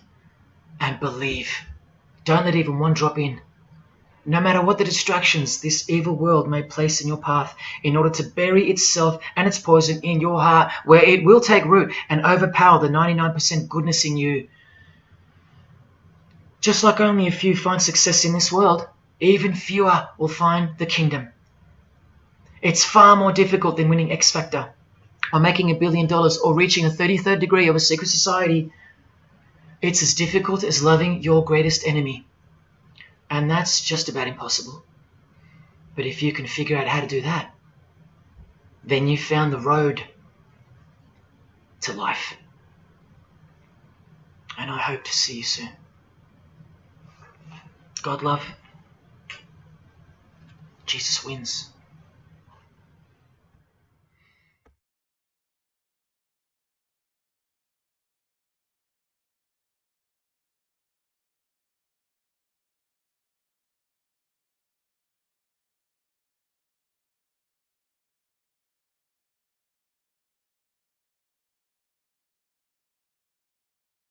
and believe. Don't let even one drop in. No matter what the distractions this evil world may place in your path, in order to bury itself and its poison in your heart, where it will take root and overpower the 99% goodness in you. Just like only a few find success in this world, even fewer will find the kingdom. It's far more difficult than winning X Factor, or making $1 billion, or reaching a 33rd degree of a secret society. It's as difficult as loving your greatest enemy. And that's just about impossible. But if you can figure out how to do that, then you've found the road to life. And I hope to see you soon. God love. Jesus wins.